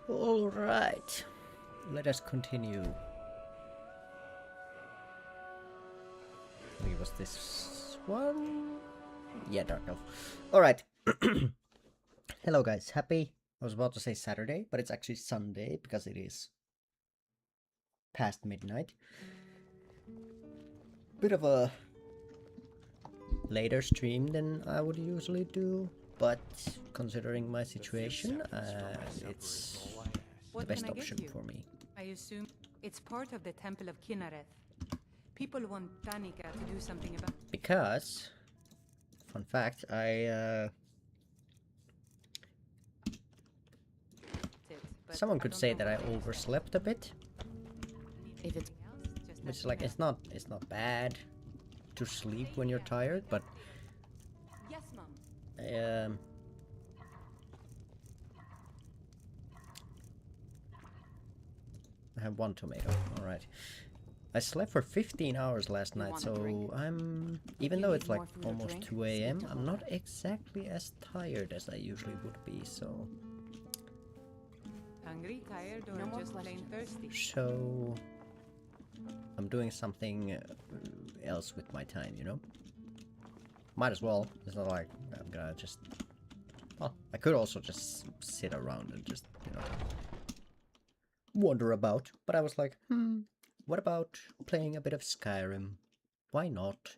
All right, let us continue. I think it was this one. Yeah, Dark Elf. All right. Hello, guys. Happy. I was about to say Saturday, but it's actually Sunday because it is past midnight. Bit of a later stream than I would usually do, but considering my situation, it's the best option for me. I assume it's part of the Temple of Kinnareth. People want Danica to do something about it. Because, fun fact, someone could say that I overslept a bit. If it's Which like it's not bad to sleep when you're tired, but yes, Mom. I have one tomato. All right. I slept for 15 hours last night, so I'm even though it's like almost 2 a.m. I'm not exactly as tired as I usually would be. So Hungry, tired, or just plain thirsty? So I'm doing something else with my time, you know? Might as well. It's not like I'm gonna just... Well, I could also just sit around and just, you know, wander about. But I was like, what about playing a bit of Skyrim? Why not?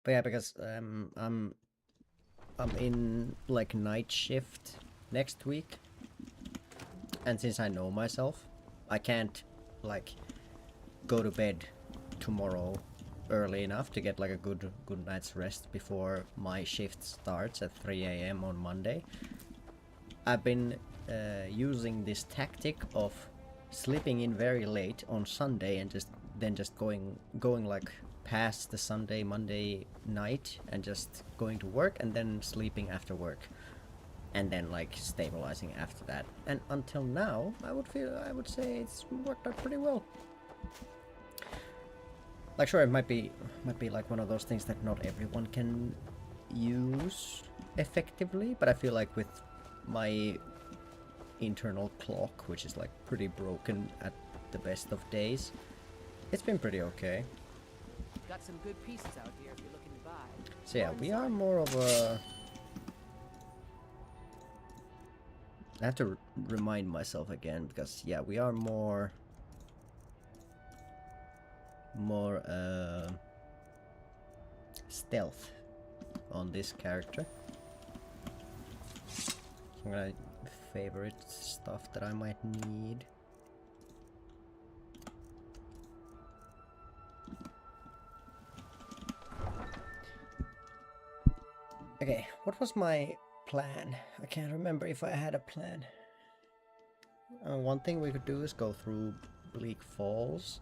But yeah, because I'm in like night shift next week. And since I know myself, I can't like go to bed tomorrow early enough to get like a good night's rest before my shift starts at 3 a.m. on Monday. I've been using this tactic of sleeping in very late on Sunday and just going like past the Monday night and just going to work and then sleeping after work. And then like stabilizing after that, and until now I would say it's worked out pretty well. Like sure, it might be like one of those things that not everyone can use effectively, but I feel like with my internal clock, which is like pretty broken at the best of days, it's been pretty okay. Got some good pieces out here if you're looking to buy. So yeah, we are more of a... I have to remind myself again, because yeah, we are more stealth on this character. So I'm gonna favorite stuff that I might need. Okay, what was my plan? I can't remember if I had a plan. One thing we could do is go through Bleak Falls.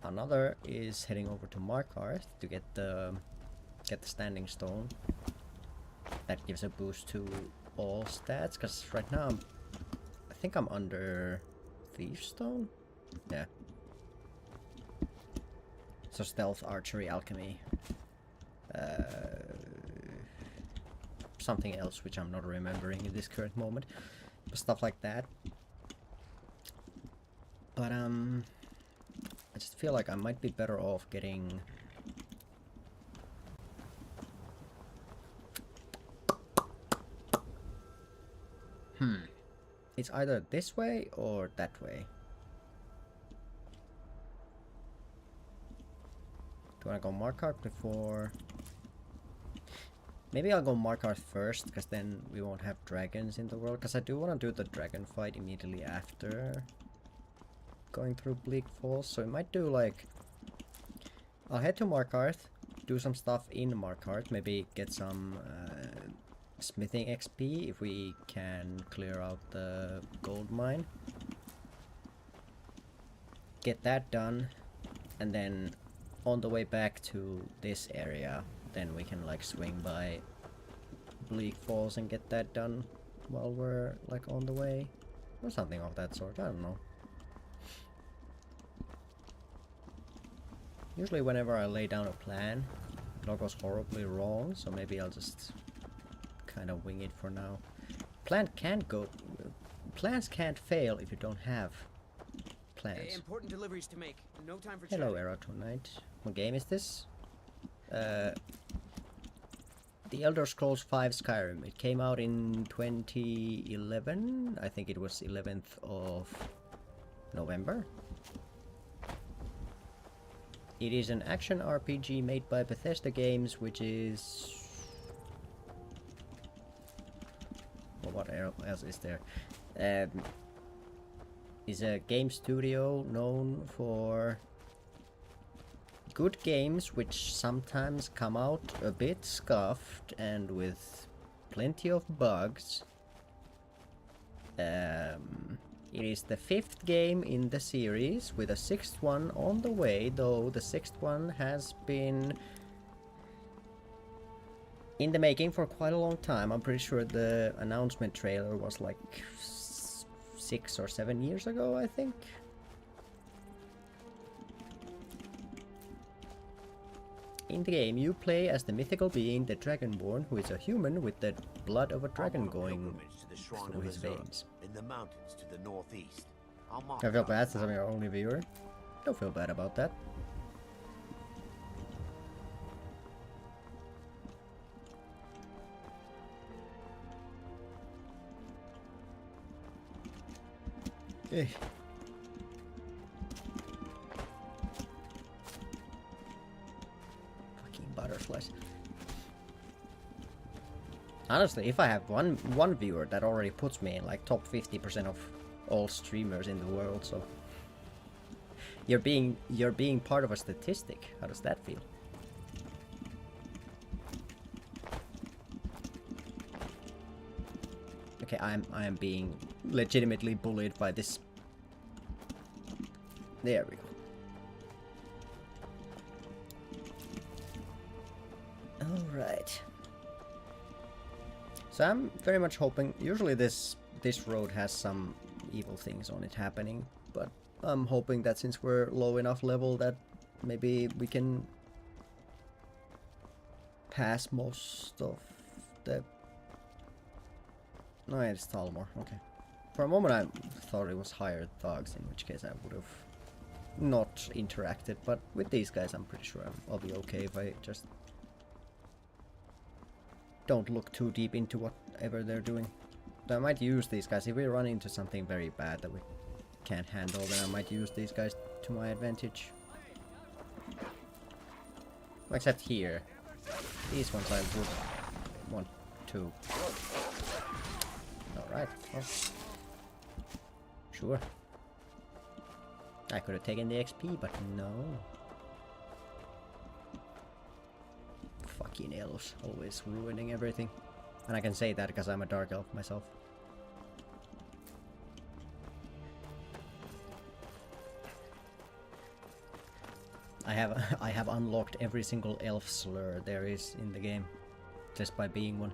Another is heading over to Markarth to get the Standing Stone. That gives a boost to all stats, because right now I think I'm under Thief Stone. Yeah. So stealth, archery, alchemy. Something else which I'm not remembering in this current moment, but stuff like that. But I just feel like I might be better off getting it's either this way or that way. Do I want to go Markarth before? Maybe I'll go Markarth first, because then we won't have dragons in the world. Because I do want to do the dragon fight immediately after going through Bleak Falls. So we might do like... I'll head to Markarth, do some stuff in Markarth, maybe get some smithing XP if we can clear out the gold mine. Get that done, and then on the way back to this area, then we can like swing by Bleak Falls and get that done while we're like on the way, or something of that sort. I don't know. Usually whenever I lay down a plan, it all goes horribly wrong, so maybe I'll just kind of wing it for now. Plans can't fail if you don't have plans. Important deliveries to make. No time for Hello, chatting. Arrow tonight. What game is this? The Elder Scrolls V Skyrim. It came out in 2011. I think it was 11th of November. It is an action RPG made by Bethesda Games, which is... Well, what else is there? Is a game studio known for good games which sometimes come out a bit scuffed and with plenty of bugs. It is the 5th game in the series with a 6th one on the way, though the 6th one has been in the making for quite a long time. I'm pretty sure the announcement trailer was like 6 or 7 years ago, I think. In the game, you play as the mythical being, the Dragonborn, who is a human with the blood of a dragon going through his veins. In the mountains to the northeast. I feel bad since I'm your only viewer. Don't feel bad about that. Hey. Butterflies. Honestly, if I have one viewer, that already puts me in like top 50% of all streamers in the world. So you're being part of a statistic. How does that feel? Okay, I am being legitimately bullied by this. There we go. Alright. So I'm very much hoping, usually this road has some evil things on it happening, but I'm hoping that since we're low enough level that maybe we can pass most of the... No, it's Talmor, okay. For a moment I thought it was hired thugs, in which case I would have not interacted, but with these guys I'm pretty sure I'll be okay if I just don't look too deep into whatever they're doing. So I might use these guys. If we run into something very bad that we can't handle, then I might use these guys to my advantage. Except here. These ones I would want to. Alright, well. Sure. I could have taken the XP, but no. Fucking elves, always ruining everything. And I can say that because I'm a dark elf myself. I have unlocked every single elf slur there is in the game just by being one.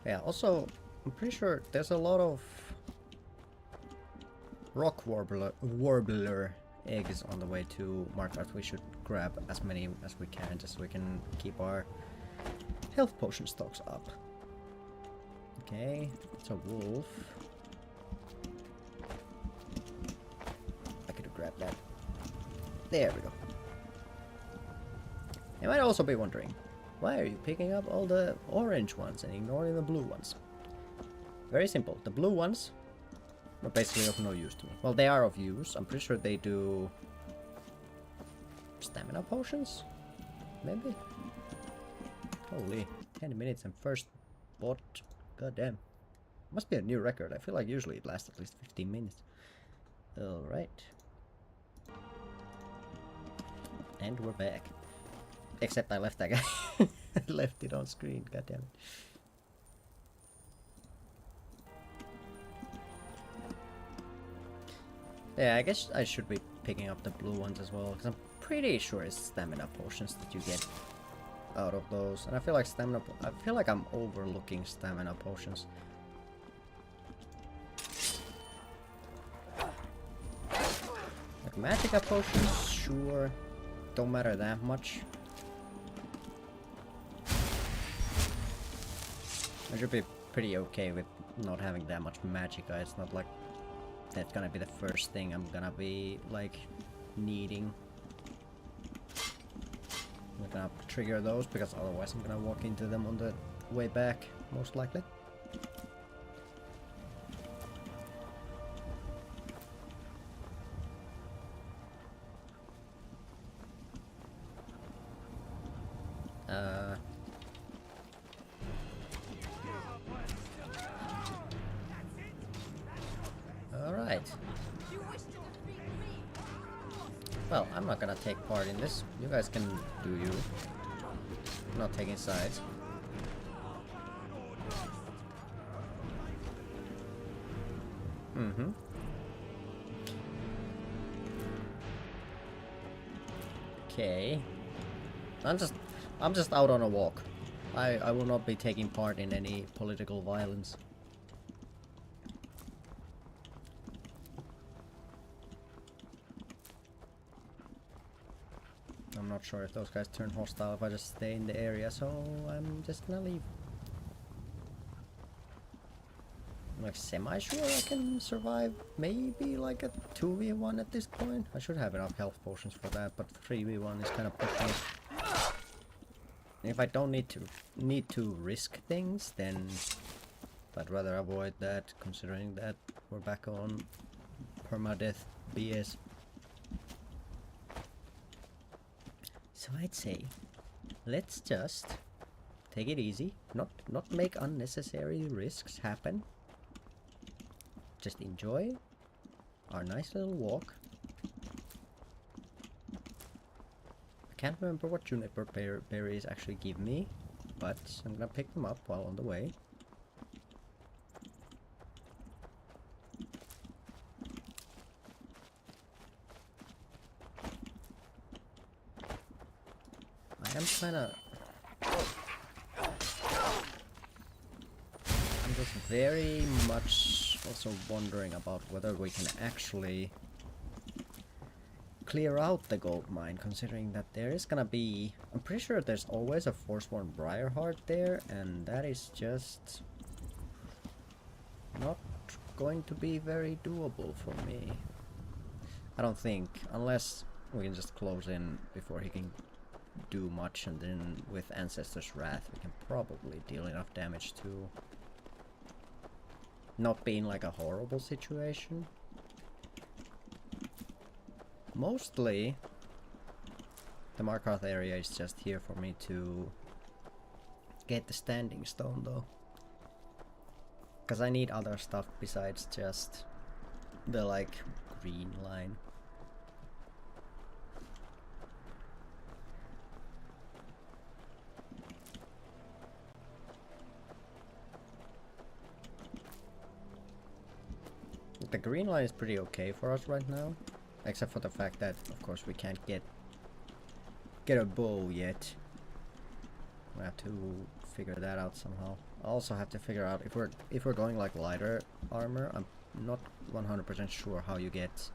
Yeah, also I'm pretty sure there's a lot of rock warbler eggs on the way to Markarth. We should grab as many as we can just so we can keep our health potion stocks up. Okay, it's a wolf. I could have grabbed that. There we go. You might also be wondering, why are you picking up all the orange ones and ignoring the blue ones? Very simple. The blue ones are basically of no use to me. Well, they are of use. I'm pretty sure they do stamina potions? Maybe? Holy, 10 minutes and first bot. God damn. Must be a new record. I feel like usually it lasts at least 15 minutes. Alright. And we're back. Except I left that guy. I left it on screen. God damn it. Yeah, I guess I should be picking up the blue ones as well, because I'm pretty sure it's stamina potions that you get out of those. And I feel like I feel like I'm overlooking stamina potions. Like magicka potions, sure don't matter that much. I should be pretty okay with not having that much magicka. It's not like that's gonna be the first thing I'm gonna be like needing. I'm gonna trigger those because otherwise I'm gonna walk into them on the way back, most likely. Alright. Well, I'm not gonna take part in this. You guys can do you. I'm not taking sides. Mm-hmm. Okay. I'm just out on a walk. I will not be taking part in any political violence. I'm not sure if those guys turn hostile if I just stay in the area, so I'm just gonna leave. I'm like semi-sure I can survive maybe like a 2v1 at this point. I should have enough health potions for that, but 3v1 is kind of pushing it. If I don't need to risk things, then I'd rather avoid that, considering that we're back on permadeath BS. So I'd say, let's just take it easy, not make unnecessary risks happen. Just enjoy our nice little walk. I can't remember what juniper berries actually give me, but I'm gonna pick them up while on the way. I am kinda... I'm just very much also wondering about whether we can actually clear out the gold mine, considering that there is gonna be... I'm pretty sure there's always a Forsworn Briarheart there, and that is just not going to be very doable for me. I don't think, unless we can just close in before he can do much, and then with Ancestor's Wrath we can probably deal enough damage to not be in like a horrible situation. Mostly the Markarth area is just here for me to get the Standing Stone though, because I need other stuff besides just the like green line. The green line is pretty okay for us right now, except for the fact that, of course, we can't get a bow yet. We have to figure that out somehow. I also have to figure out if we're going like lighter armor. I'm not 100% sure how you get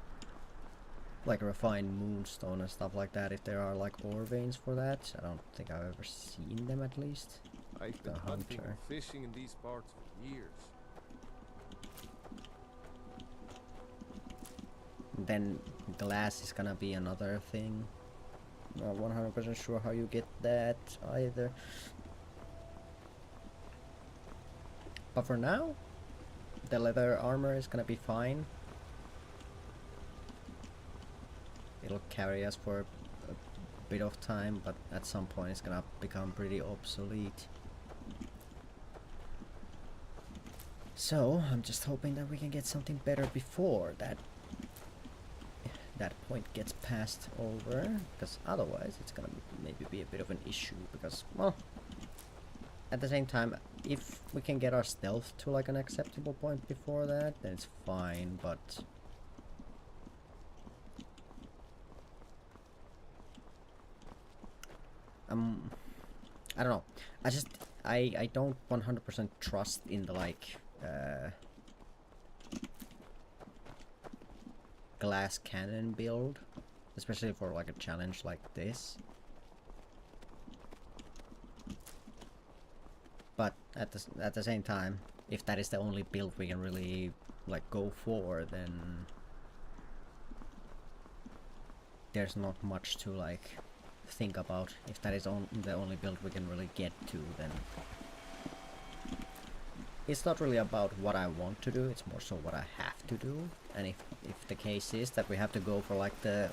like refined moonstone and stuff like that. If there are like ore veins for that, I don't think I've ever seen them at least. I've been hunting and fishing in these parts for years. Then glass is gonna be another thing. Not 100% sure how you get that either. But for now, the leather armor is gonna be fine. It'll carry us for a bit of time, but at some point it's gonna become pretty obsolete. So I'm just hoping that we can get something better before that point gets passed over, because otherwise it's gonna maybe be a bit of an issue, because, well, at the same time, if we can get our stealth to like an acceptable point before that, then it's fine, but I don't know. I don't 100% trust in the like glass cannon build especially for like a challenge like this. But at the same time, if that is the only build we can really like go for, then there's not much to like think about. If that is the only build we can really get to, then it's not really about what I want to do, it's more so what I have to do. And if the case is that we have to go for like the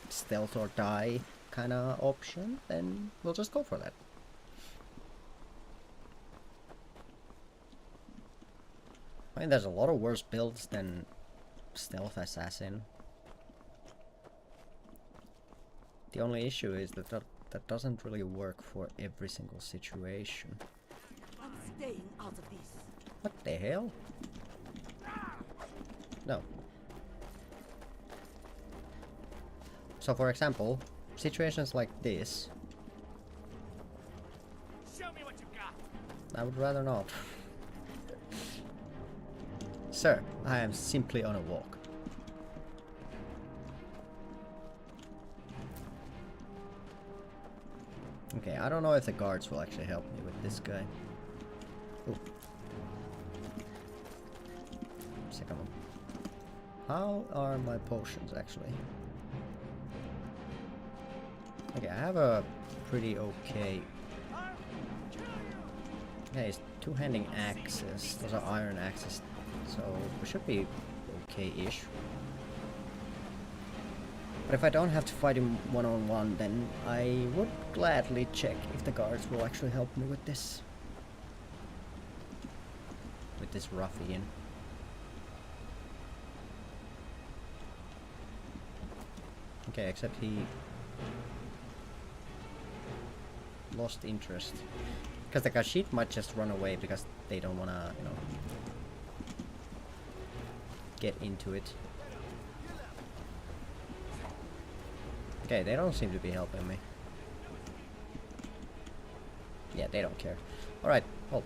stealth or die kind of option, then we'll just go for that. I mean, there's a lot of worse builds than stealth assassin. The only issue is that that doesn't really work for every single situation. I'm staying out of this. What the hell? No. So for example, situations like this, Show me what you got. I would rather not. Sir, I am simply on a walk. Okay, I don't know if the guards will actually help me with this guy. Ooh. Second one. How are my potions actually? Okay, I have a pretty okay... Okay, it's two-handing axes. Those are iron axes, so we should be okay-ish. But if I don't have to fight him one-on-one, then I would gladly check if the guards will actually help me with this. With this ruffian. Okay, except he lost interest. Because the Khajiit might just run away because they don't wanna, you know, get into it. Okay, they don't seem to be helping me. Yeah, they don't care. Alright, hold.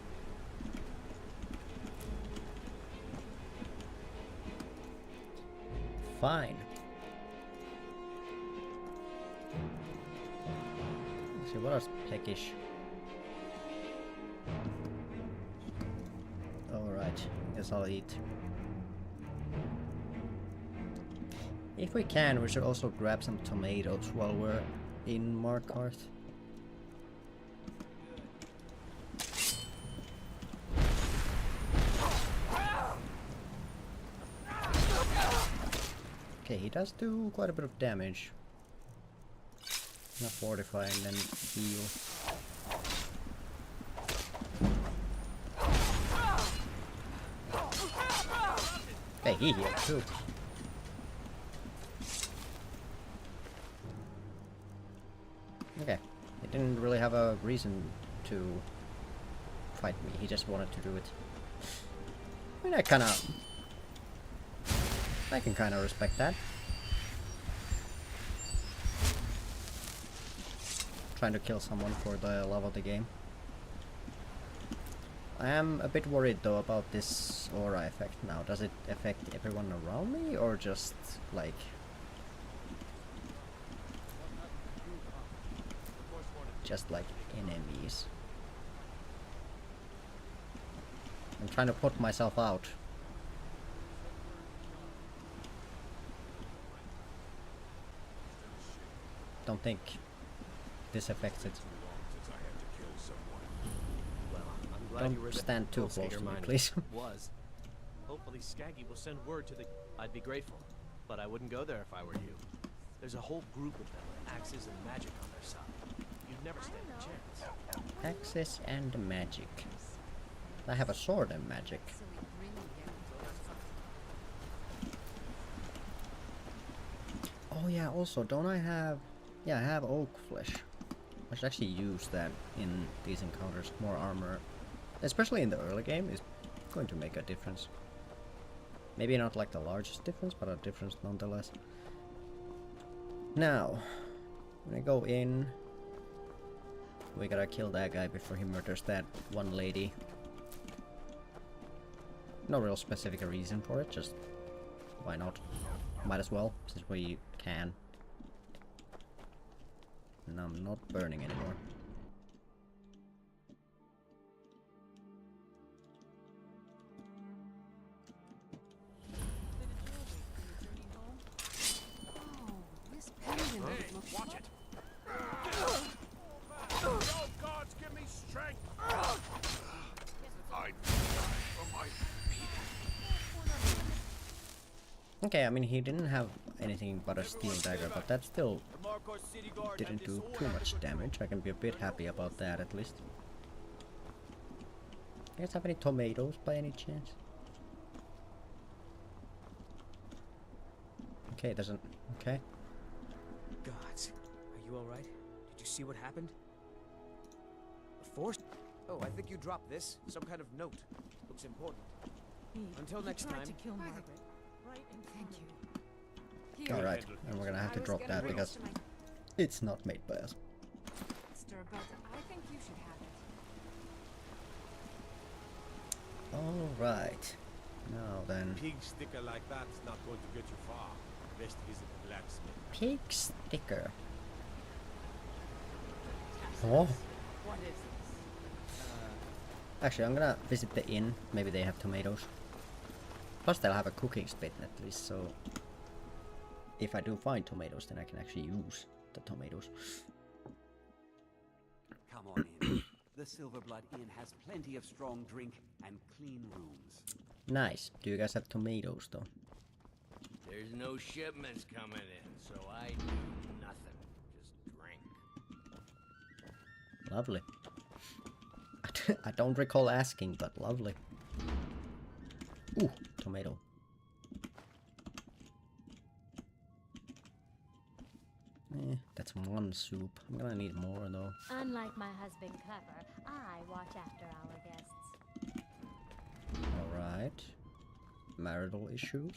Fine. Let's see, what else peckish? Alright, guess I'll eat. If we can, we should also grab some tomatoes while we're in Markarth. Okay, he does do quite a bit of damage. Not fortify and then heal. Hey, he healed too. Okay, he didn't really have a reason to fight me, he just wanted to do it. I mean, I can kinda respect that. Trying to kill someone for the love of the game. I am a bit worried though about this aura effect now. Does it affect everyone around me or just like... just like enemies? I'm trying to put myself out. Don't think this affects it. Well, I'm glad you were Don't stand too close to me, please. Was. Hopefully Skaggy will send word to the... I'd be grateful, but I wouldn't go there if I were you. There's a whole group of them with axes and magic on their side. You'd never stand a chance. Axes and magic. I have a sword and magic. Oh yeah, also, don't I have... Yeah, I have oak flesh. I should actually use that in these encounters. More armor, especially in the early game, is going to make a difference. Maybe not like the largest difference, but a difference nonetheless. Now, when I go in, we gotta kill that guy before he murders that one lady. No real specific reason for it, just why not? Might as well, since we can. And I'm not burning anymore. Watch it. Oh, gods, give me strength! I from my Okay, I mean he didn't have anything but a steel dagger, but that still didn't do too much damage. I can be a bit happy about that at least. You guys have any tomatoes by any chance? Okay, it doesn't. Okay. Gods, are you all right? Did you see what happened? The force? Oh, I think you dropped this. Some kind of note. Looks important. Until next time. To kill Margaret. Right in Thank front you. of me. Alright, and we're gonna have to drop that because it's not made by us. Sister, but I think you should have it. Alright. Now then. Pig sticker like that's not going to get you far. Best visit the blacksmith. Pig sticker. Oh. What is this? Actually, I'm gonna visit the inn. Maybe they have tomatoes. Plus they'll have a cooking spit at least, so if I do find tomatoes, then I can actually use the tomatoes. Come on in. The Silverblood Inn has plenty of strong drink and clean rooms. Nice. Do you guys have tomatoes though? There's no shipments coming in, so I do nothing. Just drink. Lovely. I don't recall asking, but lovely. Ooh, tomato. That's one soup. I'm gonna need more though. Unlike my husband Clever, I watch after our guests. Alright. Marital issues.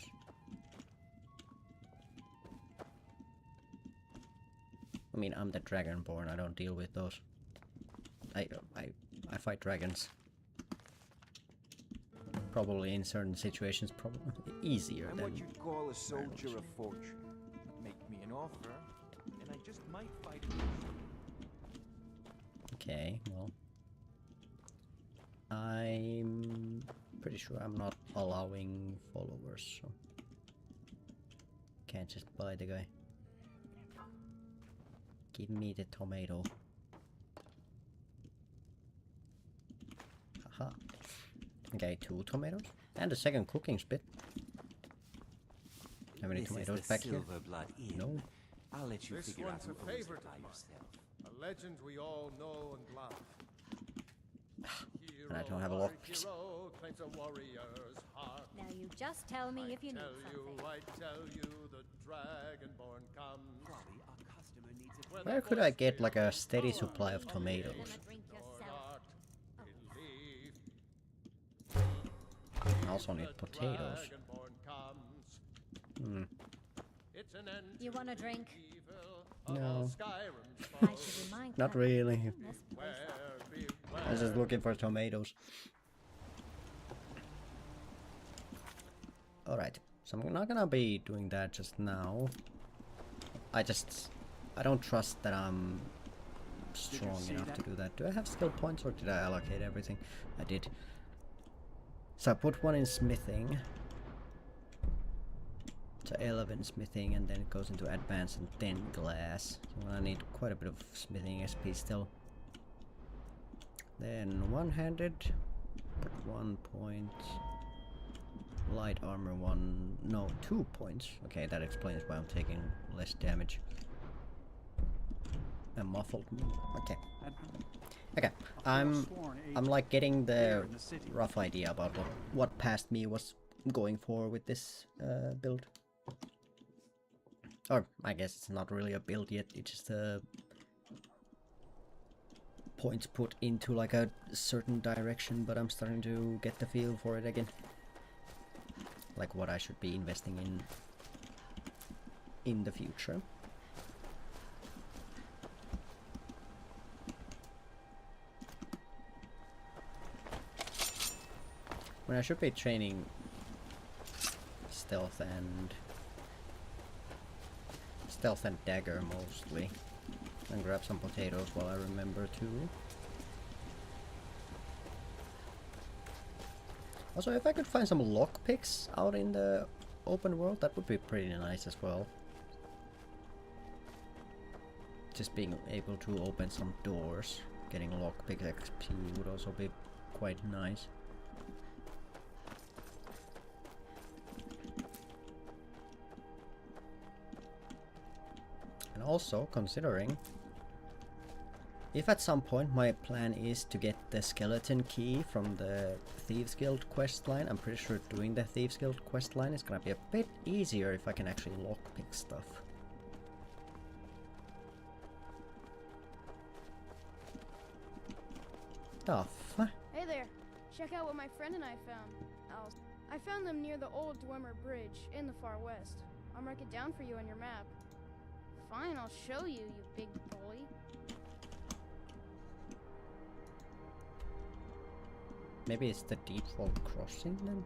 I mean, I'm the Dragonborn. I don't deal with those. I fight dragons. Probably in certain situations, probably easier I'm than. what you'd call a soldier of fortune. Make me an offer, and I just might fight against you. Okay, well, I'm pretty sure I'm not allowing followers, so can't just buy the guy. Give me the tomato. Haha. Okay, 2 tomatoes and a second cooking spit. How many tomatoes back here? No. I'll let you This figure out one's who a owns it favorite by of mine. yourself. A legend we all know and love. And I don't have a lot. Hero claims a warrior's heart. Now you just tell me if you need something. I tell you, the Dragonborn comes. Probably our customer needs a When Where the could I voice get like a becomes steady power, supply of You're tomatoes? gonna drink yourself. believe I also need the potatoes. Dragonborn comes. Hmm. It's an end You to want a drink? evil of No. all Skyrim's I foes. should remind Not Clever really. to clean this place Beware, up. beware. I was just looking for tomatoes. Alright, so I'm not gonna be doing that just now. I don't trust that I'm strong enough to do that. Do I have skill points or did I allocate everything? I did. So I put 1 in smithing. So 11 smithing and then it goes into advanced and 10 glass. So I need quite a bit of smithing SP still. Then one-handed, put 1 point. Light armor 1, no, 2 points. Okay, that explains why I'm taking less damage. A muffled. Okay. Okay, I'm like getting the rough idea about what past me was going for with this build. Or I guess it's not really a build yet. It's just points put into like a certain direction, but I'm starting to get the feel for it again. Like what I should be investing in the future. When I should be training stealth and stealth and dagger mostly. And grab some potatoes while I remember too. Also, if I could find some lockpicks out in the open world, that would be pretty nice as well. Just being able to open some doors, getting lockpick XP would also be quite nice. And also, considering if at some point my plan is to get the skeleton key from the Thieves Guild questline, I'm pretty sure doing the Thieves Guild questline is gonna be a bit easier if I can actually lockpick stuff. Stuff. Hey there, check out what my friend and I found. I found them near the old Dwemer Bridge in the far west. I'll mark it down for you on your map. Fine, I'll show you, you big bully. Maybe it's the default crossing then?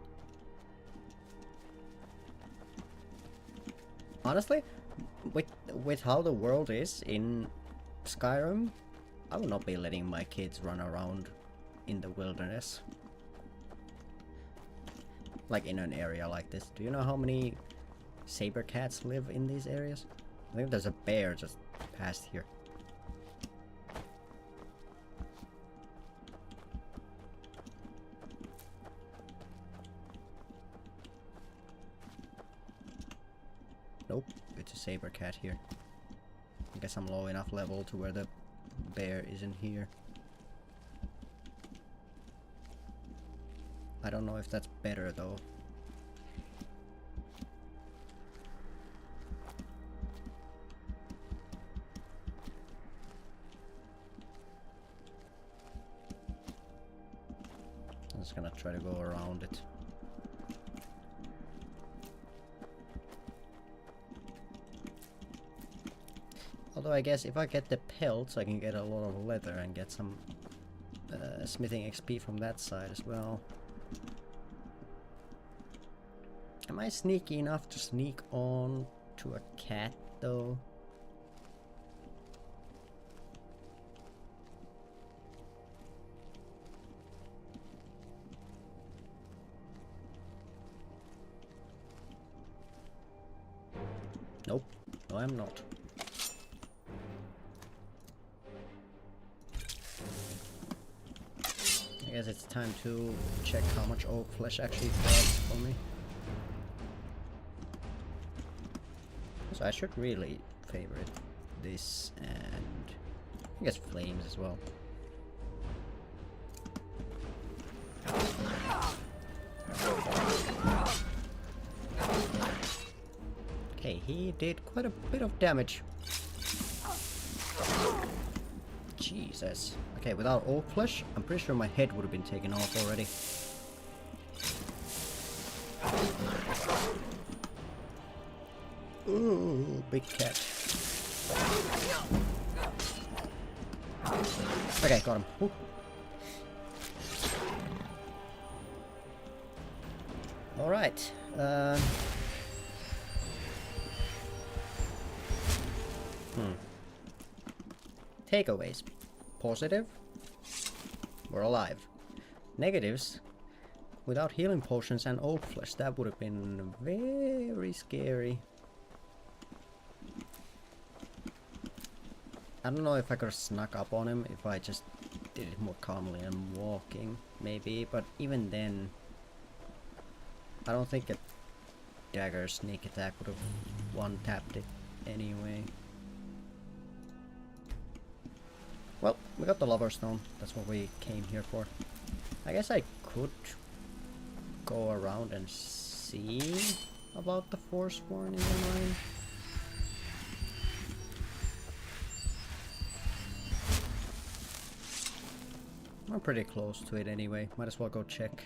Honestly, with how the world is in Skyrim, I will not be letting my kids run around in the wilderness. Like in an area like this. Do you know how many saber cats live in these areas? I think there's a bear just past here. Nope, it's a saber cat here. I guess I'm low enough level to where the bear isn't here. I don't know if that's better though. I'm just gonna try to go around it. Although I guess if I get the pelts I can get a lot of leather and get some smithing XP from that side as well. Am I sneaky enough to sneak on to a cat though? Nope, no I'm not. I guess it's time to check how much oak flesh actually does for me. So I should really favorite this and I guess flames as well. Okay, he did quite a bit of damage. Jesus. Okay, without oak flesh, I'm pretty sure my head would have been taken off already. Ooh, big cat. Okay, got him. Ooh. All right. Takeaways. Positive. We're alive. Negatives. Without healing potions and oak flesh, that would have been very scary. I don't know if I could have snuck up on him if I just did it more calmly and walking, maybe, but even then, I don't think a dagger sneak attack would have one-tapped it anyway. Well, we got the Lover Stone, that's what we came here for. I guess I could go around and see about the Forsworn in the mine. We're pretty close to it anyway. Might as well go check.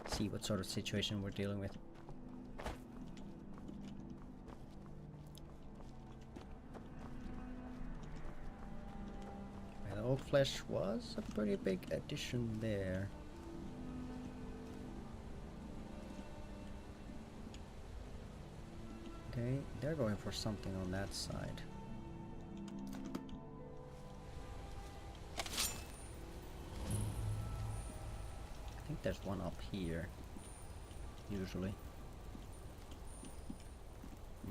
See what sort of situation we're dealing with. The oak flesh was a pretty big addition there. Okay, they're going for something on that side. I think there's one up here. Usually.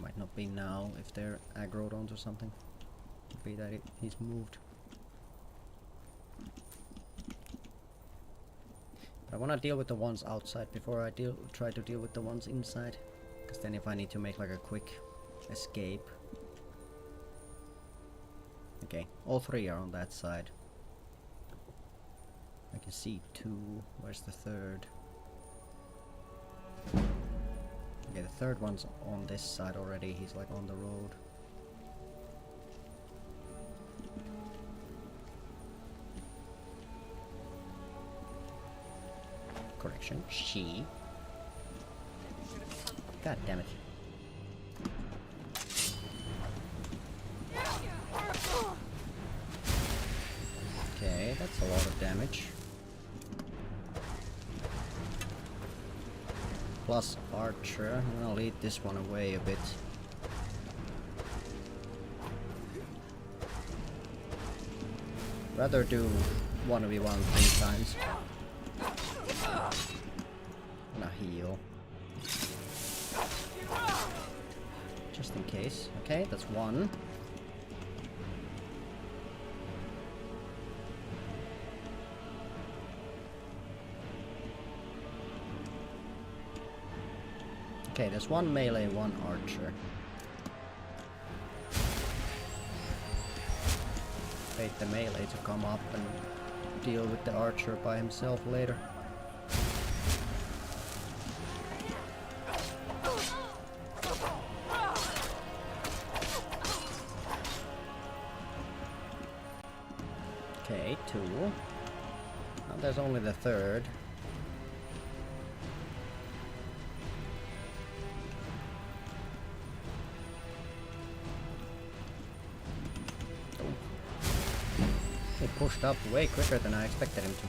Might not be now if they're aggroed onto something. Could be that he's moved. But I want to deal with the ones outside before I try to deal with the ones inside. Because then if I need to make like a quick escape. Okay, all three are on that side. I can see two. Where's the third? Okay, the third one's on this side already. He's like on the road. Correction, she. God damn it. Okay, that's a lot of damage. Plus archer. I'm gonna lead this one away a bit. Rather do 1v1 3 times. Gonna heal. Just in case. Okay, that's one. Okay, there's one melee, one archer. Wait the melee to come up and deal with the archer by himself later. Okay, two. Now there's only the third. He pushed up way quicker than I expected him to.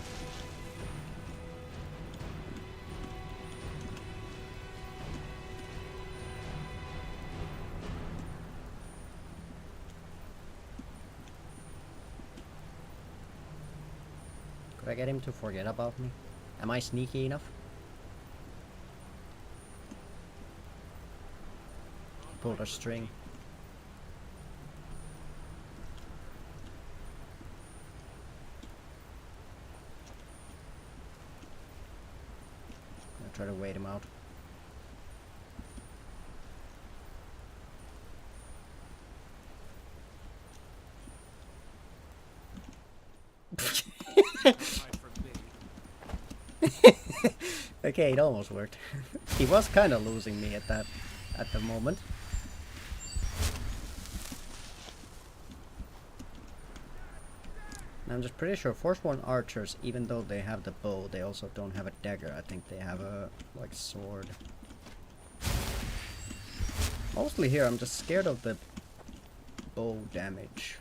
Could I get him to forget about me? Am I sneaky enough? Pulled a string. Try to wait him out. Okay, it almost worked. He was kind of losing me at the moment. I'm just pretty sure Forsworn archers, even though they have the bow, they also don't have a dagger. I think they have a like sword. Mostly here, I'm just scared of the bow damage.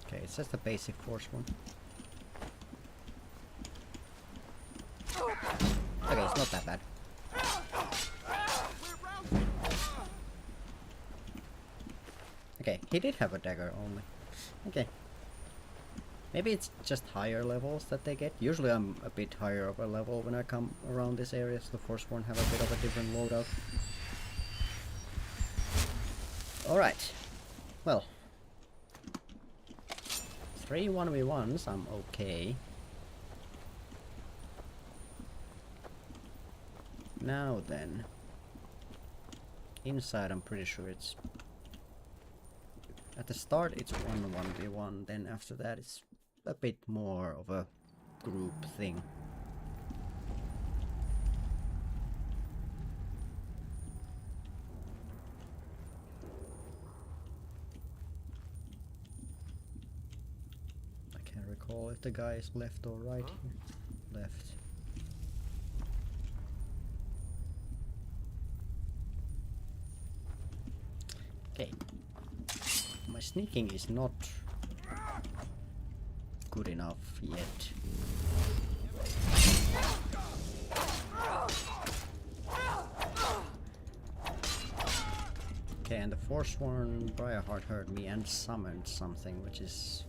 Okay, it's just a basic Forsworn. Okay, it's not that bad. Okay, he did have a dagger only. Okay. Maybe it's just higher levels that they get. Usually I'm a bit higher of a level when I come around this area, so the Forsworn have a bit of a different loadout. Alright. Well. 3 1v1s, I'm okay. Now then, inside I'm pretty sure it's... At the start it's 1v1, then after that it's a bit more of a group thing. I can't recall if the guy is left or right here. Left. Okay. sneaking is not good enough yet. Okay, and the Forsworn Briarheart heard me and summoned something, which is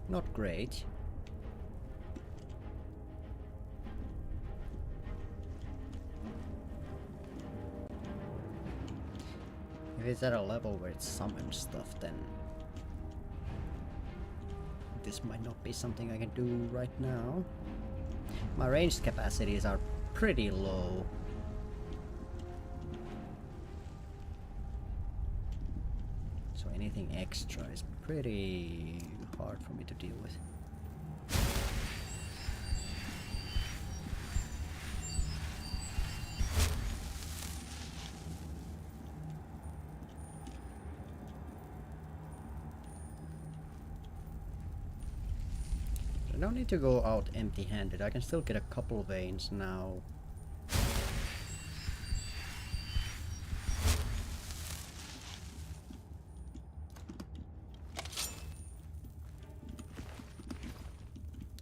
not great. If it's at a level where it summons stuff, then this might not be something I can do right now. My ranged capacities are pretty low. So anything extra is pretty hard for me to deal with. I don't need to go out empty-handed. I can still get a couple veins now.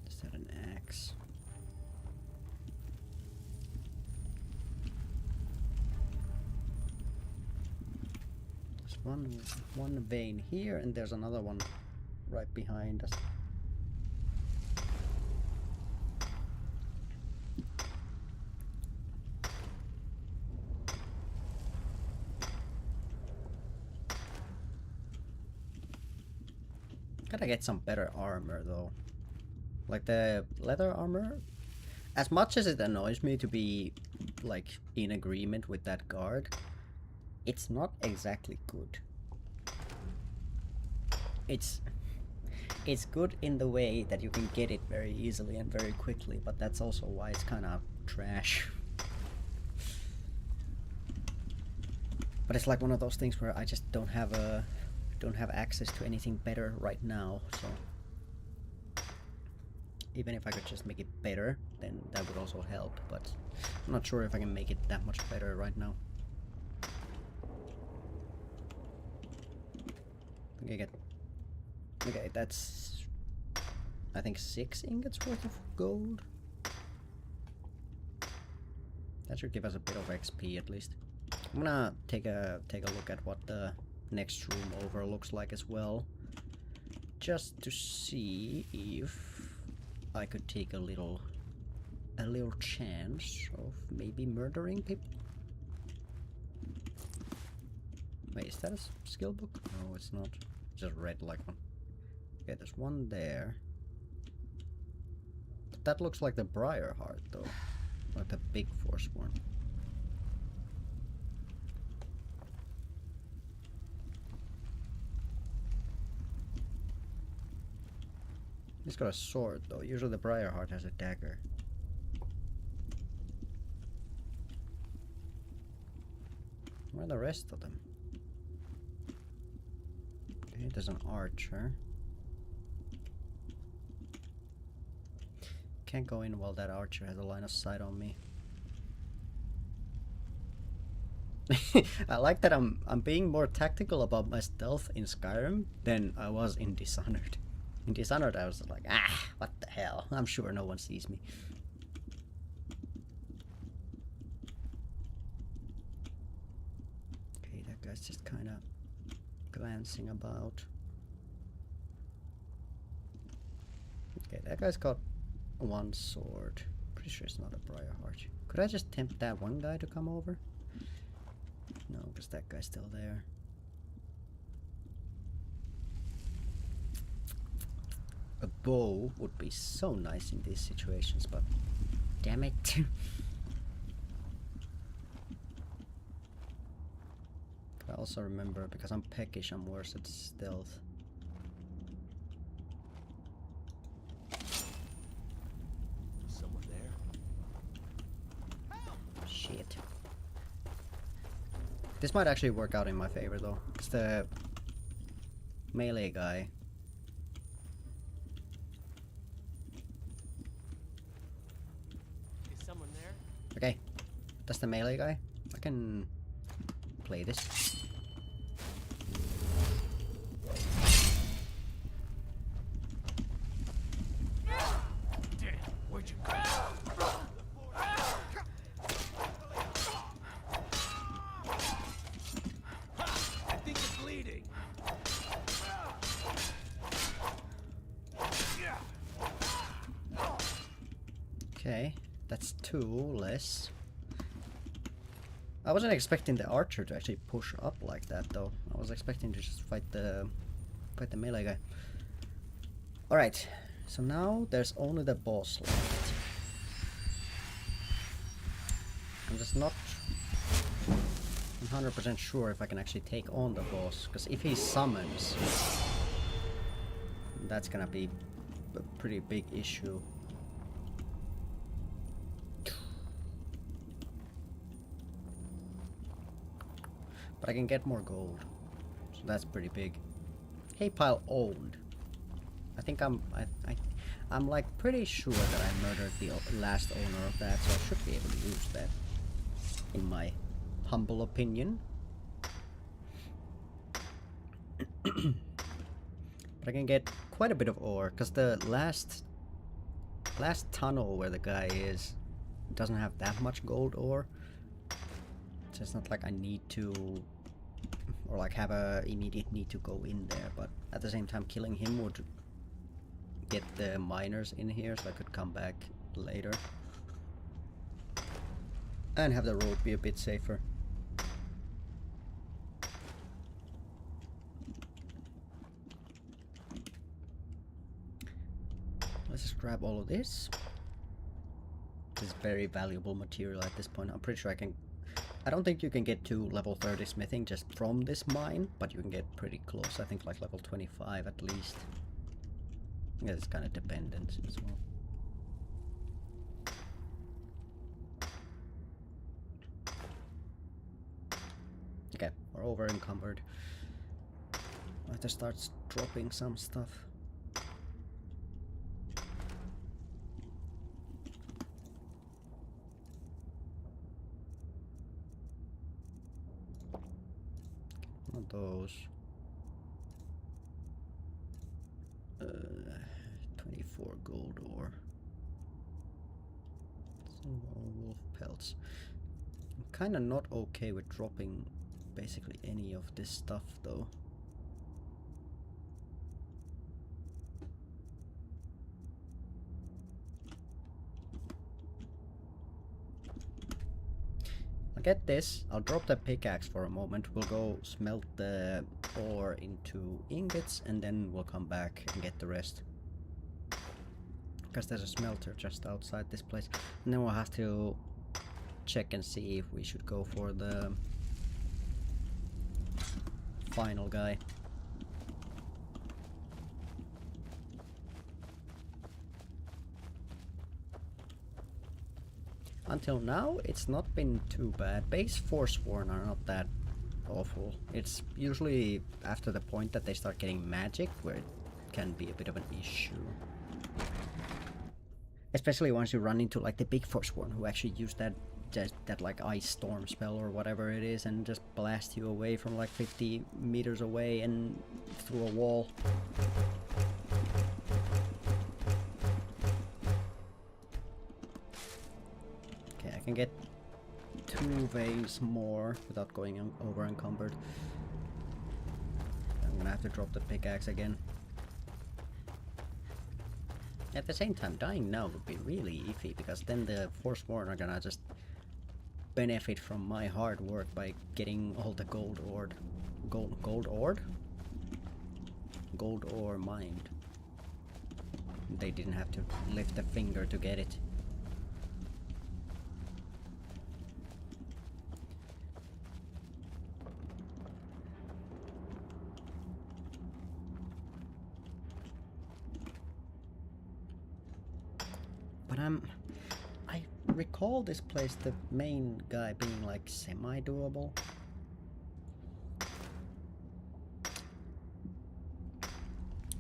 Is that an axe? There's one vein here, and there's another one right behind us. Gotta get some better armor though. Like the leather armor, as much as it annoys me to be like in agreement with that guard, it's not exactly good. It's good in the way that you can get it very easily and very quickly, but that's also why it's kind of trash. But it's like one of those things where I just don't have access to anything better right now, so even if I could just make it better, then that would also help, but I'm not sure if I can make it that much better right now. Okay, that's I think 6 ingots worth of gold. That should give us a bit of XP at least. I'm gonna take a look at what the next room over looks like as well, just to see if I could take a little chance of maybe murdering people. Wait, is that a skill book? No, it's not. Just red like one. Okay, there's one there. But that looks like the Briarheart though, like the big Forsworn. He's got a sword though. Usually the Briarheart has a dagger. Where are the rest of them? Okay, there's an archer. Can't go in while that archer has a line of sight on me. I like that I'm being more tactical about my stealth in Skyrim than I was in Dishonored. In Dishonored, I was like, what the hell? I'm sure no one sees me. Okay, that guy's just kind of glancing about. Okay, that guy's got one sword. Pretty sure it's not a Briarheart. Could I just tempt that one guy to come over? No, because that guy's still there. A bow would be so nice in these situations, but damn it. I also remember, because I'm peckish, I'm worse at stealth. Someone there? Shit. This might actually work out in my favor though, because the melee guy. Okay, that's the melee guy. I can play this. Okay, that's 2 less. I wasn't expecting the archer to actually push up like that though. I was expecting to just fight the melee guy. Alright, so now there's only the boss left. I'm just not 100% sure if I can actually take on the boss, because if he summons, that's gonna be a pretty big issue. But I can get more gold, so that's pretty big. Hay pile owned. I think I'm like pretty sure that I murdered the last owner of that, so I should be able to use that, in my humble opinion. But I can get quite a bit of ore, because the last tunnel where the guy is doesn't have that much gold ore. So it's not like I need to, or like have a immediate need to go in there, but at the same time killing him would get the miners in here so I could come back later. And have the road be a bit safer. Let's just grab all of this. This is very valuable material at this point. I'm pretty sure I can... I don't think you can get to level 30 smithing just from this mine, but you can get pretty close. I think like level 25 at least. Yeah, it's kind of dependent as well. Okay, we're over encumbered. I have to start dropping some stuff. One of those. 24 gold ore. Wolf pelts. I'm kind of not okay with dropping basically any of this stuff though. I'll get this, I'll drop the pickaxe for a moment, we'll go smelt the ore into ingots and then we'll come back and get the rest. Because there's a smelter just outside this place. And then we'll have to check and see if we should go for the final guy. Until now, it's not been too bad. Base Forsworn are not that awful. It's usually after the point that they start getting magic where it can be a bit of an issue. Especially once you run into like the big Forsworn who actually use that like ice storm spell or whatever it is and just blast you away from like 50 meters away and through a wall. Okay, I can get 2 veins more without going over encumbered. I'm gonna have to drop the pickaxe again. At the same time, dying now would be really iffy, because then the Forsworn are gonna just benefit from my hard work by getting all the gold ore. Gold ore mined. They didn't have to lift a finger to get it. But I recall this place, the main guy being like semi-doable.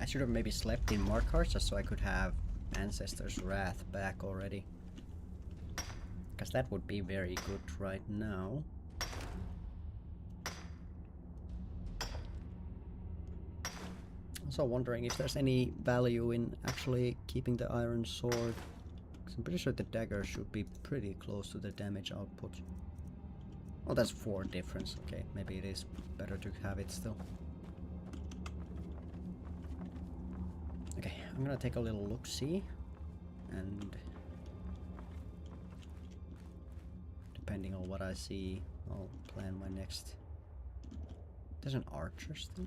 I should have maybe slept in Markarth just so I could have Ancestor's Wrath back already. Because that would be very good right now. Also wondering if there's any value in actually keeping the iron sword. I'm pretty sure the dagger should be pretty close to the damage output. Oh, that's 4 difference. Okay, maybe it is better to have it still. Okay, I'm gonna take a little look-see and depending on what I see, I'll plan my next. There's an archer still.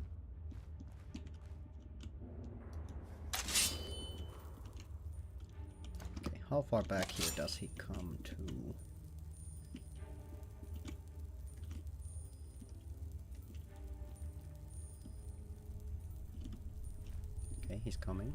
Okay, how far back here does he come to? Okay, he's coming.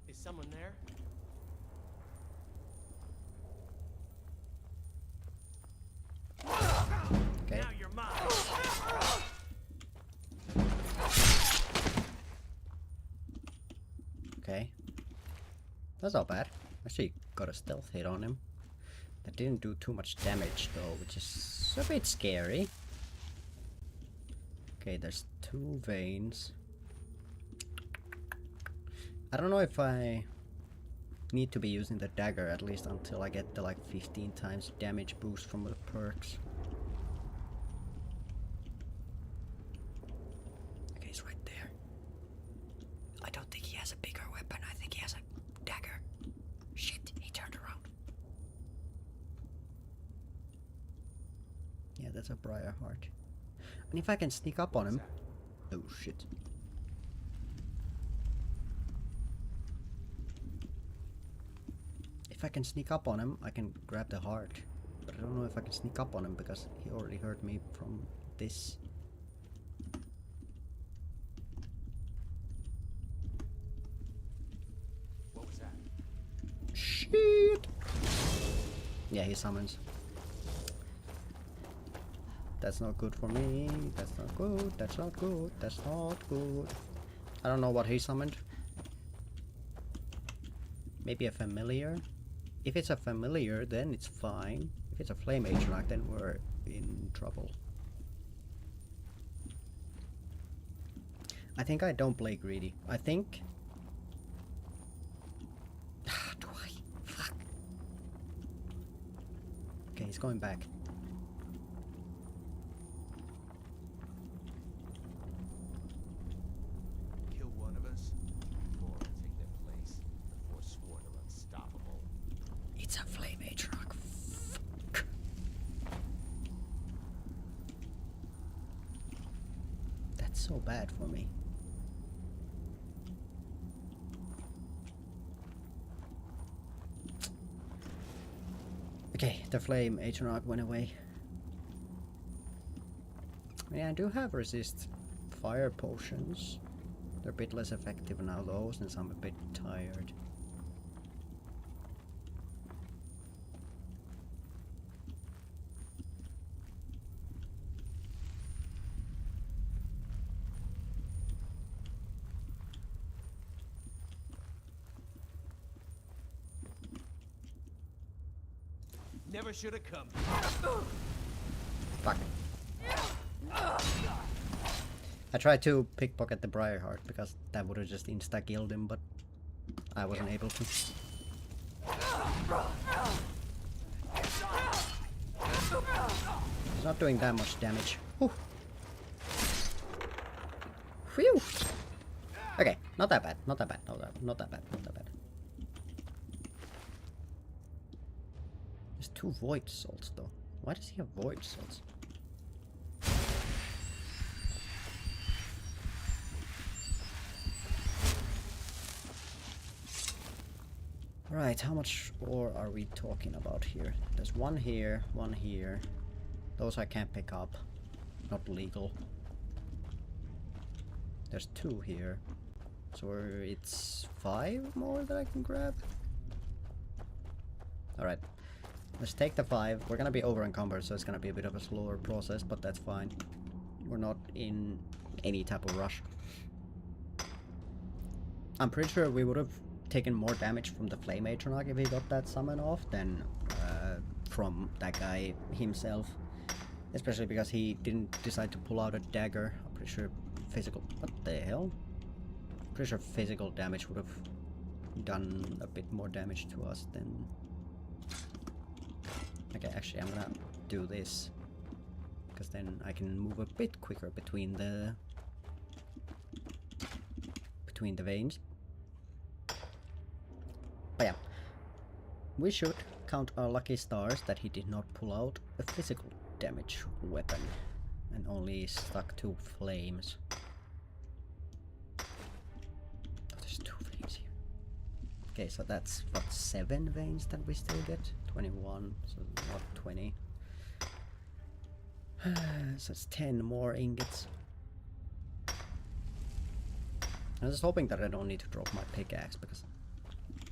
Is someone there? Okay. Now you're mine. Okay. That's not bad. Actually got a stealth hit on him. That didn't do too much damage though, which is a bit scary. Okay, there's 2 veins. I don't know if I need to be using the dagger at least until I get the like 15 times damage boost from the perks. Okay, he's right there. I don't think he has a bigger weapon. I think he has a dagger. Shit, he turned around. Yeah, that's a briar heart. And if I can sneak up on him... Oh shit. If I can sneak up on him, I can grab the heart. But I don't know if I can sneak up on him because he already heard me from this. What was that? Shit! Yeah, he summons. That's not good for me. That's not good. That's not good. That's not good. I don't know what he summoned. Maybe a familiar? If it's a familiar, then it's fine. If it's a flame Atrioc, then we're in trouble. I think I don't play greedy. I think... Do I? Fuck. Okay, he's going back. Kill one of us, or take their place. The Forsworn are unstoppable. It's a flame Atrioc. Fuck. That's so bad for me. Okay, the flame Atrioc went away. Yeah, I do have resist fire potions. They're a bit less effective now though, since I'm a bit tired. Never should have come. Fuck. I tried to pickpocket the Briarheart because that would have just insta-killed him, but I wasn't able to. He's not doing that much damage. Whew. Phew. Okay, not that bad, not that bad, not that bad, not that bad. There's 2 void salts though. Why does he have void salts? Right, how much ore are we talking about here? There's 1 here, 1 here. Those I can't pick up. Not legal. There's 2 here. So it's 5 more that I can grab? Alright. Let's take the 5. We're gonna be over encumbered, so it's gonna be a bit of a slower process, but that's fine. We're not in any type of rush. I'm pretty sure we would have taken more damage from the Flame Atrioc if he got that summon off than from that guy himself. Especially because he didn't decide to pull out a dagger. I'm pretty sure physical... What the hell? Pretty sure physical damage would have done a bit more damage to us than... Okay, actually I'm gonna do this. because then I can move a bit quicker between the veins. But yeah, we should count our lucky stars that he did not pull out a physical damage weapon and only stuck to flames. Oh, there's 2 veins here. Okay, so that's what, 7 veins that we still get? 21, so not 20. So it's 10 more ingots. I'm just hoping that I don't need to drop my pickaxe, because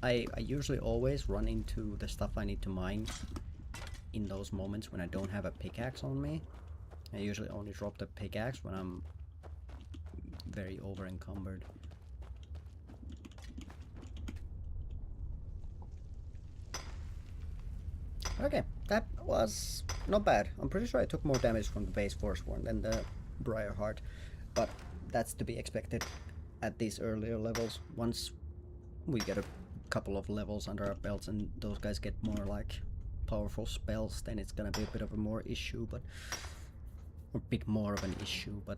I usually always run into the stuff I need to mine in those moments when I don't have a pickaxe on me. I usually only drop the pickaxe when I'm very over encumbered. Okay, that was not bad. I'm pretty sure I took more damage from the base Forsworn than the Briarheart, but that's to be expected at these earlier levels. Once we get a couple of levels under our belts and those guys get more like powerful spells, then it's gonna be a bit of a more issue, but a bit more of an issue, but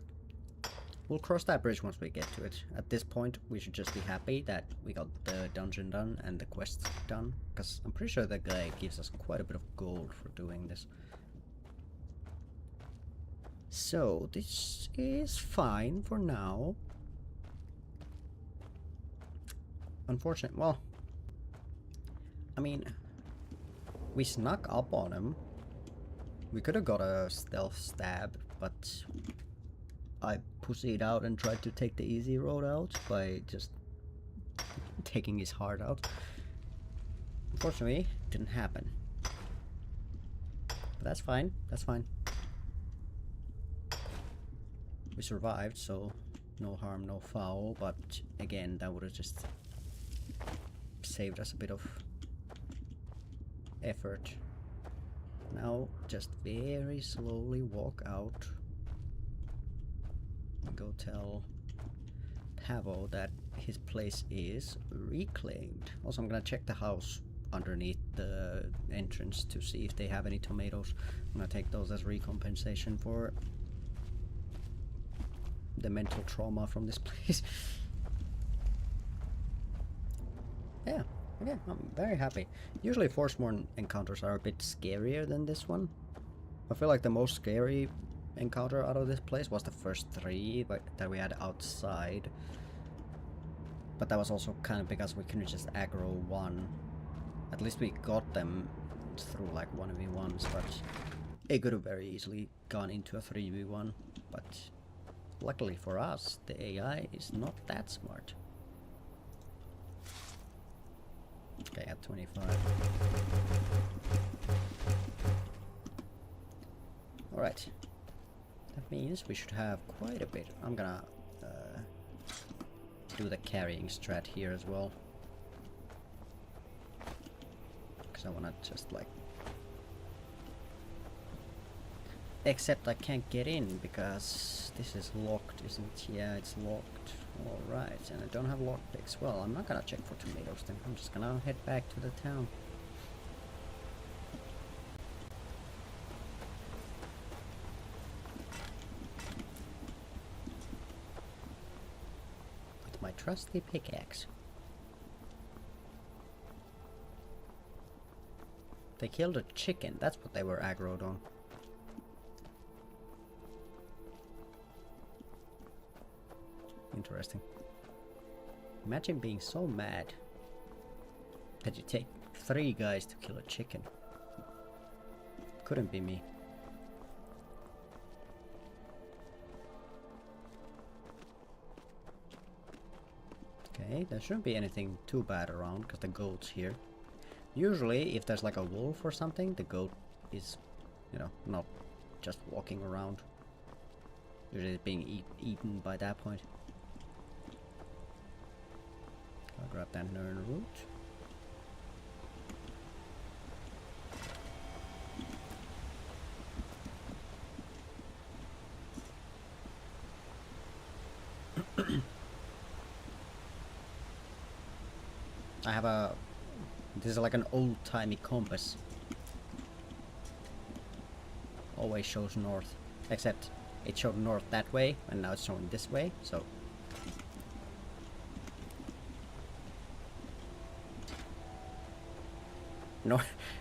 we'll cross that bridge once we get to it. At this point, we should just be happy that we got the dungeon done and the quests done, because I'm pretty sure that guy gives us quite a bit of gold for doing this. So, this is fine for now. Unfortunately, well, I mean, we snuck up on him. We could have got a stealth stab, but I pussied out and tried to take the easy road out by just taking his heart out. Unfortunately, it didn't happen. But that's fine, that's fine. We survived, so no harm, no foul, but again, that would have just saved us a bit of effort. Now, just very slowly walk out and go tell Pavo that his place is reclaimed. Also, I'm gonna check the house underneath the entrance to see if they have any tomatoes. I'm gonna take those as recompensation for the mental trauma from this place. Yeah, okay, I'm very happy. Usually Forsworn encounters are a bit scarier than this one. I feel like the most scary encounter out of this place was the first 3 that we had outside. But that was also kind of because we couldn't just aggro one. At least we got them through like 1v1s, but it could have very easily gone into a 3v1. But luckily for us, the AI is not that smart. Okay, at 25. Alright. That means we should have quite a bit. I'm gonna do the carrying strat here as well. Because I wanna just like... Except I can't get in because this is locked, isn't it? Yeah, it's locked. Alright, and I don't have lockpicks. Well, I'm not gonna check for tomatoes then. I'm just gonna head back to the town. With my trusty pickaxe. They killed a chicken. That's what they were aggroed on. Interesting. Imagine being so mad that you take 3 guys to kill a chicken. Couldn't be me. Okay, there shouldn't be anything too bad around because the goat's here. Usually, if there's like a wolf or something, the goat is, you know, not just walking around. Usually it's being eaten by that point. I'll grab that Nern root. I have a... This is like an old-timey compass. Always shows north. Except it showed north that way, and now it's showing this way, so...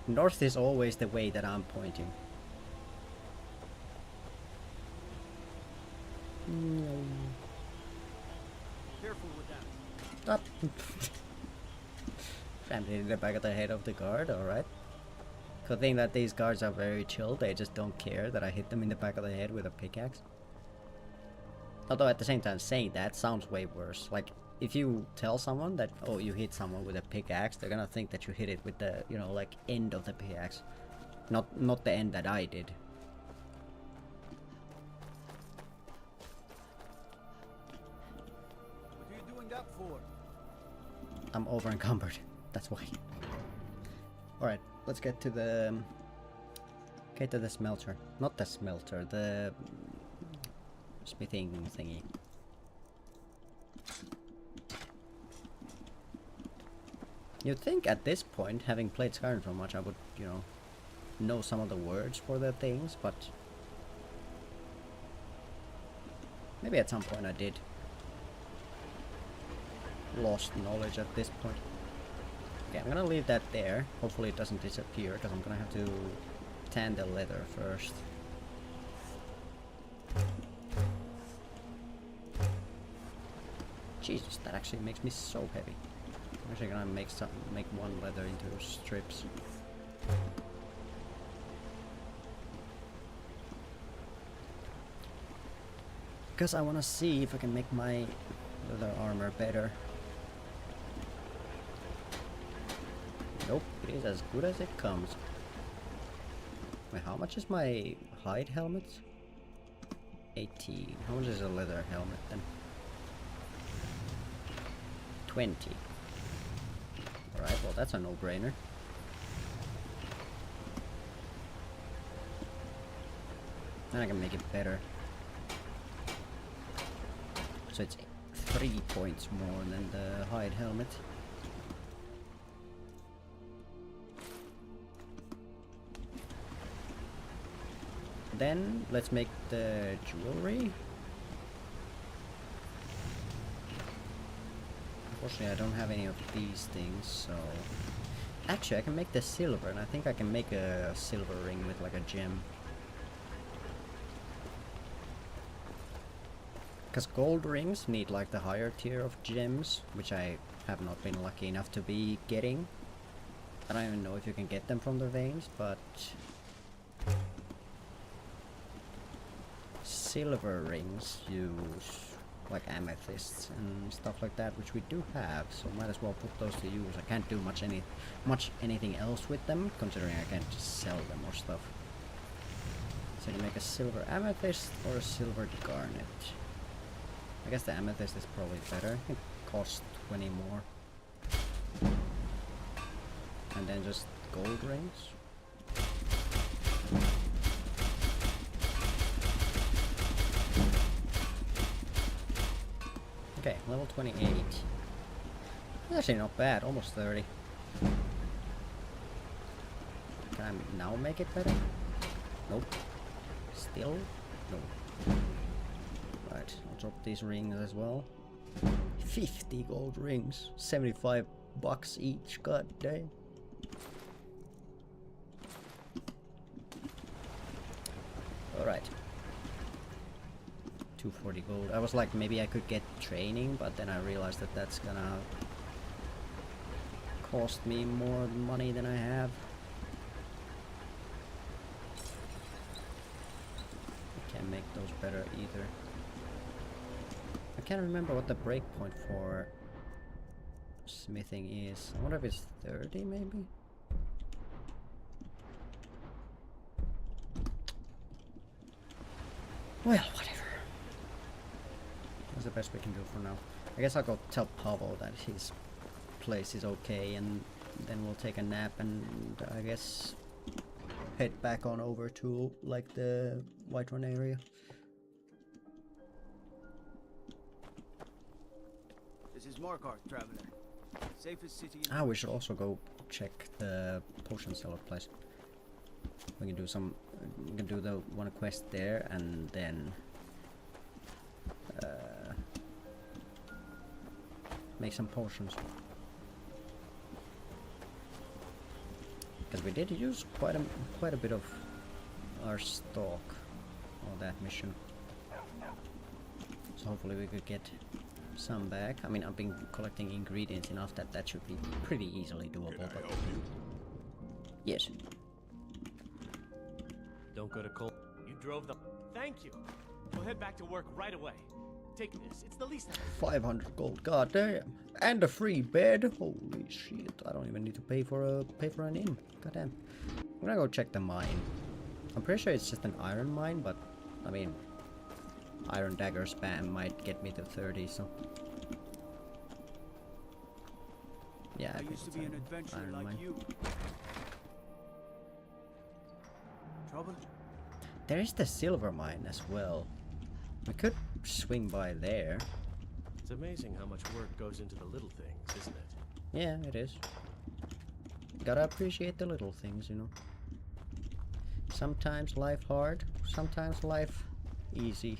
North is always the way that I'm pointing. Careful with that. Stop! Rammed in the back of the head of the guard, alright. Good thing that these guards are very chill, they just don't care that I hit them in the back of the head with a pickaxe. Although at the same time, saying that sounds way worse. Like, if you tell someone that, oh, you hit someone with a pickaxe, they're gonna think that you hit it with the, you know, like, end of the pickaxe. Not the end that I did. What are you doing that for? I'm over encumbered. That's why. Alright, let's get to the... Get to the smelter. Not the smelter, the... smithing thingy. You'd think at this point, having played Skyrim so much, I would, you know some of the words for the things, but... Maybe at some point I did. Lost knowledge at this point. Okay, I'm gonna leave that there. Hopefully it doesn't disappear, because I'm gonna have to tan the leather first. Jesus, that actually makes me so heavy. I'm actually gonna make one leather into strips. Because I wanna see if I can make my leather armor better. Nope, it is as good as it comes. Wait, how much is my hide helmet? 18. How much is a leather helmet then? 20. Alright, well that's a no-brainer. Then I can make it better. So it's 3 points more than the hide helmet. Then let's make the jewelry. Unfortunately, I don't have any of these things, so... Actually, I can make the silver, and I think I can make a silver ring with like a gem. Because gold rings need like the higher tier of gems, which I have not been lucky enough to be getting. I don't even know if you can get them from the veins, but... Silver rings use like amethysts and stuff like that, which we do have, so might as well put those to use. I can't do much anything else with them, considering I can't just sell them or stuff. So I can make a silver amethyst or a silver garnet. I guess the amethyst is probably better. It costs 20 more. And then just gold rings. Okay, level 28. That's actually not bad, almost 30. Can I now make it better? Nope. Still? No. Right, I'll drop these rings as well. 50 gold rings. 75 bucks each, god damn. Alright. 240 gold. I was like, maybe I could get training, but then I realized that that's gonna cost me more money than I have. I can't make those better either. I can't remember what the breakpoint for smithing is. I wonder if it's 30 maybe? Well, whatever. That's the best we can do for now. I guess I'll go tell Pavel that his place is okay, and then we'll take a nap and I guess head back on over to like the Whiterun area. This is Markarth, traveler. Safest city in we should also go check the potion seller place. We can do some we can do the one quest there and then make some potions. Because we did use quite a bit of our stock on that mission. So hopefully we could get some back. I mean, I've been collecting ingredients enough that that should be pretty easily doable. But yes. Don't go to cold. You drove them. Thank you. We'll head back to work right away. Take this. It's the least. 500 gold. God damn. And a free bed. Holy shit. I don't even need to pay for an inn. God damn. I'm gonna go check the mine. I'm pretty sure it's just an iron mine, but I mean, iron dagger spam might get me to 30, so yeah, I used to be an adventurer like mine. You. Trouble? There is the silver mine as well. We could swing by there. It's amazing how much work goes into the little things, isn't it? Yeah, it is. Gotta appreciate the little things, you know. Sometimes life hard, sometimes life easy.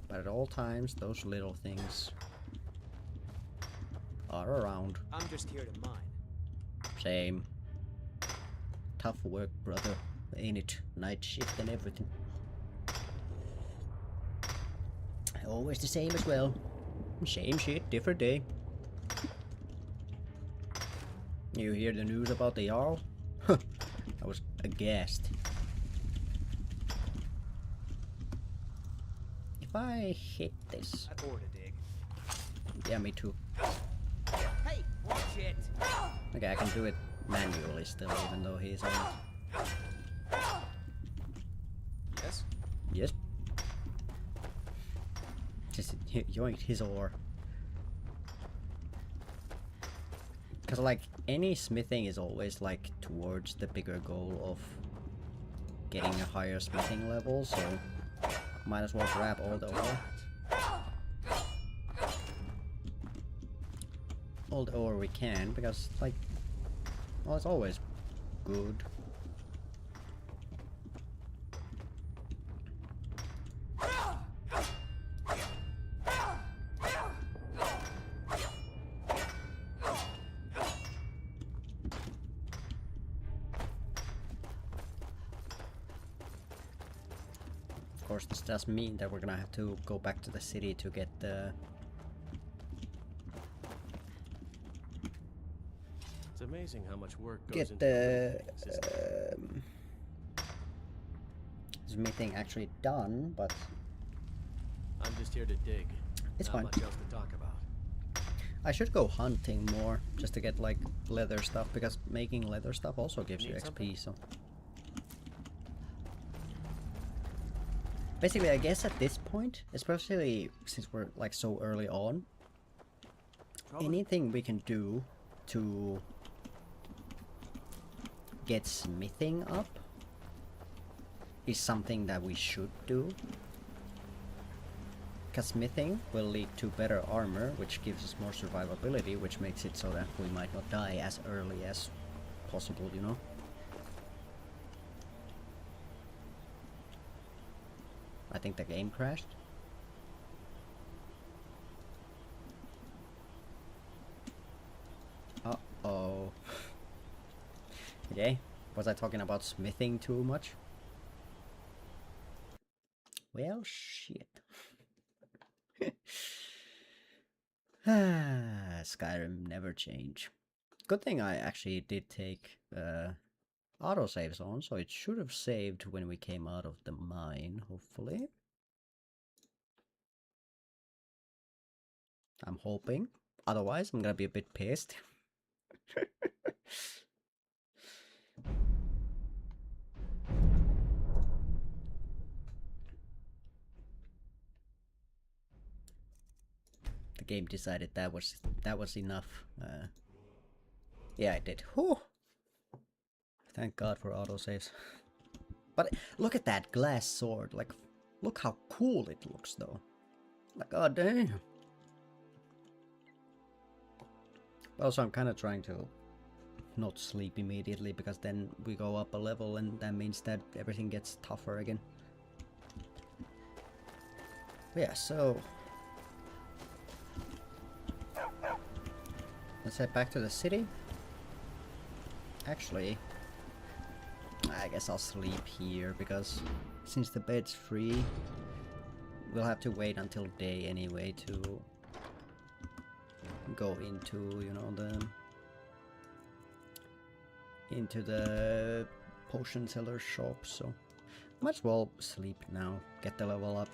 But at all times, those little things are around. I'm just here to mine. Same. Tough work, brother. Ain't it? Night shift and everything. Always the same as well. Same shit, different day. You hear the news about the Jarl? I was aghast. If I hit this... I bored a dig. Yeah, me too. Hey, watch it! Okay, I can do it manually still, even though he's on it. Yes? Yes. Just yoinked his ore. Because, like, any smithing is always, like, towards the bigger goal of getting a higher smithing level, so might as well grab all the ore. All the ore we can, because, like, well, it's always good. Of course, this does mean that we're gonna have to go back to the city to get the... It's amazing how much work goes get into the things, smithing actually done, but I'm just here to dig. It's Not fine. much else to talk about. I should go hunting more just to get like leather stuff, because making leather stuff also gives you Need XP. something? So basically, I guess at this point, especially since we're like so early on, anything we can do to get smithing up is something that we should do. Because smithing will lead to better armor, which gives us more survivability, which makes it so that we might not die as early as possible, you know? I think the game crashed. Uh-oh. Okay, was I talking about smithing too much? Well, shit. Skyrim never change. Good thing I actually did take autosaves on, so it should have saved when we came out of the mine, hopefully. I'm hoping. Otherwise, I'm gonna be a bit pissed. The game decided that was enough. Yeah, I did. Whew. Thank God for autosaves. But look at that glass sword. Like, look how cool it looks, though. Like, god damn. Also, I'm kind of trying to not sleep immediately, because then we go up a level and that means that everything gets tougher again. Yeah, so let's head back to the city. Actually, I guess I'll sleep here, because since the bed's free, we'll have to wait until day anyway to go into, you know, the potion seller shop, so might as well sleep now, get the level up,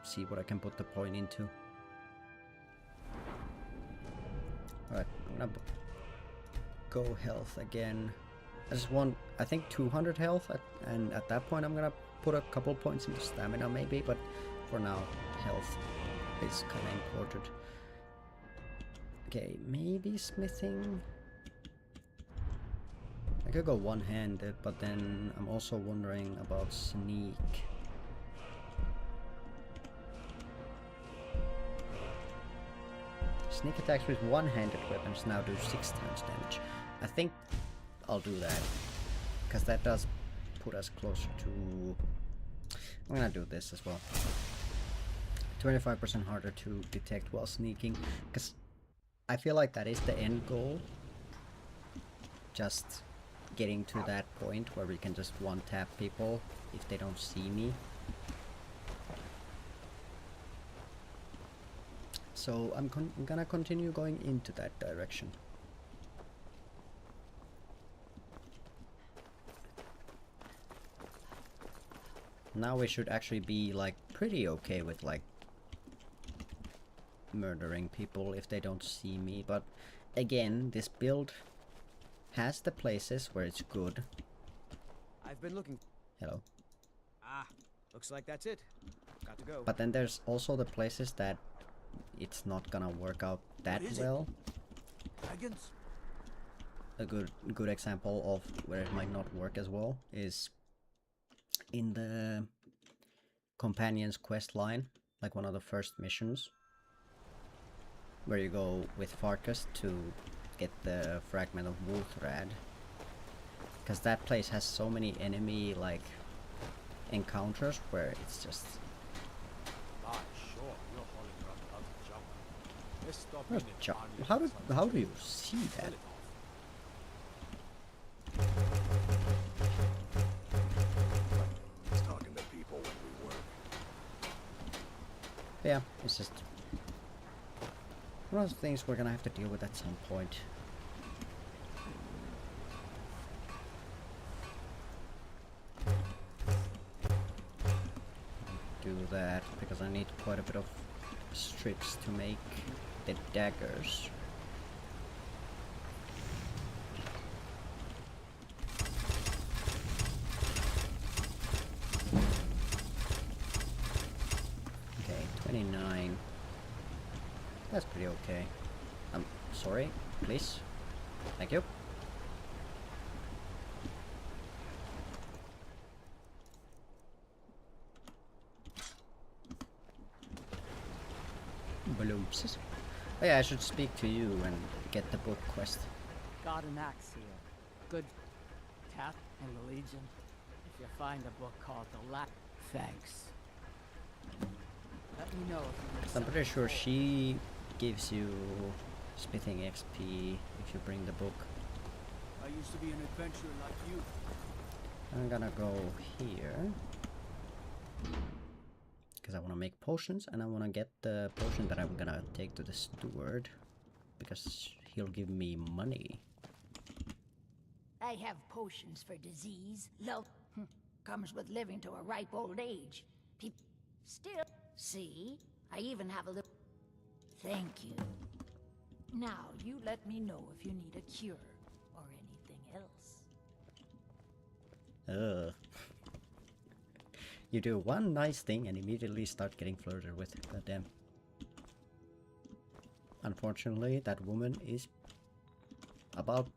see what I can put the point into. Alright, I'm gonna go health again. I just want, I think 200 health, and at that point I'm gonna put a couple points into stamina maybe, but for now health is kinda important. Okay, maybe smithing. I could go one-handed, but then I'm also wondering about sneak. Sneak attacks with one-handed weapons now do 6 times damage. I think I'll do that, because that does put us closer to... I'm gonna do this as well. 25% harder to detect while sneaking, because I feel like that is the end goal. Just getting to that point where we can just one-tap people if they don't see me. So I'm gonna continue going into that direction. Now we should actually be like pretty okay with like murdering people if they don't see me, but again, this build has the places where it's good. I've been looking. Hello. Ah, looks like that's it. Got to go. But then there's also the places that it's not gonna work out that well. Dragons? A good example of where it might not work as well is in the companion's quest line, like one of the first missions, where you go with Farkas to get the fragment of Wolfrad, because that place has so many enemy like encounters where it's just how do you see that? Talking to people when we work. Yeah, it's just one of those things we're gonna have to deal with at some point. Do that because I need quite a bit of strips to make the daggers. Okay, 29. That's pretty okay. I'm sorry, please. Thank you. Balloons. Oh yeah, I should speak to you and get the book quest. Got an axe here. Good tap in the Legion. If you find a book called The Thanks. Let me know if you need I'm pretty sure she gives you smithing XP if you bring the book. I used to be an adventurer like you. I'm gonna go here because I want to make potions, and I want to get the potion that I'm gonna take to the steward because he'll give me money. I have potions for disease. Love comes with living to a ripe old age. People still see. I even have a little. Thank you. Now you let me know if you need a cure or anything else. Ugh. You do one nice thing and immediately start getting flirted with. Goddamn. Unfortunately, that woman is about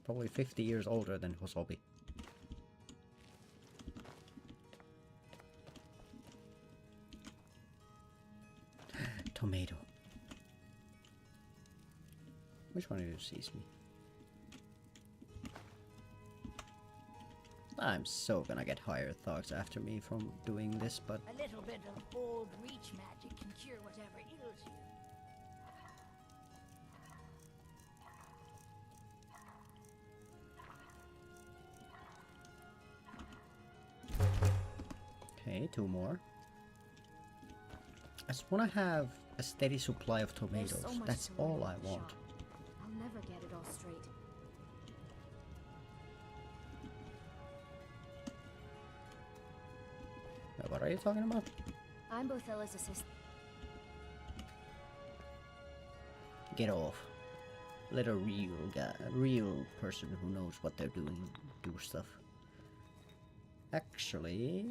probably 50 years older than Hosobi. Tomato. Which one of you sees me? I'm so gonna get higher thugs after me from doing this, but A little bit of old reach magic can cure whatever ails you. okay, 2 more. I just wanna have a steady supply of tomatoes. So That's all I want. I'll never get it all straight. What are you talking about? I'm Bothella's assistant. Get off. Let a real guy, a real person who knows what they're doing, do stuff. Actually...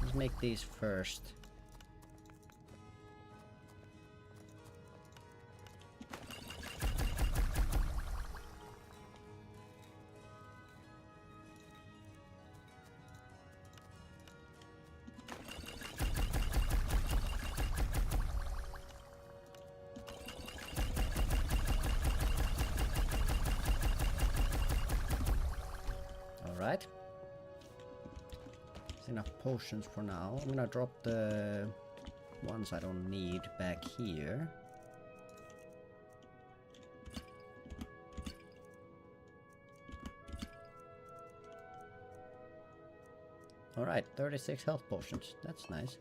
let's make these first. Alright. There's enough potions for now. I'm gonna drop the ones I don't need back here. Alright, 36 health potions. That's nice.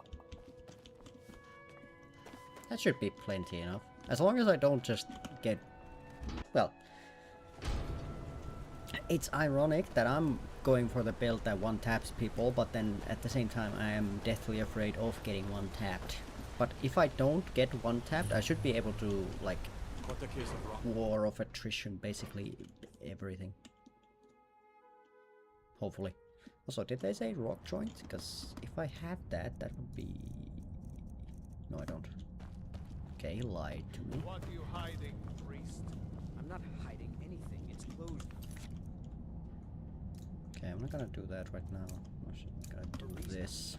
That should be plenty enough. As long as I don't just get... Well... It's ironic that I'm going for the build that one-taps people, but then at the same time I am deathly afraid of getting one-tapped. But if I don't get one-tapped, I should be able to, like, war of attrition, basically everything. Hopefully. Also, did they say rock joint? Because if I have that, that would be... No, I don't. Okay, he lied to me. What are you hiding, priest? I'm not hiding anything. It's closed. Okay, I'm not gonna do that right now. I'm just gonna do this.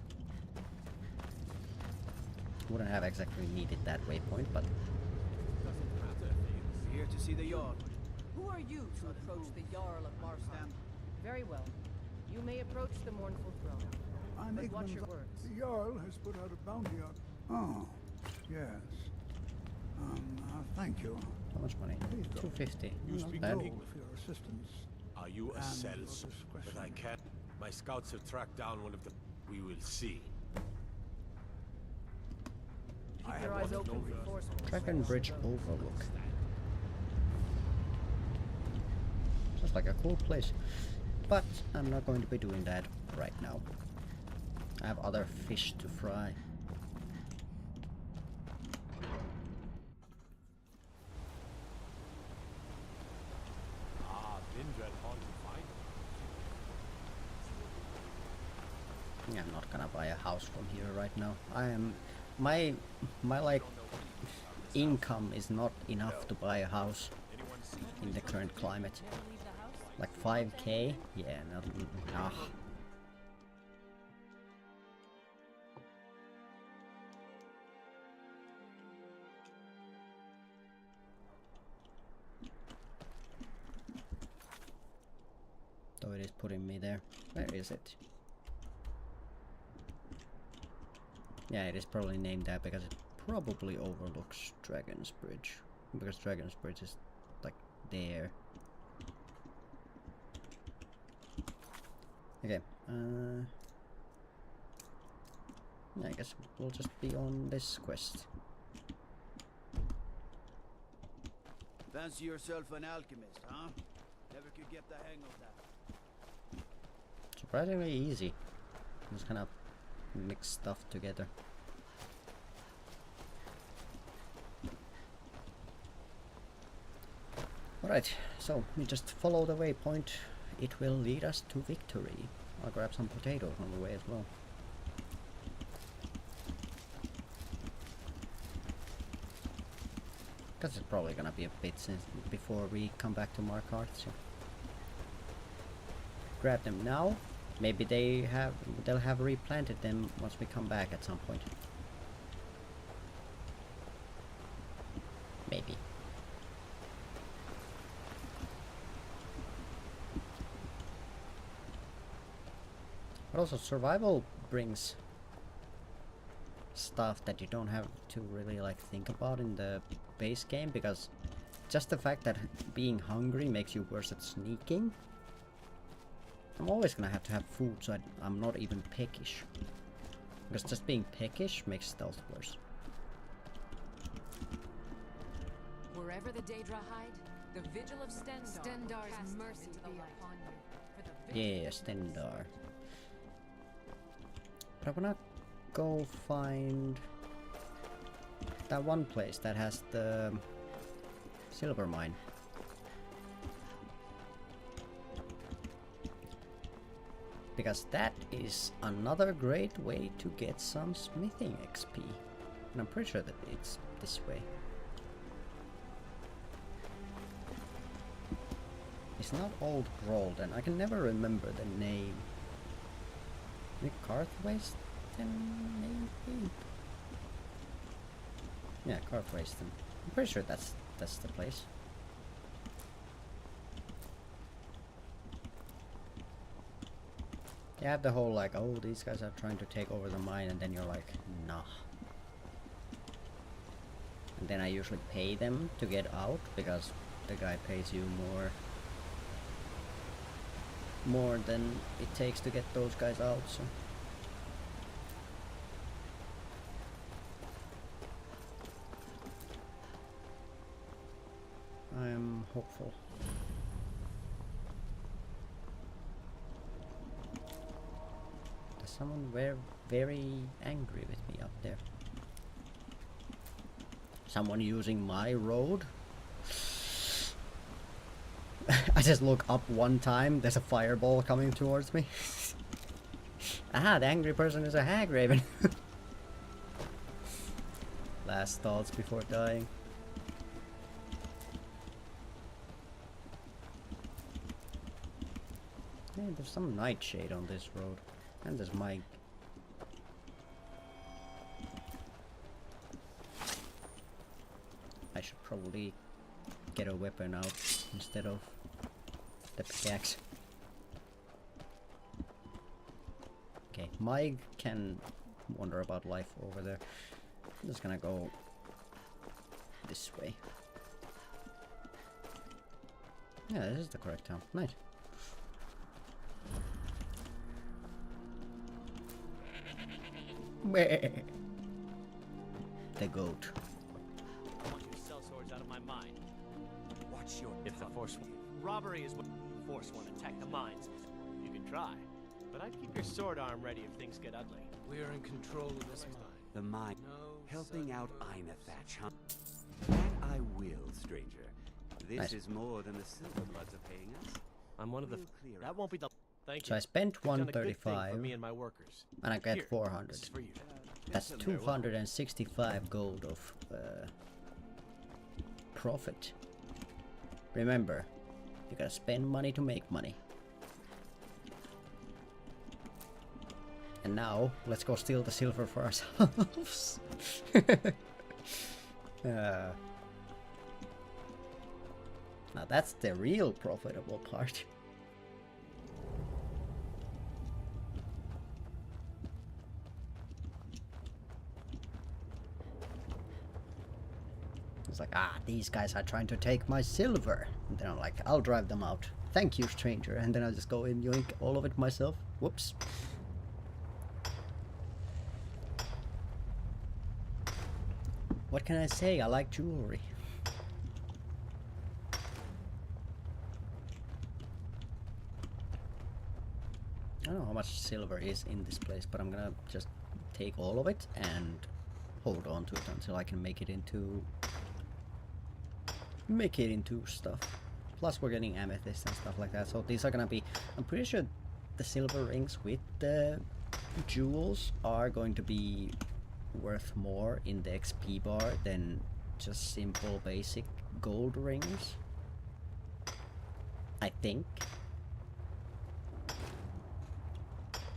Wouldn't have exactly needed that waypoint, but... Doesn't matter. Here to see the Jarl. Who are you to approach the Jarl of Marstam? Very well. You may approach the mournful throne. I'm But watch ignorant. your words. The Jarl has put out a bounty on... Oh, yes. Thank you. How much money? 250. Not bad. For your assistance. Are you a And cells? for discretion. But I can't. My scouts have tracked down one of the... We will see. Keep your eyes open for forceful. Dragon Bridge Overlook. Just like a cool place. But I'm not going to be doing that right now. I have other fish to fry. I'm not gonna buy a house from here right now. I am... My like... income is not enough to buy a house in the current climate. Like 5k? Yeah, nah. Though it is putting me there. Where is it? Yeah, it is probably named that because it probably overlooks Dragon's Bridge. Because Dragon's Bridge is like there. Okay, yeah, I guess we'll just be on this quest. Fancy yourself an alchemist, huh? Never could get the hang of that. Surprisingly easy. Just kind of mix stuff together. Alright, so we just follow the waypoint. It will lead us to victory. I'll grab some potatoes on the way as well. Because it's probably gonna be a bit since before we come back to Markarth, so grab them now. Maybe they'll have replanted them once we come back at some point. Maybe. But also survival brings stuff that you don't have to really like think about in the base game, because just the fact that being hungry makes you worse at sneaking. I'm always gonna have to have food, so I'm not even peckish. Because just being peckish makes stealth worse. Wherever the Daedra hide, the vigil of Stendar's mercy be upon you. For the Yeah, Stendar. But I wanna go find that one place that has the silver mine. Because that is another great way to get some smithing XP. And I'm pretty sure that it's this way. It's not Old Grold, and I can never remember the name. Maybe Carthwayston, maybe? Yeah, Carthwayston. I'm pretty sure that's the place. You have the whole like, oh, these guys are trying to take over the mine, and then you're like, nah. And then I usually pay them to get out, because the guy pays you more than it takes to get those guys out, so. I am hopeful. There's someone very angry with me up there. Someone using my road? I just look up one time, there's a fireball coming towards me. Aha, the angry person is a hag raven. Last thoughts before dying. Yeah, there's some nightshade on this road. And there's Mike. I should probably get a weapon out instead of the pickaxe. Okay, Mike can wonder about life over there. I'm just gonna go this way. Yeah, this is the correct town. Nice. The goat. I want you to sell swords out of my mind. Watch your If the Force robbery is what the Force want to attack the mines, you can try. But I'd keep your sword arm ready if things get ugly. We are in control of this mine. The mine. No Helping out Einathatch, huh? And I will, stranger. This Nice. is more than the Silverbloods are paying us. I'm one of the. That won't be the. Thank So you. I spent You've done a good thing for 135 me and my workers. and I get Here, 400. This is for you. That's 265 gold of profit. Remember, you gotta spend money to make money. And now, let's go steal the silver for ourselves. Now that's the real profitable part. It's like, ah, these guys are trying to take my silver. And then I'm like, I'll drive them out. Thank you, stranger. And then I'll just go and yoink all of it myself. Whoops. What can I say? I like jewelry. I don't know how much silver is in this place, but I'm gonna just take all of it and hold on to it until I can make it into stuff. Plus we're getting amethyst and stuff like that, so these are gonna be, I'm pretty sure the silver rings with the jewels are going to be worth more in the XP bar than just simple basic gold rings, I think.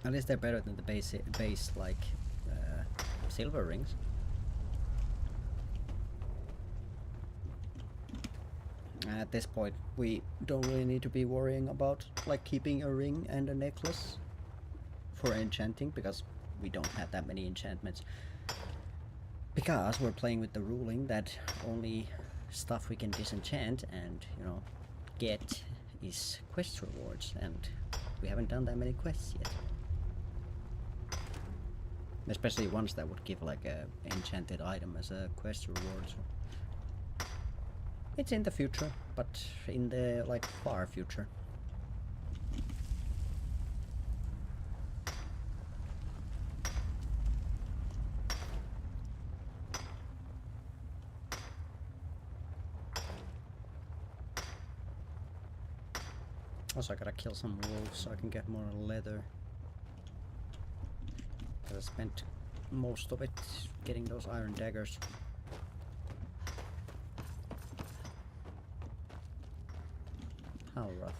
At least they're better than the base like silver rings. At this point, we don't really need to be worrying about like keeping a ring and a necklace for enchanting, because we don't have that many enchantments. Because we're playing with the ruling that only stuff we can disenchant and, you know, get is quest rewards, and we haven't done that many quests yet. Especially ones that would give like a enchanted item as a quest reward. So it's in the future, but in the like far future. Also, I gotta kill some wolves so I can get more leather. I spent most of it getting those iron daggers. How rough.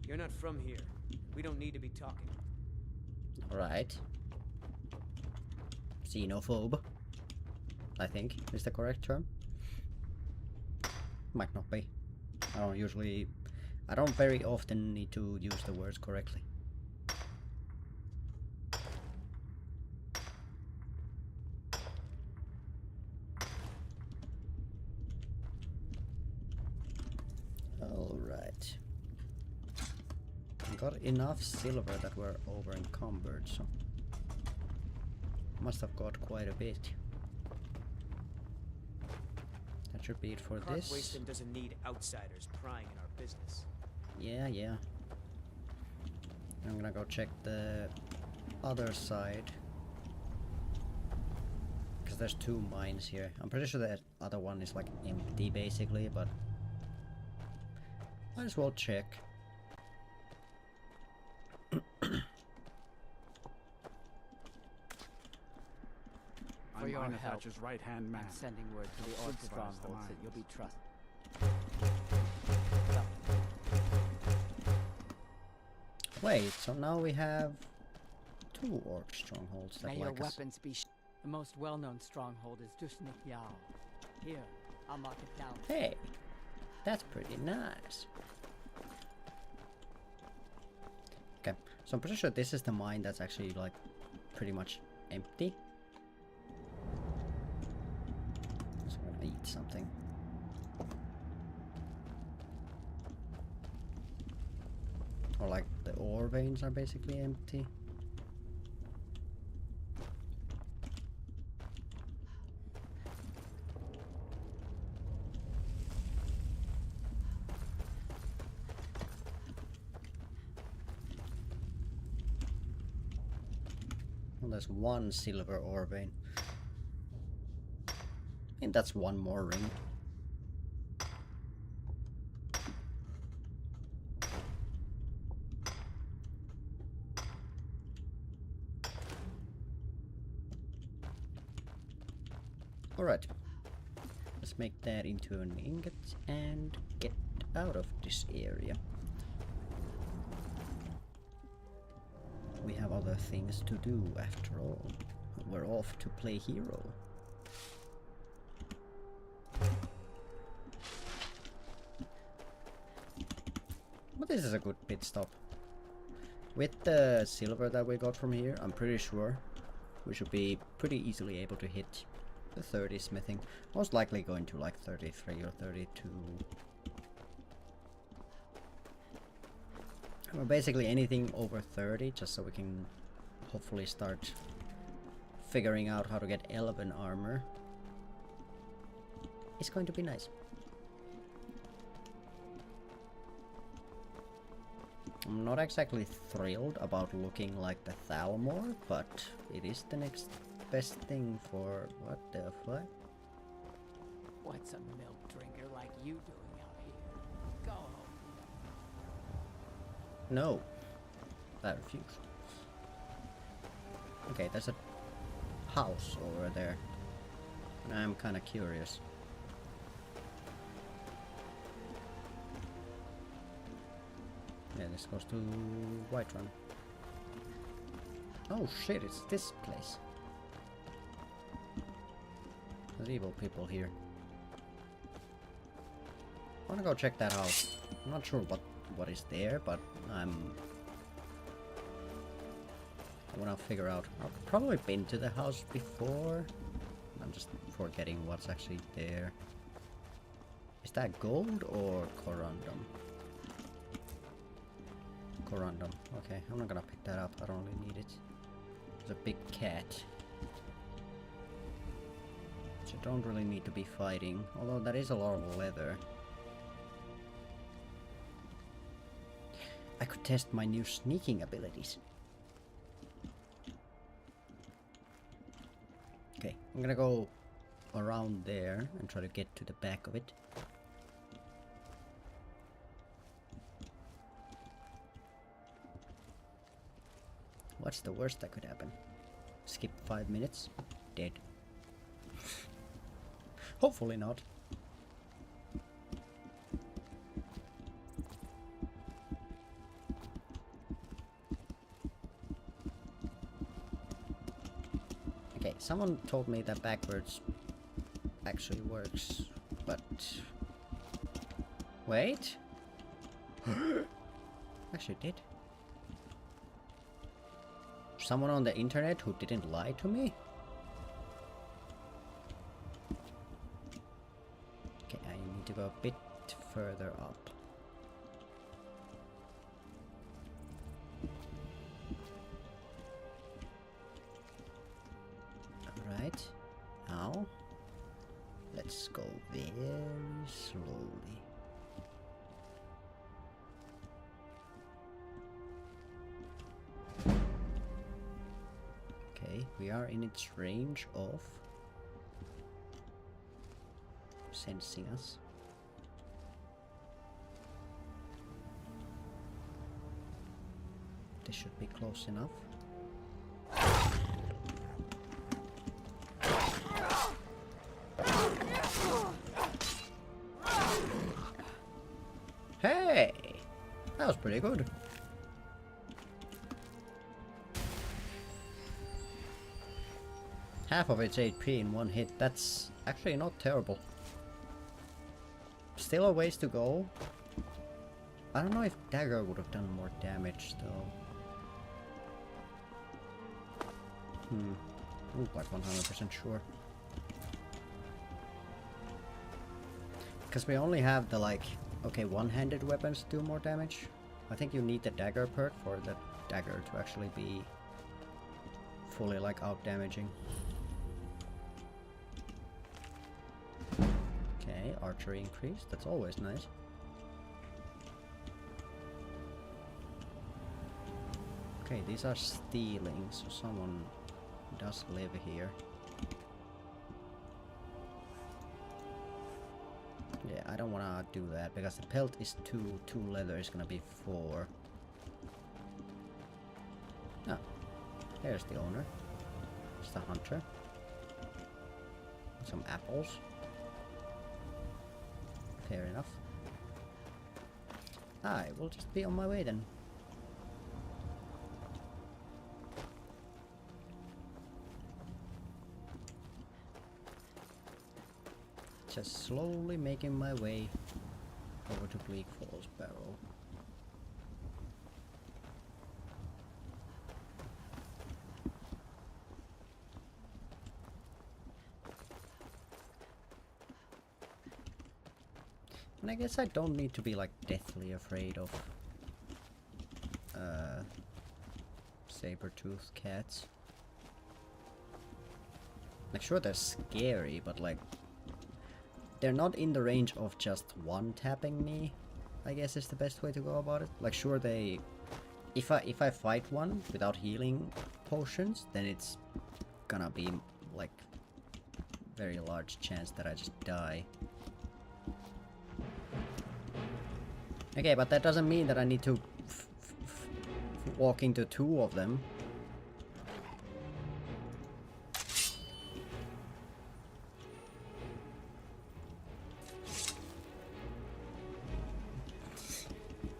You're not from here. We don't need to be talking. Alright. Xenophobe, I think is the correct term. Might not be. I don't very often need to use the words correctly. Alright. Got enough silver that we're over encumbered, so must have got quite a bit. That should be it for this. Wasteland doesn't need outsiders prying in our business. Yeah. I'm gonna go check the other side, because there's two mines here. I'm pretty sure the other one is like empty basically, but might as well check. For your help, right-hand man. I'm sending word to the Orc strongholds that you'll be trusted. Wait, so now we have two orc strongholds that May your like us. weapons be the most well-known stronghold is Dushnik Yao. Here, I'll mark it down. Hey, that's pretty nice. Okay, so I'm pretty sure this is the mine that's actually like pretty much empty. So I'm gonna eat something. Or like the ore veins are basically empty. Well, there's one silver ore vein. I think that's one more ring. Alright, let's make that into an ingot and get out of this area. We have other things to do after all. We're off to play hero. But this is a good pit stop. With the silver that we got from here, I'm pretty sure we should be pretty easily able to hit the 30 smithing. Most likely going to like 33 or 32. Or basically anything over 30, just so we can hopefully start figuring out how to get elven armor. It's going to be nice. I'm not exactly thrilled about looking like the Thalmor, but it is the next best thing for what the fuck? What's a milk drinker like you doing out here? Go home. No. I refuse. Okay, there's a house over there. I'm kinda curious. Yeah, this goes to Whiterun. Oh shit, it's this place. There's evil people here. I wanna go check that house. I'm not sure what is there, but I wanna figure out. I've probably been to the house before. I'm just forgetting what's actually there. Is that gold or corundum? Corundum. Okay, I'm not gonna pick that up. I don't really need it. There's a big cat. Which I don't really need to be fighting. Although that is a lot of leather. I could test my new sneaking abilities. Okay, I'm gonna go around there and try to get to the back of it. What's the worst that could happen? Skip 5 minutes? Dead. Hopefully not. Okay, someone told me that backwards actually works, but... Wait? Actually did. Someone on the internet who didn't lie to me? Okay, I need to go a bit further up. Alright, now let's go very slowly. Okay, we are in its range of sensing us. This should be close enough. Hey! That was pretty good. Half of its HP in one hit. That's actually not terrible. Still a ways to go. I don't know if dagger would have done more damage though. I'm not like 100% sure. Because we only have the like, okay, one-handed weapons do more damage. I think you need the dagger perk for the dagger to actually be fully like out damaging. Okay, archery increased. That's always nice. Okay, these are stealing, so someone does live here. Yeah, I don't wanna do that because the pelt is 2 leather is gonna be 4. Ah, there's the owner. It's the hunter. Some apples. Fair enough. I will just be on my way then. Just slowly making my way over to Bleak Falls Barrow. And I guess I don't need to be like deathly afraid of saber-toothed cats. Like sure they're scary, but like they're not in the range of just one-tapping me, I guess is the best way to go about it. Like sure they... If I fight one without healing potions, then it's gonna be like very large chance that I just die. Okay, but that doesn't mean that I need to walk into 2 of them.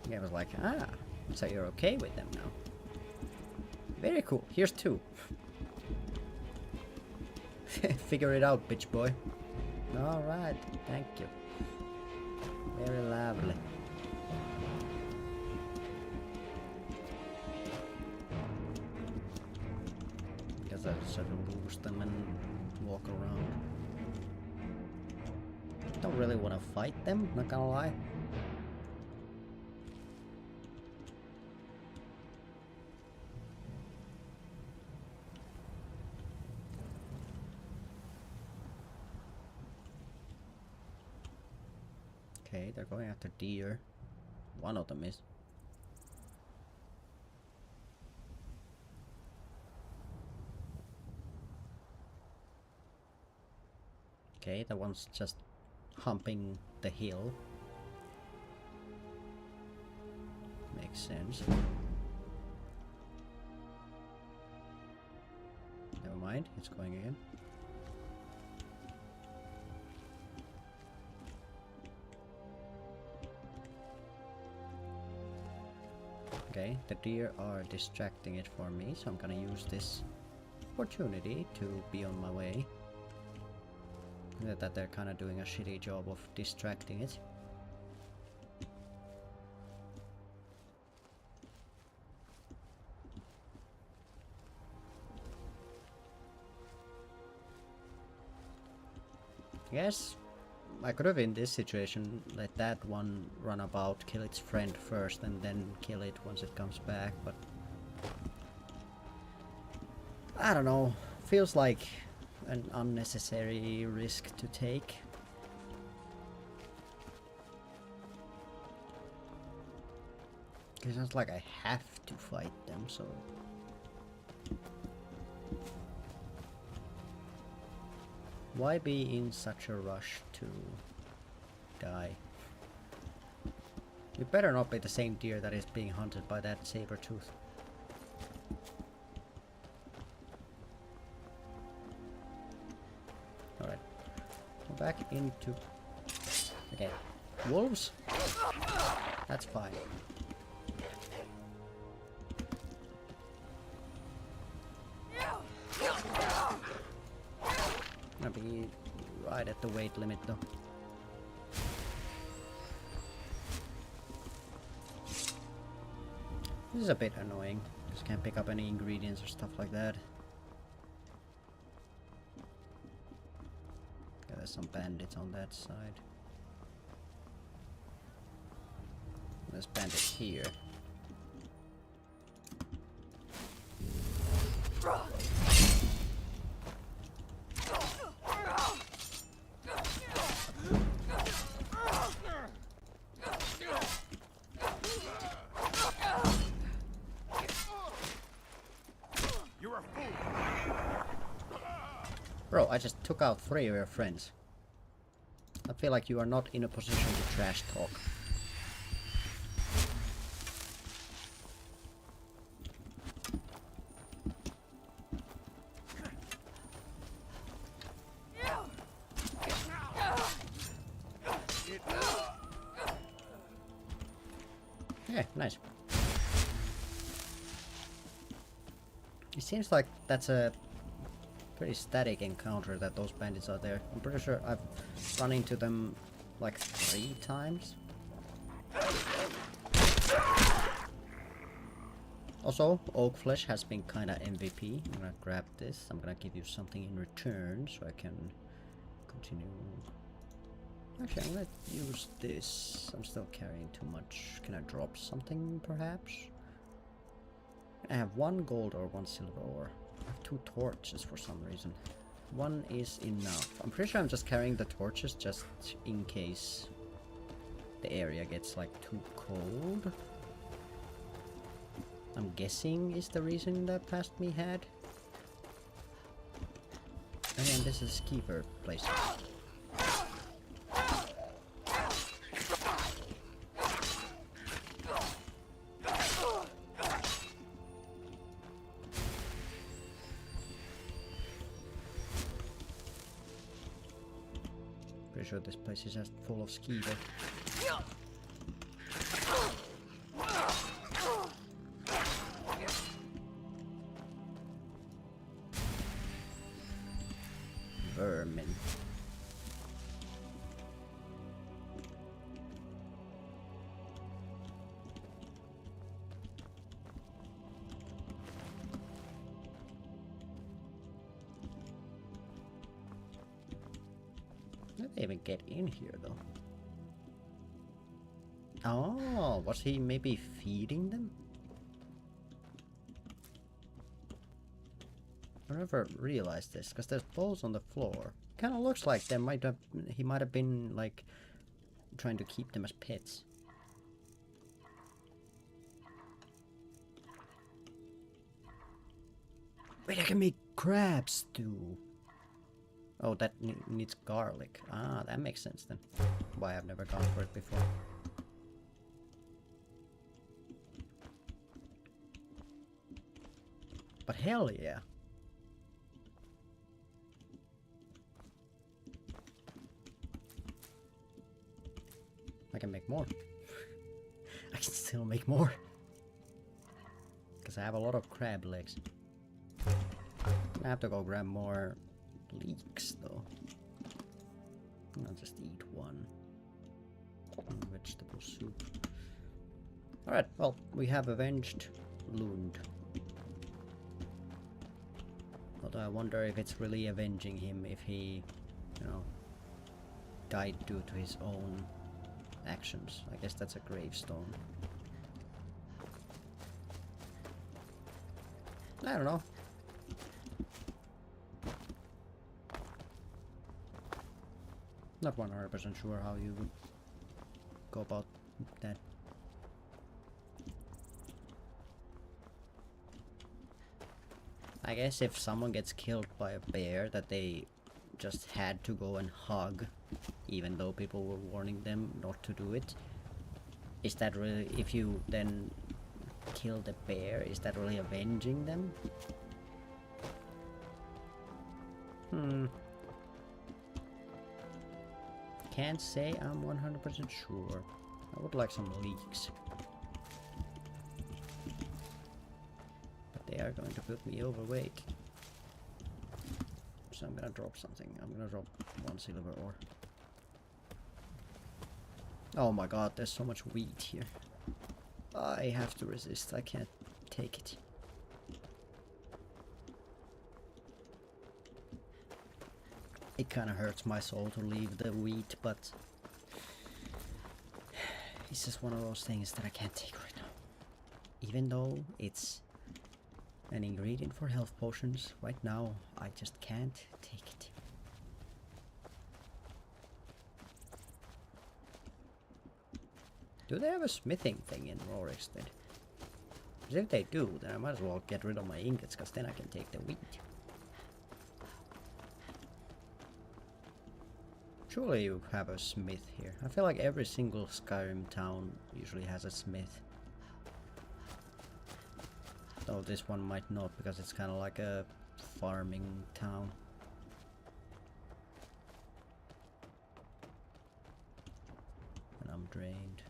Yeah, I was like, ah, So you're okay with them now. Very cool. Here's 2. Figure it out, bitch boy. Alright, thank you. Very lovely. Guess I should lose them and walk around. Don't really want to fight them, not gonna lie. Okay, they're going after deer. One of them is. Okay, that one's just humping the hill. Makes sense. Never mind, it's going again. Okay, the deer are distracting it for me, so I'm gonna use this opportunity to be on my way. That they're kind of doing a shitty job of distracting it. Yes, I could have in this situation let that one run about, kill its friend first and then kill it once it comes back, but I don't know, feels like an unnecessary risk to take. It's not like I have to fight them, so why be in such a rush to die? You better not be the same deer that is being hunted by that saber-tooth. Alright. Go back into... Okay. Wolves? That's fine. Gonna be right at the weight limit though. This is a bit annoying. Just can't pick up any ingredients or stuff like that. Okay, there's some bandits on that side. There's bandits here. Bro, I just took out 3 of your friends. I feel like you are not in a position to trash talk. Yeah, nice. It seems like that's a pretty static encounter that those bandits are there. I'm pretty sure I've run into them like 3 times. Also, oak flesh has been kinda MVP. I'm gonna grab this. I'm gonna give you something in return so I can continue. Actually, I'm gonna use this. I'm still carrying too much. Can I drop something perhaps? I have 1 gold or 1 silver ore. I have 2 torches for some reason. 1 is enough. I'm pretty sure I'm just carrying the torches just in case the area gets like too cold. I'm guessing is the reason that past me had. Again, this is a skeever place. Pretty sure this place is just full of skeever. vermin. How did they even get in here though? Oh, was he maybe feeding them? I never realized this because there's bowls on the floor. Kind of looks like he might have been like trying to keep them as pets. Wait, I can make crab stew. Oh, that needs garlic. Ah, that makes sense then. Why I've never gone for it before. But hell yeah. I can make more. I can still make more. Because I have a lot of crab legs. I have to go grab more leeks though. I'll just eat one. Vegetable soup. Alright, well, we have avenged Lund. Although I wonder if it's really avenging him if he, you know, died due to his own actions. I guess that's a gravestone. I don't know. Not 100% sure how you would go about that. I guess if someone gets killed by a bear that they just had to go and hug, even though people were warning them not to do it, is that really, if you then kill the bear, is that really avenging them? Can't say I'm 100% sure. I would like some leeks. But they are going to put me overweight. So I'm gonna drop something. I'm gonna drop 1 silver ore. Oh my god, there's so much wheat here. I have to resist. I can't take it. It kind of hurts my soul to leave the wheat, but it's just one of those things that I can't take right now. Even though it's an ingredient for health potions, right now I just can't take it. Do they have a smithing thing in Rorikstead? Because if they do, then I might as well get rid of my ingots, because then I can take the wheat. Surely you have a smith here. I feel like every single Skyrim town usually has a smith. Though this one might not, because it's kind of like a farming town. And I'm drained.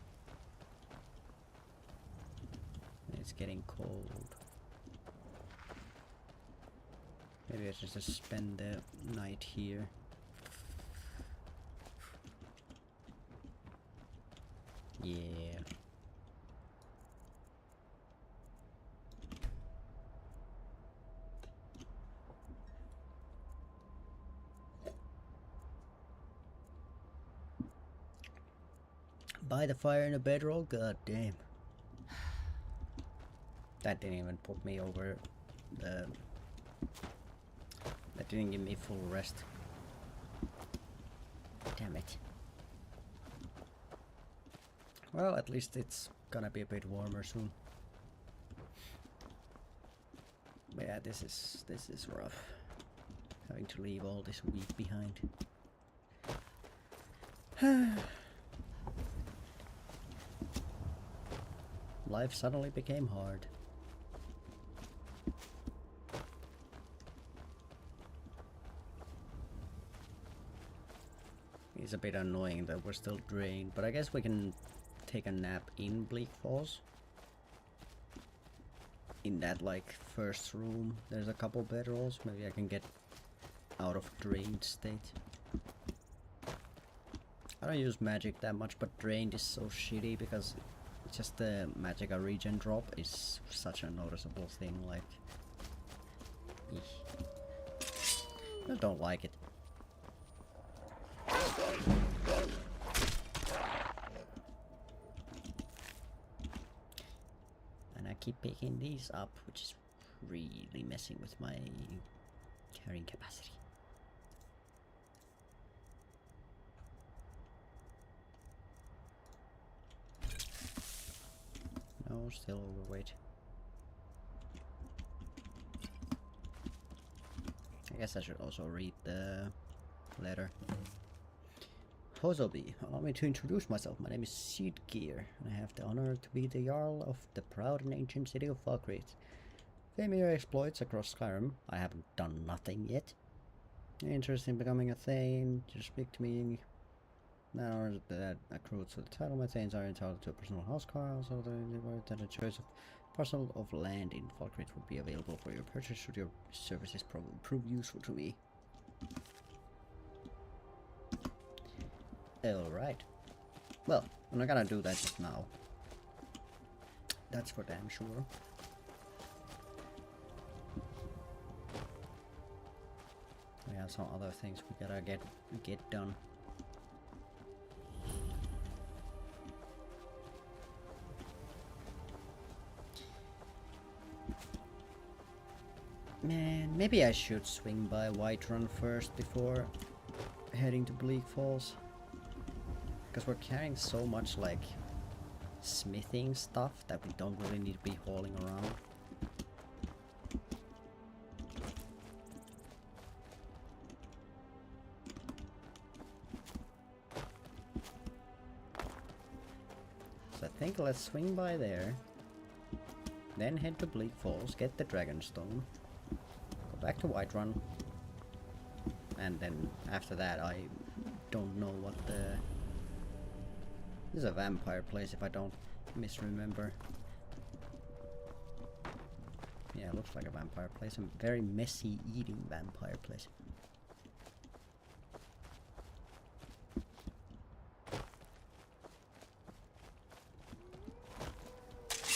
It's getting cold. Maybe I should just spend the night here. Yeah. By the fire in a bedroll? God damn. That didn't even put me over the... That didn't give me full rest. Damn it. Well, at least it's gonna be a bit warmer soon. But yeah, this is rough. Having to leave all this wheat behind. Life suddenly became hard. It's a bit annoying that we're still drained, but I guess we can take a nap in Bleak Falls. In that like first room, there's a couple bedrolls. Maybe I can get out of drained state. I don't use magic that much, but drained is so shitty because just the magic regen drop is such a noticeable thing, like... I don't like it. And I keep picking these up, which is really messing with my carrying capacity. No, still overweight. I guess I should also read the letter. Hosobi, allow me to introduce myself. My name is Seedgear, and I have the honor to be the Jarl of the proud and ancient city of Falkreath. Famous your exploits across Skyrim. I haven't done nothing yet. Interest in becoming a Thane, just speak to me. Now that accrues to the title, my Thanes are entitled to a personal housecar, also that a choice of parcel of land in Falkreath would be available for your purchase should your services prove useful to me. Alright. Well, I'm not gonna do that just now. That's for damn sure. We have some other things we gotta get done. Man, maybe I should swing by Whiterun first before heading to Bleak Falls. Because we're carrying so much, like, smithing stuff that we don't really need to be hauling around. So I think let's swing by there. Then head to Bleak Falls, get the Dragonstone. Back to Whiterun, and then after that I don't know what the... This is a vampire place if I don't misremember. Yeah, it looks like a vampire place, a very messy eating vampire place.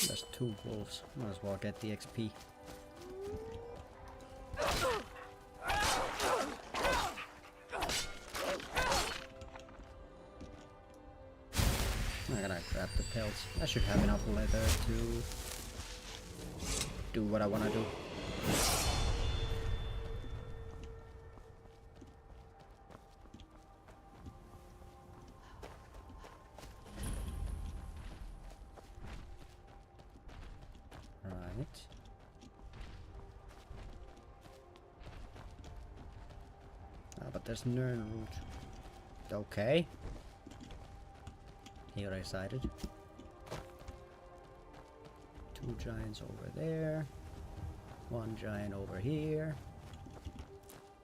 There's 2 wolves, might as well get the XP. I'm gonna grab the pelts. I should have enough leather to do what I wanna do. Right. Ah, but there's Nern route. Okay. Here I sighted. 2 giants over there. 1 giant over here.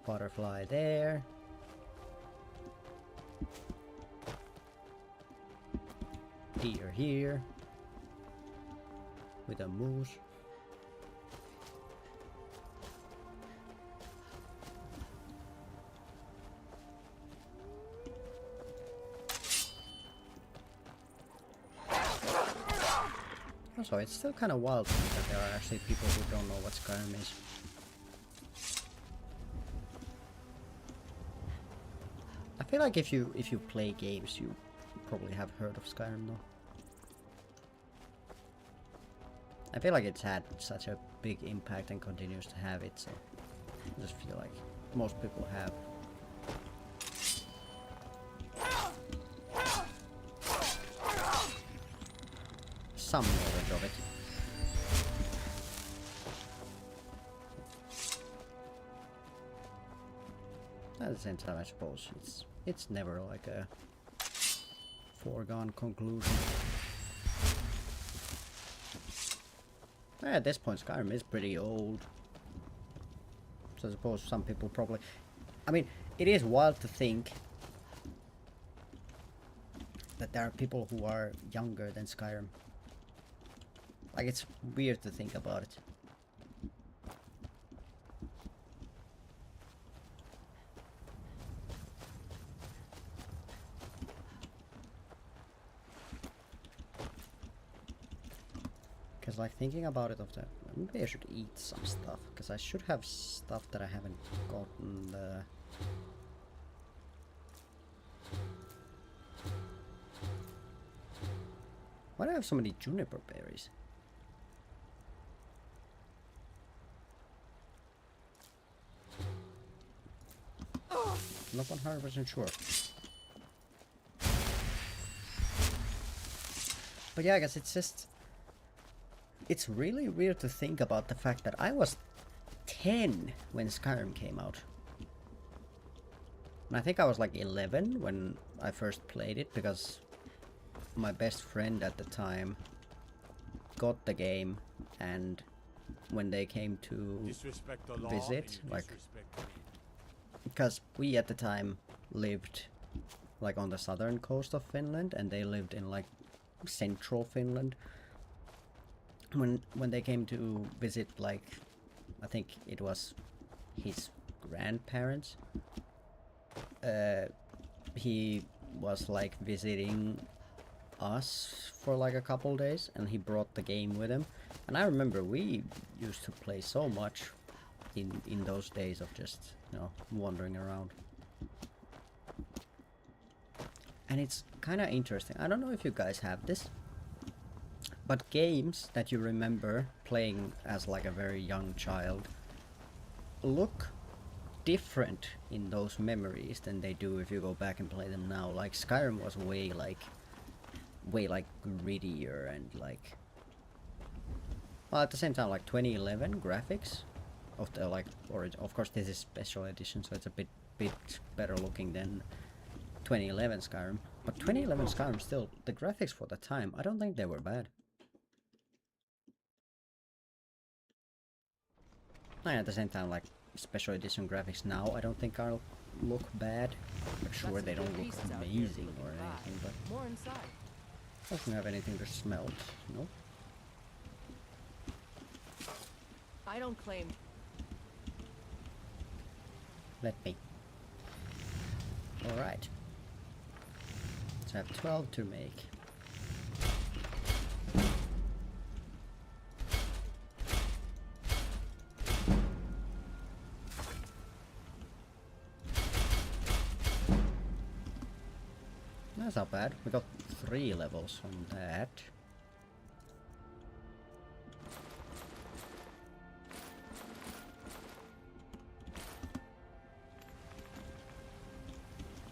Butterfly there. Deer here. With a moose. Also, it's still kind of wild to me that there are actually people who don't know what Skyrim is. I feel like if you play games, you probably have heard of Skyrim though. I feel like it's had such a big impact and continues to have it, so I just feel like most people have. Some knowledge of it. At the same time, I suppose it's never like a foregone conclusion. At this point, Skyrim is pretty old, so I suppose some people probably... I mean, it is wild to think that there are people who are younger than Skyrim. Like, it's weird to think about it. Because like thinking about it of that, maybe I should eat some stuff. Because I should have stuff that I haven't gotten. Why do I have so many juniper berries? Not 100% sure. But yeah, I guess it's just... It's really weird to think about the fact that I was 10 when Skyrim came out. And I think I was like 11 when I first played it, because my best friend at the time got the game, and when they came to visit, like... Because we at the time lived like on the southern coast of Finland, and they lived in like central Finland. When they came to visit, like, I think it was his grandparents, he was like visiting us for like a couple days, and he brought the game with him. And I remember we used to play so much in those days of just, you know, wandering around. And it's kind of interesting. I don't know if you guys have this, but games that you remember playing as like a very young child look different in those memories than they do if you go back and play them now. Like Skyrim was way grittier and like, well, at the same time, like 2011 graphics of the like origin. Of course, this is special edition, so it's a bit better looking than 2011 Skyrim. But 2011 Skyrim still, the graphics for the time, I don't think they were bad. And at the same time, like special edition graphics now, I don't think I'll look bad. But sure, they don't look amazing or anything, but more inside. Doesn't have anything to smelt, no? I don't claim. Let me. Alright. So I have 12 to make. That's not bad. We got 3 levels on that.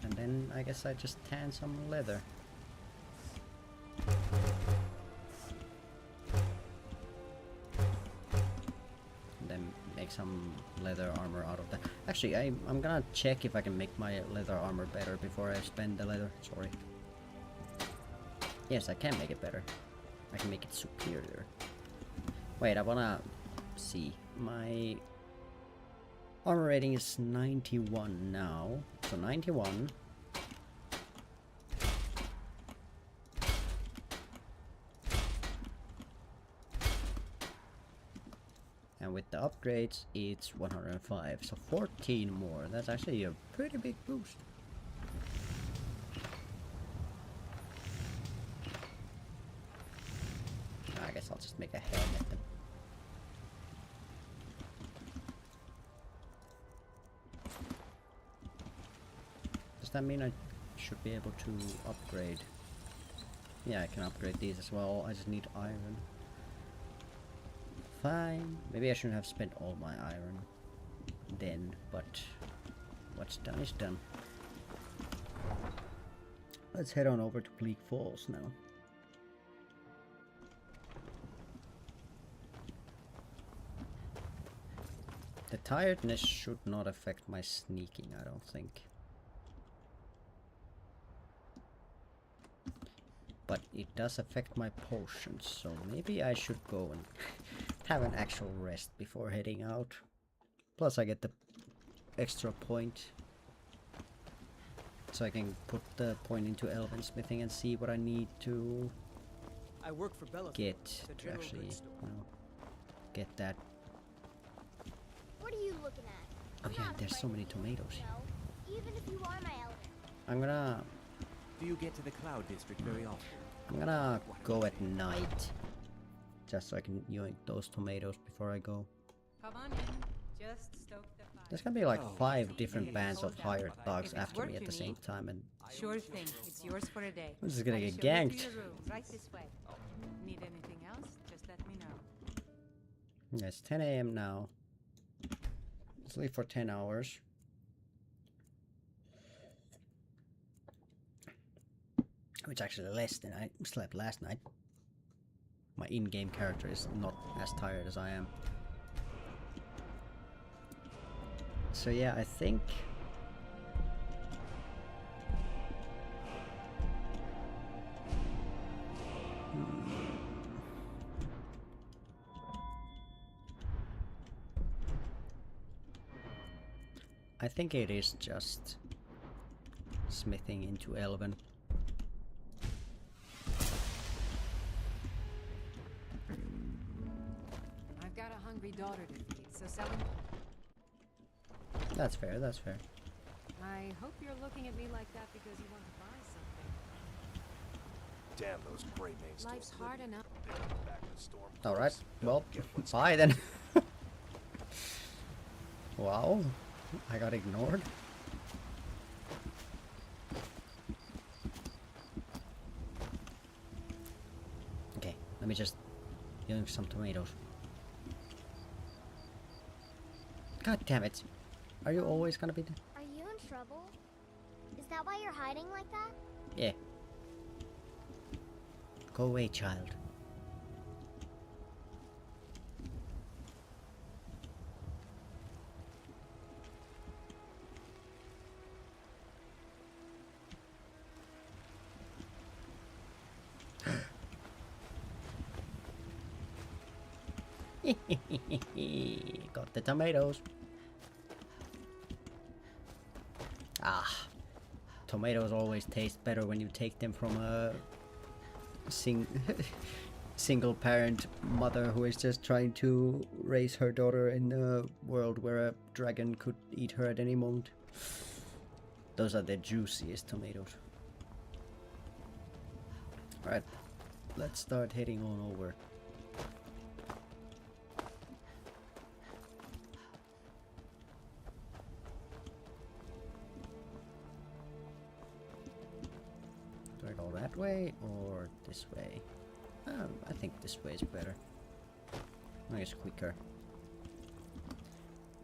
And then I guess I just tan some leather. And then make some leather armor out of that. Actually, I'm gonna check if I can make my leather armor better before I spend the leather. Sorry. Yes, I can make it better. I can make it superior. Wait, I wanna see. My armor rating is 91 now. So 91. And with the upgrades, it's 105. So 14 more. That's actually a pretty big boost. I guess I'll just make a helmet then. Does that mean I should be able to upgrade? Yeah, I can upgrade these as well. I just need iron. Fine. Maybe I shouldn't have spent all my iron then, but what's done is done. Let's head on over to Bleak Falls now. The tiredness should not affect my sneaking, I don't think. But it does affect my potions, so maybe I should go and have an actual rest before heading out. Plus I get the extra point, so I can put the point into elven smithing and see what I need to get to actually, you know, get that. What are you looking at? Oh yeah, there's so many tomatoes. No, even if you are my elder. I'm gonna... Do you get to the Cloud District very often? I'm gonna go at night, just so I can yoink those tomatoes before I go. Come on in. Just stoke the fire. There's gonna be like 5 different bands of hired dogs after me at the same time, and Sure thing. It's yours for a day. this is gonna I'll get show you to ganked. your room, right this way. Need anything else? Just let me know. Yeah, it's 10 a.m. now. Sleep for 10 hours. Which actually less than I slept last night. My in-game character is not as tired as I am. So yeah, I think... I think it is just smithing into Elven. I've got a hungry daughter to feed, so selling. That's fair, that's fair. I hope you're looking at me like that because you want to buy something. Damn those gray mains. Life's hard enough. Alright, well, bye then. Wow, I got ignored. Okay, let me just yoink some tomatoes. God damn it. Are you always gonna be there? Are you in trouble? Is that why you're hiding like that? Yeah. Go away, child. Got the tomatoes. Ah, tomatoes always taste better when you take them from a single parent mother who is just trying to raise her daughter in a world where a dragon could eat her at any moment. Those are the juiciest tomatoes. Alright, let's start heading on over. Do I go that way or this way? I think this way is better. I think it's quicker.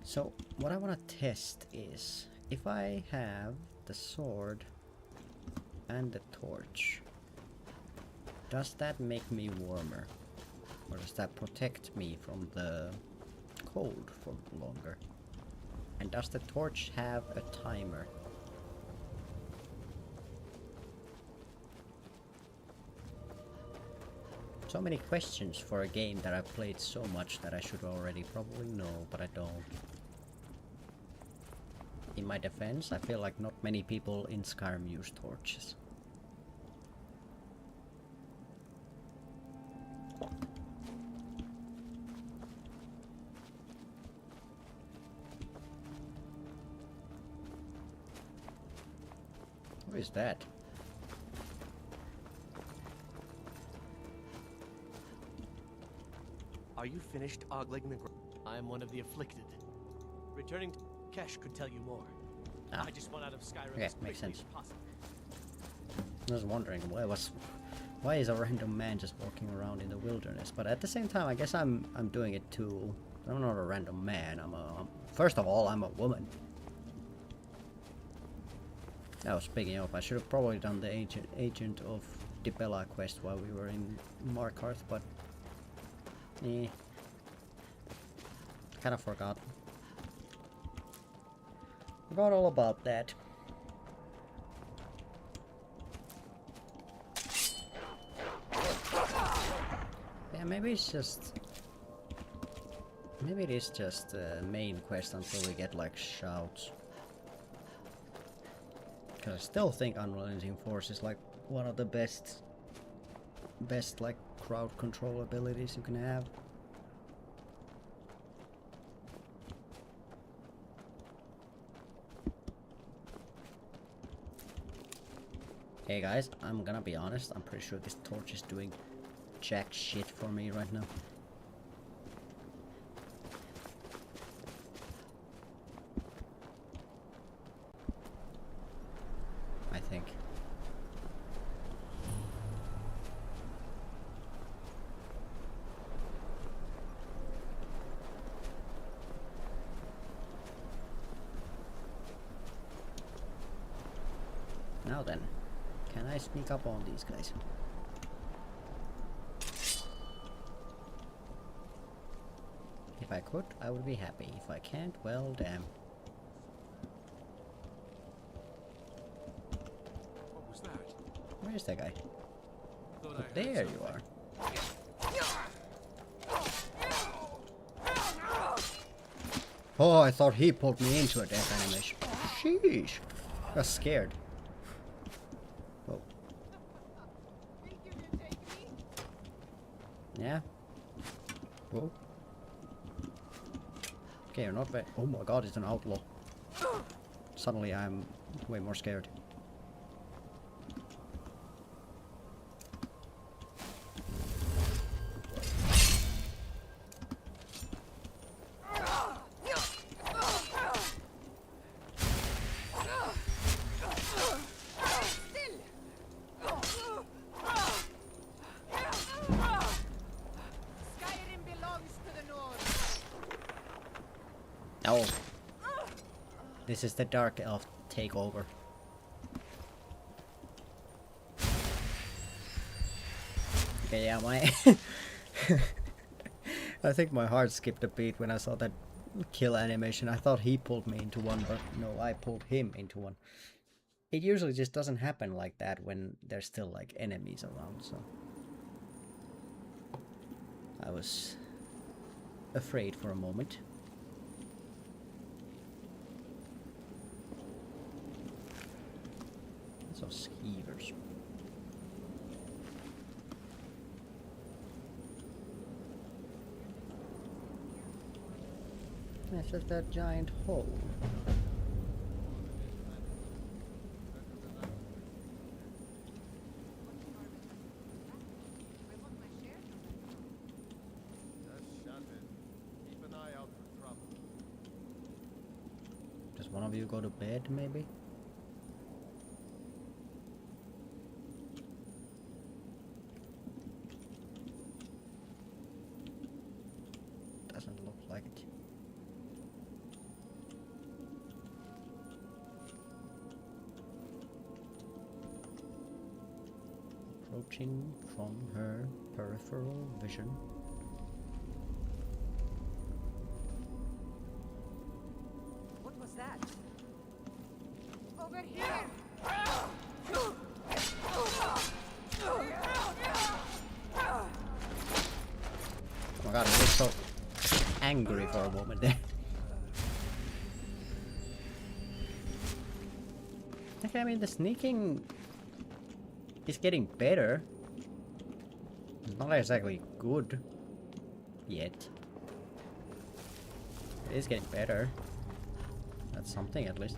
So, what I want to test is if I have the sword and the torch, does that make me warmer? Or does that protect me from the cold for longer? And does the torch have a timer? So many questions for a game that I've played so much that I should already probably know, but I don't. In my defense, I feel like not many people in Skyrim use torches. What is that? Are you finished ogling the ground? I am one of the afflicted. Returning to Kesh could tell you more. Ah. I just want out of Skyrim Okay, as makes quickly sense. as possible. I was wondering why is a random man just walking around in the wilderness? But at the same time, I guess I'm doing it too. I'm not a random man. First of all, I'm a woman. Oh, speaking of, I should have probably done the agent of Dibella quest while we were in Markarth, but kind of forgot. Forgot all about that. Yeah, maybe it's just... Maybe it is just the main quest until we get like shouts. Because I still think Unrelenting Force is like one of the best like crowd control abilities you can have. Hey guys, I'm gonna be honest, I'm pretty sure this torch is doing jack shit for me right now. I think. Now then, can I sneak up on these guys? If I could, I would be happy. If I can't, well, damn. What was that? Where's that guy? Thought Oh, I heard there you something. are. Oh, I thought he pulled me into a death animation. Sheesh. I got scared. Oh. Yeah. Whoa. Okay, you're not bad. Oh my god, it's an outlaw. Suddenly I'm way more scared. Skyrim belongs to the North. Oh. This is the Dark Elf takeover. Okay, yeah, my... I think my heart skipped a beat when I saw that kill animation. I thought he pulled me into one, but no, I pulled him into one. It usually just doesn't happen like that when there's still like enemies around, so... I was afraid for a moment. So skeevers. That's just that giant hole. Just shut it. Keep an eye out for trouble. Does one of you go to bed, maybe? Doesn't look like it. Approaching from her peripheral vision. What was that? Over here! Oh my god, I was so angry for a moment there. Okay, I mean the sneaking is getting better. It's not exactly good yet. It is getting better. That's something at least.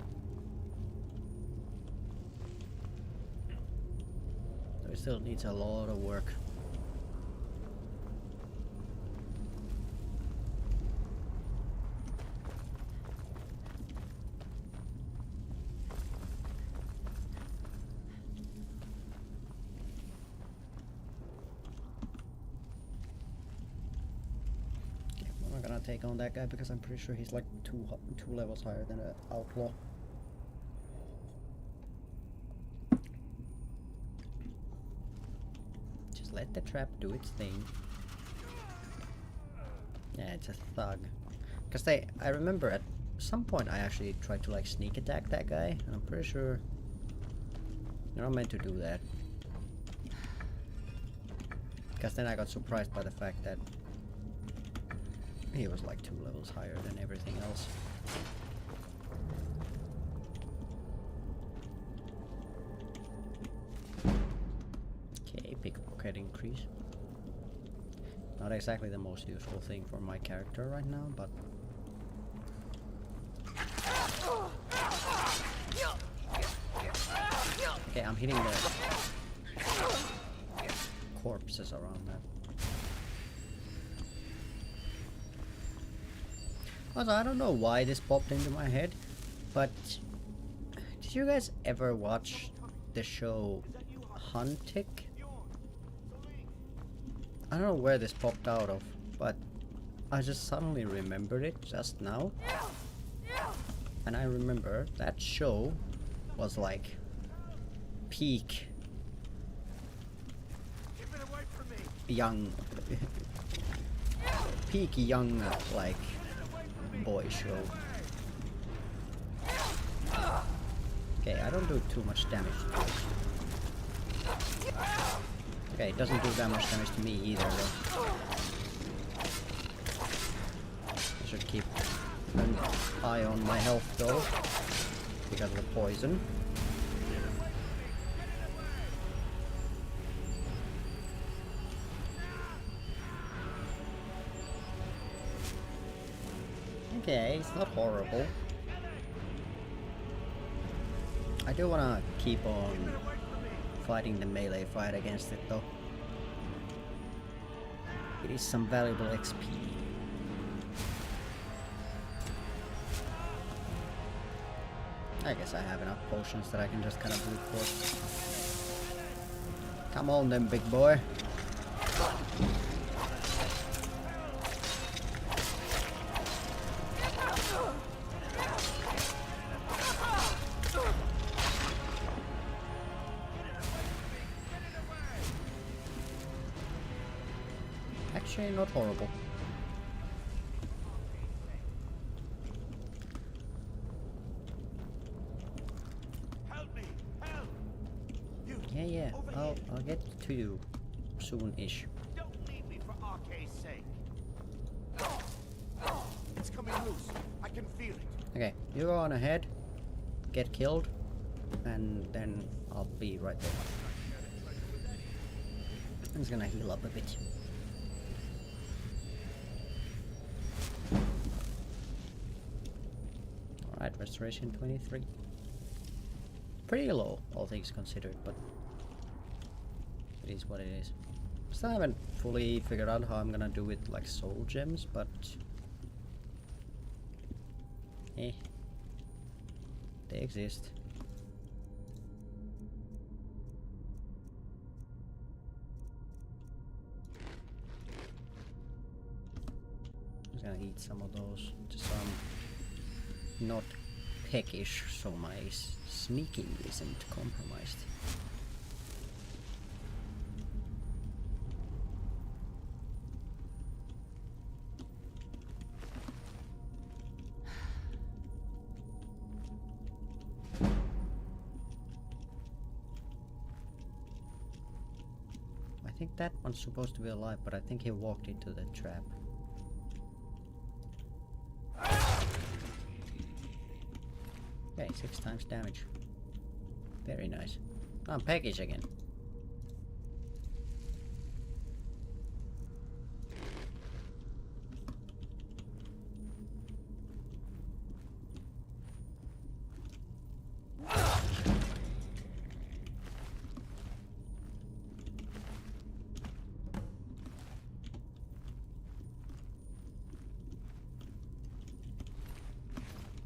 So it still needs a lot of work. I'm not gonna take on that guy because I'm pretty sure he's like two levels higher than an outlaw. Just let the trap do its thing. Yeah, it's a thug. Because I remember at some point I actually tried to like sneak attack that guy, and I'm pretty sure you're not meant to do that. Because then I got surprised by the fact that he was like 2 levels higher than everything else. Okay, pickpocket increase. Not exactly the most useful thing for my character right now, but... Okay, I'm hitting the corpse. chances around that. Also, I don't know why this popped into my head, but did you guys ever watch the show Huntic? I don't know where this popped out of, but I just suddenly remembered it just now. And I remember that show was like peak young peak young like boy show. Okay, I don't do too much damage to this. Okay, it doesn't do that much damage to me either though. I should keep an eye on my health though, because of the poison. Okay, it's not horrible. I do wanna keep on fighting the melee fight against it though. It is some valuable XP. I guess I have enough potions that I can just kind of brute force. Come on then, big boy. Actually, not horrible. Yeah, I'll get to you soon-ish. Don't leave me for RK's sake. It's coming loose. I can feel it. Okay, you go on ahead, get killed, and then I'll be right there. I'm just gonna heal up a bit. Alright, restoration 23. Pretty low, all things considered, but it is what it is. Still haven't fully figured out how I'm gonna do with like soul gems, but they exist. I'm just gonna eat some of those, just so I'm not peckish, so my sneaking isn't compromised. I think that one's supposed to be alive, but I think he walked into the trap. Okay, 6 times damage. Very nice. I'm peckish again.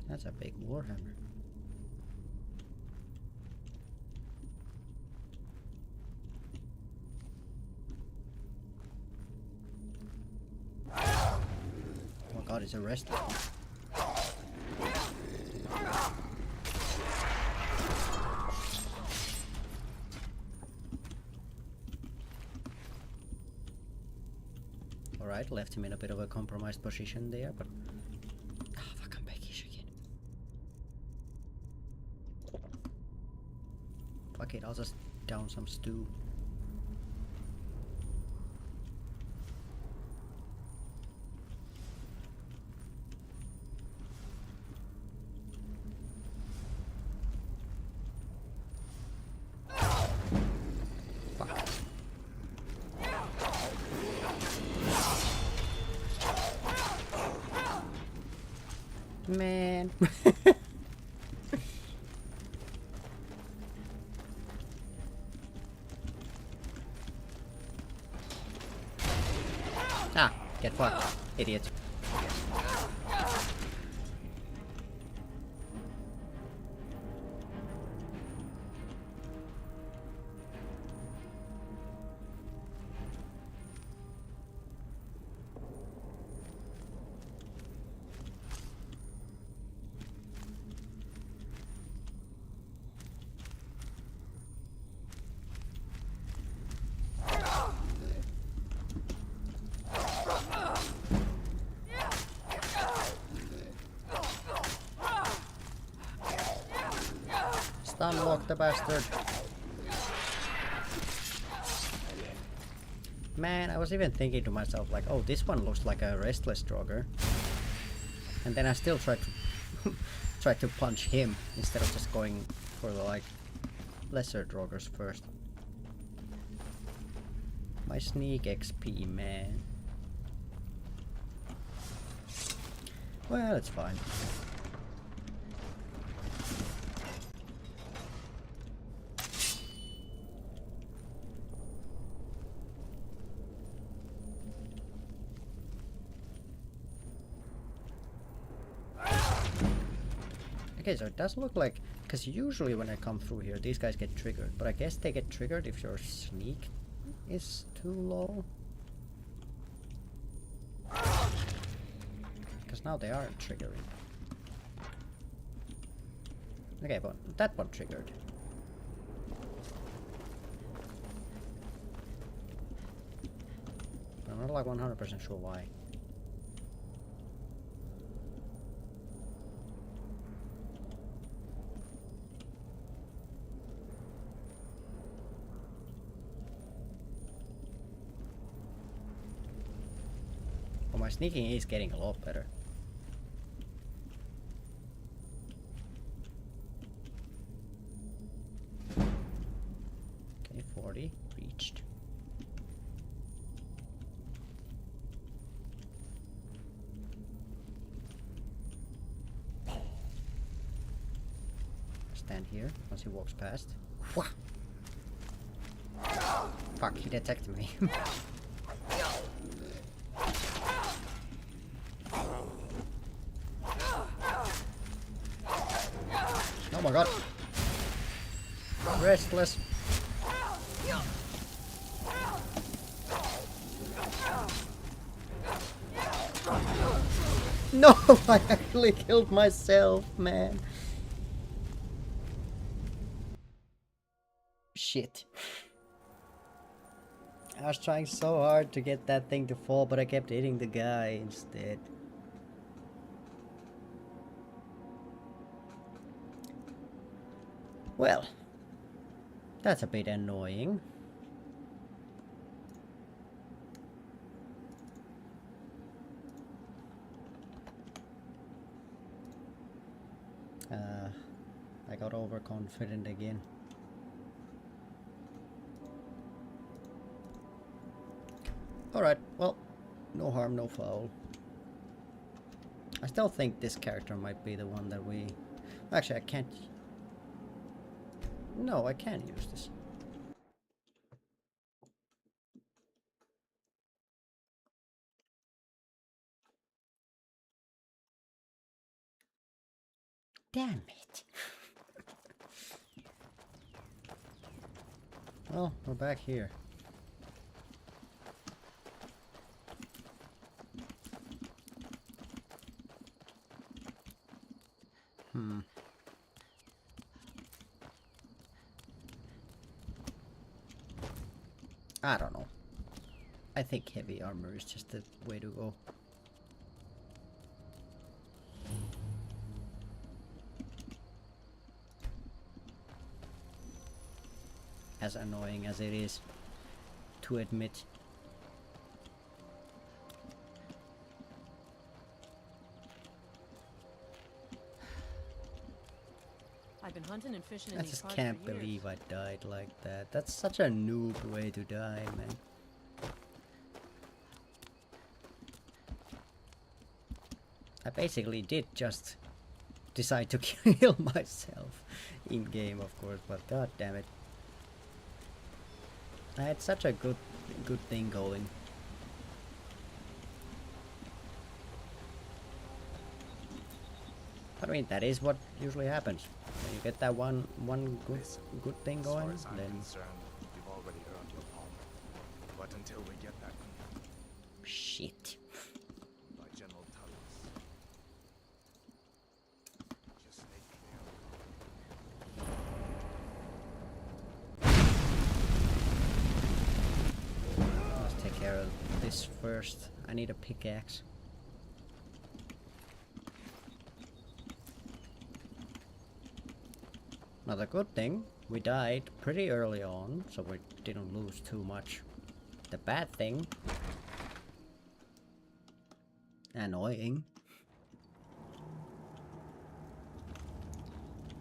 That's a big warhammer. Oh my god, he's arrested. Alright, left him in a bit of a compromised position there, but fuck, I'm peckish again. Fuck it, I'll just down some stew. Man. Get fucked, idiot. Unlock the bastard. Man, I was even thinking to myself like, oh, this one looks like a restless Draugr. And then I still tried to tried to punch him instead of just going for the like lesser Draugrs first. My sneak XP, man. Well, it's fine. Okay, so it does look like, because usually when I come through here, these guys get triggered, but I guess they get triggered if your sneak is too low. Because now they aren't triggering. Okay, but that one triggered. I'm not like 100% sure why. My sneaking is getting a lot better. Okay, 40 reached. Stand here once he walks past. Wah! Fuck, he detected me. Oh my god. Restless. No, I actually killed myself, man. Shit. I was trying so hard to get that thing to fall, but I kept hitting the guy instead. Well, that's a bit annoying. I got overconfident again. Alright, well, no harm, no foul. I still think this character might be the one that we... Actually, I can't... No, I can use this. Damn it. Well, we're back here. I don't know. I think heavy armor is just the way to go. As annoying as it is to admit. I've been hunting and fishing in I these just parts can't for years. believe I died like that. That's such a noob way to die, man. I basically did just decide to kill myself in game, of course, but god damn it. I had such a good thing going. But I mean, that is what usually happens. When you get that one good thing going, as far as I'm then concerned, you've already earned your palm. But until we get that shit. by General Tullis, just stay clear. Let's take care of this first. I need a pickaxe. Now the good thing, we died pretty early on, so we didn't lose too much. The bad thing, annoying,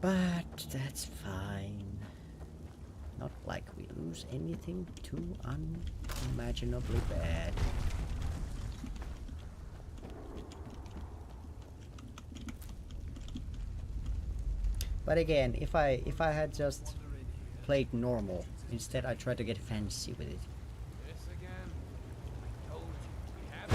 but that's fine. Not like we lose anything too unimaginably bad. But again, if I had just played normal, instead I tried to get fancy with it. This again? I told you, we have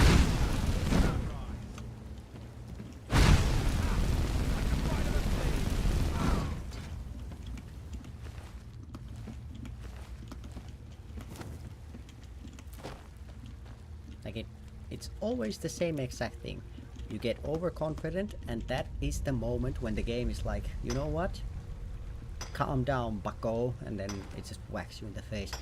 Like it's always the same exact thing. You get overconfident, and that is the moment when the game is like, you know what? Calm down, bucko, and then it just whacks you in the face.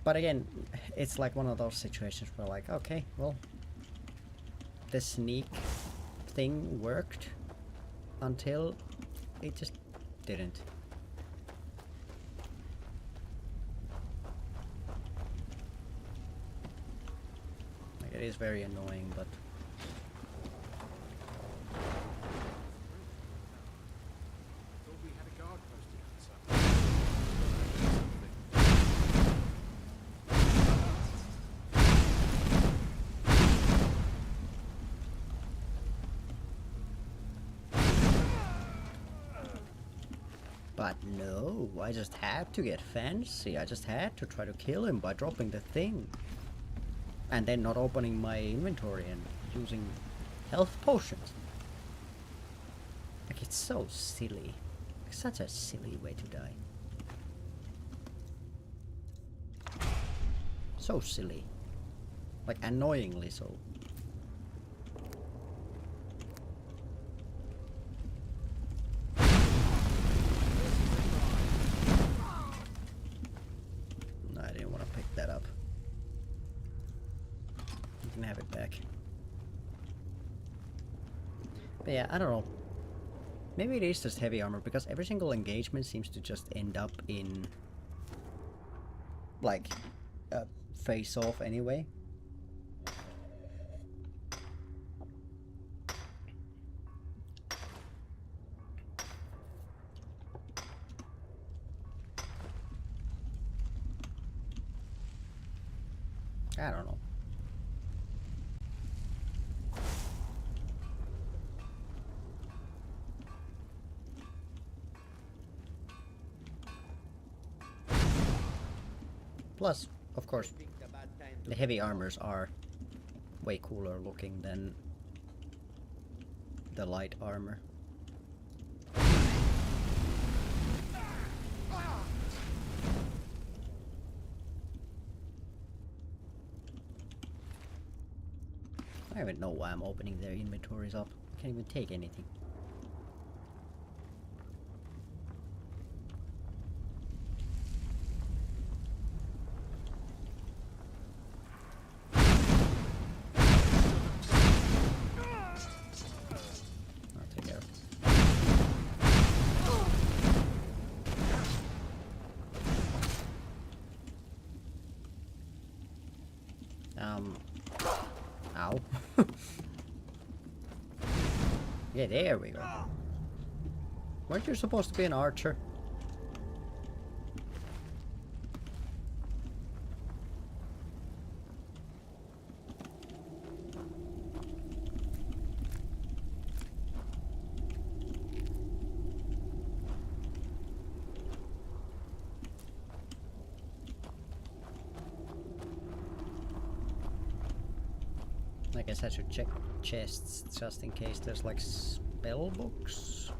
But again, it's like one of those situations where like, okay, well, the sneak thing worked until it just didn't. Like, it is very annoying, but we had a guard posted But no, I just had to get fancy. I just had to try to kill him by dropping the thing. And then not opening my inventory and using health potions. Like, it's so silly. Like, such a silly way to die. So silly. Like, annoyingly so. Have it back. But yeah, I don't know. Maybe it is just heavy armor, because every single engagement seems to just end up in like a face off anyway. I don't know. Plus, of course, the heavy armors are way cooler looking than the light armor. I don't even know why I'm opening their inventories up. I can't even take anything. Ow. Yeah, there we go. Weren't you supposed to be an archer? I guess I should check chests just in case there's like spell books.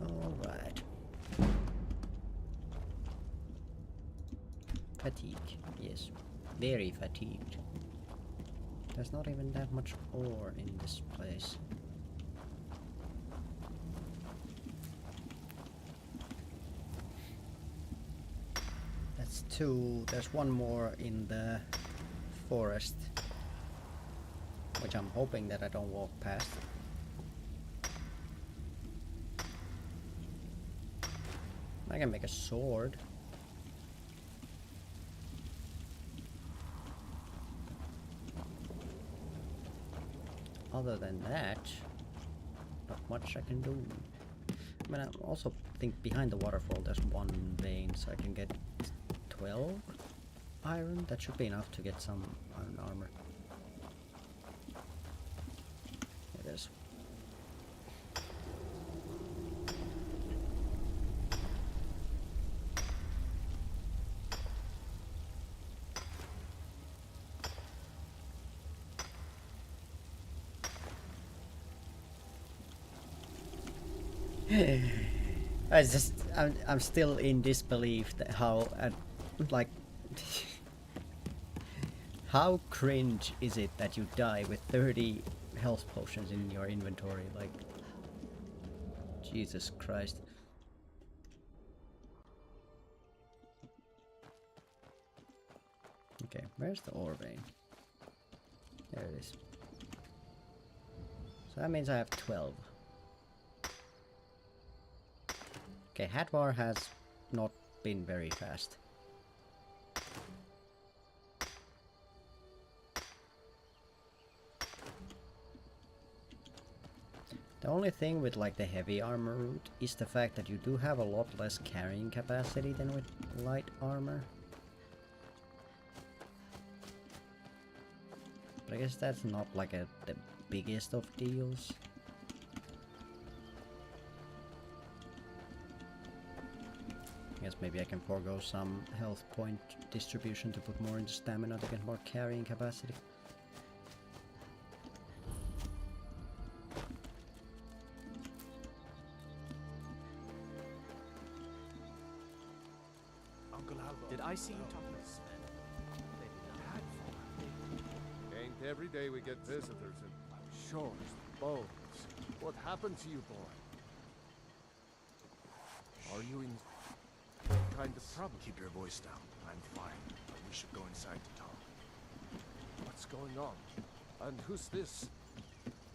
Alright. Fatigue, yes. Very fatigued. There's not even that much ore in this place. That's two. There's one more in the forest, which I'm hoping that I don't walk past. I can make a sword. Other than that, not much I can do. I mean, I also think behind the waterfall there's one vein, so I can get 12 iron. That should be enough to get some iron armor. It is. I'm still in disbelief that how like how cringe is it that you die with 30 health potions in your inventory? Like, Jesus Christ. Okay, where's the ore vein? There it is. So that means I have 12. Okay, Hadvar has not been very fast. The only thing with like the heavy armor route is the fact that you do have a lot less carrying capacity than with light armor. But I guess that's not like the biggest of deals. I guess maybe I can forego some health point distribution to put more into stamina to get more carrying capacity. Uncle Albo, did I see you talking to Sven? Ain't every day we get visitors and shores, bones. What happened to you, boy? Are you in kind of trouble? Keep your voice down. I'm fine, but we should go inside to talk. What's going on? And who's this?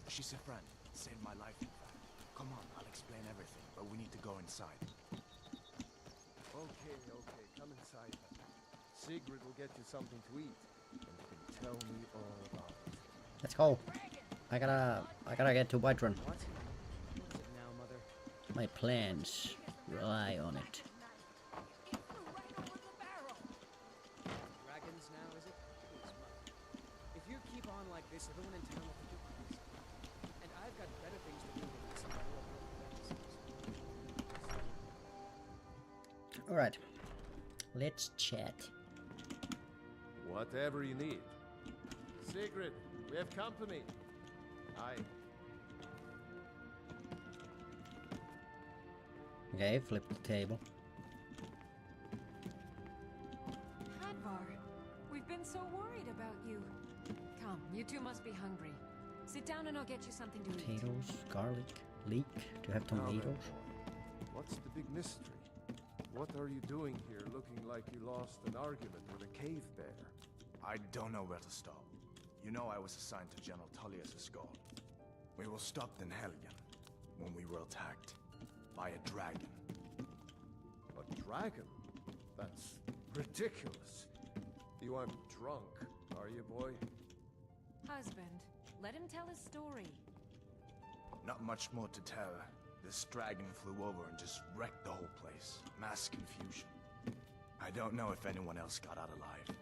She's a friend. Saved my life, in fact. Come on, I'll explain everything, but we need to go inside. Okay, come inside then. Sigrid will get you something to eat, and you can tell me all about it. Let's go. I gotta get to Whiterun. What? What is it now, Mother? My plans rely on it. Dragons now, is it? Please, Mother. If you keep on like this, everyone in town will think you're crazy. And I've got better things to do than listen to all the Alright. Let's chat. Whatever you need. Sigrid, we have company. Hi. Okay, flip the table. Hadvar, we've been so worried about you. Come, you two must be hungry. Sit down and I'll get you something to eat. Potatoes, garlic, leek. Do you have Now then, tomatoes? boy, what's the big mystery? What are you doing here looking like you lost an argument with a cave bear? I don't know where to stop. You know I was assigned to General Tullius' guard. We were stopped in Helgen when we were attacked by a dragon. A dragon? That's ridiculous. You aren't drunk, are you, boy? Husband, let him tell his story. Not much more to tell. This dragon flew over and just wrecked the whole place. Mass confusion. I don't know if anyone else got out alive.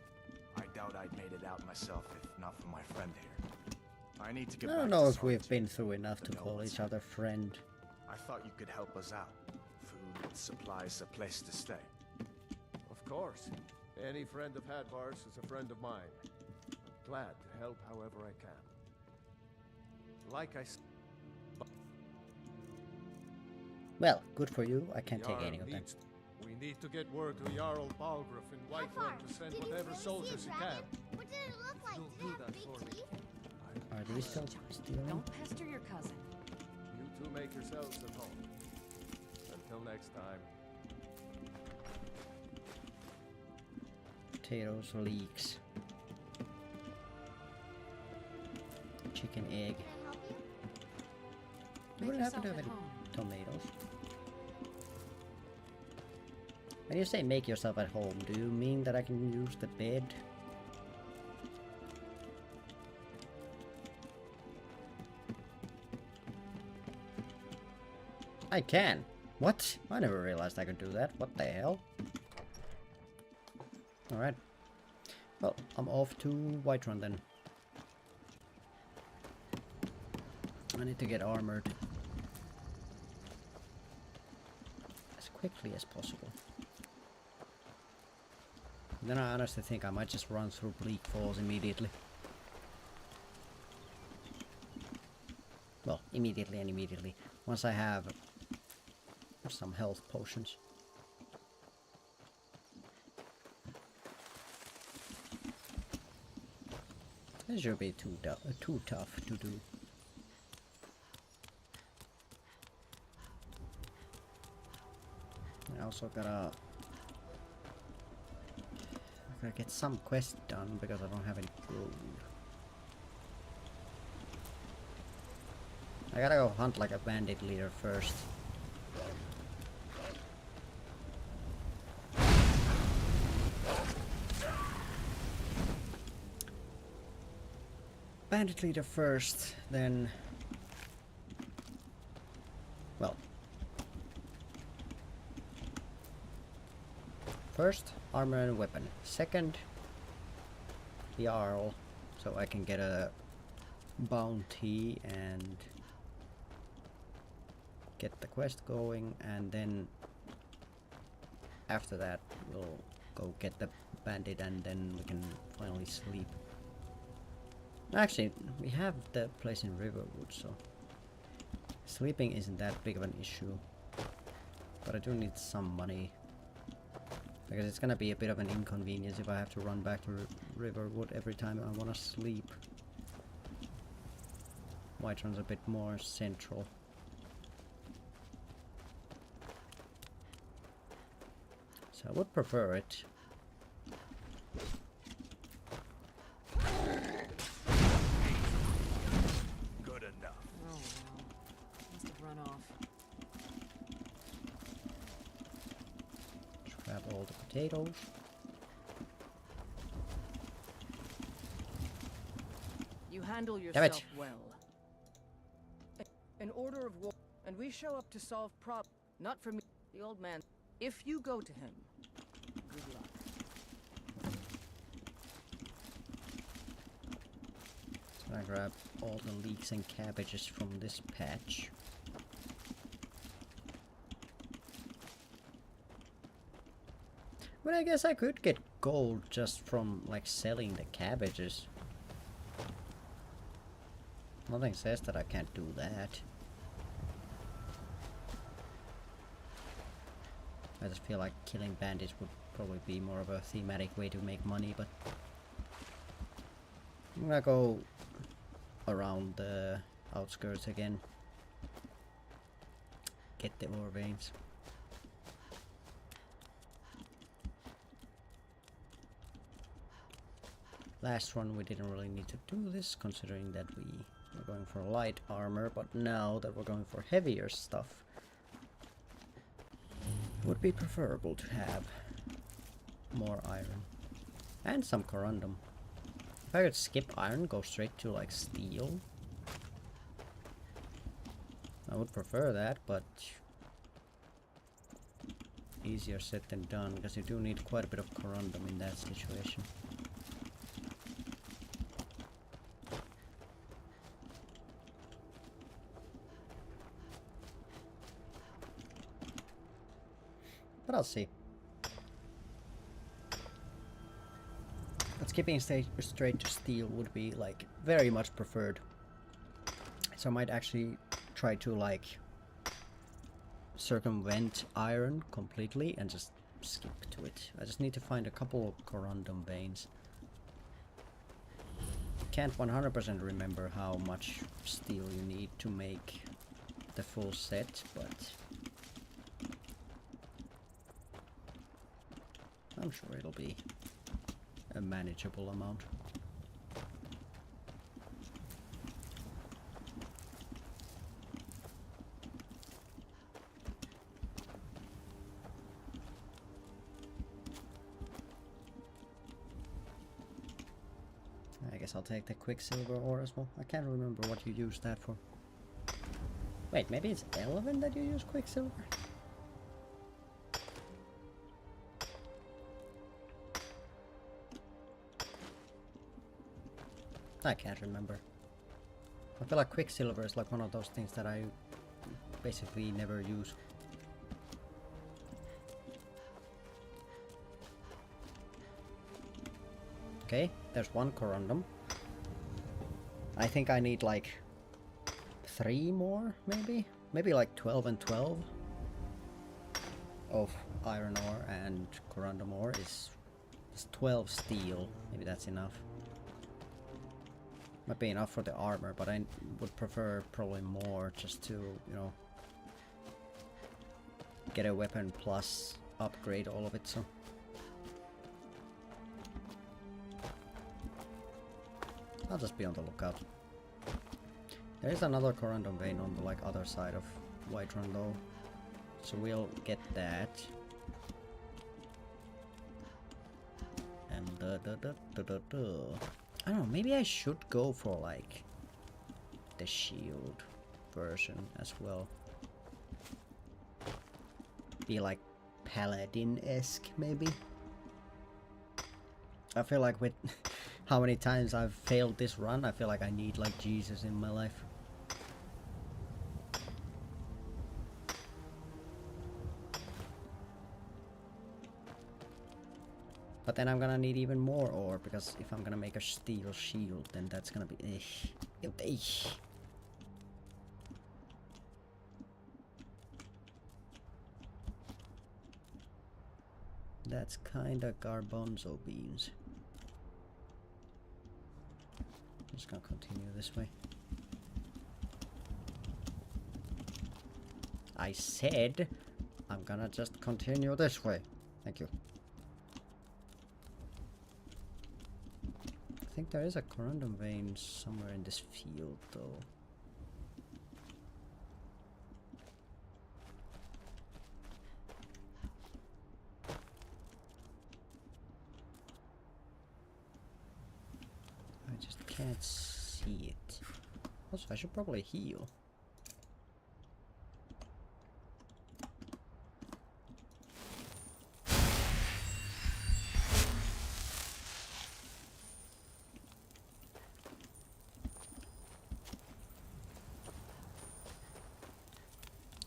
I doubt I'd made it out myself if not for my friend here. I need to get I back don't to know if Solitude. we've been through enough to Know call what's each other friend. I thought you could help us out. Food, supplies, a place to stay. Of course. Any friend of Hadvar's is a friend of mine. I'm glad to help however I can. Like I said, Well, good for you. I can't take Jarl any of them. we need to get word to Jarl Balgruuf in Whiterun to send whatever soldiers he can. What did it look like? Did it have big teeth? Are these still stealing? Don't pester your cousin. You two make yourselves at home. Until next time. Potatoes, leeks. Chicken egg. You wouldn't happen to have any tomatoes? When you say make yourself at home, do you mean that I can use the bed? I can! What? I never realized I could do that. What the hell? Alright. Well, I'm off to Whiterun then. I need to get armored as quickly as possible. Then I honestly think I might just run through Bleak Falls immediately. Well, immediately and immediately. Once I have some health potions. This should be too tough to do. I also gotta get some quest done because I don't have any gold. I gotta go hunt like a bandit leader first. Bandit leader first, then... Well... First, armor and weapon. Second, Jarl, so I can get a bounty and get the quest going, and then after that we'll go get the bandit and then we can finally sleep. Actually, we have the place in Riverwood, so sleeping isn't that big of an issue, but I do need some money. Because it's gonna be a bit of an inconvenience if I have to run back to Riverwood every time I wanna sleep. Whiterun's a bit more central. So I would prefer it. Good enough. Oh well. Must have run off. Grab all the potatoes. You handle Damn yourself it. well. An order of war, and we show up to solve problems. Not for me, the old man. If you go to him, good luck. So I grab all the leeks and cabbages from this patch. But I guess I could get gold just from like selling the cabbages. Nothing says that I can't do that. I just feel like killing bandits would probably be more of a thematic way to make money, but I'm gonna go around the outskirts again. Get the ore veins. Last run we didn't really need to do this, considering that we were going for light armor, but now that we're going for heavier stuff, it would be preferable to have more iron. And some corundum. If I could skip iron, go straight to like steel, I would prefer that, but easier said than done, because you do need quite a bit of corundum in that situation. But I'll see. But skipping straight to steel would be like very much preferred. So I might actually try to like circumvent iron completely and just skip to it. I just need to find a couple of corundum veins. Can't 100% remember how much steel you need to make the full set, but I'm sure it'll be a manageable amount. I guess I'll take the quicksilver ore as well. I can't remember what you use that for. Wait, maybe it's 11 that you use quicksilver? I can't remember. I feel like quicksilver is like one of those things that I basically never use. Okay, there's one corundum. I think I need like 3 more, maybe? Maybe like 12 and 12 of iron ore and corundum ore is 12 steel. Maybe that's enough. Might be enough for the armor, but I would prefer probably more just to, you know, get a weapon plus upgrade all of it, so. I'll just be on the lookout. There is another corundum vein on the like other side of Whiterun though, so we'll get that. And I don't know, maybe I should go for like the shield version as well. Be like paladin-esque maybe. I feel like with how many times I've failed this run, I feel like I need like Jesus in my life. But then I'm gonna need even more ore, because if I'm gonna make a steel shield, then that's gonna be That's kinda garbanzo beans. I'm just gonna continue this way. I said I'm gonna just continue this way. Thank you. I think there is a corundum vein somewhere in this field though. I just can't see it. Also, I should probably heal.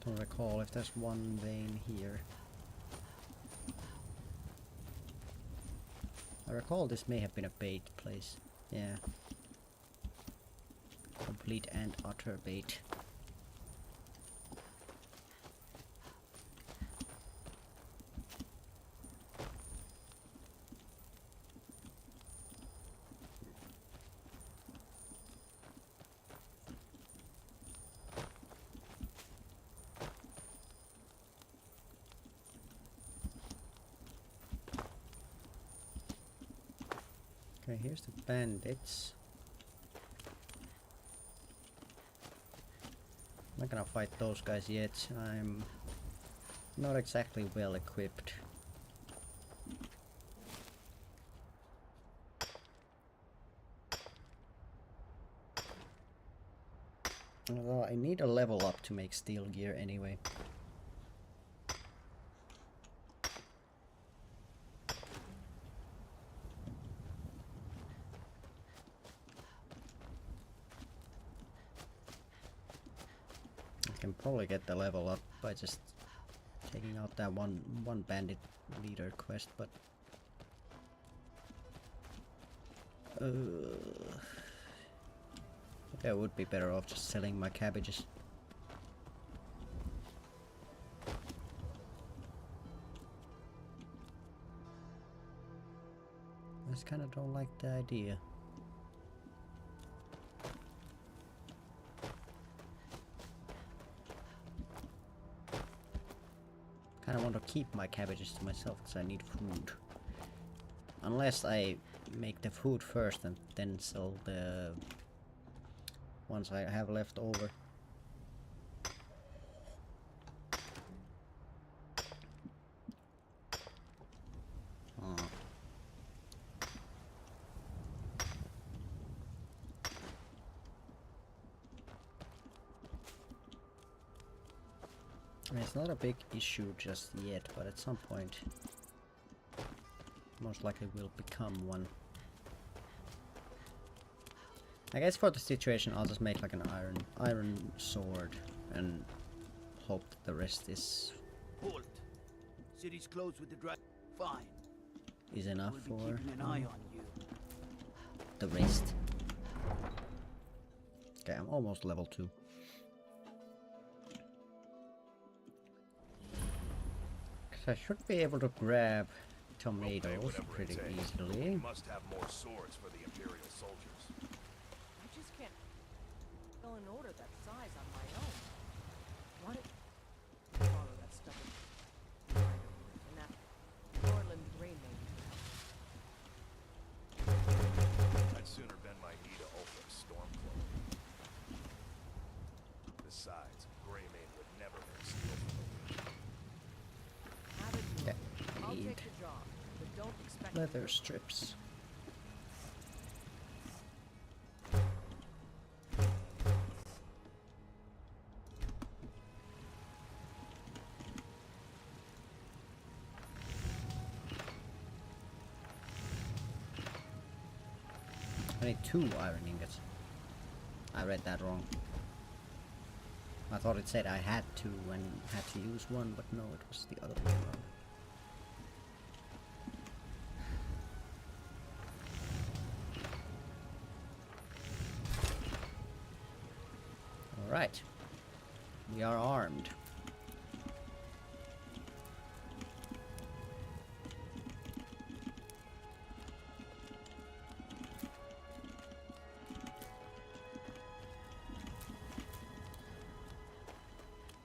Don't recall if there's one vein here. I recall this may have been a bait place. Yeah. Complete and utter bait. Okay, here's the bandits. I'm not gonna fight those guys yet. I'm not exactly well equipped. Although I need a level up to make steel gear anyway. I can probably get the level up by just taking out that one bandit leader quest, but maybe I would be better off just selling my cabbages. I just kind of don't like the idea. Kind of want to keep my cabbages to myself because I need food. Unless I make the food first and then sell the ones I have left over. I mean, it's not a big issue just yet, but at some point most likely will become one. I guess for the situation I'll just make like an iron sword and hope that the rest is Halt. City's closed with the dry. Fine. Is enough We'll be for keeping an eye on you. the rest. Okay, I'm almost level 2. I should be able to grab tomatoes pretty easily. We must have more swords for the Imperial soldiers. I just can't fill an order that size on my own. What? Follow that stubborn and that Norland grain-maker. I'd sooner bend my knee to Ulfric's Stormcloak. Besides, Greymane would never make steel from the Okay, I'll need take the job, but don't expect leather strips. I need 2 iron ingots. I read that wrong. I thought it said I had 2 and had to use 1, but no, it was the other way around. Alright. We are armed.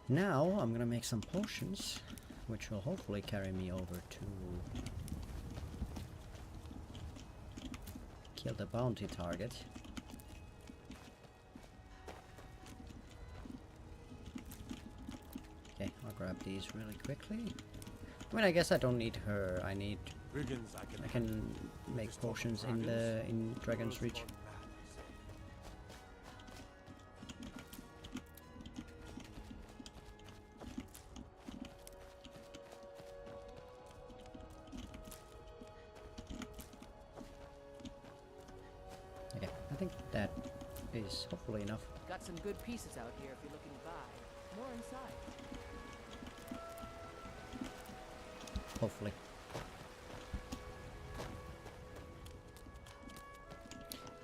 Now I'm gonna make some potions, which will hopefully carry me over to kill the bounty target. Okay, I'll grab these really quickly. I mean, I guess I don't need her. I need. I can make potions in Dragon's Reach. Okay, I think that is hopefully enough. Got some good pieces out here if you're looking to buy. More inside. Hopefully.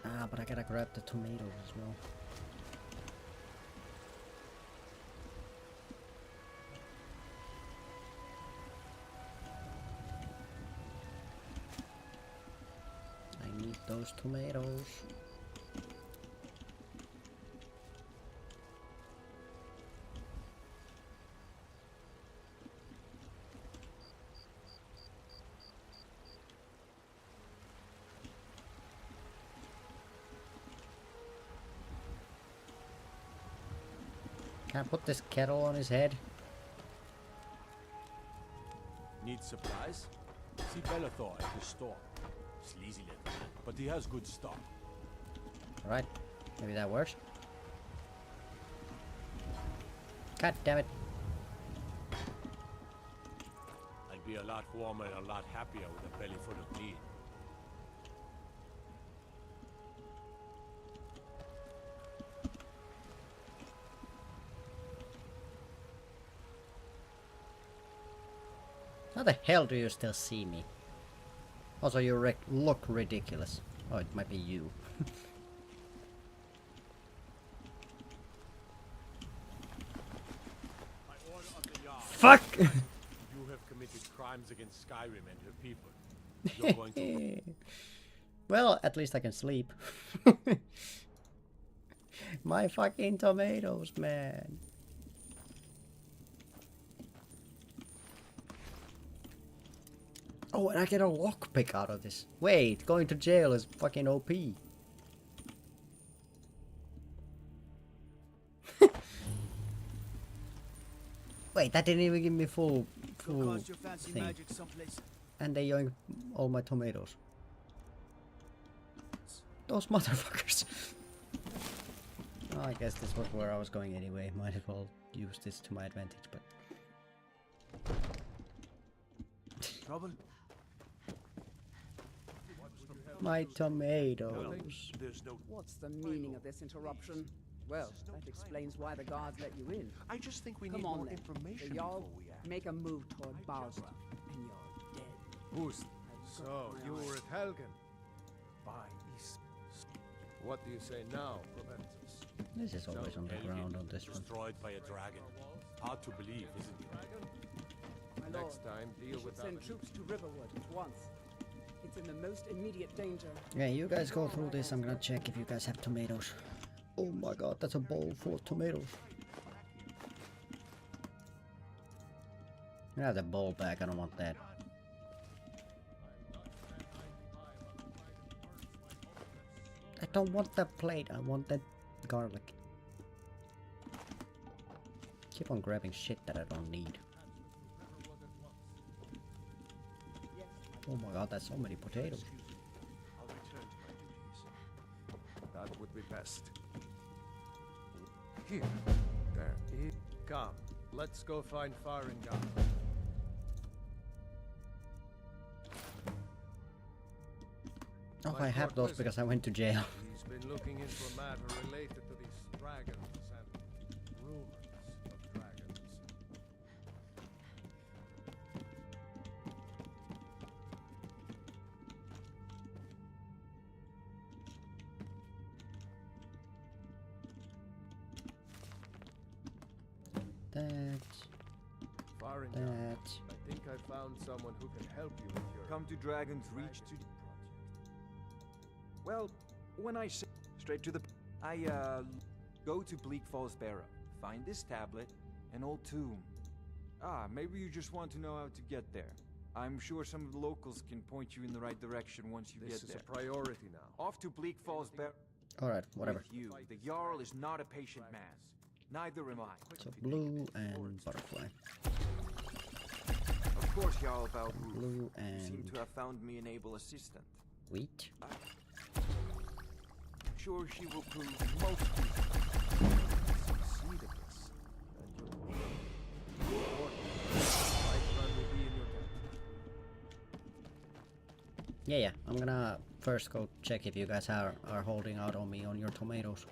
Ah, but I gotta grab the tomatoes as well. I need those tomatoes. Can I put this kettle on his head? Need supplies? See Bellathor at the store. Sleazy little man, but he has good stock. Alright, maybe that works. God damn it. I'd be a lot warmer and a lot happier with a belly full of meat. How the hell do you still see me? Also, you look ridiculous. Oh, it might be you. Fuck! You have committed crimes against Skyrim and her people. You're going to... Well, at least I can sleep. My fucking tomatoes, man. Oh, and I get a lockpick out of this. Wait, going to jail is fucking OP. Wait, that didn't even give me full thing. And they yoinked all my tomatoes. Those motherfuckers. Oh, I guess this was where I was going anyway. Might as well use this to my advantage, but... Trouble? My tomatoes. What's the meaning of this interruption? Well, that explains why the guards let you in. I just think we Come need on more then. information The Jarl, before we act. make a move toward Baldur, and you're dead. Who's... So, you were at Helgen. By East. What do you say now, Proventus? This is always on the ground on this one. Destroyed by a dragon. Hard to believe, isn't it? My lord, Next time, we deal should with send that. troops to Riverwood at once. It's in the most immediate danger. Yeah, you guys go through this. I'm gonna check if you guys have tomatoes. Oh my god, that's a bowl full of tomatoes. I have the bowl back, I don't want that. I don't want that plate, I want that garlic. Keep on grabbing shit that I don't need. Oh my god, that's so many potatoes. I'll return to my duties. That would be best. Here. There. Come. Let's go find Farengar. Oh, I have those because I went to jail. He's been looking into a matter related to these dragons and rumors of dragons. Farengar, I think I found someone who can help you with your... Come to Dragon's Reach to... Well, when I say straight to the... go to Bleak Falls Barrow. Find this tablet, an old tomb. Ah, maybe you just want to know how to get there. I'm sure some of the locals can point you in the right direction once you get there. This is a priority now. Off to Bleak Falls Barrow. Alright, whatever. You, the Jarl is not a patient man. Neither am I. So blue and butterfly. Of course, Jarl Baldur. Blue Seem and to have found me an able assistant. wheat. Sure, she will prove most useful. Succeed at this, and you'll Whiterun will be in your debt. Yeah, I'm gonna first go check if you guys are holding out on me on your tomatoes.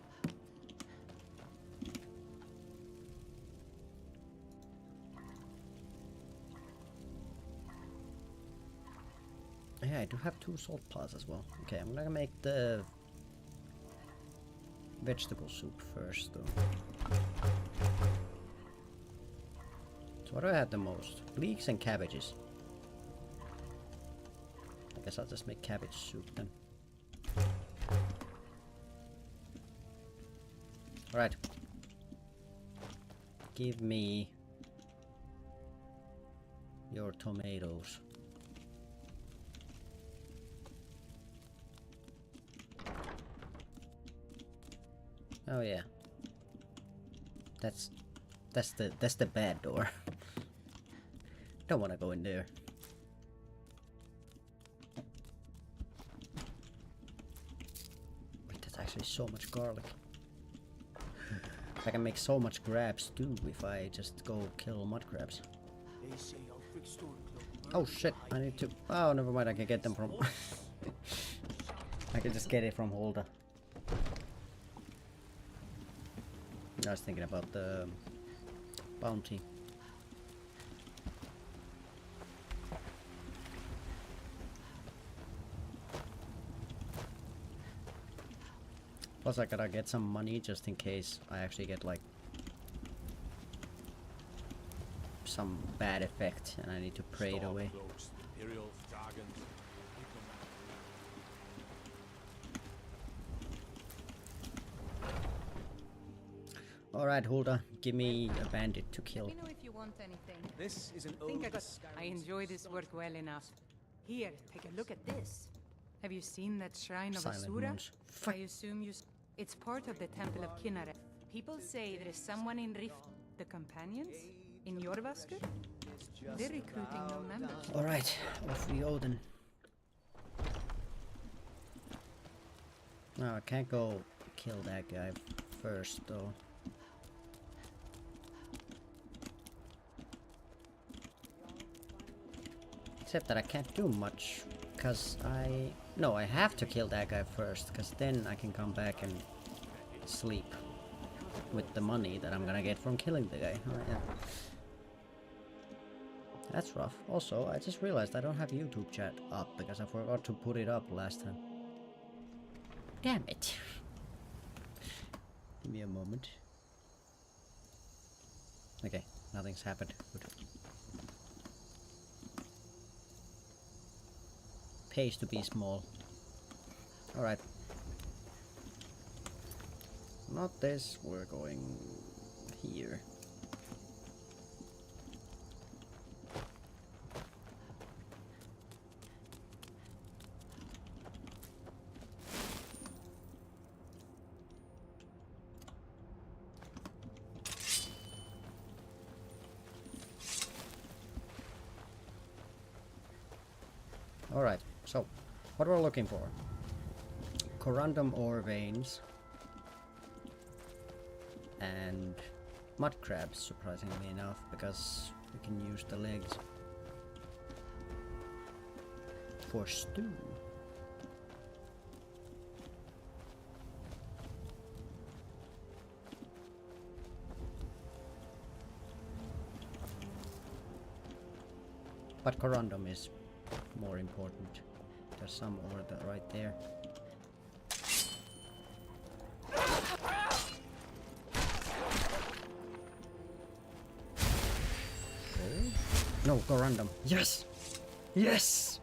Yeah, I do have 2 salt pots as well. Okay, I'm gonna make the vegetable soup first though. So what do I have the most? Leeks and cabbages. I guess I'll just make cabbage soup then. Alright. Give me your tomatoes. Oh yeah. That's the bad door. Don't want to go in there. Wait, that's actually so much garlic. I can make so much crabs too if I just go kill mud crabs. Oh shit, I need to... Oh, never mind, I can get them from... I can just get it from Holda. I was thinking about the bounty. Plus I gotta get some money just in case I actually get like some bad effect and I need to pray it away. Alright, Hulda, give me a bandit to kill. Let me know if you want anything. This is an I think ode to I enjoy this work well enough. Here, take a look at this. Have you seen that shrine of Silent Asura? moons. I assume you... It's part of the Temple of Kinneret. People say there is someone in Rift, the Companions, in Jorvaskr. They're recruiting new members. Alright, off we go then. No, I can't go kill that guy first though. Except that I can't do much, because No, I have to kill that guy first, because then I can come back and sleep with the money that I'm gonna get from killing the guy. Oh, yeah. That's rough. Also, I just realized I don't have YouTube chat up, because I forgot to put it up last time. Damn it. Give me a moment. Okay, nothing's happened. Good. Pays to be small. Alright. Not this, we're going here. Alright, so what we're looking for. Corundum ore veins and mud crabs, surprisingly enough, because we can use the legs for stew. But corundum is more important. There's some ore right there. Oh. No, corundum. Yes! Yes!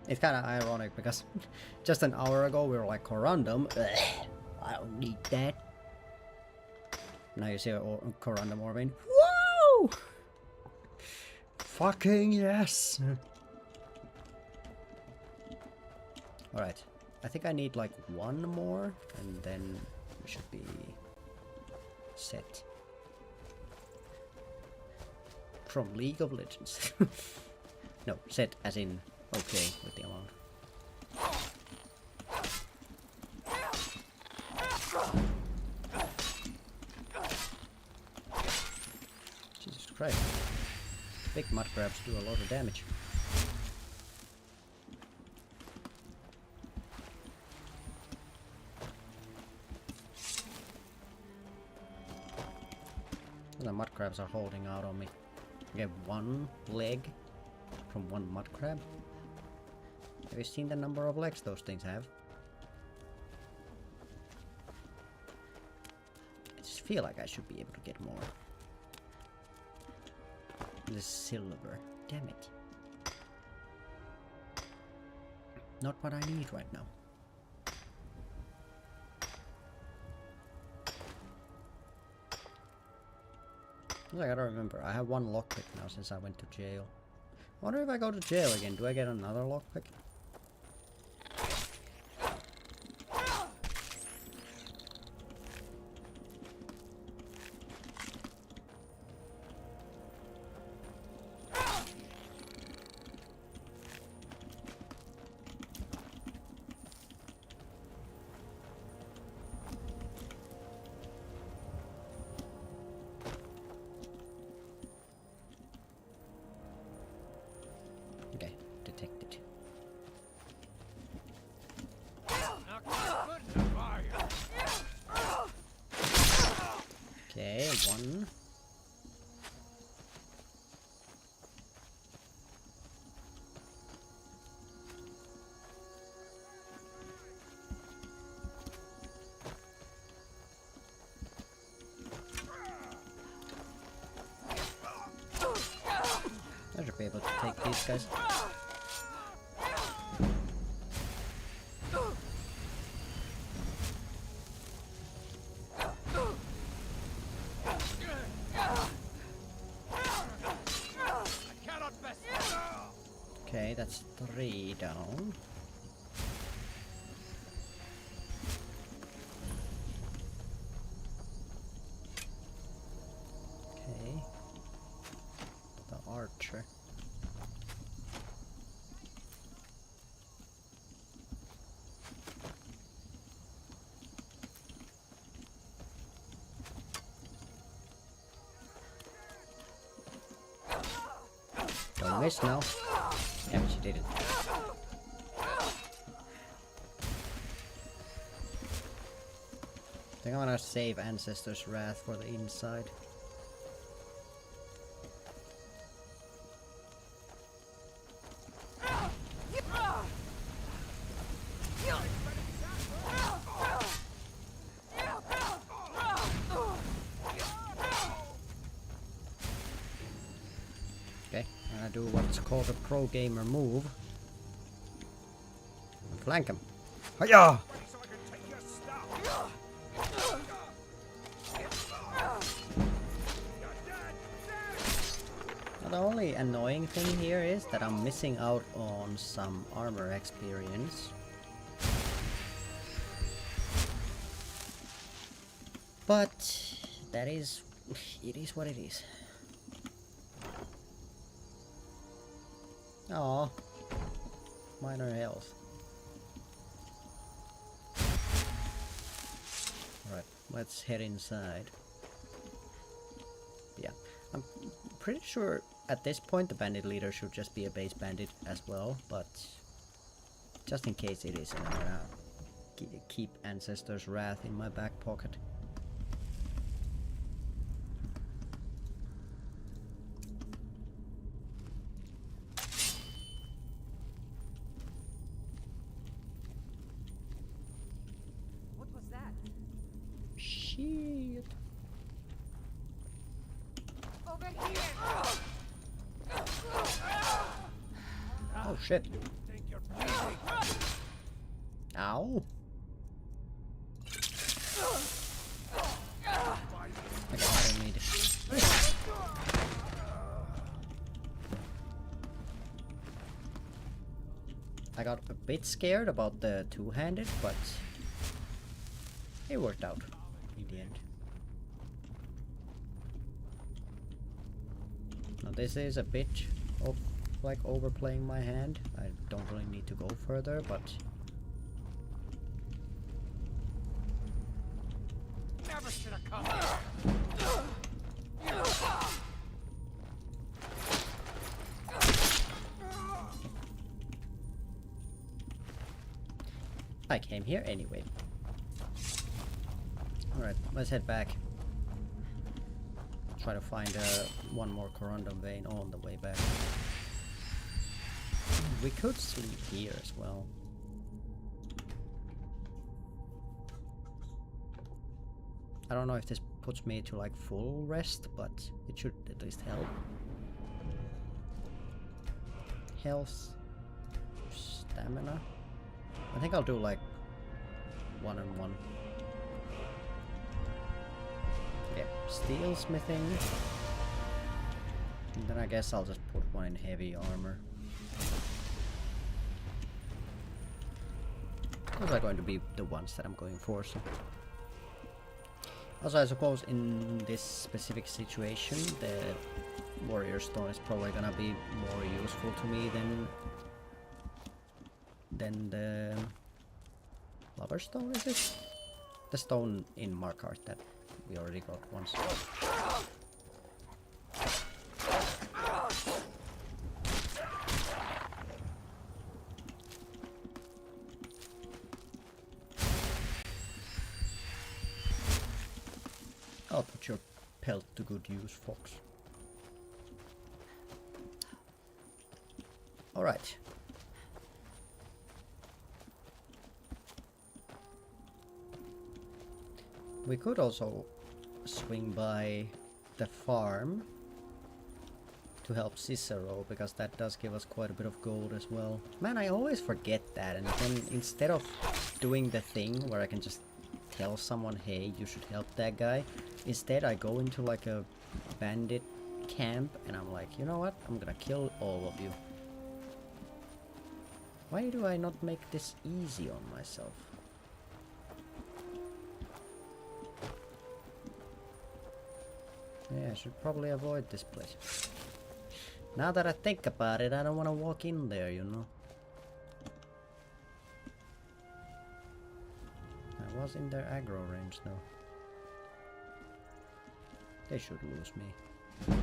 It's kind of ironic because just an hour ago we were like, corundum? Ugh, I don't need that. Now you see a corundum ore vein. Whoa! Fucking yes! Alright, I think I need like one more and then we should be set. From League of Legends. No, set as in okay with the amount. Jesus Christ. Big mud crabs do a lot of damage. The mud crabs are holding out on me. I get one leg from one mud crab. Have you seen the number of legs those things have? I just feel like I should be able to get more. The silver. Damn it. Not what I need right now. I gotta remember, I have one lockpick now since I went to jail. I wonder if I go to jail again, do I get another lockpick? Okay, detected. Okay, one. these guys. Okay, that's 3 down. Okay. The archer. Don't miss now. Yeah, she did it. I think I'm gonna save Ancestor's Wrath for the inside. Okay, I'm gonna do what's called a pro gamer move. Flank him. Hiya! Now, the only annoying thing here is that I'm missing out on some armor experience. But that is, it is what it is. Aww. Minor health. Alright, let's head inside. Yeah, I'm pretty sure at this point the bandit leader should just be a base bandit as well, but just in case it isn't, I'm gonna keep Ancestor's Wrath in my back pocket. Shit. Over here. Oh shit. Ow. Okay, I don't need it. I got a bit scared about the two-handed, but it worked out in the end. Now this is a bit of like overplaying my hand. I don't really need to go further, but Never should have come here. I came here anyway. Alright, let's head back. Try to find one more corundum vein on the way back. We could sleep here as well. I don't know if this puts me to like full rest, but it should at least help. Health, stamina. I think I'll do like 1 and 1. Okay, steel smithing. And then I guess I'll just put one in heavy armor. Those are going to be the ones that I'm going for. So. Also, I suppose in this specific situation, the warrior stone is probably gonna be more useful to me than the lover stone, is it? The stone in Markarth that we already got once. I'll put your pelt to good use, Fox. Alright. We could also swing by the farm to help Cicero, because that does give us quite a bit of gold as well. Man, I always forget that, and then instead of doing the thing where I can just tell someone, hey, you should help that guy, instead I go into like a bandit camp and I'm like, you know what, I'm gonna kill all of you. Why do I not make this easy on myself? Yeah, I should probably avoid this place. Now that I think about it, I don't want to walk in there, you know. I was in their aggro range though. They should lose me.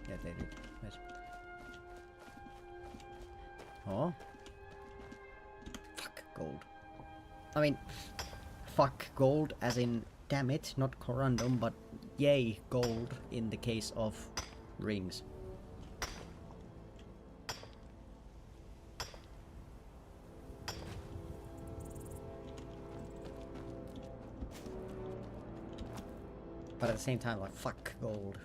Yeah, they did. Nice. Oh. Fuck gold. I mean, fuck gold as in damn it, not corundum, but yay gold in the case of rings. But at the same time, like, fuck gold.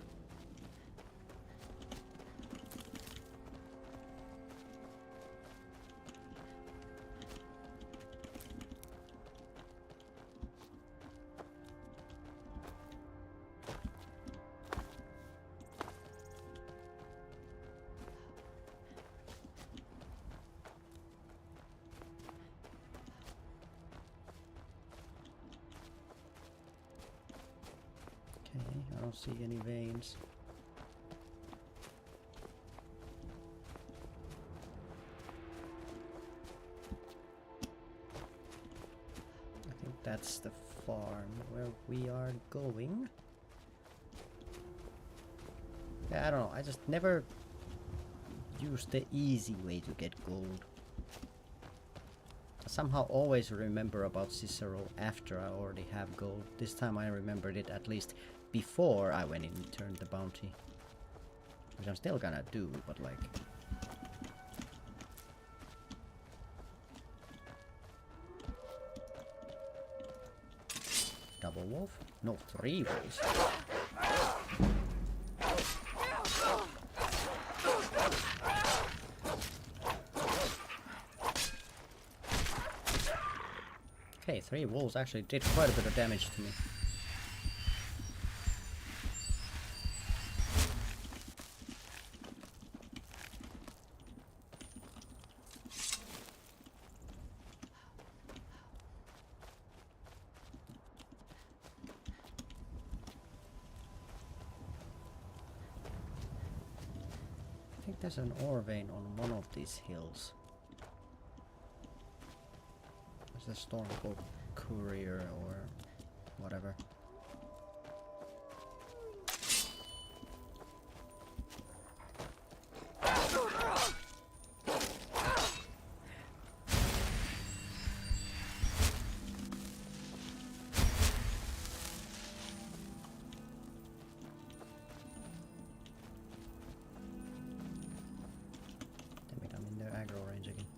I don't see any veins. I think that's the farm where we are going. Yeah, I don't know. I just never use the easy way to get gold. I somehow always remember about Cicero after I already have gold. This time I remembered it at least before I went in and turned the bounty. Which I'm still gonna do, but like... Double wolf? No, 3 wolves. Okay, 3 wolves actually did quite a bit of damage to me. I think there's an ore vein on one of these hills. There's a storm called Courier or whatever.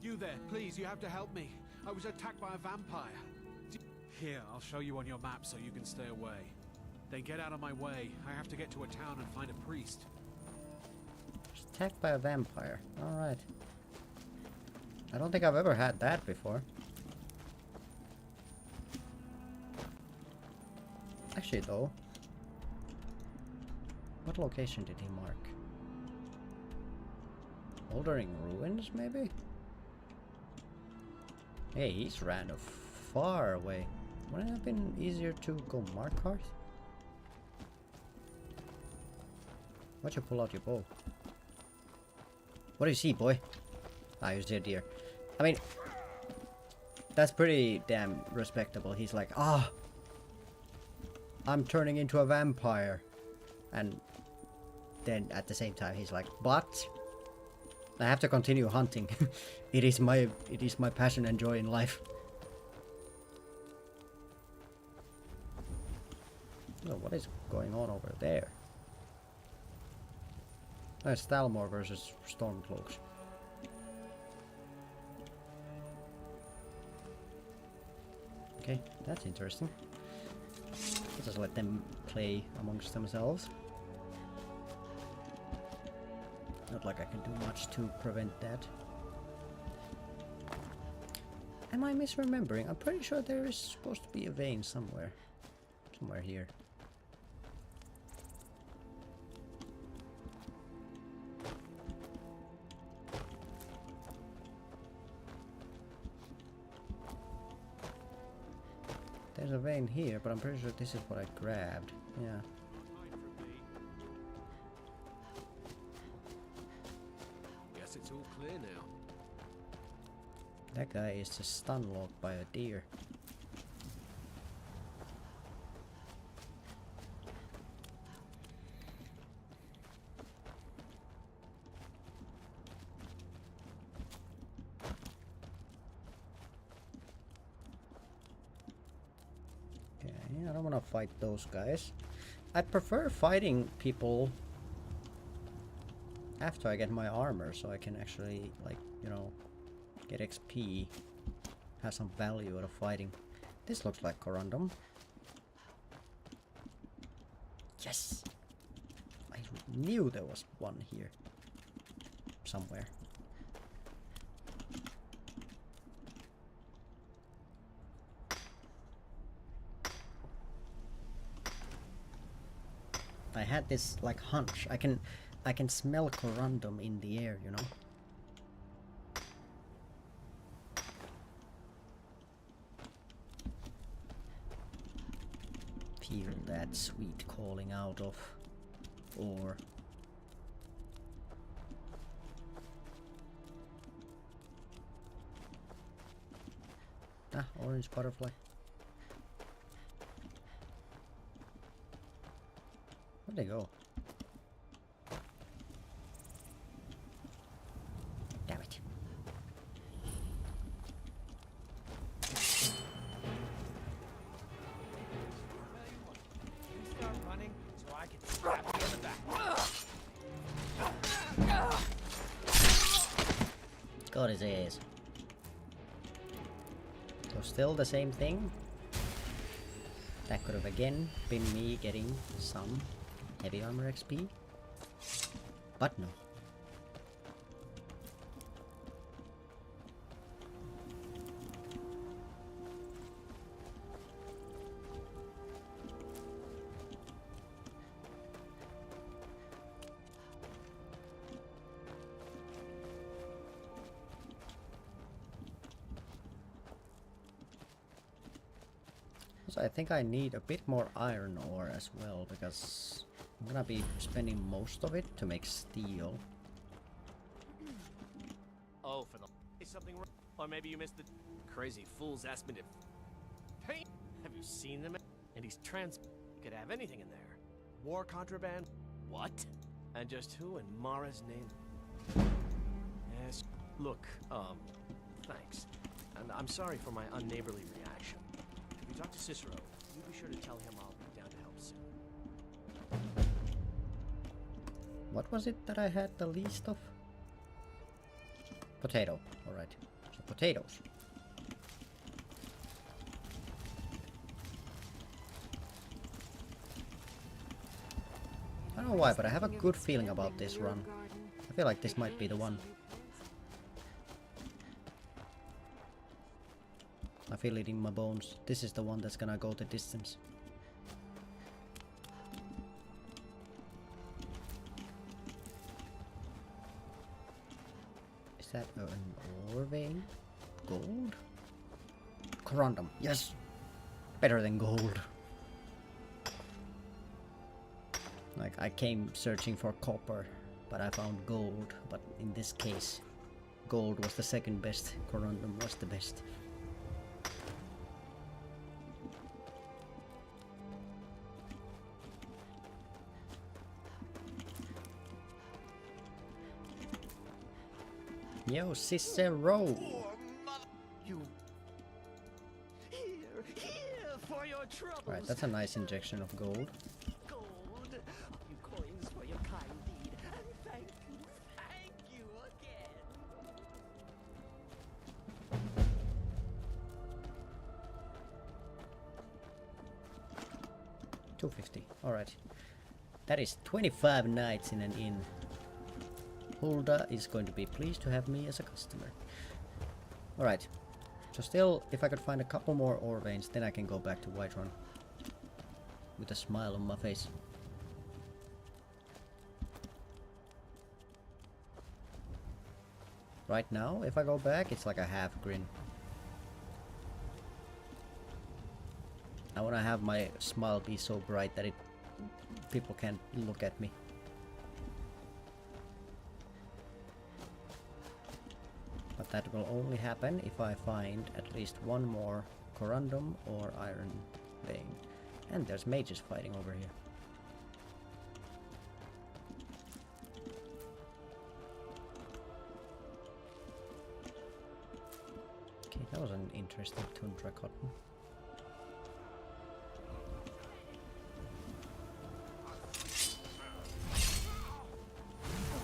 You there, please, you have to help me. I was attacked by a vampire. Here, I'll show you on your map so you can stay away. Then get out of my way. I have to get to a town and find a priest. Attacked by a vampire. Alright. I don't think I've ever had that before. Actually though, what location did he mark? Bouldering Ruins, maybe? Hey, he's ran far away. Wouldn't it have been easier to go Markarth? Why'd you pull out your bow? What do you see, boy? Ah, you see a deer. I mean, that's pretty damn respectable. He's like, ah, I'm turning into a vampire. And then at the same time, he's like, but I have to continue hunting. It is my passion and joy in life. Oh, what is going on over there? That's Thalmor versus Stormcloaks. Okay, that's interesting. Let's just let them play amongst themselves. Not like I can do much to prevent that. Am I misremembering? I'm pretty sure there is supposed to be a vein somewhere. Somewhere here. There's a vein here, but I'm pretty sure this is what I grabbed. Yeah. Guess it's all clear now. That guy is just stun locked by a deer. Okay, I don't want to fight those guys. I'd prefer fighting people after I get my armor, so I can actually, like, you know, get XP, have some value out of fighting. This looks like corundum. Yes! I knew there was one here. Somewhere. I had this, like, hunch. I can smell corundum in the air, you know? Feel that sweet calling out of ore. Ah, orange butterfly. Where'd they go? Damn it. Start running so I can slap you in the back. Got his ass. So still the same thing. That could have again been me getting some heavy armor XP. But no. So I think I need a bit more iron ore as well, because I'm gonna be spending most of it to make steel. Oh, for the... Is something wrong? Or maybe you missed the... Crazy fools asked me to... Hey! Have you seen them? And he's trans... Could have anything in there. War contraband? What? And just who in Mara's name? Yes. Look, thanks. And I'm sorry for my unneighborly reaction. If you talk to Cicero, you be sure to tell him I'll be down to help soon. What was it that I had the least of? Potato. Alright. So potatoes. I don't know why, but I have a good feeling about this run. I feel like this might be the one. I feel it in my bones. This is the one that's gonna go the distance. Is that an ore vein? Gold? Corundum. Yes! Better than gold. Like, I came searching for copper, but I found gold. But in this case, gold was the second best. Corundum was the best. Yo, Cicero! You... Here for your troubles. Right, that's a nice injection of gold. Gold. A few coins for your kind deed. And thank you again. 250. Alright. That is 25 nights in an inn. Hulda is going to be pleased to have me as a customer. Alright. So still, if I could find a couple more ore veins, then I can go back to Whiterun. With a smile on my face. Right now, if I go back, it's like a half grin. I wanna have my smile be so bright that people can't look at me. But that will only happen if I find at least one more corundum or iron vein. And there's mages fighting over here. Okay, that was an interesting tundra cotton.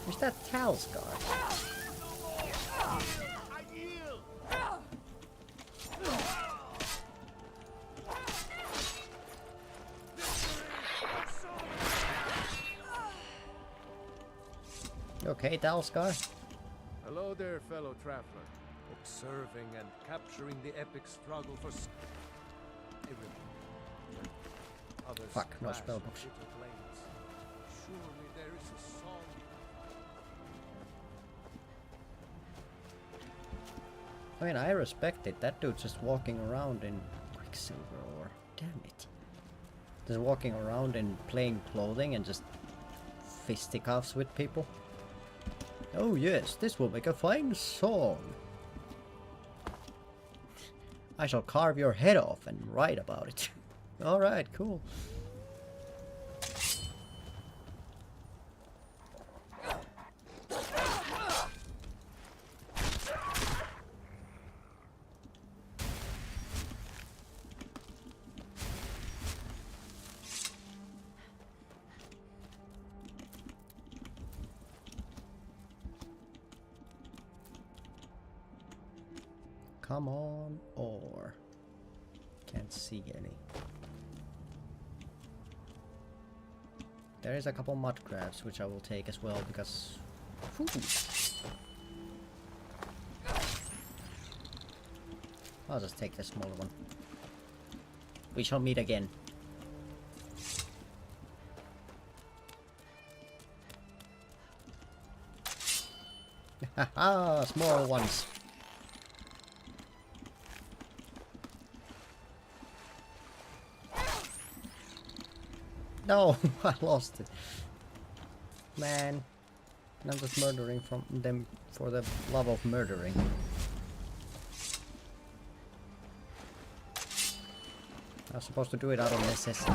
Is that Talscar? Okay, Talscar. Hello there, fellow traveler. Observing and capturing the epic struggle for Fuck, no spellbooks. Surely there is a song. I mean, I respect it. That dude's just walking around in Quicksilver ore. Damn it. Just walking around in plain clothing and just fisticuffs with people. Oh yes, this will make a fine song. I shall carve your head off and write about it. Alright, cool. Come on, or can't see any. There is a couple mud crabs which I will take as well because food. I'll just take the smaller one. We shall meet again. Haha, small ones. No, I lost it. Man. And I'm just murdering from them for the love of murdering. I was supposed to do it out of necessity.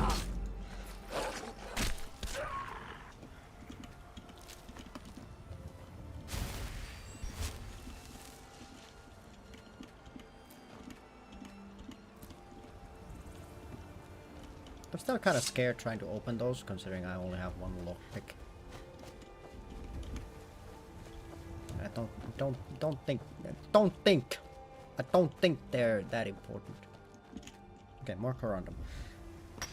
I'm still kind of scared trying to open those, considering I only have one lockpick. I don't think they're that important. Okay, more corundum.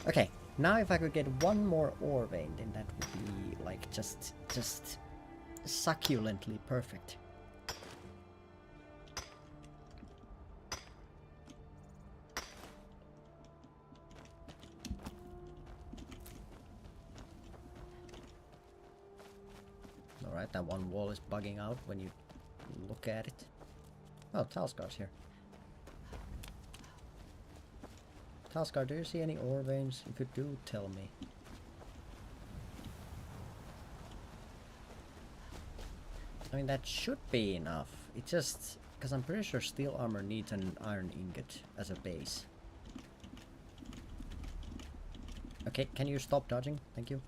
Okay, now if I could get one more ore vein, then that would be like just succulently perfect. Alright, that one wall is bugging out when you look at it. Oh, Talscar's here. Talscar, do you see any ore veins? If you do, tell me. I mean, that should be enough. It just... because I'm pretty sure steel armor needs an iron ingot as a base. Okay, can you stop dodging? Thank you.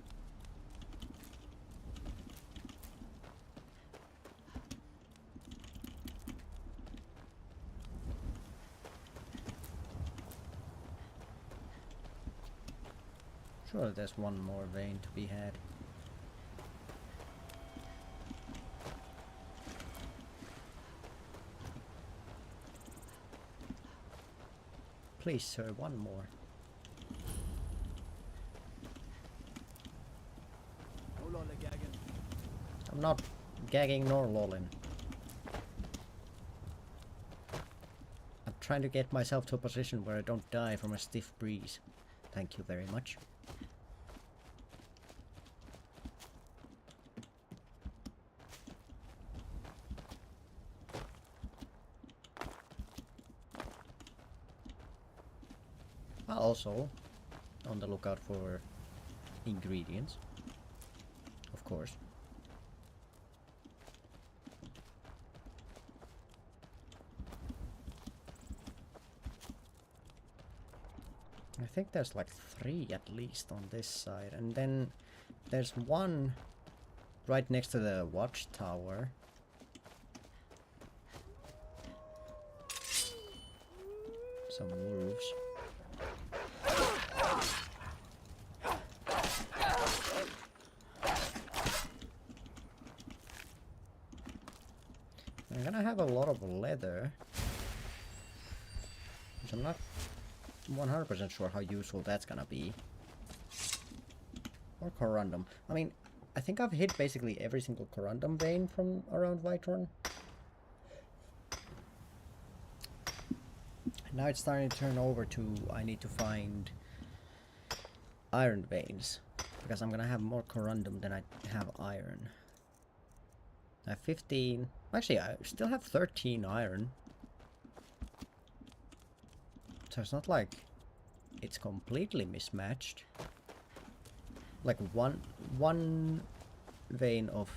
Surely there's one more vein to be had. Please, sir, one more. I'm not gagging nor lolling. I'm trying to get myself to a position where I don't die from a stiff breeze. Thank you very much. Also, on the lookout for ingredients, of course. I think there's like 3 at least on this side, and then there's one right next to the watchtower. Some wolves. I'm gonna have a lot of leather, which I'm not 100% sure how useful that's gonna be. Or corundum. I mean, I think I've hit basically every single corundum vein from around Whiterun. Now it's starting to turn over to I need to find iron veins, because I'm gonna have more corundum than I have iron. I have 15. Actually, I still have 13 iron. So it's not like it's completely mismatched. Like one vein of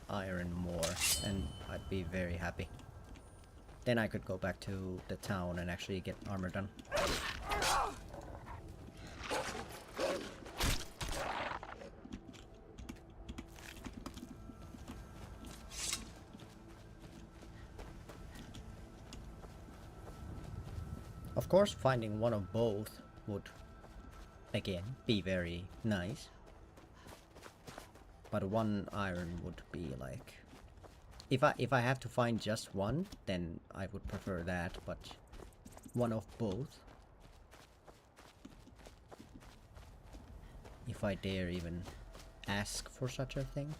iron more and I'd be very happy. Then I could go back to the town and actually get armor done. Of course, finding one of both would, again, be very nice. But one iron would be like... If I have to find just one, then I would prefer that, but one of both. If I dare even ask for such a thing.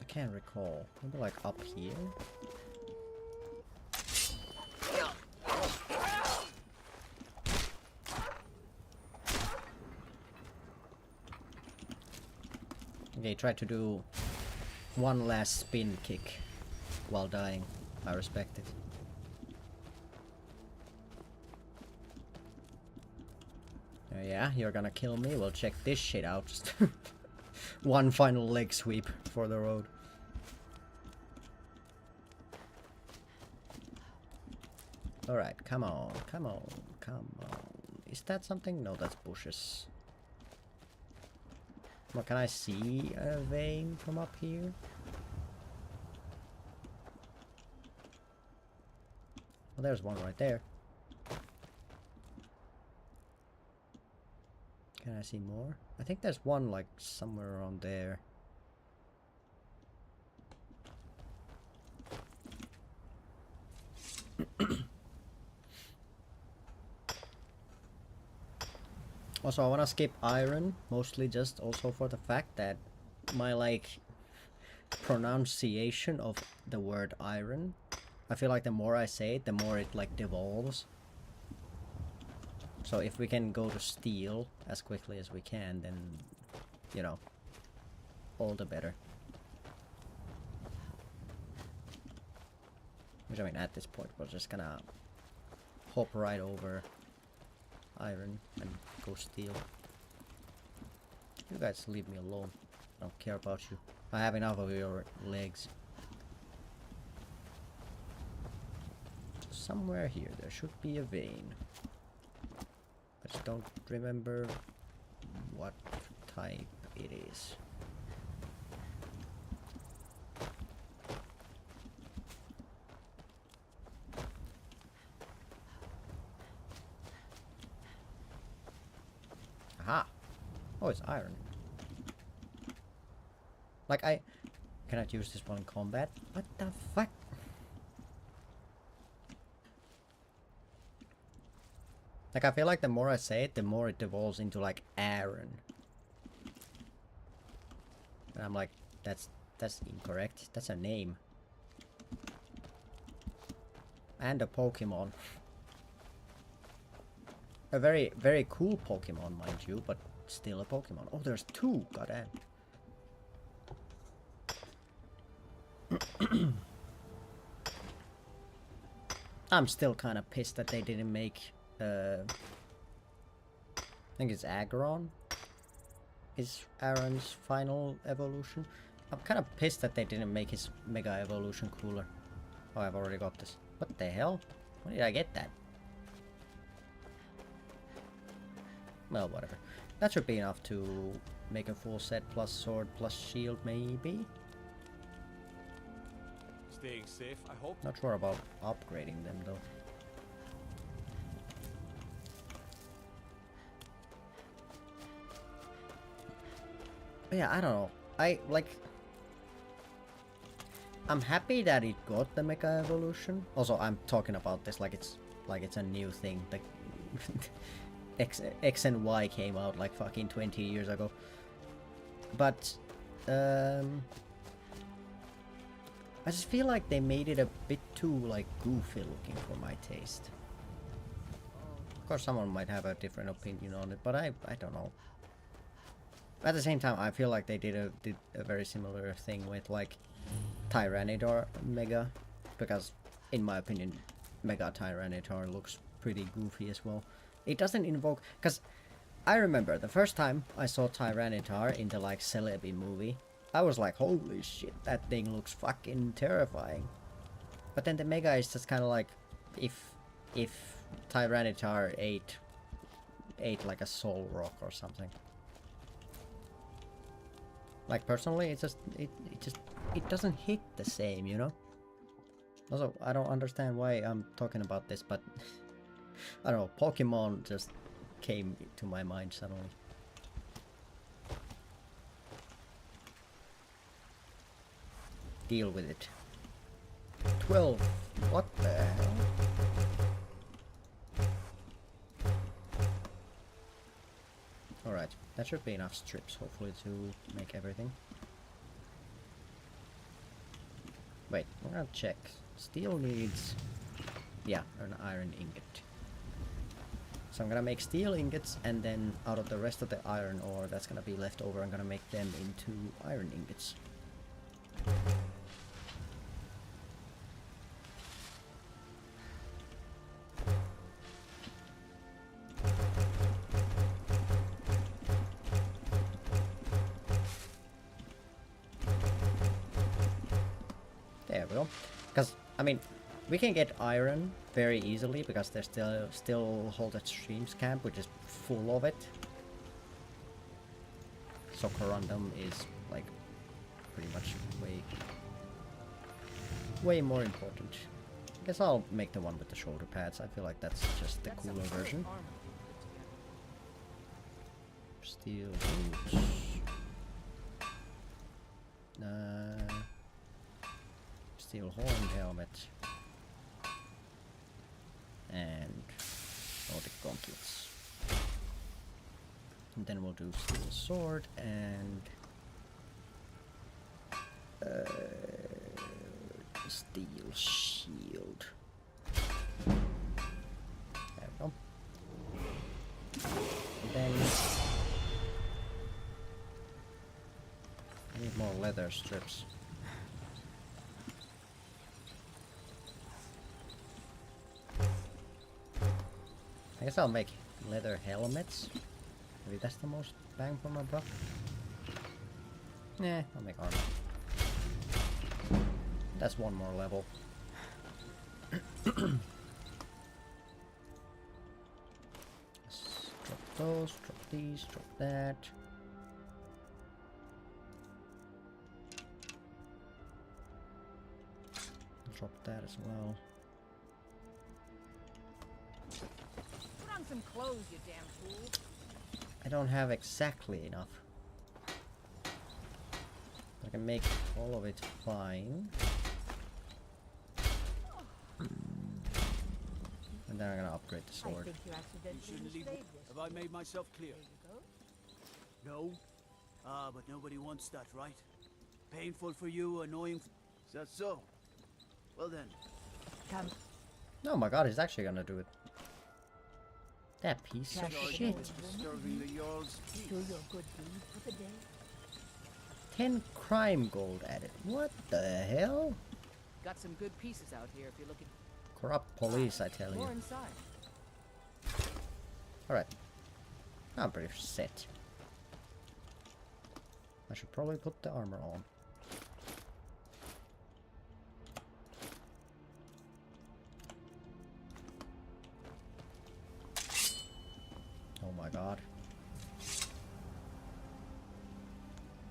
I can't recall. Maybe like up here? Okay, try to do one last spin kick while dying. I respect it. Yeah, you're gonna kill me? Well, check this shit out. Just one final leg sweep for the road. Alright, come on, come on, come on. Is that something? No, that's bushes. Well, can I see a vein from up here? Well, there's one right there. Can I see more? I think there's one like somewhere around there. Also, I wanna skip iron, mostly just also for the fact that my like pronunciation of the word iron, I feel like the more I say it, the more it like devolves. So if we can go to steel as quickly as we can, then, you know, all the better. Which, I mean, at this point, we're just gonna hop right over iron and go steel. You guys leave me alone. I don't care about you. I have enough of your legs. Somewhere here there should be a vein. I just don't remember what type it is. Aha! Oh, it's iron. Like, cannot use this one in combat. What the fuck? Like, I feel like the more I say it, the more it devolves into like Aaron. And I'm like, that's incorrect. That's a name. And a Pokemon. A very, very cool Pokemon, mind you, but still a Pokemon. Oh, there's two! Goddamn. I'm still kind of pissed that they didn't make, I think it's Aggron is Aaron's final evolution. I'm kind of pissed that they didn't make his Mega Evolution cooler. Oh, I've already got this. What the hell? When did I get that? Well, whatever. That should be enough to make a full set plus sword plus shield, maybe? Staying safe, I hope. Not sure about upgrading them, though. But yeah, I don't know. I'm happy that it got the Mega Evolution. Also, I'm talking about this like it's a new thing. Like X and Y came out like fucking 20 years ago. But I just feel like they made it a bit too like goofy looking for my taste. Of course, someone might have a different opinion on it, but I don't know. At the same time, I feel like they did a very similar thing with like Tyranitar Mega, because in my opinion, Mega Tyranitar looks pretty goofy as well. It doesn't invoke, because I remember the first time I saw Tyranitar in the like Celebi movie, I was like, holy shit, that thing looks fucking terrifying. But then the Mega is just kind of like, if Tyranitar ate like a soul rock or something. Like personally, it doesn't hit the same, you know? Also, I don't understand why I'm talking about this, but I don't know, Pokemon just came to my mind suddenly. Deal with it. 12. What the hell? Alright, that should be enough strips, hopefully, to make everything. Wait, we're gonna check. Steel needs... yeah, an iron ingot. So I'm gonna make steel ingots, and then out of the rest of the iron ore that's gonna be left over, I'm gonna make them into iron ingots. There we go. Because, I mean, we can get iron very easily because there's still Halted Streams camp, which is full of it. So Corundum is, like, pretty much way more important. I guess I'll make the one with the shoulder pads. I feel like that's just the cooler version. Steel boots. Steel horn helmet. And Nordic gauntlets. And then we'll do steel sword and steel shield. There we go. And then I need more leather strips. I guess I'll make leather helmets. Maybe that's the most bang for my buck. Nah, I'll make armor. That's one more level. Let's drop those, drop these, drop that. Drop that as well. Put on some clothes, you damn fool. I don't have exactly enough. I can make all of it fine. And then I'm gonna upgrade the sword. You shouldn't leave. Have I made myself clear? No? Ah, but nobody wants that, right? Painful for you, annoying. Is that so? Well then. Come. Oh my god, he's actually gonna do it. That piece of shit. Disturbing the Jarl's peace. Do your good deed for the day. 10 crime gold added. What the hell? Got some good pieces out here if you're looking. Corrupt police, I tell you. More inside. Alright. I'm pretty set. I should probably put the armor on. Oh my god.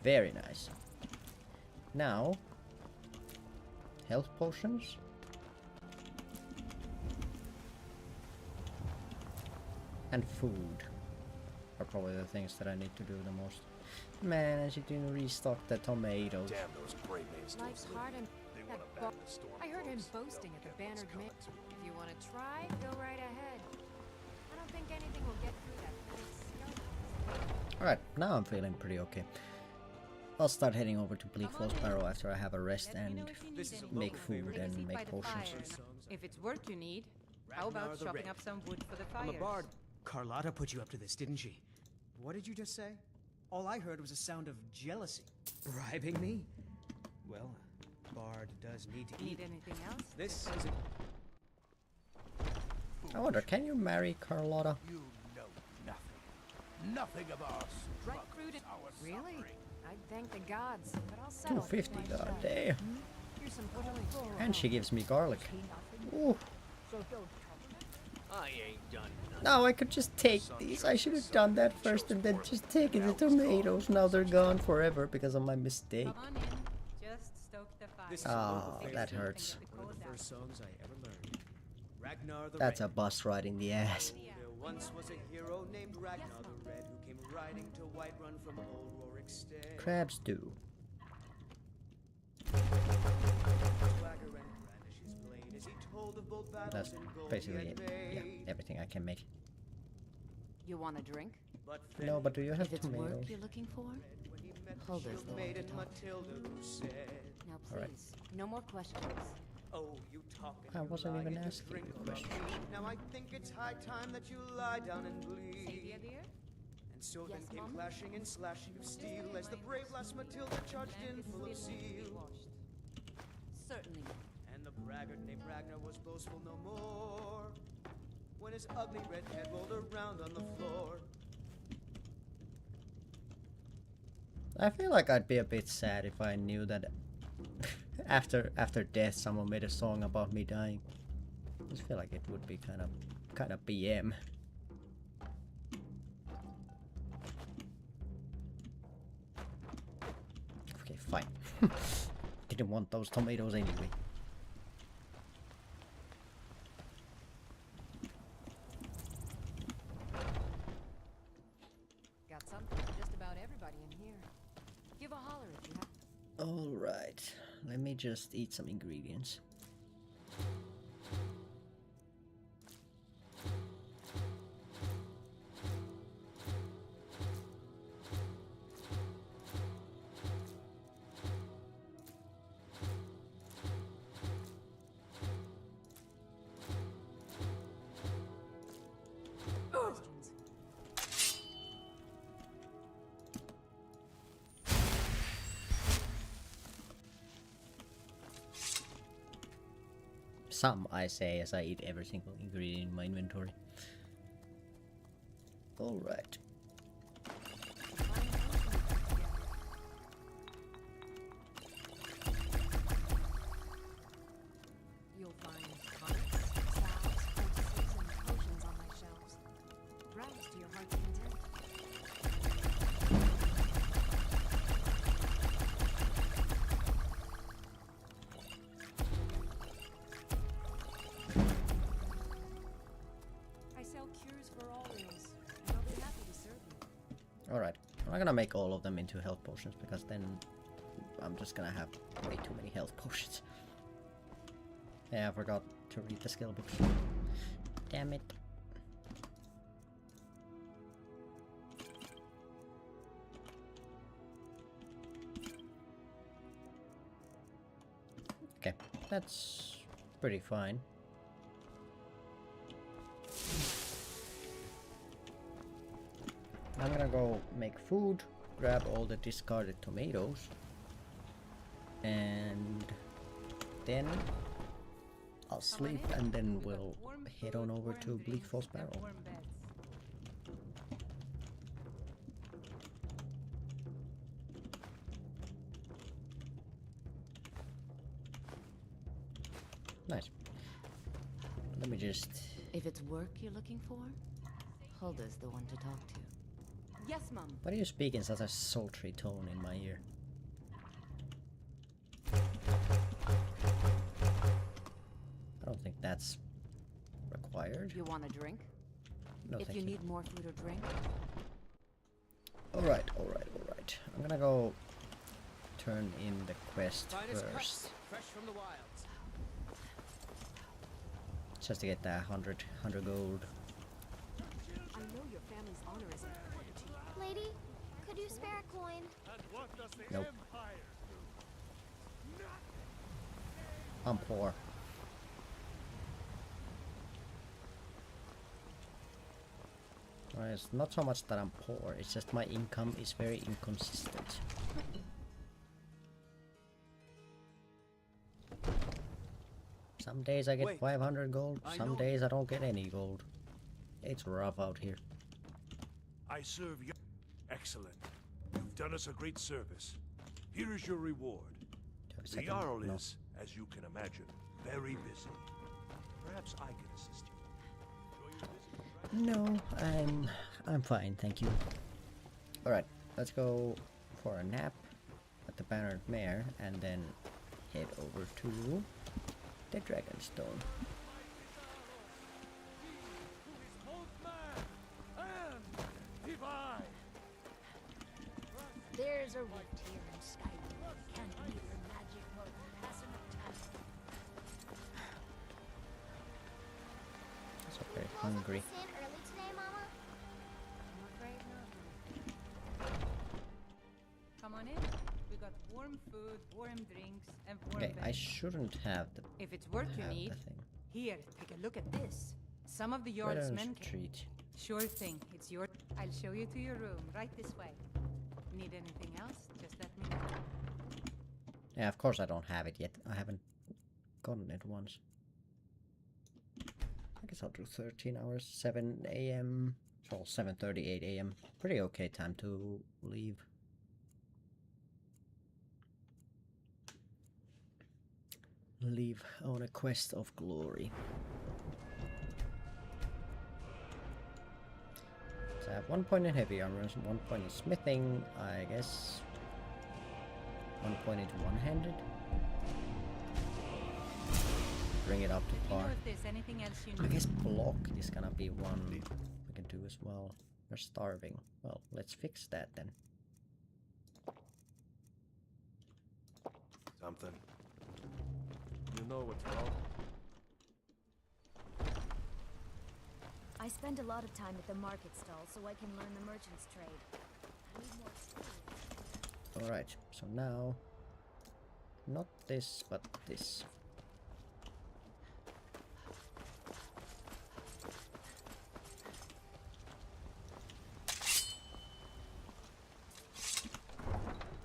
Very nice. Now, health potions. And food are probably the things that I need to do the most. Man, I should restock the tomatoes. Damn those gray maize. Life's hard and They that want to bar- ban the storm. I heard him boasting at the Bannered Man. If you want to try, go right ahead. I don't think anything will get through that fence. Alright, now I'm feeling pretty okay. I'll start heading over to Bleak Falls Barrow after I have a rest and make food and make potions. If it's work you need, how about chopping up some wood for the fires? I'm a bard. Carlotta put you up to this, didn't she? What did you just say? All I heard was a sound of jealousy. Bribing me? Well, bard does need to Need eat. anything else? This is I wonder, can you marry Carlotta? You know nothing. Nothing of our Right struggle. fruit and really? I'd thank the gods, but I'll settle. 250, god damn. Here's some potatoes. And she gives me garlic. Ooh. I ain't done nothing. No, I could just take these. I should have done that first and then just taken the tomatoes. Now they're gone forever because of my mistake. Come on in. Just stoke the fire. This is a Ah, local favorite. that hurts. One of the first songs I ever learned. Ragnar the That's Red. a bus ride in the ass. There once was a hero named Ragnar the Red who came riding to Whiterun from old Rorick Stead. Crab stew. Swagger and brandish his blade as he told of bold battles That's in gold basically he it. had Yeah, made. everything I can make. You want a drink? But No, but do you have If it's work tomatoes? you're looking for, when he met the hold this shield though. maiden Matilda who said, Now Alright. please, no more questions. "Oh, you talk and I you wasn't lie even and you asking drink you about questions. me. Now I think it's high time that you lie down and bleed." Sadia, dear? And so Yes, then came Mom? clashing and slashing of steel as the brave lass Matilda charged in full of zeal. Certainly. And the braggart named Ragnar was boastful no more when his ugly red head rolled around on the floor. I feel like I'd be a bit sad if I knew that after death someone made a song about me dying. I just feel like it would be kind of BM. Okay, fine. Didn't want those tomatoes anyway. Got something for just about everybody in here. Give a holler if you have. Alright, let me just eat some ingredients. Some, I say, as I eat every single ingredient in my inventory. Alright. You'll find tonics, salves, poultices, and potions on my shelves. Browse to your heart's content. I sell cures for all ills, and I'll be happy to serve you. Alright. I'm not gonna make all of them into health potions because then I'm just gonna have way too many health potions. Yeah, I forgot to read the skill books. Damn it. Okay, that's pretty fine. I'm gonna go make food, grab all the discarded tomatoes, and then I'll sleep, and then we'll head on over to Bleak Falls Barrow. Nice. Let me just... If it's work you're looking for, Hulda's the one to talk to. Yes, Mom. Why do you speak in such a sultry tone in my ear? I don't think that's required. You want a drink? No, if thank you you. need more food or drink. Alright, alright, alright. I'm gonna go turn in the quest Finest first. cuts, fresh from the wilds. Just to get that 100 gold. I know your family's honor is important to you. Lady, could you spare a coin? Nope. I'm poor. Well, it's not so much that I'm poor, it's just my income is very inconsistent. Some days I get Wait, 500 gold, I some know- days I don't get any gold. It's rough out here. I serve you. Excellent. You've done us a great service. Here is your reward. The second? Jarl No. is, as you can imagine, very busy. Perhaps I can assist you. No, I'm fine, thank you. Alright, let's go for a nap at the Bannered Mare and then head over to the Dragonstone. There's a rift here in Skyrim. Can't neither magic nor passing of time. So very hungry. Stand early today, Mama? I'm afraid not. Come on in. We got warm food, warm drinks, and warm Okay, I beds. shouldn't have the If it's work you have need, the thing. here, take a look at this. Some of the Why Jarl's don't men you came. treat? Sure thing. It's your... I'll show you to your room, right this way. Need anything else? Just let me know. Yeah, of course I don't have it yet. I haven't gotten it once. I guess I'll do 13 hours, 7 a.m. So 7:38 a.m. Pretty okay time to leave. Leave on a quest of glory. So I have 1 point in heavy armor, 1 point in smithing, I guess. 1 point into one-handed. Bring it up to You know par. if there's anything else you I need. guess block is gonna be one we can do as well. We're starving. Well, let's fix that then. Something. You know what's wrong? I spend a lot of time at the market stall so I can learn the merchant's trade. I need more experience. Alright, so now... Not this, but this.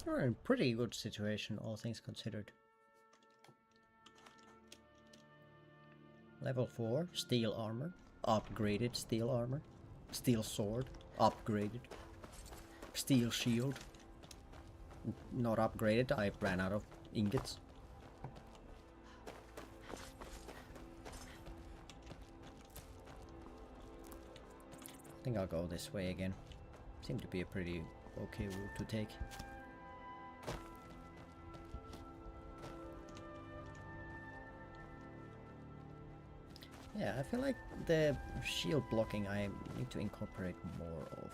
We're in pretty good situation, all things considered. Level 4, steel armor, upgraded steel armor, steel sword, upgraded, steel shield, not upgraded, I ran out of ingots. I think I'll go this way again. Seemed to be a pretty okay route to take. Yeah, I feel like the shield blocking I need to incorporate more of.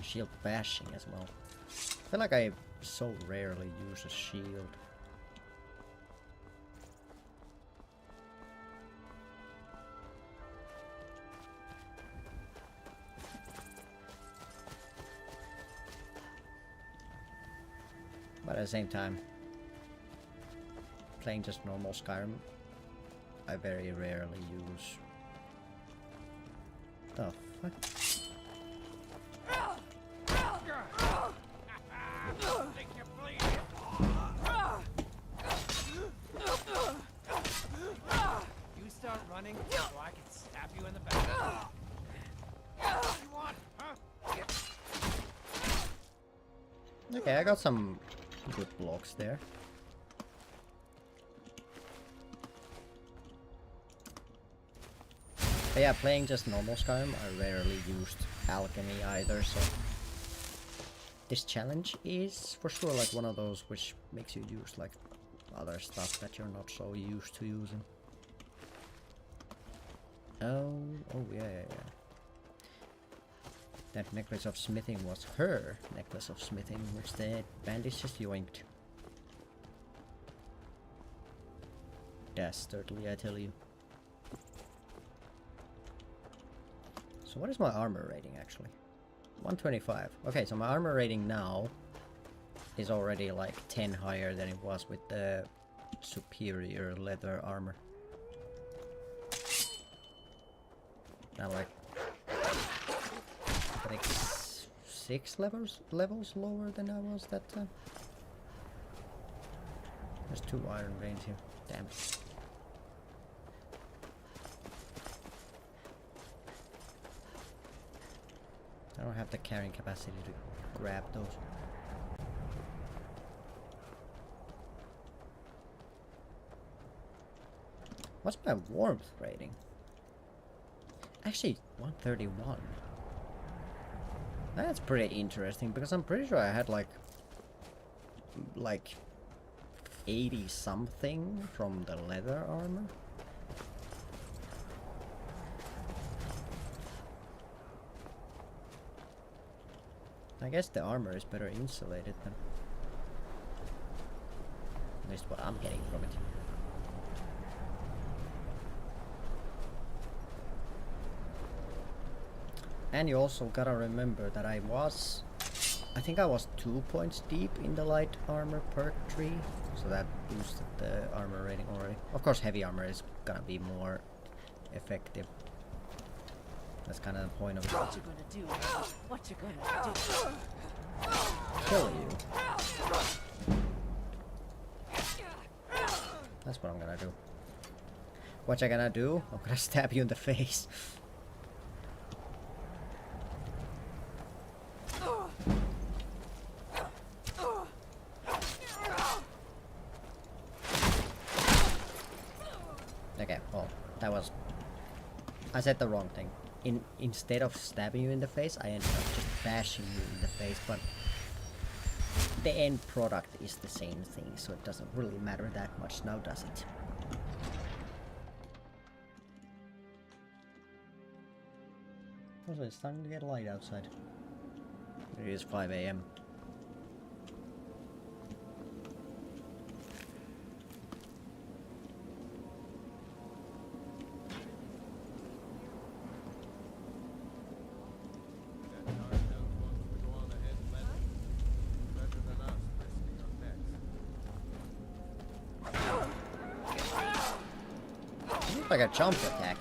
shield bashing as well. I feel like I so rarely use a shield. But at the same time, playing just normal Skyrim, I very rarely use... The fuck? You start running so I can stab you in the back. You want, huh? Okay, I got some good blocks there. But yeah, playing just normal Skyrim, I rarely used alchemy either, so... This challenge is for sure like one of those which makes you use like other stuff that you're not so used to using. Oh yeah. That necklace of smithing was her necklace of smithing, which the bandage just yoinked. Dastardly, I tell you. So what is my armor rating actually? 125. Okay, so my armor rating now is already like 10 higher than it was with the superior leather armor. Now like I think 6 levels lower than I was that time. There's 2 iron veins here. Damn it. I don't have the carrying capacity to grab those. What's my warmth rating? Actually, 131. That's pretty interesting because I'm pretty sure I had like 80 something from the leather armor. I guess the armor is better insulated than at least what I'm getting from it. And you also gotta remember that I think I was 2 points deep in the light armor perk tree, so that boosted the armor rating already. Of course heavy armor is gonna be more effective. That's kind of the point of it. What you gonna do? What you gonna do? Kill you. That's what I'm gonna do. What you gonna do? I'm gonna stab you in the face. Okay, well, that was... I said the wrong thing. Instead of stabbing you in the face, I ended up just bashing you in the face, but the end product is the same thing, so it doesn't really matter that much now, does it? Also, it's starting to get light outside. It is 5 AM. Like a jump attack.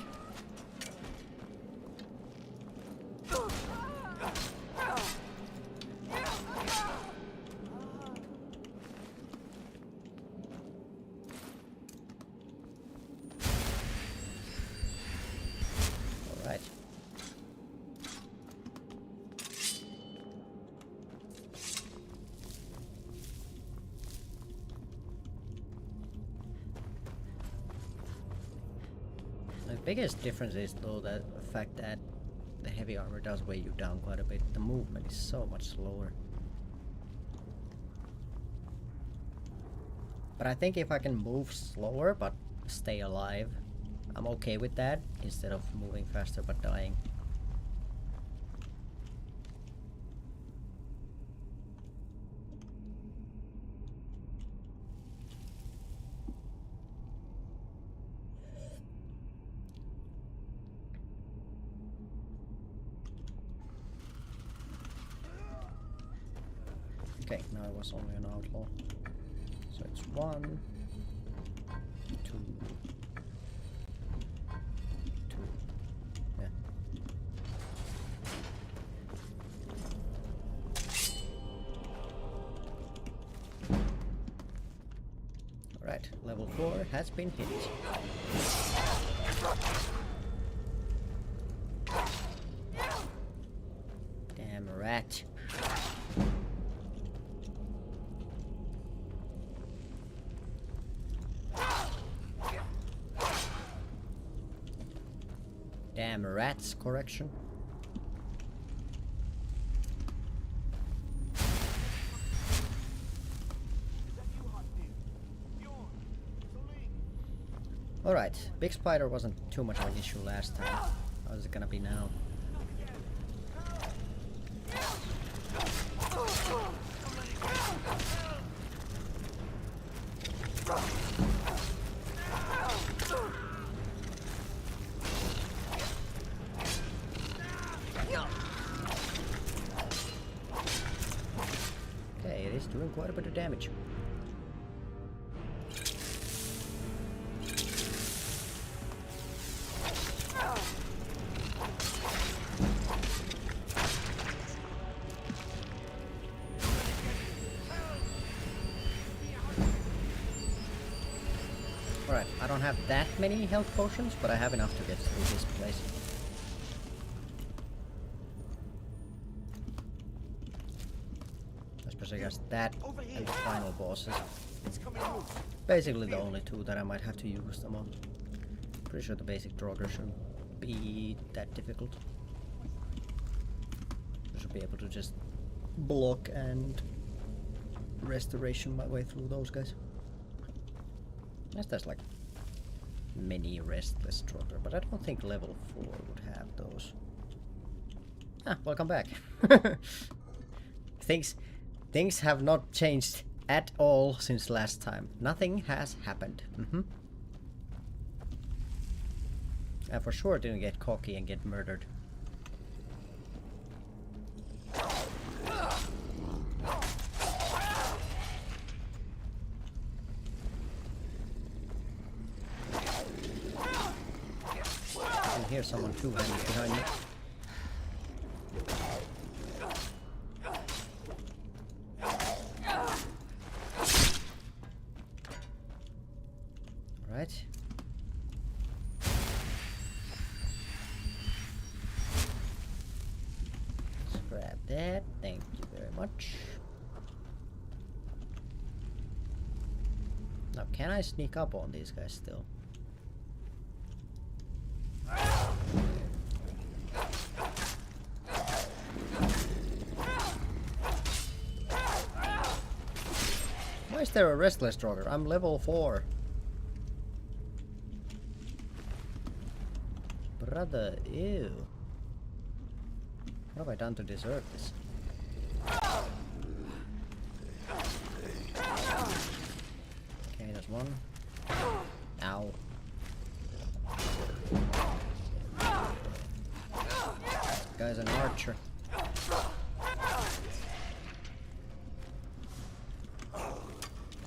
All right. The biggest difference is though that the fact that the heavy armor does weigh you down quite a bit. The movement is so much slower. But I think if I can move slower but stay alive, I'm okay with that instead of moving faster but dying. Okay, now it was only an outlaw. So it's 1, 2, 2. Yeah. Alright, level 4 has been hit. Damn rat. Damn rats, correction. Alright, big spider wasn't too much of an issue last time. How is it gonna be now? Okay, it is doing quite a bit of damage. Alright, I don't have that many health potions, but I have enough to get through this place. Especially against that and the final bosses. Basically the only two that I might have to use them on. Pretty sure the basic Draugr shouldn't be that difficult. I should be able to just block and restoration my way through those guys. Unless there's like many restless Draugr, but I don't think level 4 would have those. Ah, welcome back. Things have not changed at all since last time. Nothing has happened. I for sure didn't get cocky and get murdered. I can hear someone two-handed behind me. Alright. Let's grab that. Thank you very much. Now, can I sneak up on these guys still? Why is there a restless Draugr? I'm level 4. Brother, ew. What have I done to deserve this? Okay, there's one. Ow. This guy's an archer.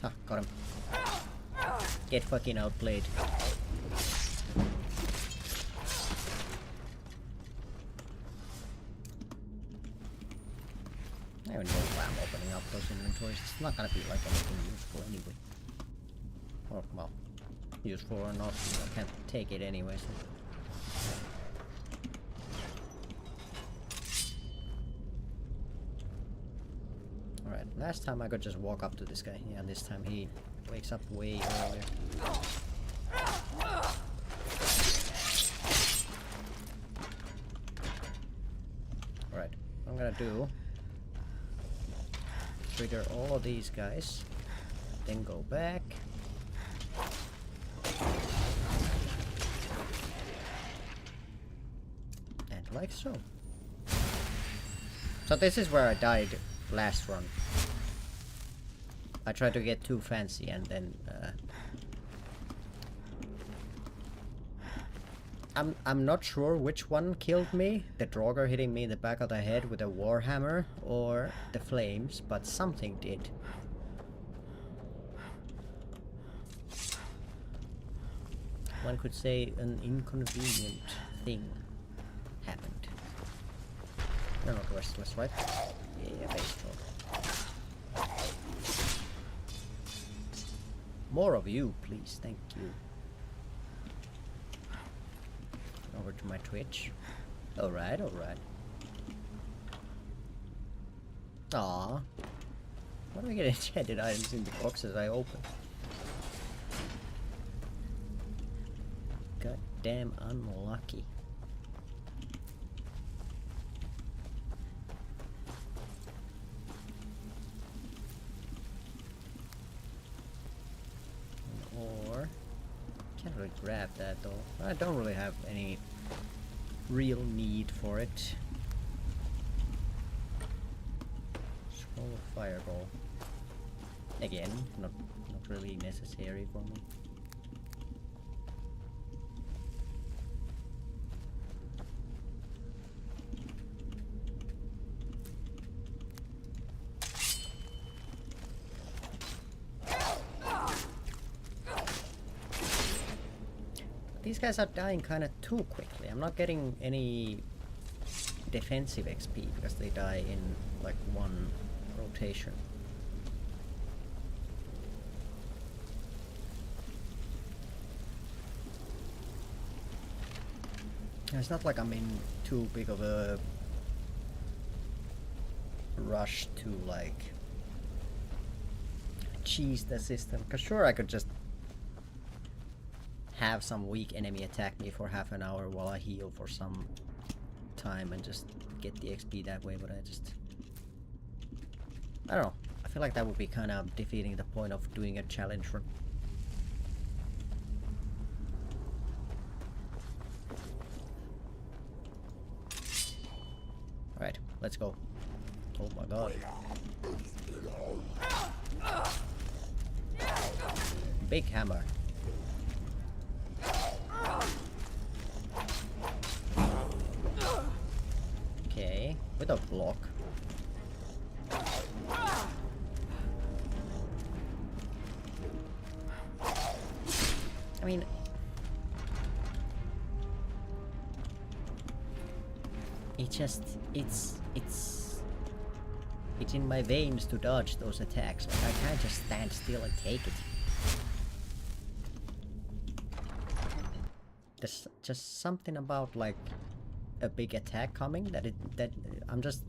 Ah, got him. Get fucking outplayed. I don't even know why I'm opening up those inventories. It's not gonna be like anything useful anyway. Or, well, useful or not, I can't take it anyway, so. Alright, last time I could just walk up to this guy. Yeah, this time he wakes up way earlier. Alright, what I'm gonna do, trigger all of these guys, then go back. And like so. So this is where I died last run. I tried to get too fancy and then I'm not sure which one killed me. The Draugr hitting me in the back of the head with a warhammer or the flames, but something did. One could say an inconvenient thing happened. You're not restless, right? Yeah, baseball. More of you, please. Thank you. Over to my Twitch. Alright, alright. Aww. Why do I get enchanted items in the boxes I open? God damn unlucky. Or can't really grab that though. I don't really have any real need for it. Scroll of Fireball. Again, not really necessary for me. These guys are dying kind of too quickly. I'm not getting any defensive XP because they die in like one rotation. It's not like I'm in too big of a rush to like cheese the system. Cause sure I could just have some weak enemy attack me for half an hour while I heal for some time and just get the XP that way, but I don't know. I feel like that would be kind of defeating the point of doing a challenge run. Alright, let's go. Oh my god. Big hammer. Okay, with a block. I mean, it's in my veins to dodge those attacks. Like, I can't just stand still and take it. There's just something about like a big attack coming that I'm just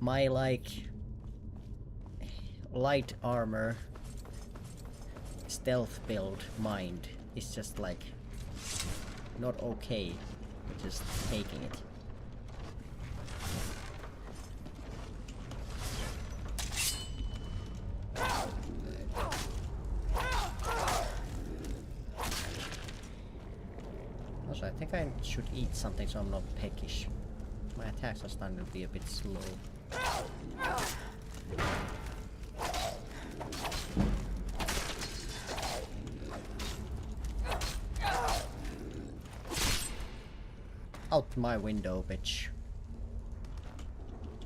my like light armor stealth build mind is just like not okay with just taking it. Also, I think I should eat something so I'm not peckish. My attacks are starting to be a bit slow. Out my window, bitch.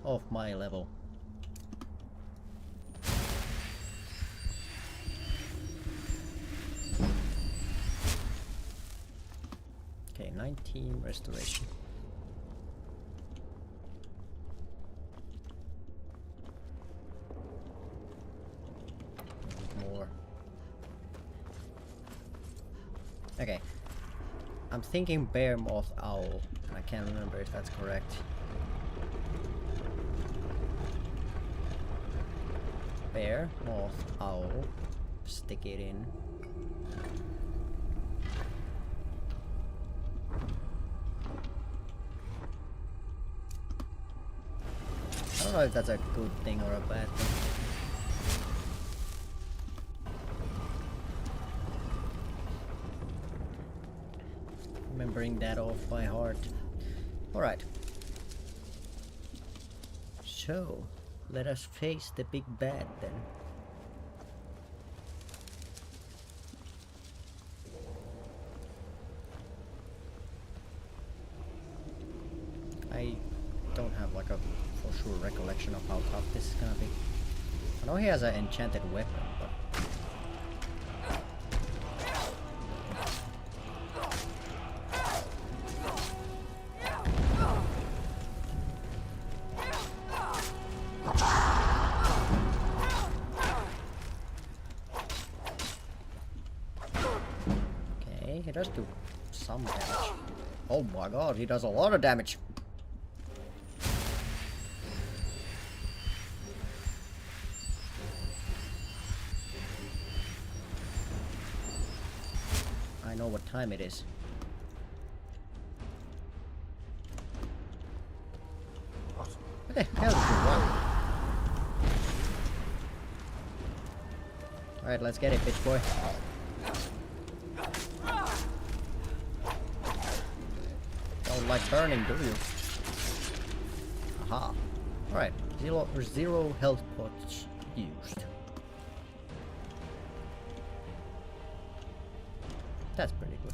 Off my level. Okay, 19 restoration. More. Okay. I'm thinking bear, moth, owl. I can't remember if that's correct. Bear, moth, owl. Stick it in. I don't know if that's a good thing or a bad thing. Remembering that off by heart. Alright. So, let us face the big bad then. like a for sure recollection of how tough this is gonna be. I know he has an enchanted weapon, but okay, he does do some damage. Oh my god, he does a lot of damage. I know what time it is. What the hell did you want? Alright, let's get it, bitch boy. Don't like turning, do you? Aha. Alright, zero health pots used. That's pretty good.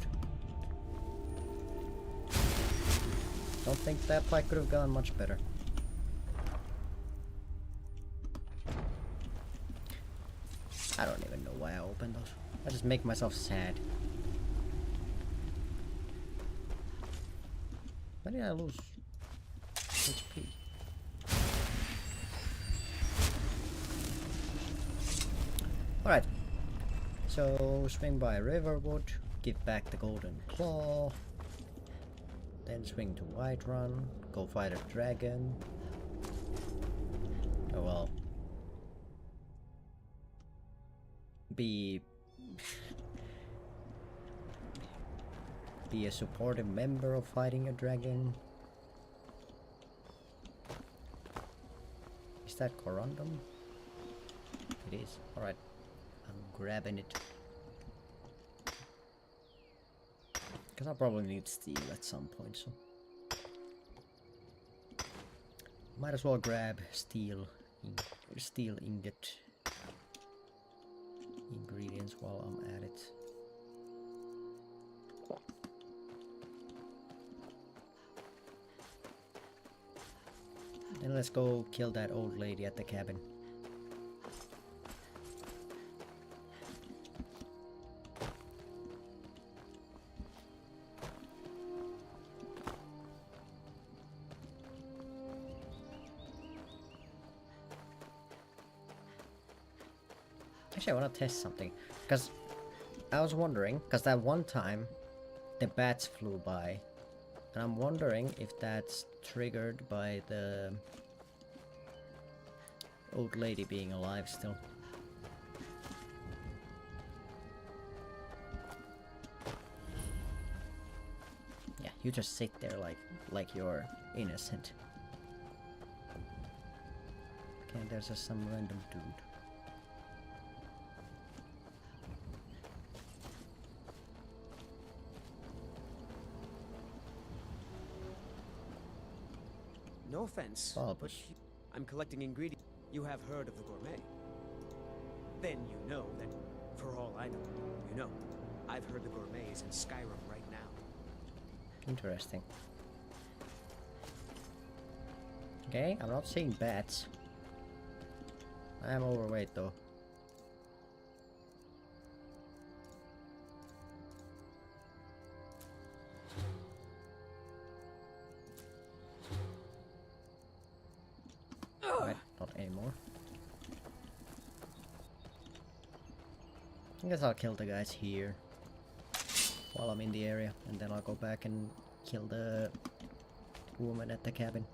Don't think that fight could have gone much better. I don't even know why I opened those. I just make myself sad. Why did I lose HP? Alright. So swing by Riverwood, give back the golden claw, then swing to Whiterun, go fight a dragon. Oh well. Be a supportive member of fighting a dragon. Is that Corundum? It is. Alright. I'm grabbing it. Because I'll probably need steel at some point, so might as well grab steel ingot ingredients while I'm at it. Then let's go kill that old lady at the cabin. Actually, I want to test something, because I was wondering, because that one time the bats flew by, and I'm wondering if that's triggered by the old lady being alive still. Yeah, you just sit there like you're innocent. Okay, there's just some random dude. No offense, but I'm collecting ingredients. You have heard of the gourmet. Then you know that, for all I know, you know, I've heard the gourmet is in Skyrim right now. Interesting. Okay, I'm not seeing bats. I am overweight though. Right, not anymore. I guess I'll kill the guys here while I'm in the area, and then I'll go back and kill the woman at the cabin.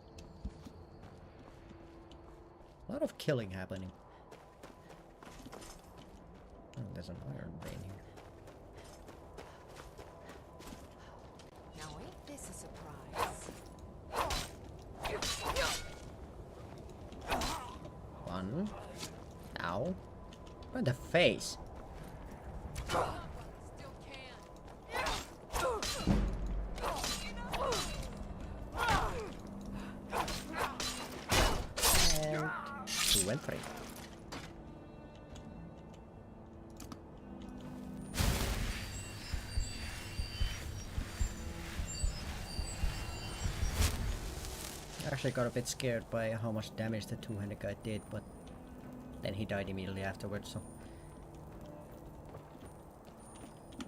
A lot of killing happening. Oh, there's an iron vein here. Now ain't this a surprise? One. Ow. Right in the face. And 2 and 3. actually got a bit scared by how much damage the two-handed guy did, but then he died immediately afterwards, so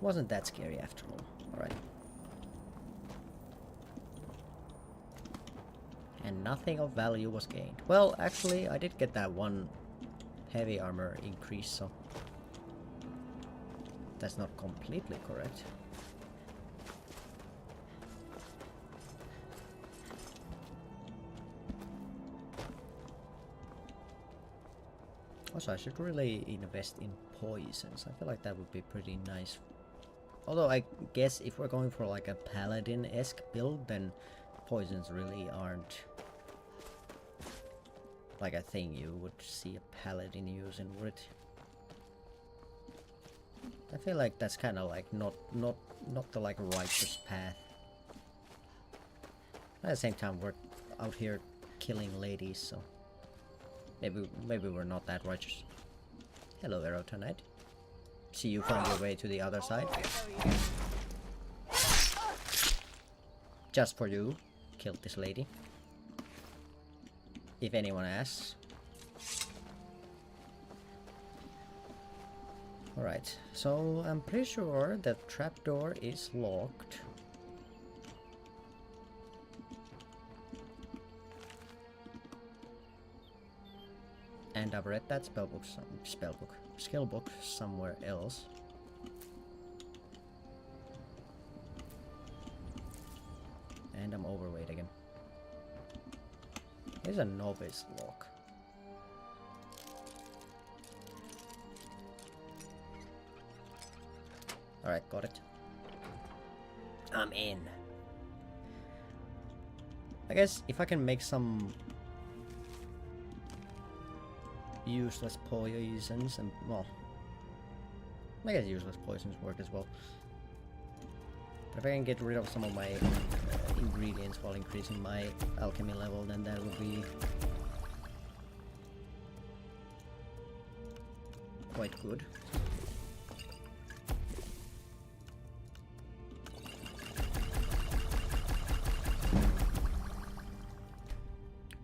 wasn't that scary after all. Alright. And nothing of value was gained. Well, actually, I did get that one heavy armor increase, so that's not completely correct. Also, I should really invest in poisons. I feel like that would be pretty nice. Although I guess if we're going for like a paladin-esque build, then poisons really aren't like a thing you would see a paladin using, would it? I feel like that's kind of like not the like righteous path. At the same time, we're out here killing ladies, so maybe we're not that righteous. Hello, Arrow tonight. See, you found your way to the other side. Just for you, killed this lady. If anyone asks. Alright, so I'm pretty sure that trapdoor is locked. And I've read that skill book somewhere else. And I'm overweight again. Here's a novice lock. Alright, got it. I'm in. I guess if I can make some useless poisons and, well, I guess useless poisons work as well. But if I can get rid of some of my ingredients while increasing my alchemy level, then that would be quite good.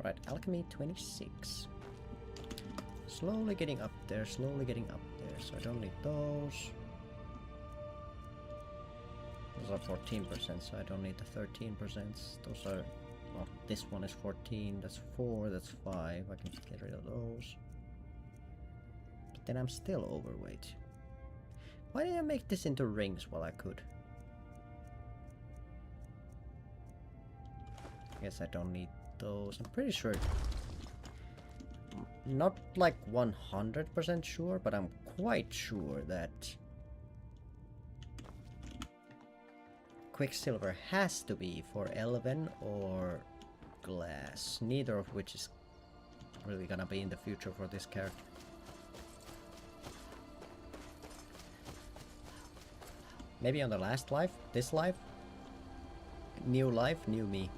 Right, alchemy 26. Slowly getting up there, slowly getting up there, so I don't need those. Those are 14%, so I don't need the 13%. Those are, well, this one is 14, that's 4, that's 5. I can get rid of those. But then I'm still overweight. Why did I make this into rings while I could? I guess I don't need those. I'm pretty sure. Not like 100% sure, but I'm quite sure that Quicksilver has to be for Elven or Glass, neither of which is really gonna be in the future for this character. Maybe on the last life, this life, new me.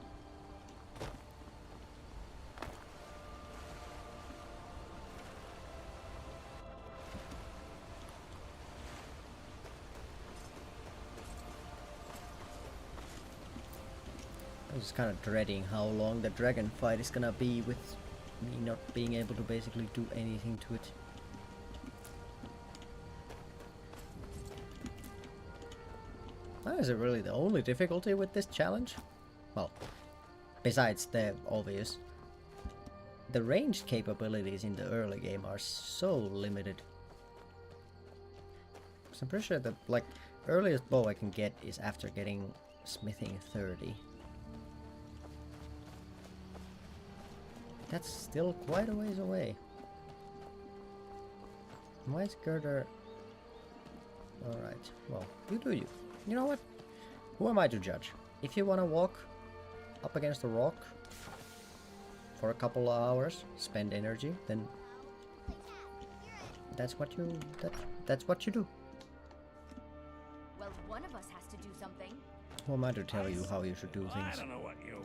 I'm just kind of dreading how long the dragon fight is gonna be with me not being able to basically do anything to it. Is it really the only difficulty with this challenge? Well, besides the obvious. The ranged capabilities in the early game are so limited. So I'm pretty sure the like earliest bow I can get is after getting smithing 30. That's still quite a ways away. Why is Girder? Alright, well, you do you. You know what? Who am I to judge? If you want to walk up against a rock for a couple of hours, spend energy, then that's what you that's what you do. Well, one of us has to do something. Who am I to tell you how you should do things? I don't know what you...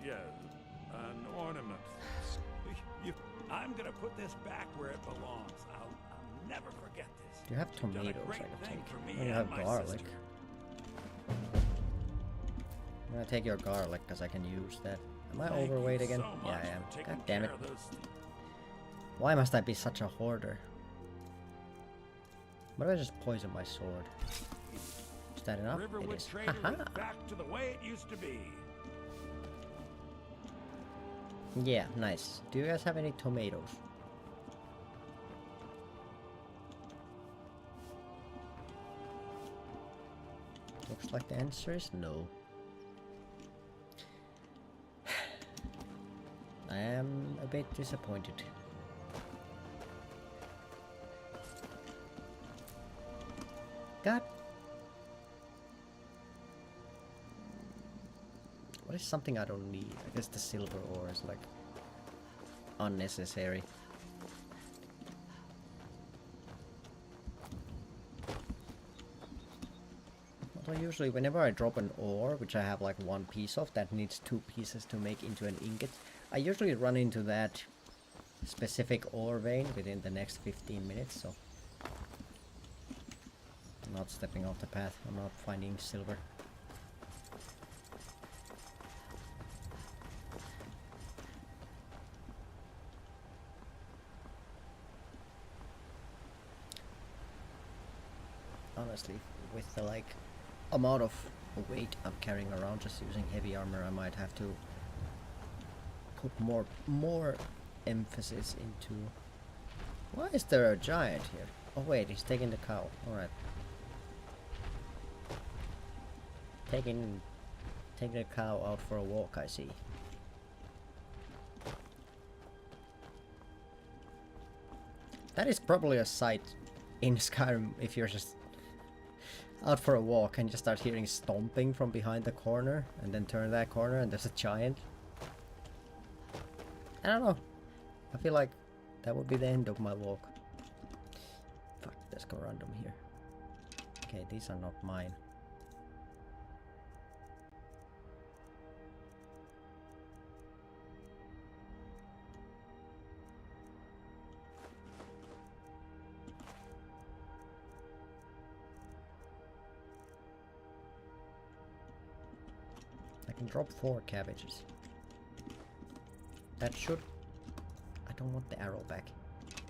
yeah, an ornament. I'm gonna put this back where it belongs. I'll never forget this. You have tomatoes I can take. And you have garlic. I'm gonna take your garlic because I can use that. Am I Thank overweight you again? so Yeah, much I am. for taking God damn it. care of those Why must I be such a hoarder? Why do I just poison my sword? Is that enough? It Riverwood is. Trader Haha. is back to the way it used to be. Yeah, nice. Do you guys have any tomatoes? Looks like the answer is no. I am a bit disappointed. God. What is something I don't need? I guess the silver ore is like unnecessary. Although usually whenever I drop an ore, which I have like one piece of, that needs 2 pieces to make into an ingot, I usually run into that specific ore vein within the next 15 minutes, so I'm not stepping off the path, I'm not finding silver. Honestly, with the like amount of weight I'm carrying around just using heavy armor, I might have to put more emphasis into... Why is there a giant here? Oh wait, he's taking the cow. Alright. Taking the cow out for a walk, I see. That is probably a sight in Skyrim if you're just out for a walk and you start hearing stomping from behind the corner and then turn that corner and there's a giant. I don't know. I feel like that would be the end of my walk. Fuck, there's go random here. Okay, these are not mine. I can drop 4 cabbages. That should... I don't want the arrow back.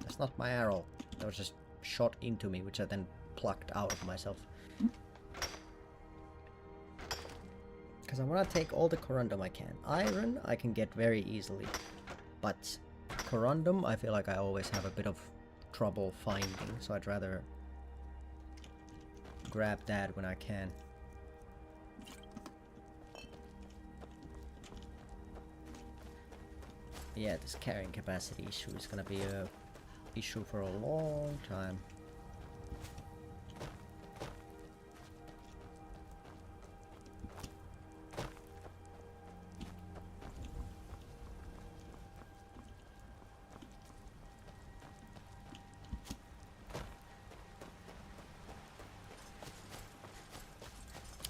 That's not my arrow. That was just shot into me, which I then plucked out of myself. Because I want to take all the corundum I can. Iron I can get very easily. But corundum I feel like I always have a bit of trouble finding. So I'd rather grab that when I can. Yeah, this carrying capacity issue is gonna be a issue for a long time.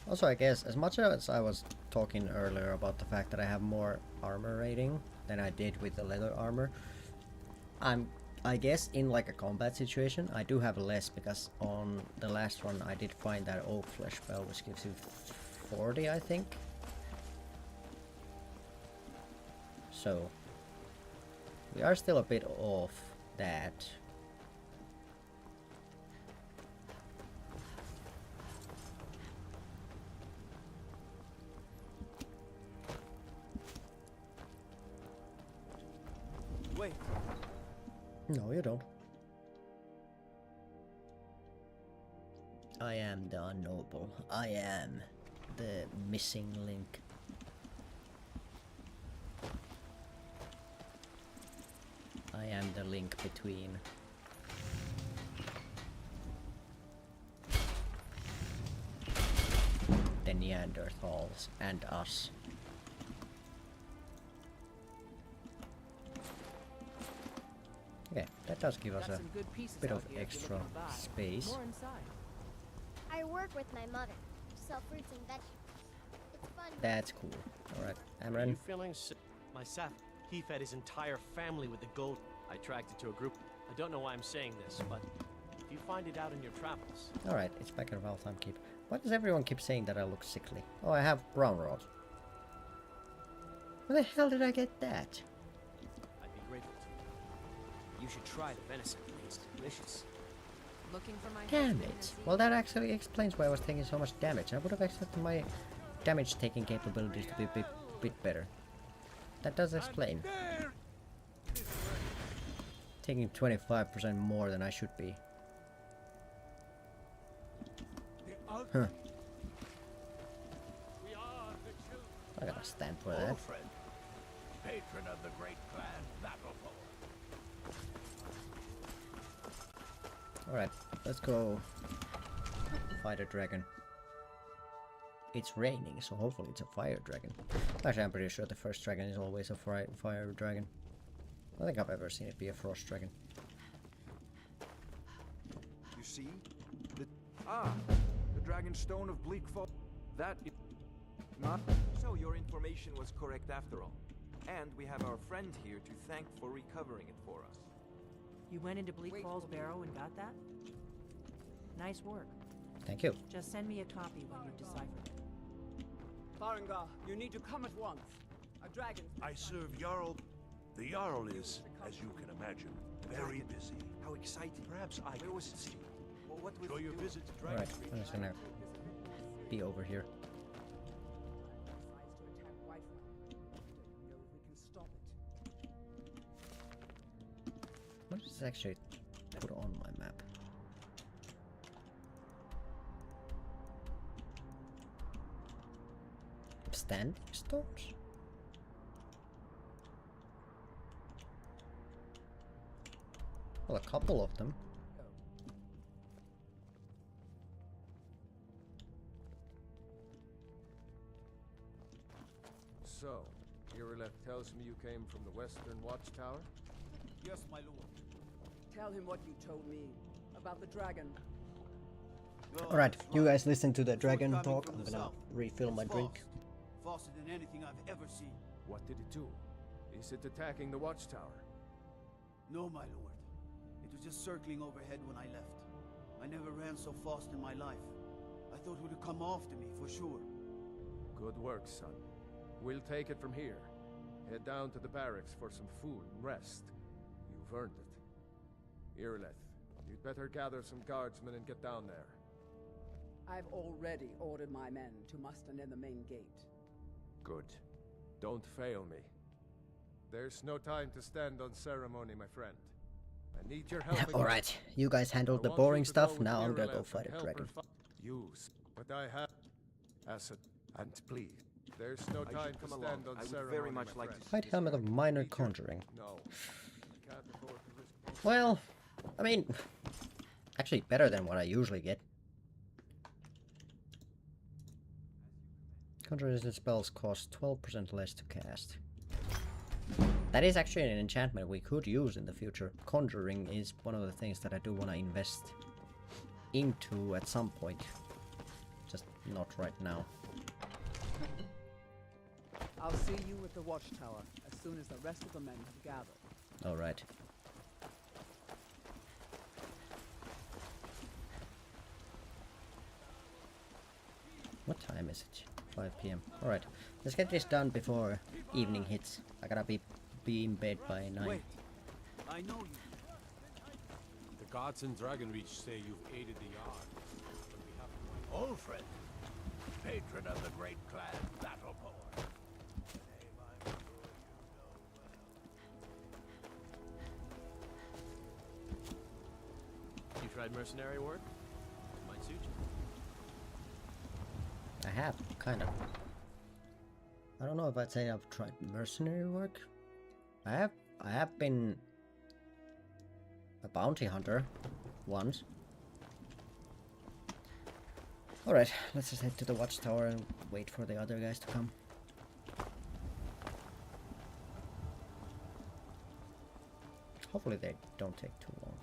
Also, I guess, as much as I was talking earlier about the fact that I have more armor rating than I did with the leather armor, I guess in like a combat situation I do have less, because on the last one I did find that oak flesh bell which gives you 40, I think. So we are still a bit off that. Wait. No, you don't. I am the unknowable. I am the missing link. I am the link between the Neanderthals and us. Okay, that does give us a bit of extra space. I work with my mother. Sell fruits and vegetables. It's fun. That's cool. Alright, Are Amran. you feeling sick? My Saf, he fed his entire family with the gold. I tracked it to a group. I don't know why I'm saying this, but if you find it out in your travels. Alright, it's back at Valtime Keep. Why does everyone keep saying that I look sickly? Oh, I have brown rot. Where the hell did I get that? I'd be grateful to you. You should try the venison. It's delicious. Looking for my Damn it. Well, that actually explains why I was taking so much damage. I would have expected my damage taking capabilities to be a bit better. That does explain. Taking 25% more than I should be. Huh. I gotta stand for that. Friend, patron of the great clan Battlefold. Alright, let's go fight a dragon. It's raining, so hopefully it's a fire dragon. Actually, I'm pretty sure the first dragon is always a fire dragon. I don't think I've ever seen it be a frost dragon. You see? The dragon stone of Bleak Fall. That is not. So your information was correct after all. And we have our friend here to thank for recovering it for us. You went into Bleak Falls Barrow and got that? Nice work. Thank you. Just send me a copy when you've deciphered it. Farengar, you need to come at once. A dragon. I serve Jarl. The Jarl is, as you can imagine, very busy. How exciting. Perhaps I can was see. Well, what was Enjoy your visit to Dragon Alright, Street. I'm just gonna be over here. What does this actually put on my map? Standing stones? Well, a couple of them. So, Irileth tells me you came from the Western Watchtower? Yes, my lord. Tell him what you told me about the dragon. Alright, you guys listen to the dragon talk. I'm gonna refill my drink. Faster than anything I've ever seen. What did it do? Is it attacking the Watchtower? No, my lord. It was just circling overhead when I left. I never ran so fast in my life. I thought it would have come after me, for sure. Good work, son. We'll take it from here. Head down to the barracks for some food and rest. You've earned it. Irileth, you'd better gather some guardsmen and get down there. I've already ordered my men to muster near the main gate. Good. Don't fail me. There's no time to stand on ceremony, my friend. I need your help. Alright, you guys handled the boring stuff, now I'm gonna go fight a dragon. Use what I have. Acid, and please. There's no time to stand on ceremony. Very much like to White helmet of minor conjuring. No. I can't afford to risk. Well, I mean, actually better than what I usually get. Conjuration spells cost 12% less to cast. That is actually an enchantment we could use in the future. Conjuring is one of the things that I do want to invest into at some point. Just not right now. I'll see you at the watchtower as soon as the rest of the men have gathered. Alright. What time is it? 5 PM. Alright. Let's get this done before evening hits. I gotta be in bed by 9. Wait. I know you. The gods in Dragonreach say you've aided the Yard. Old friend, patron of the great clan Battlefold. You tried mercenary work? Might suit you. I have, kind of. I don't know if I'd say I've tried mercenary work. I have been a bounty hunter once. Alright, let's just head to the watchtower and wait for the other guys to come. Hopefully they don't take too long.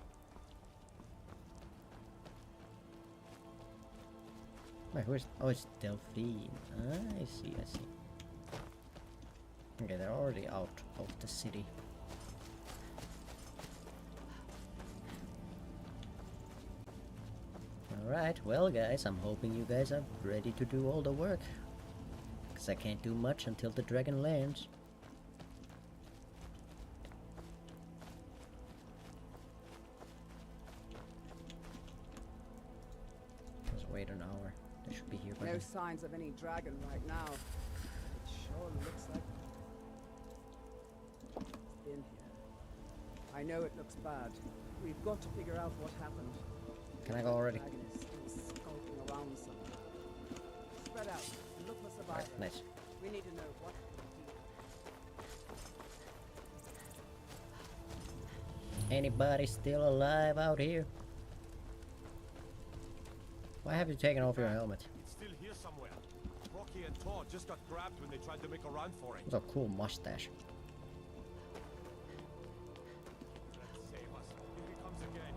Wait, who is... Oh, it's Delphine. Ah, I see, I see. Okay, they're already out of the city. Alright, well guys, I'm hoping you guys are ready to do all the work. Because I can't do much until the dragon lands. wait an hour. They should be here by No then. signs of any dragon right now. It sure looks like it's been here. I know it looks bad. We've got to figure out what happened. Can I go already? The dragon is still skulking around somewhere. Spread out and look for survivors. Right, nice. We need to know what. Anybody still alive out here? Why have you taken off your helmet? It's still here somewhere. Rocky and Thor just got grabbed when they tried to make a run for it. That's a cool mustache. Let's save us. Here he comes again.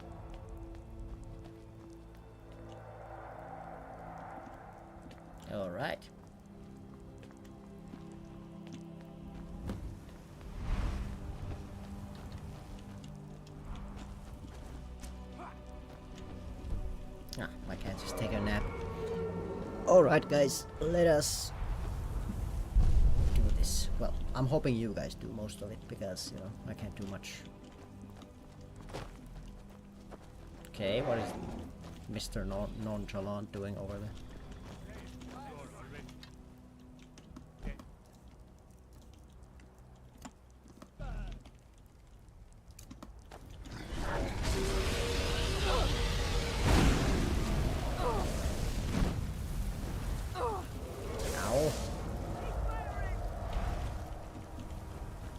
All right. Ah, I can't just take a nap. Alright guys, let us do this. Well, I'm hoping you guys do most of it because, you know, I can't do much. Okay, what is Mr. Nonchalant doing over there?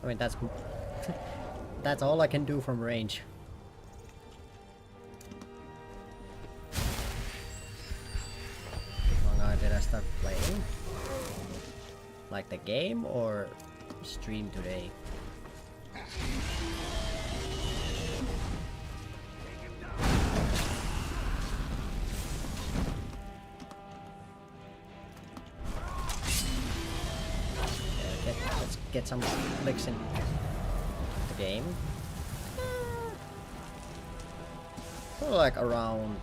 I mean, that's all I can do from range. How long did I start playing? Like the game or stream today? Let's get some clicks in the game. Probably like around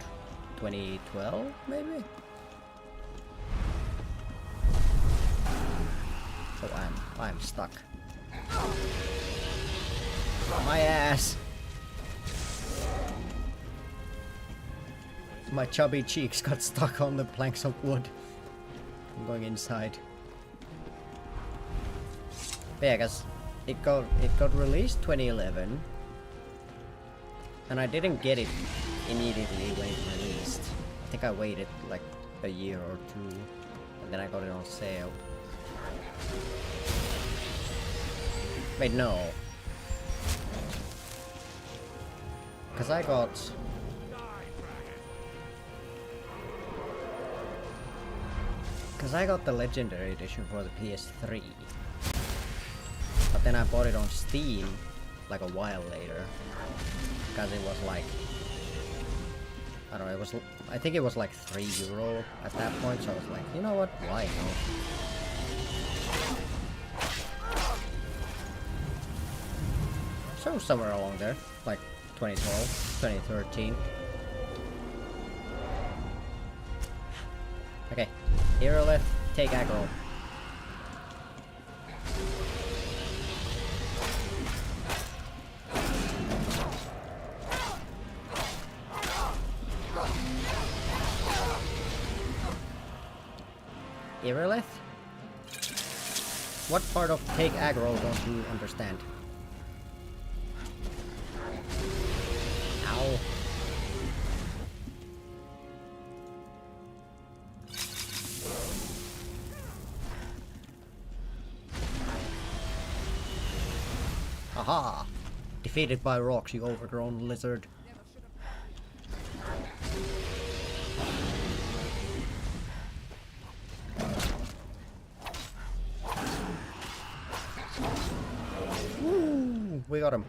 2012, maybe? Oh, I'm stuck. My ass! My chubby cheeks got stuck on the planks of wood. I'm going inside. But yeah, guys, it got released 2011, and I didn't get it immediately when it released. I think I waited like a year or two, and then I got it on sale. Wait, no. Because I got... Because I got the Legendary Edition for the PS3. But then I bought it on Steam like a while later. Because it was like... I don't know, it was... I think it was like €3 at that point, so I was like, you know what, why not? So somewhere along there, like 2012, 2013. Okay, Ironman, take aggro. Irilith? What part of take aggro don't you understand? Ow. Aha! Defeated by rocks, you overgrown lizard. Woo! We got him.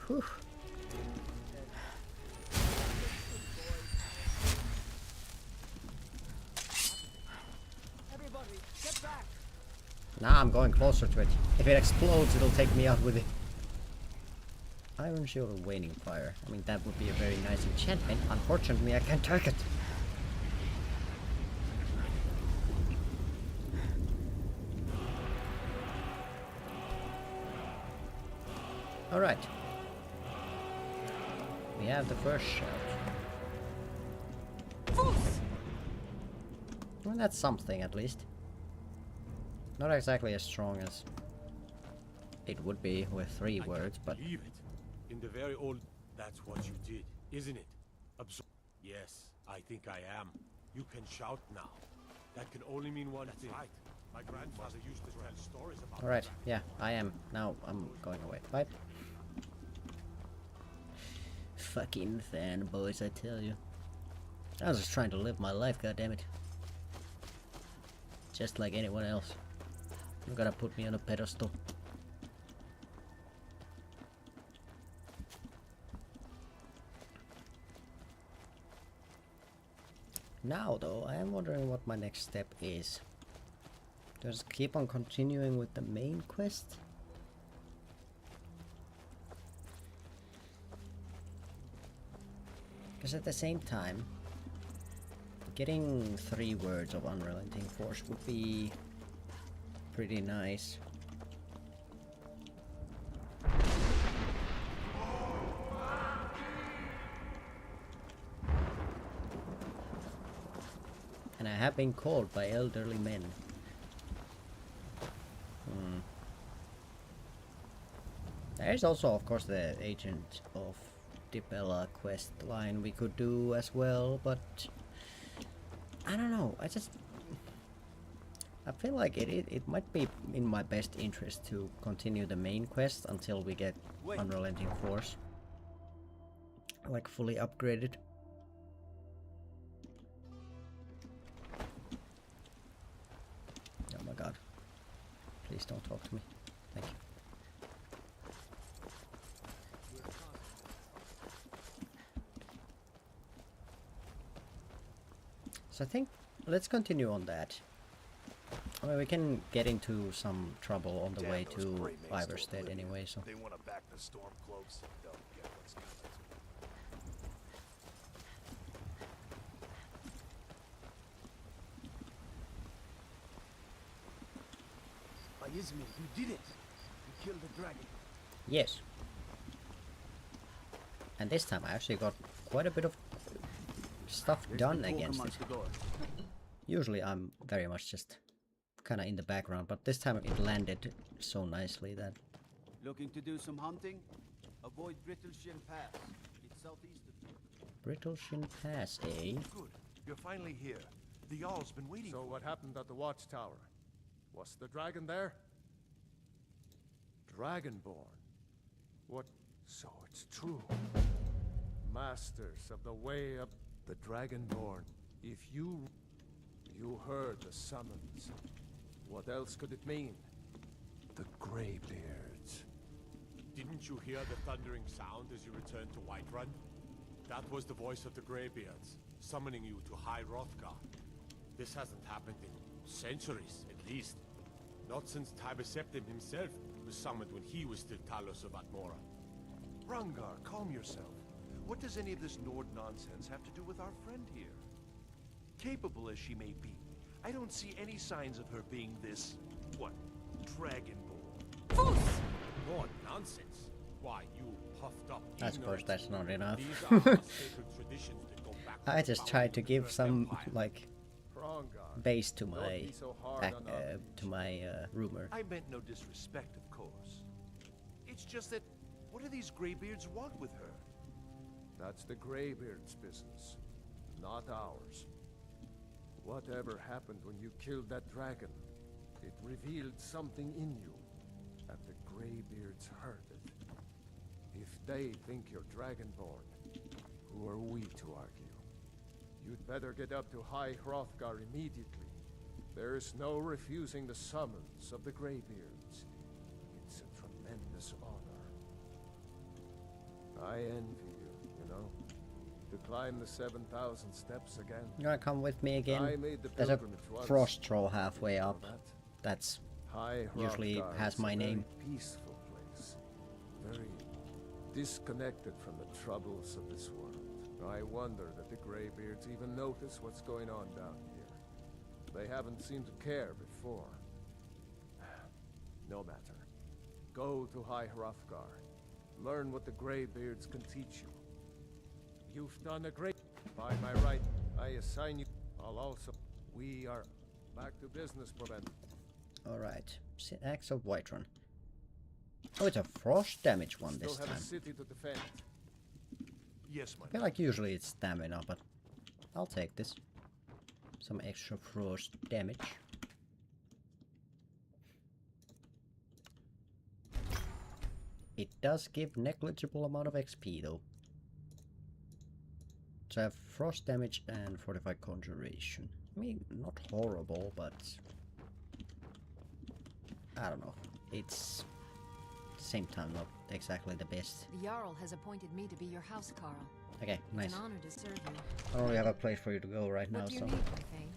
Whew. Everybody, get back! Nah, I'm going closer to it. If it explodes, it'll take me out with it. Iron Shield of Waning Fire. I mean, that would be a very nice enchantment. Unfortunately, I can't take it. Alright. We have the first shout. I mean, that's something at least. Not exactly as strong as it would be with 3 words, but... Believe it. In the very old... That's what you did, isn't it? Yes, I think I am. You can shout now. That can only mean one thing. Right. My grandfather used to tell stories about... Alright, yeah, I am. Now I'm going away. Bye. Fucking fanboys, I tell you. I was just trying to live my life, goddammit. Just like anyone else. You're gonna put me on a pedestal. Now though, I am wondering what my next step is. Just keep on continuing with the main quest? Because at the same time, getting 3 words of Unrelenting Force would be pretty nice. And I have been called by elderly men. There is also, of course, the Agent of Dibella quest line we could do as well, but I don't know. I feel like it might be in my best interest to continue the main quest until we get Unrelenting Force, like, fully upgraded. Oh my god. Please don't talk to me. Thank you. So I think let's continue on that. I mean, we can get into some trouble on the way to Iverstead anyway, so... They want to back the storm close. They'll get what's coming to them. Yasmin, you did it! You killed the dragon. Yes. And this time I actually got quite a bit of stuff done against it. Usually I'm very much just kind of in the background, but this time it landed so nicely that... Looking to do some hunting? Avoid Brittleshin Pass. It's southeast of... Brittleshin Pass, eh? Good. You're finally here. The Jarl's been waiting. So what happened at the watchtower? Was the dragon there? Dragonborn? What? So it's true. Masters of the way of the Dragonborn. If you heard the summons, what else could it mean? The Greybeards. Didn't you hear the thundering sound as you returned to Whiterun? That was the voice of the Greybeards, summoning you to High Hrothgar. This hasn't happened in centuries, at least. Not since Tiber Septim himself was summoned when he was still Talos of Atmora. Rangar, calm yourself. What does any of this Nord nonsense have to do with our friend here? Capable as she may be, I don't see any signs of her being this, what, Dragonborn. False! Nord nonsense? Why, you puffed up I suppose that's not enough. These are sacred traditions that go back I just tried to give some, like, Rangar, base to my don't be so hard on rumor. I meant no disrespect, of course. It's just that, what do these Greybeards want with her? That's the Greybeards' business, not ours. Whatever happened when you killed that dragon, it revealed something in you, and the Greybeards heard it. If they think you're Dragonborn, who are we to argue? You'd better get up to High Hrothgar immediately. There's no refusing the summons of the Greybeards. It's a tremendous honor. I envy you know? To climb the 7,000 steps again. You gonna come with me I again? made the There's a pilgrimage once. frost troll halfway up. That's High usually Hrothgar has is my a name. Very peaceful place. Very disconnected from the troubles of this world. I wonder that the Greybeards even notice what's going on down here. They haven't seemed to care before. No matter. Go to High Hrothgar. Learn what the Greybeards can teach you. You've done a great... By my right, I assign you... I'll also... We are back to business, Prevent. Alright. Axe of Whiterun. Oh, it's a frost damage one this Still have time. a city to defend. Yes, my I feel like usually it's stamina, but I'll take this. Some extra frost damage. It does give negligible amount of XP though. So I have frost damage and fortified conjuration. I mean, not horrible, but I don't know. It's at the same time not exactly the best. The Jarl has appointed me to be your house, Carl. Okay, nice. It's an honor to serve you. I don't really have a place for you to go right now, What do you so. need, my thing?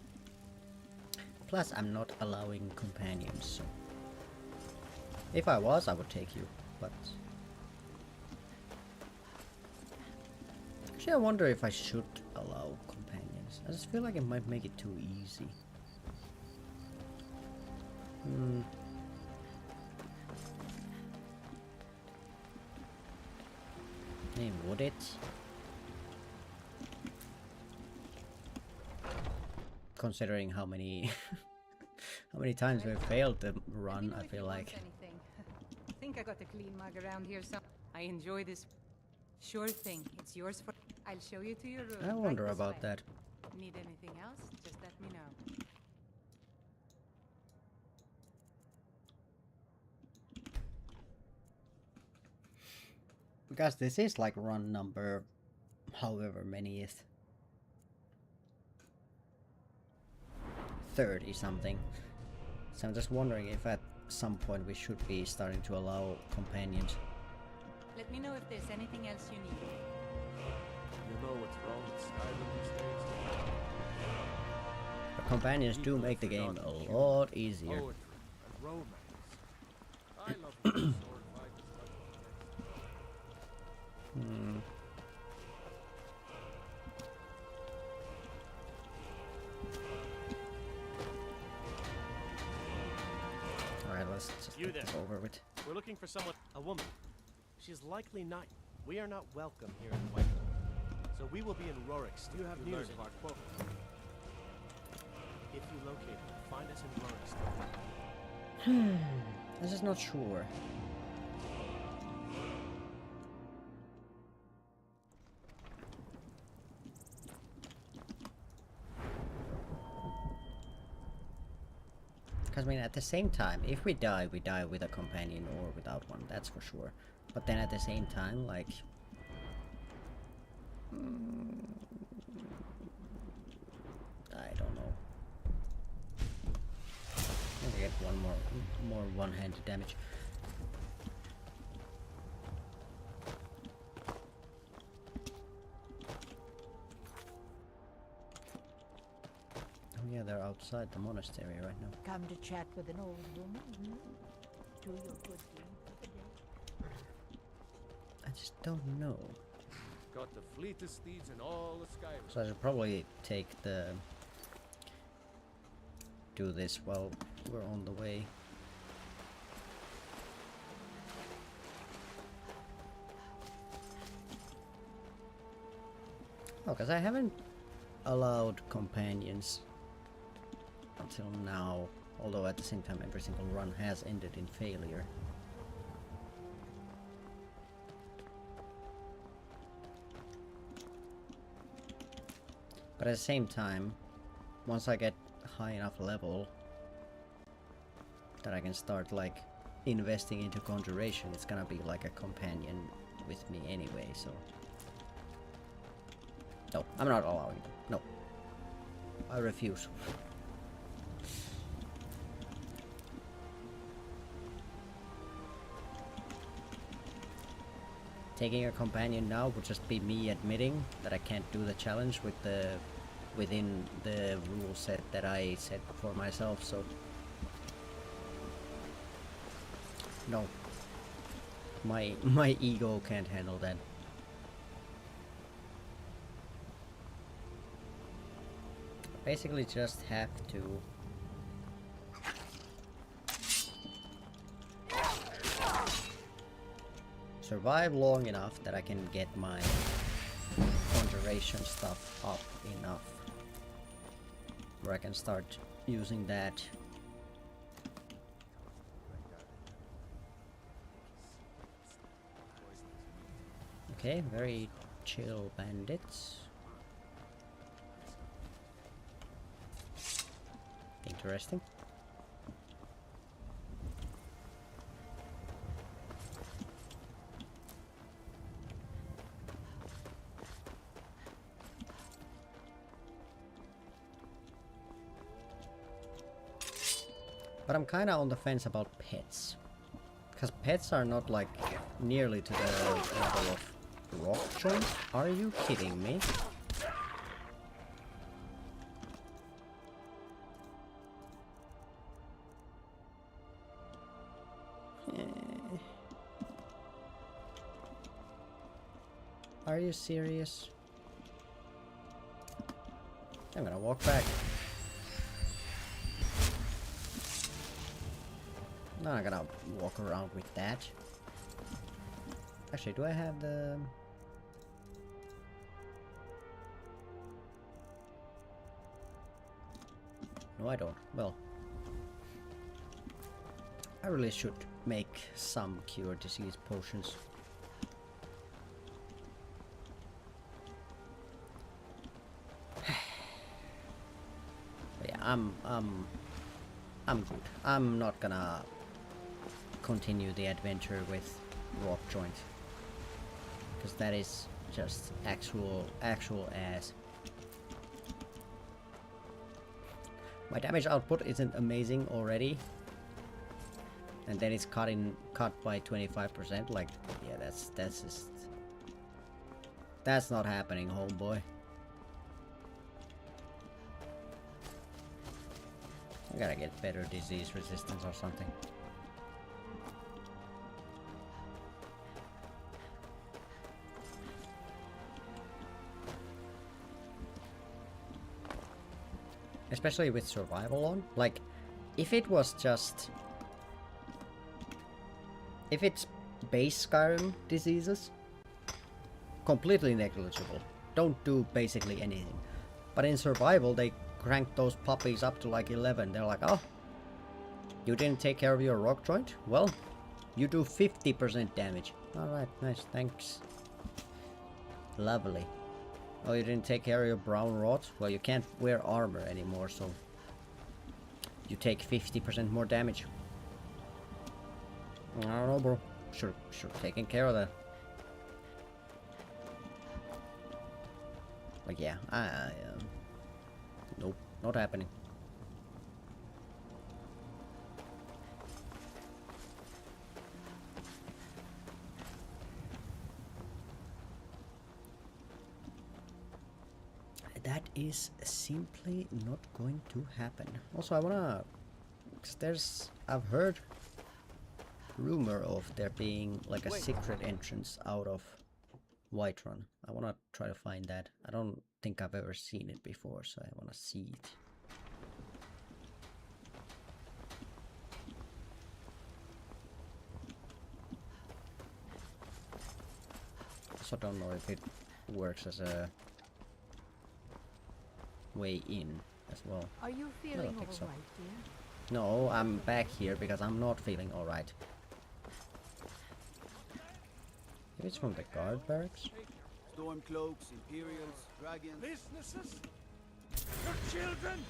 Plus, I'm not allowing companions, so. If I was, I would take you, but. Actually, I wonder if I should allow companions. I just feel like it might make it too easy. Hey, would it? Considering how many how many times we've failed the run, I feel like. Anything. I think I got a clean mug around here, so I enjoy this. Sure thing. It's yours for. I'll show you to your room. I wonder right this about way. that. Need anything else? Just let me know. Because this is like run number however many is 30 something. So I'm just wondering if at some point we should be starting to allow companions. Let me know if there's anything else you need. You know what's wrong with Skyrim these days? But companions do make the game a lot easier. Poetry and romance. I love the sword fight as much as next. Alright, let's just You get there. this over with. We're looking for someone, a woman. She's likely not. We are not welcome here in Whiterun. So we will be in Rorikstead. You have news of our quote. If you locate her, find us in Rorikstead. I'm just not sure. Because I mean, at the same time, if we die with a companion or without one, that's for sure. But then at the same time, like... I don't know. Maybe get one more one-handed damage. Oh yeah, they're outside the monastery right now. Come to chat with an old woman? Do your good deed for the day. I just don't know. Got the fleetest steeds in all of Skyrim. So I should probably do this while we're on the way. Oh, because I haven't allowed companions until now, although at the same time every single run has ended in failure. But at the same time, once I get high enough level that I can start like investing into conjuration, it's gonna be like a companion with me anyway, so... No, I'm not allowing them. No. I refuse. Taking a companion now would just be me admitting that I can't do the challenge with within the rule set that I set for myself, so no. My ego can't handle that. Basically just have to survive long enough that I can get my conjuration stuff up enough. where I can start using that. Okay, very chill bandits. Interesting. But I'm kinda on the fence about pets. Because pets are not like nearly to the level of rock joint. Are you kidding me? Are you serious? I'm gonna walk back. No, I'm not gonna walk around with that. Actually, do I have the... No, I don't. Well, I really should make some cure disease potions. But yeah, I'm good. I'm not gonna continue the adventure with rock joint, because that is just actual ass. My damage output isn't amazing already, and then it's cut by 25%. Like, yeah, that's just, that's not happening, homeboy. I gotta get better disease resistance or something. Especially with survival on. Like, if it was just... If it's base Skyrim diseases, completely negligible. Don't do basically anything. But in survival, they crank those puppies up to like 11. They're like, oh, you didn't take care of your rock joint? Well, you do 50% damage. Alright, nice, thanks. Lovely. Oh, you didn't take care of your brown rot? Well, you can't wear armor anymore, so you take 50% more damage. I don't know, bro. Sure, taking care of that. Like, yeah, nope, not happening. That is simply not going to happen. Also, I wanna... Cause I've heard rumor of there being like a secret entrance out of Whiterun. I wanna try to find that. I don't think I've ever seen it before, so I wanna see it. Also, don't know if it works as a way in as well. Are you feeling all right, dear? No, I'm back here because I'm not feeling alright. It's from the guard barracks. Stormcloaks, Imperials, dragons. Businesses? Your children?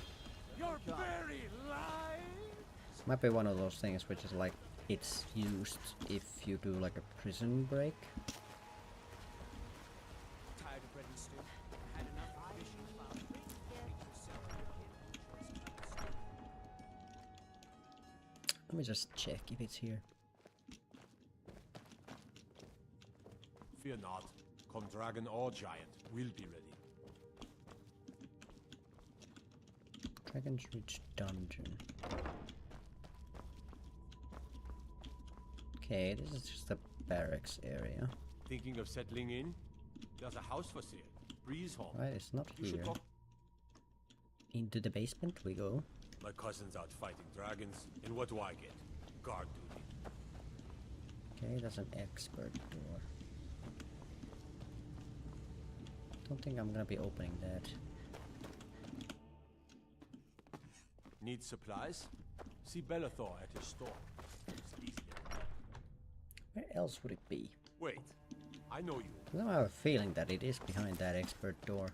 Your very lives? Might be one of those things which is like, it's used if you do like a prison break. Tired of bread and stew? Had enough of fishing cloud. Let me just check if it's here. Fear not. Come dragon or giant, we'll be ready. Dragon's Reach Dungeon. Okay, this is just the barracks area. Thinking of settling in? There's a house for sale. Breeze Hall. Right, it's not You should here. walk. Into the basement we go. My cousin's out fighting dragons, and what do I get? Guard duty. Okay, that's an expert door. Don't think I'm gonna be opening that. Need supplies? See Bellathor at his store. Where else would it be? Wait, I know you. Now I have a feeling that it is behind that expert door.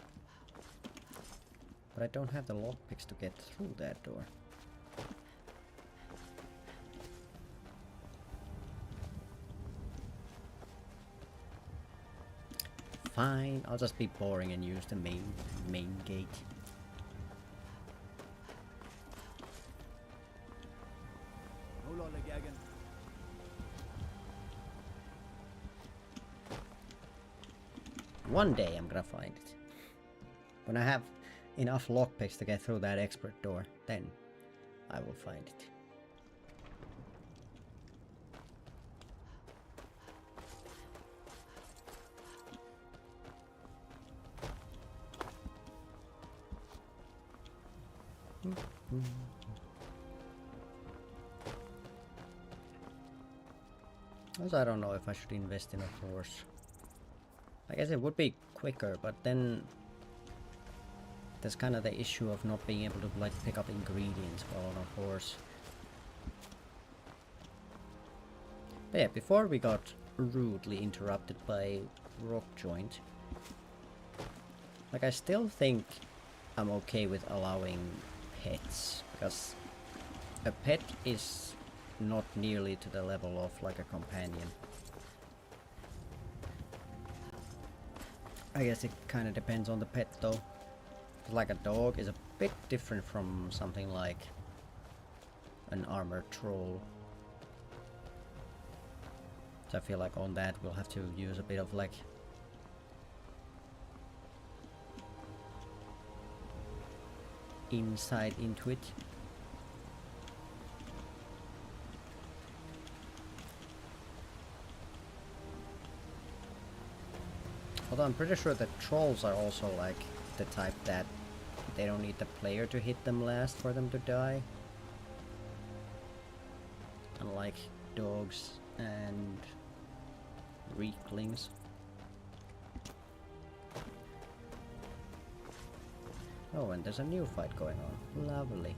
But I don't have the lockpicks to get through that door. Fine, I'll just be boring and use the main gate. No lollygagging. One day I'm gonna find it. When I have enough lockpicks to get through that expert door, then I will find it. Also, I don't know if I should invest in a horse. I guess it would be quicker, but then there's kind of the issue of not being able to like pick up ingredients while on a horse. But yeah, before we got rudely interrupted by Rock Joint, like I still think I'm okay with allowing pets, because a pet is not nearly to the level of like a companion. I guess it kind of depends on the pet though. Like a dog is a bit different from something like an armored troll. So I feel like on that we'll have to use a bit of like insight into it. Although I'm pretty sure that trolls are also like the type that they don't need the player to hit them last for them to die. Unlike dogs and weaklings. Oh, and there's a new fight going on. Lovely.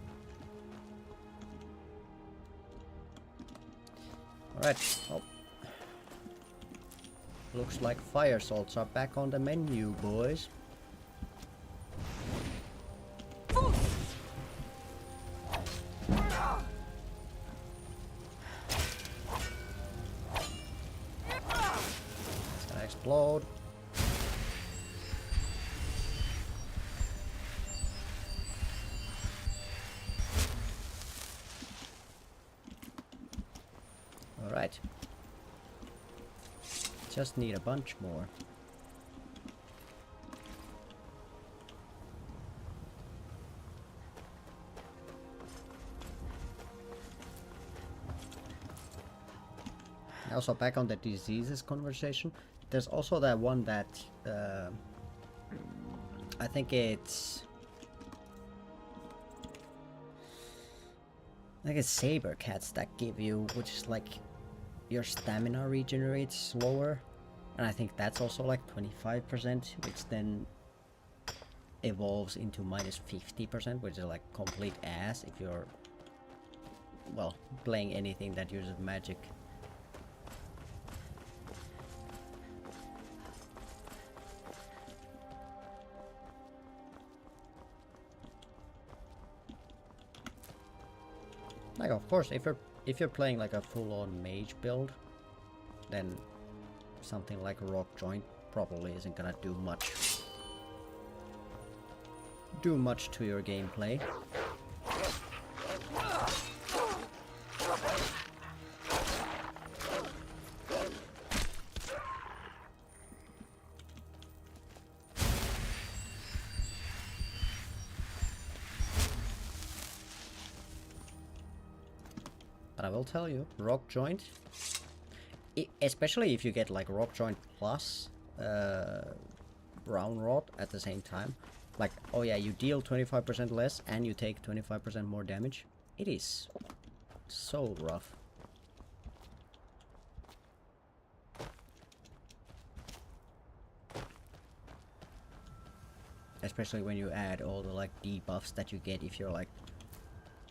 Alright, oh. Looks like fire salts are back on the menu, boys. It's gonna explode. Alright. Just need a bunch more. Also, back on the diseases conversation, there's also that one that I think it's saber cats that give you, which is like your stamina regenerates slower, and I think that's also like 25%, which then evolves into minus 50%, which is like complete ass if you're, well, playing anything that uses magic. Like, of course, if you're playing like a full-on mage build, then something like Rock Joint probably isn't gonna do much to your gameplay. But I will tell you, Rock Joint, especially if you get like Rock Joint plus Round Rod at the same time, like, oh yeah, you deal 25% less and you take 25% more damage. It is so rough. Especially when you add all the like debuffs that you get if you're like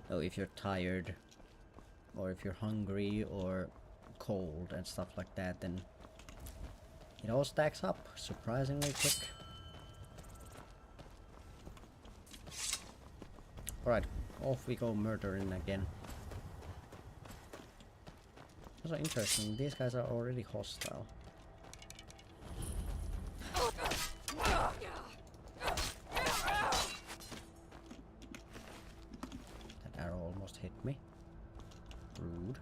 oh, if you're tired, or if you're hungry, or cold and stuff like that, then it all stacks up surprisingly quick. Alright, off we go murdering again. Also interesting, these guys are already hostile. That arrow almost hit me. Rude.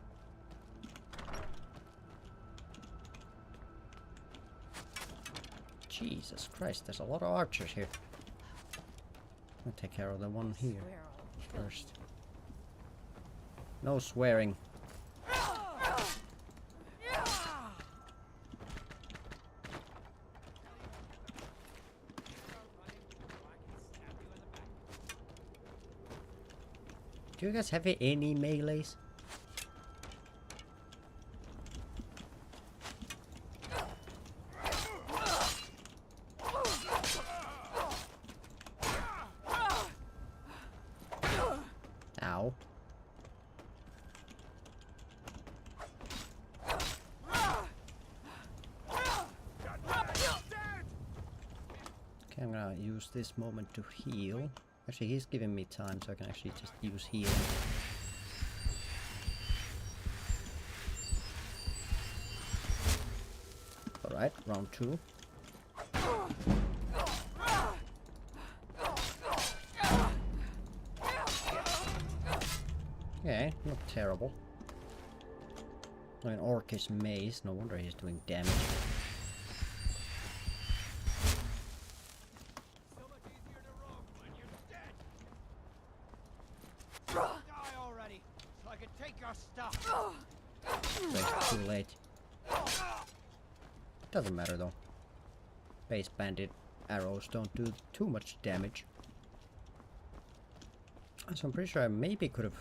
Jesus Christ, there's a lot of archers here. I'll take care of the one here first. No swearing. Do you guys have any melees? Ow. Okay, I'm gonna use this moment to heal. Actually, he's giving me time, so I can actually just use healing. Alright, round 2. Okay, not terrible. An orcish maze, no wonder he's doing damage. Die already, so I can take your stuff. Wait, too late. Doesn't matter though. Base bandit arrows don't do too much damage. So I'm pretty sure I maybe could have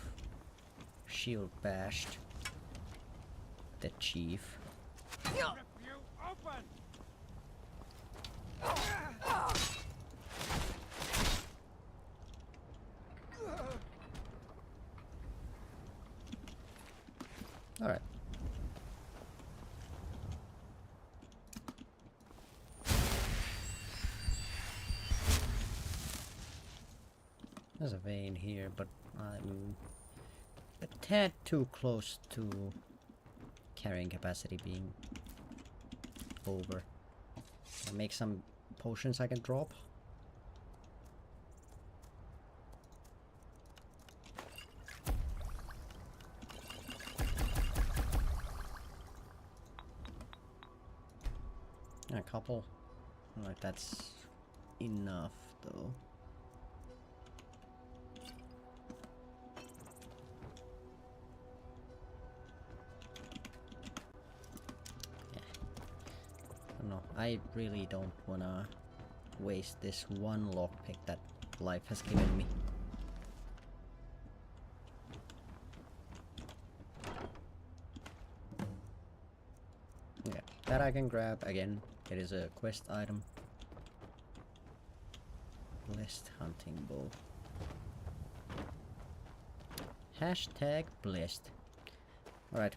shield bashed the chief. Rip you open. Alright. There's a vein here, but I'm a tad too close to carrying capacity being over. I'll make some potions I can drop. A couple. Like that's enough though. No, I really don't wanna waste this one lockpick that life has given me. Yeah, that I can grab again. It is a quest item. Blessed hunting bow. Hashtag blessed. Alright,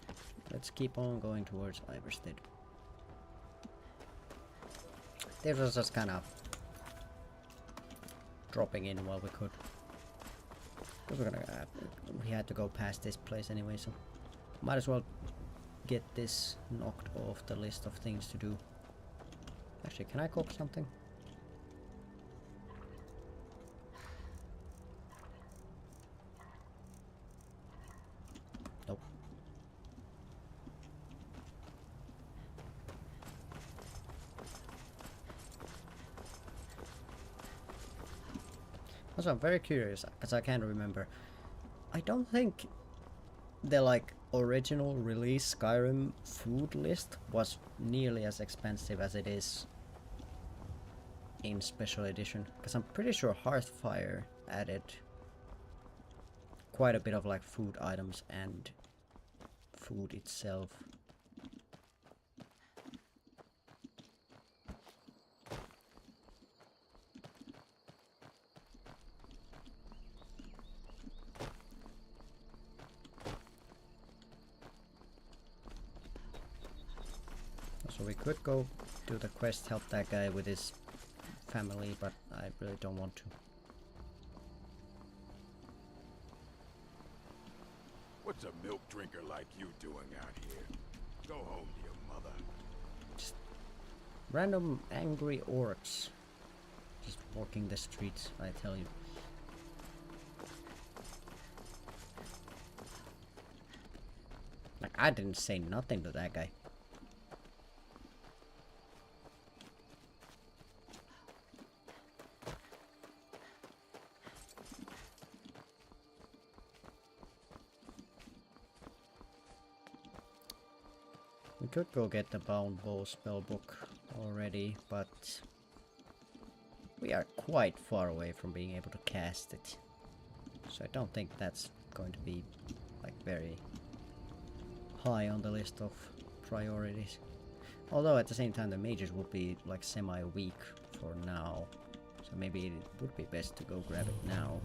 let's keep on going towards Iverstead. This was just kind of dropping in while we could. We're gonna, we had to go past this place anyway, so might as well get this knocked off the list of things to do. Actually, can I cook something? Nope. Also, I'm very curious, because I can't remember. I don't think the like original release Skyrim food list was nearly as expensive as it is in special edition, because I'm pretty sure Hearthfire added quite a bit of like food items and food itself. So we could go do the quest, help that guy with his family, but I really don't want to. What's a milk drinker like you doing out here? Go home to your mother. Just random angry orcs. Just walking the streets, I tell you. Like, I didn't say nothing to that guy. We could go get the Bound Bow spellbook already, but we are quite far away from being able to cast it. So I don't think that's going to be like very high on the list of priorities. Although at the same time the mages would be like semi-weak for now. So maybe it would be best to go grab it now,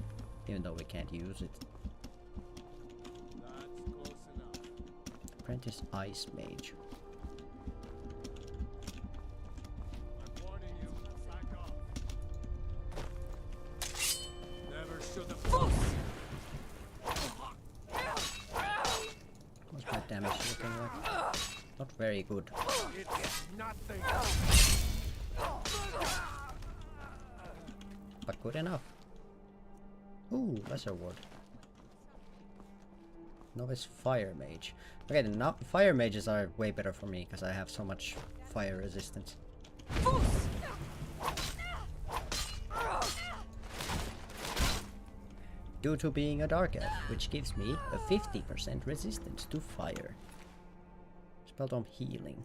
even though we can't use it. That's close enough. Apprentice Ice Mage. I'm warning you, back off. Never should have. What's my damage looking like? Not very good. It's nothing. But good enough. Ooh, lesser ward. Novice Fire Mage. Okay, the Fire Mages are way better for me because I have so much fire resistance. Due to being a Dark Elf, which gives me a 50% resistance to fire. Spelldom Healing.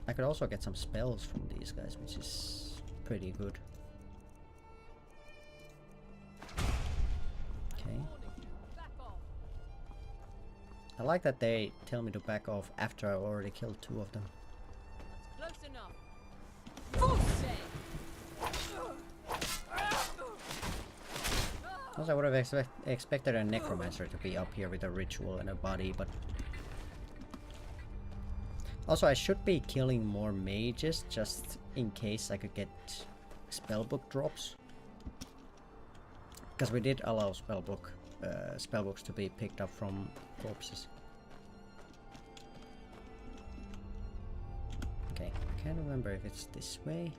I could also get some spells from these guys, which is pretty good. Okay. I like that they tell me to back off after I already killed 2 of them. Close enough. Also, I would have expected a necromancer to be up here with a ritual and a body, but also I should be killing more mages just in case I could get spellbook drops, because we did allow spellbooks to be picked up from corpses. Okay, I can't remember if it's this way.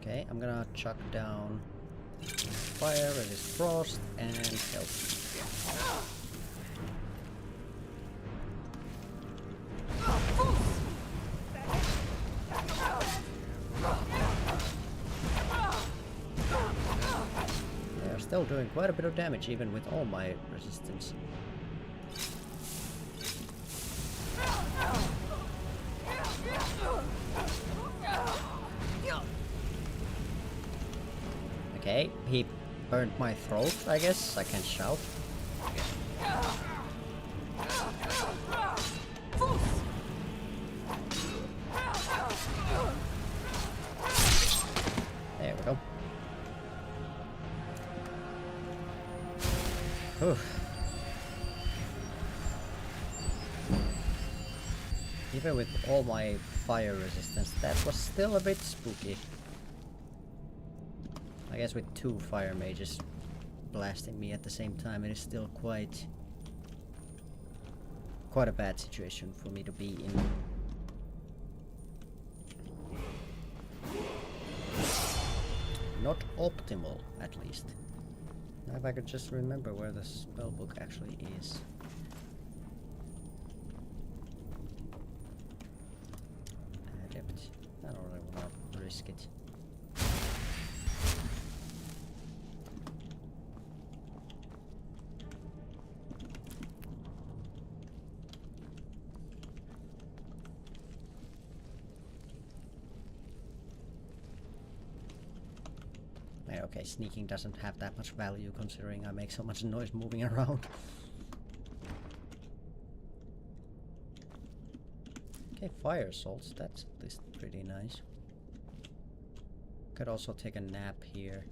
Okay, I'm gonna chuck down fire, resist frost, and health. They're still doing quite a bit of damage even with all my resistance. Okay, he burned my throat, I guess. I can shout. There we go. Oof. Even with all my fire resistance, that was still a bit spooky. I guess with 2 fire mages blasting me at the same time, it is still quite a bad situation for me to be in. Not optimal, at least. Now if I could just remember where the spellbook actually is. Adept. I don't really want to risk it. Okay, sneaking doesn't have that much value considering I make so much noise moving around. Okay, fire salts, that's at least pretty nice. Could also take a nap here.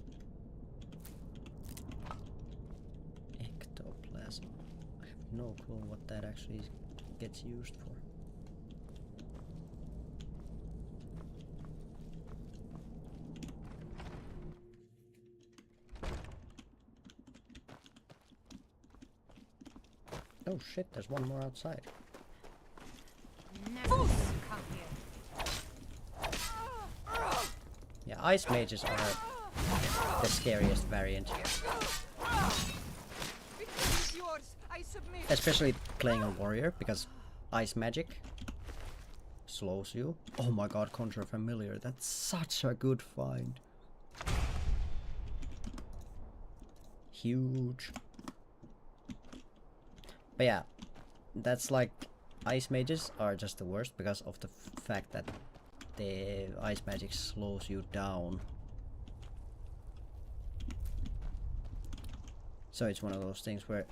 Ectoplasm. I have no clue what that actually gets used for. Oh shit, there's one more outside. Yeah, ice mages are the scariest variant. Especially playing a warrior, because ice magic slows you. Oh my god, Conjure Familiar, that's such a good find. Huge. But yeah, that's like, ice mages are just the worst because of the fact that the ice magic slows you down. So it's one of those things where,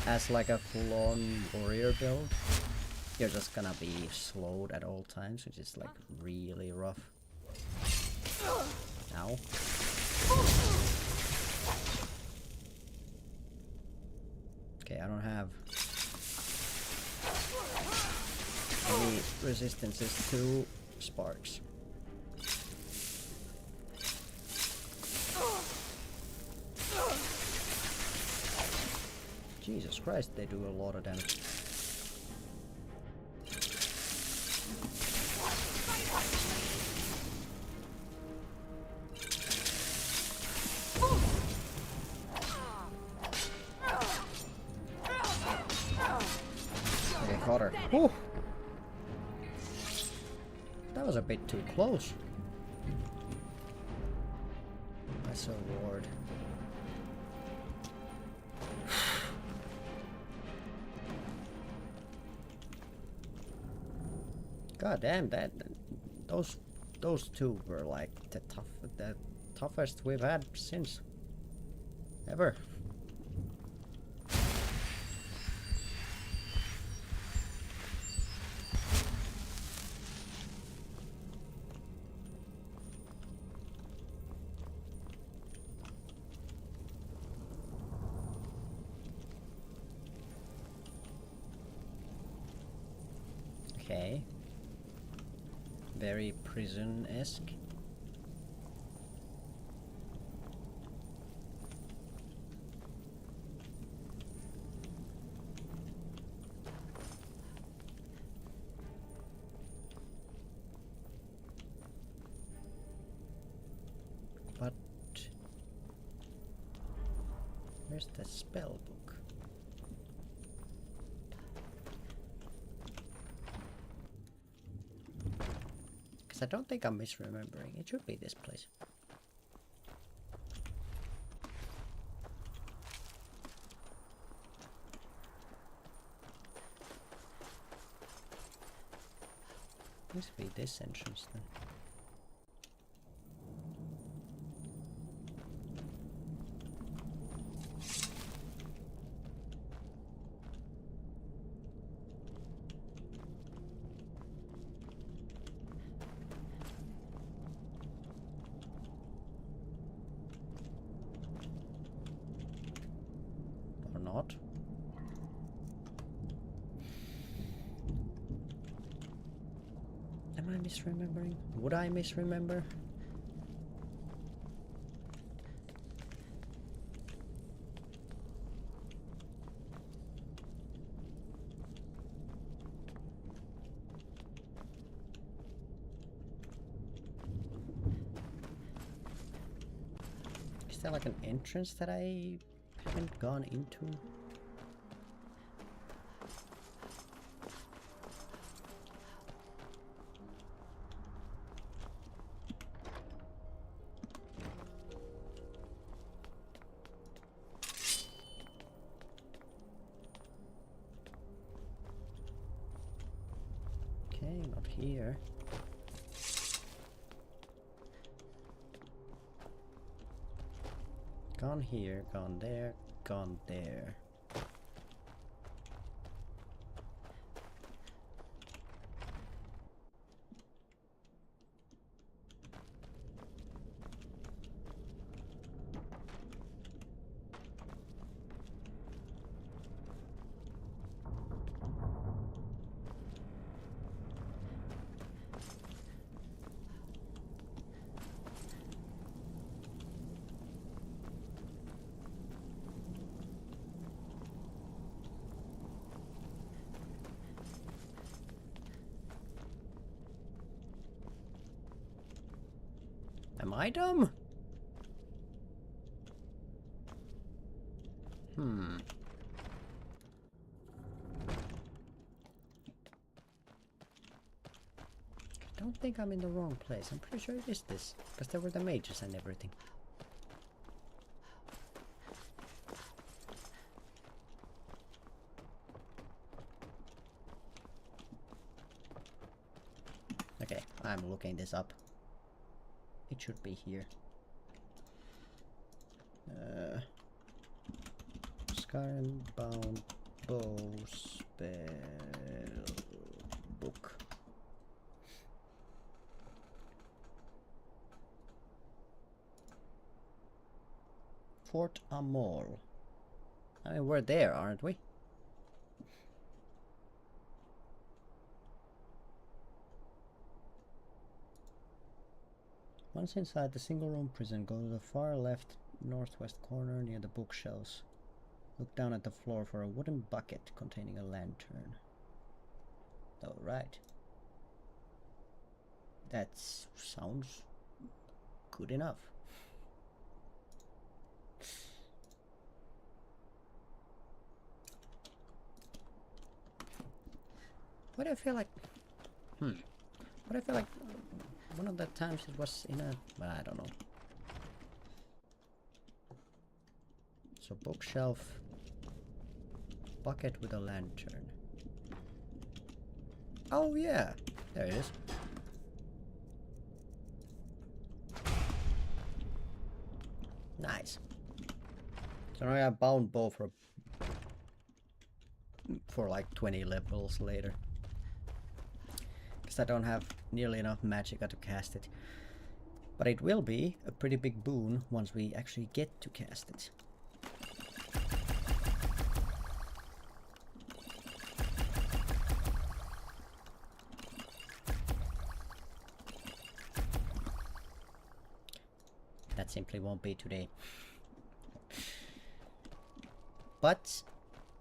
as like a full-on warrior build, you're just gonna be slowed at all times, which is like really rough. Ow. Okay, I don't have any resistances to sparks. Jesus Christ, they do a lot of damage. Okay, got her. Whew. That was a bit too close. That's a ward. God damn, those two were like the toughest we've had since ever. Okay. Very prison-esque. But where's the spell book? I don't think I'm misremembering. It should be this place. Must be this entrance then. Not. Am I misremembering? Would I misremember? Is there like an entrance that I haven't gone into? Okay, not here. Gone here, gone there, gone there. Am I dumb? I don't think I'm in the wrong place. I'm pretty sure it is this. Because there were the mages and everything. Okay, I'm looking this up. It should be here. Skyrim bound bow spell book. Fort Amol. I mean, we're there, aren't we? Once inside the single-room prison, go to the far left northwest corner near the bookshelves. Look down at the floor for a wooden bucket containing a lantern. Alright. That sounds good enough. What I feel like... What I feel like... One of the times it was in a... I don't know. So bookshelf... Bucket with a lantern. Oh yeah! There it is. Nice. So now I have bound bow for like 20 levels later. Because I don't have nearly enough magicka to cast it. But it will be a pretty big boon once we actually get to cast it. That simply won't be today. But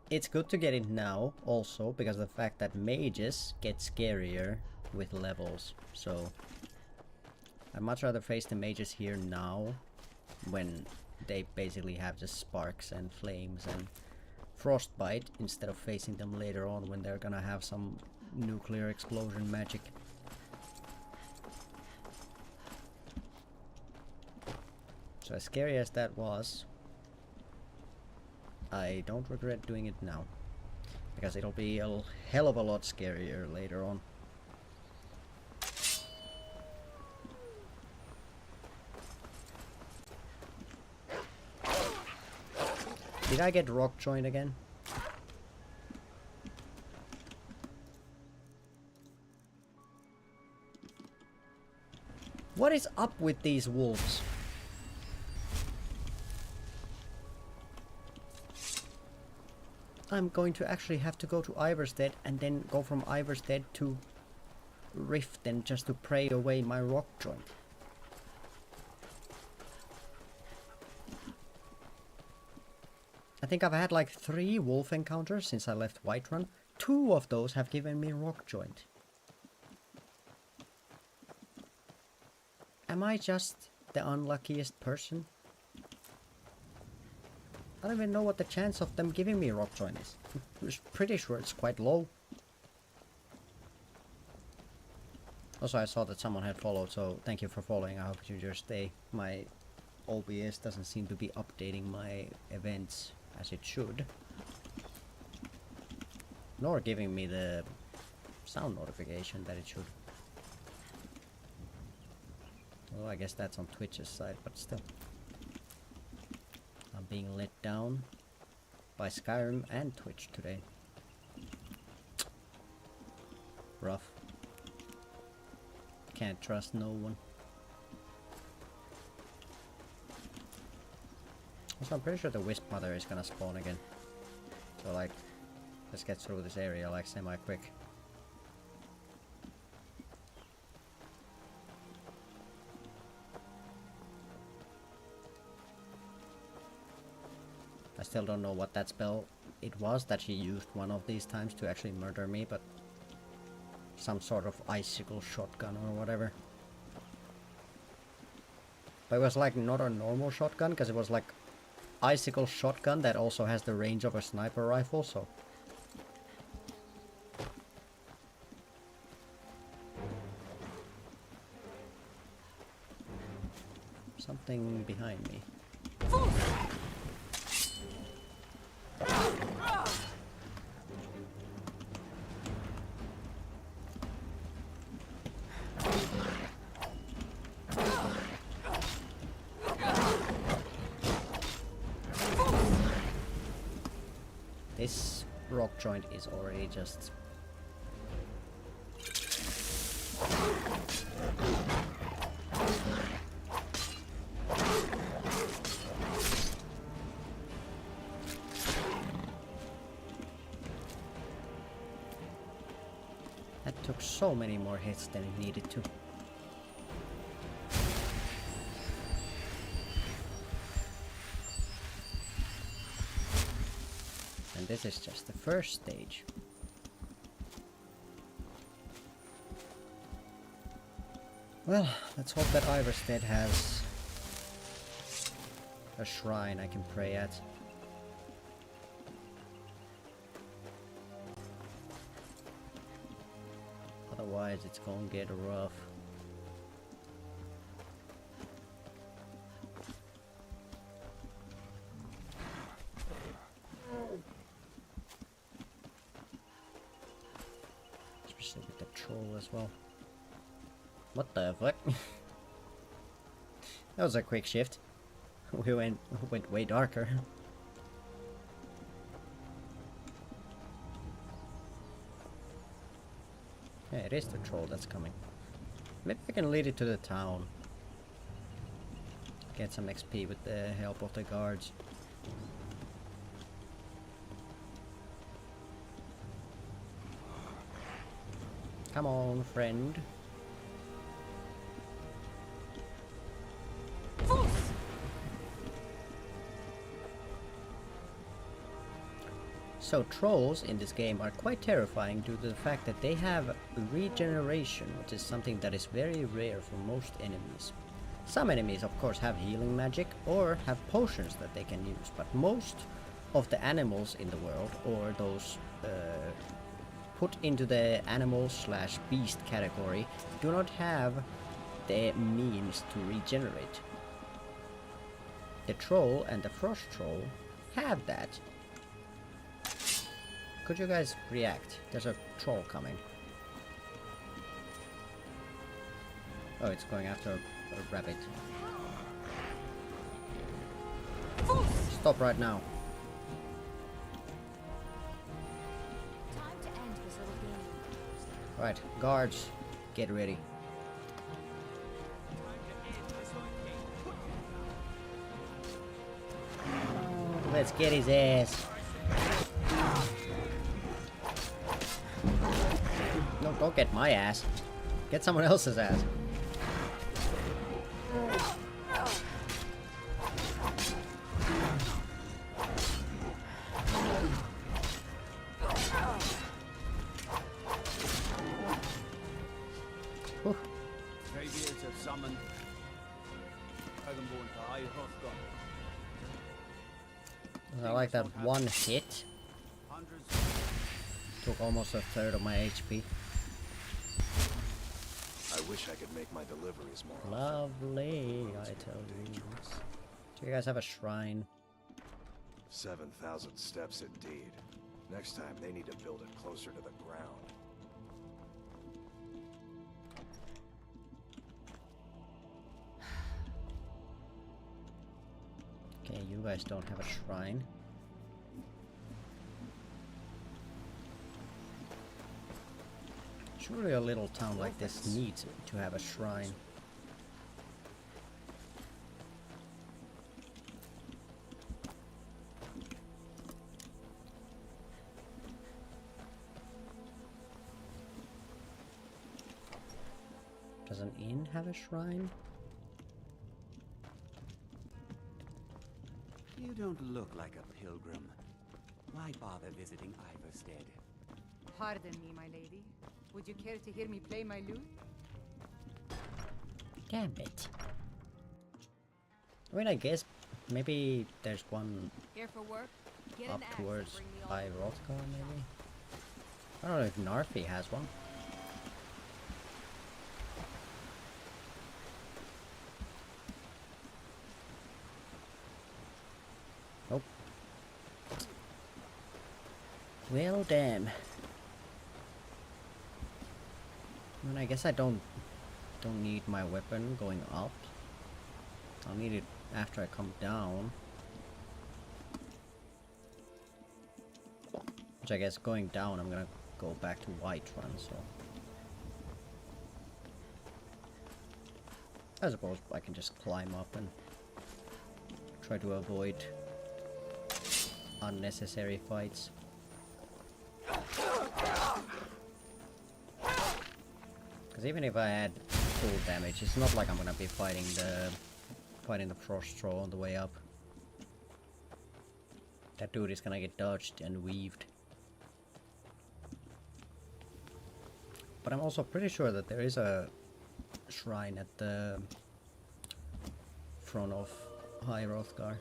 it's good to get it now also because of the fact that mages get scarier with levels. So I'd much rather face the mages here now when they basically have just sparks and flames and frostbite instead of facing them later on when they're gonna have some nuclear explosion magic. So as scary as that was, I don't regret doing it now. Because it'll be a hell of a lot scarier later on. Did I get rock joined again? What is up with these wolves? I'm going to actually have to go to Iverstead and then go from Iverstead to Riften just to pray away my rock joint. I think I've had like 3 wolf encounters since I left Whiterun. 2 of those have given me rock joint. Am I just the unluckiest person? I don't even know what the chance of them giving me rock joint is. I'm pretty sure it's quite low. Also, I saw that someone had followed, so thank you for following. I hope you enjoy your stay. My OBS doesn't seem to be updating my events as it should. Nor giving me the sound notification that it should. Well, I guess that's on Twitch's side, but still. I'm being let down by Skyrim and Twitch today. Rough. Can't trust no one. Also, I'm pretty sure the Wisp Mother is gonna spawn again. So like, let's get through this area like semi-quick. I still don't know what that spell it was that she used one of these times to actually murder me, but some sort of icicle shotgun or whatever. But it was like not a normal shotgun, because it was like icicle shotgun that also has the range of a sniper rifle, so... Something behind me. This rock joint is already just... That took so many more hits than it needed to. And this is just the first stage. Well, let's hope that Iverstead has a shrine I can pray at. Otherwise it's gonna get rough. Especially with the troll as well. What the fuck? That was a quick shift. We went way darker. Yeah, it is the troll that's coming. Maybe I can lead it to the town. Get some XP with the help of the guards. Come on, friend. So trolls in this game are quite terrifying due to the fact that they have regeneration, which is something that is very rare for most enemies. Some enemies of course have healing magic or have potions that they can use, but most of the animals in the world, or those put into the animal/beast category, do not have the means to regenerate. The troll and the frost troll have that. Could you guys react? There's a troll coming. Oh, it's going after a rabbit. Stop right now. Time to end this little game. Right, guards, get ready. Let's get his ass. No, don't get my ass. Get someone else's ass. Greybeards have summoned Dragonborn to High Hrothgar. I like that one hit. Took almost a third of my HP. I wish I could make my deliveries more Lovely, I tell you. Do you guys have a shrine? 7,000 steps indeed. Next time they need to build it closer to the ground. Okay, you guys don't have a shrine. Surely a little town like this needs to have a shrine. Does an inn have a shrine? You don't look like a pilgrim. Why bother visiting Iverstead? Pardon me, my lady. Would you care to hear me play my lute? Damn it. I mean, I guess maybe there's one Here for work? Get up an axe and towards bring me all by Rothgar, maybe? I don't know if Narfi has one. Nope. Well, damn. I mean, I guess I don't need my weapon going up. I'll need it after I come down. Which I guess going down, I'm gonna go back to Whiterun, so... I suppose I can just climb up and try to avoid unnecessary fights. Because even if I had full damage, it's not like I'm gonna be fighting the frost troll on the way up. That dude is gonna get dodged and weaved. But I'm also pretty sure that there is a shrine at the front of High Rothgar.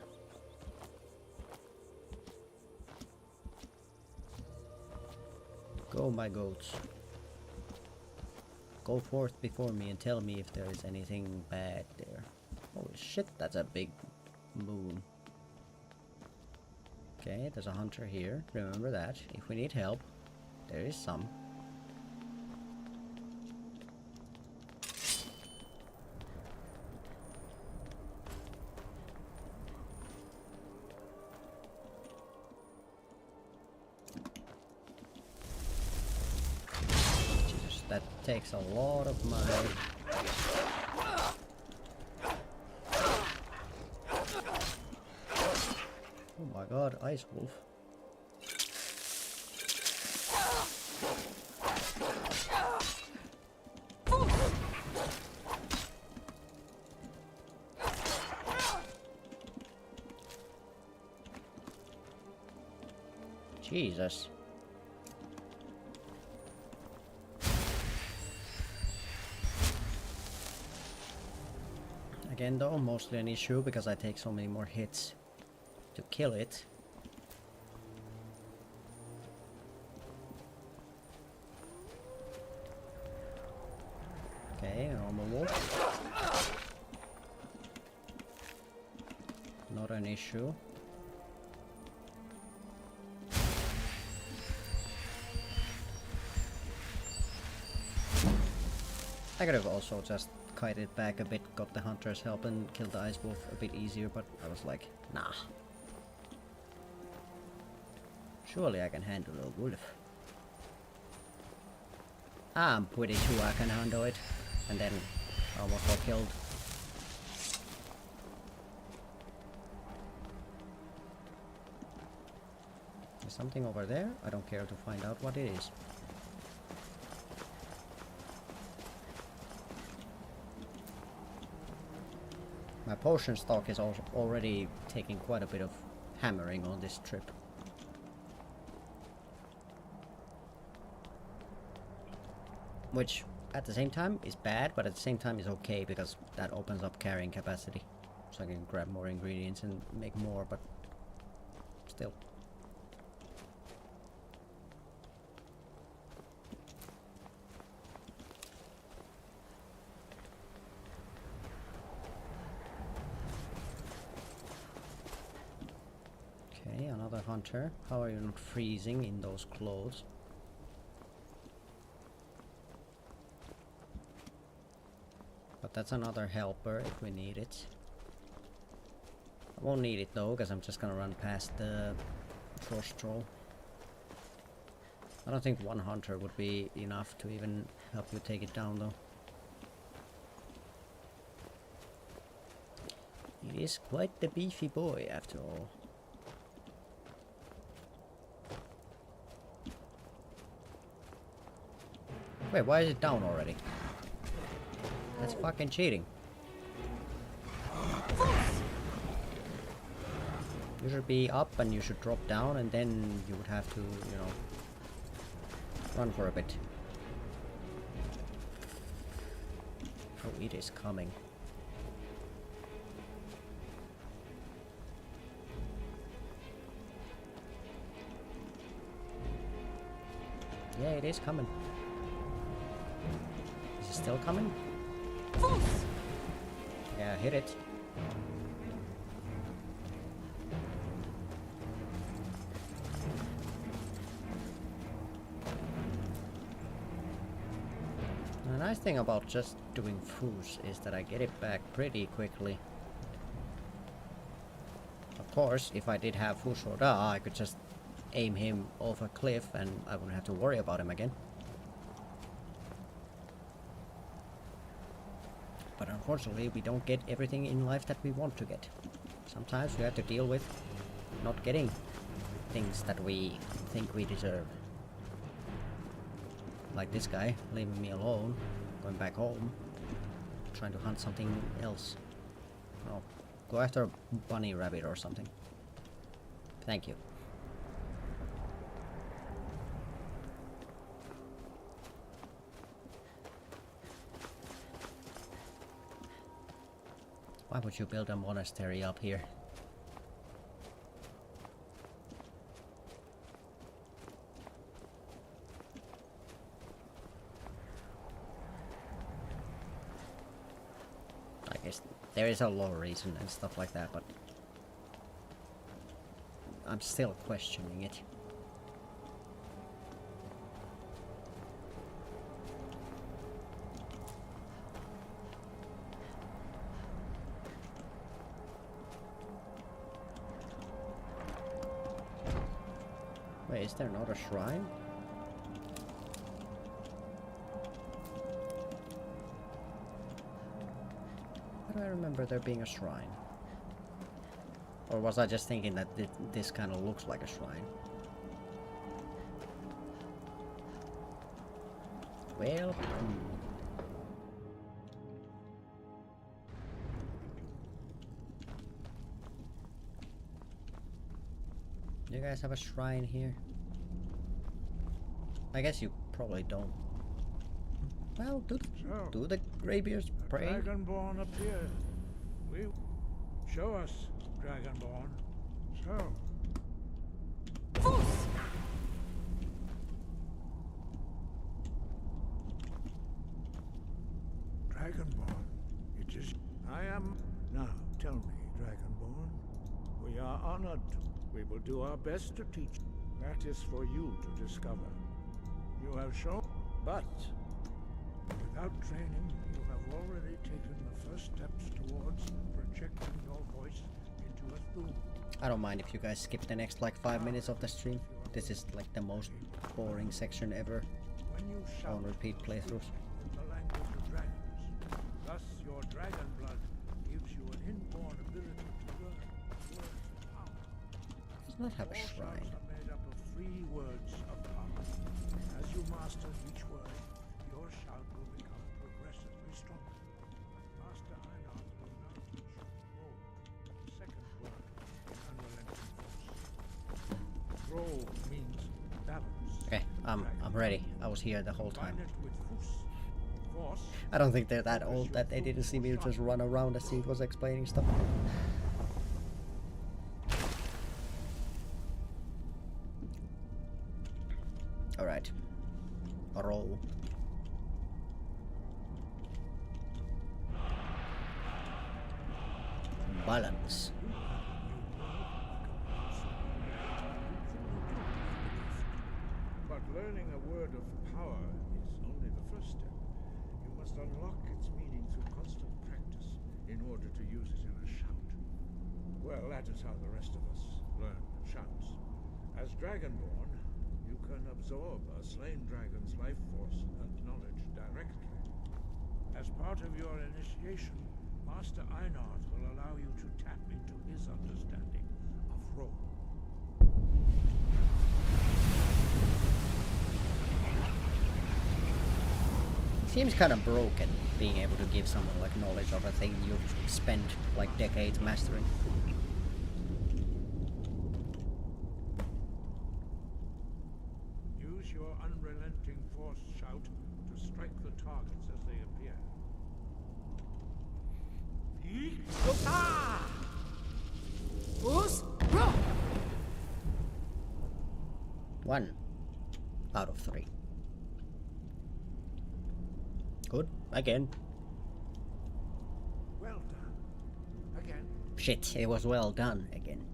Go, my goats. Go forth before me and tell me if there is anything bad there. Holy shit, that's a big moon. Okay, there's a hunter here. Remember that. If we need help, there is some. Jesus, that takes a lot of my... Oh my god, Ice Wolf. Jesus. Again though, mostly an issue because I take so many more hits to kill it. Okay, normal wolf. Not an issue. I could have also just kited back a bit, got the hunter's help and killed the ice wolf a bit easier, but I was like, nah. Surely I can handle a wolf. I'm pretty sure I can handle it. And then I almost got killed. There's something over there. I don't care to find out what it is. My potion stock is also already taking quite a bit of hammering on this trip. Which, at the same time, is bad, but at the same time is okay, because that opens up carrying capacity. So I can grab more ingredients and make more, but still. Okay, another hunter. How are you not freezing in those clothes? But that's another helper if we need it. I won't need it though, because I'm just gonna run past the frost troll. I don't think one hunter would be enough to even help you take it down though. It is quite the beefy boy after all. Wait, why is it down already? That's fucking cheating. You should be up and you should drop down and then you would have to, you know, run for a bit. Oh, it is coming. it is coming. Is it still coming? Fools! Yeah, hit it. The nice thing about just doing foos is that I get it back pretty quickly. Of course, if I did have Fushoda, I could just aim him off a cliff and I wouldn't have to worry about him again. But unfortunately, we don't get everything in life that we want to get. Sometimes we have to deal with not getting things that we think we deserve. Like this guy, leaving me alone, going back home, trying to hunt something else. Oh, go after a bunny rabbit or something. Thank you. Why would you build a monastery up here? I guess there is a law reason and stuff like that, but I'm still questioning it. Wait, is there not a shrine? Why do I remember there being a shrine? Or was I just thinking that this kind of looks like a shrine? Well, Do you guys have a shrine here? I guess you probably don't. Well, do the graybeards pray? Dragonborn appeared. Show us, Dragonborn. So. Dragonborn, it is. I am. Now, tell me, Dragonborn. We are honored. We will do our best to teach. That is for you to discover. You have shown, but without training, you have already taken the first steps towards projecting your voice into a theme. I don't mind if you guys skip the next like 5 minutes of the stream. This is like the most boring section ever on repeat playthroughs. In the language of dragons. Thus, your dragon blood gives you an inborn ability to learn words of power. Does not have a shrine. All shouts are made up of 3 words of power. As you master each word, your shout will become progressively stronger. Master Einar will now teach you roll, the second word in unrelenting force. Roll means balance. Okay, I'm ready. I was here the whole time. Combine it with force. I don't think they're that old that they didn't see me just run around as he was explaining stuff. Alright. Roll. Balance. But learning a word of power is only the first step. You must unlock its meaning through constant practice in order to use it in a shout. Well, that is how the rest of us learn shouts. As Dragonborn, you can absorb a slain dragon's life force and knowledge directly. As part of your initiation, Master Einar will allow you to tap into his understanding of role. Seems kind of broken, being able to give someone like knowledge of a thing you've spent like decades mastering. Use your unrelenting force shout to strike the targets as they appear. One out of 3. Good. Again. Well done. Again. Shit, it was well done again.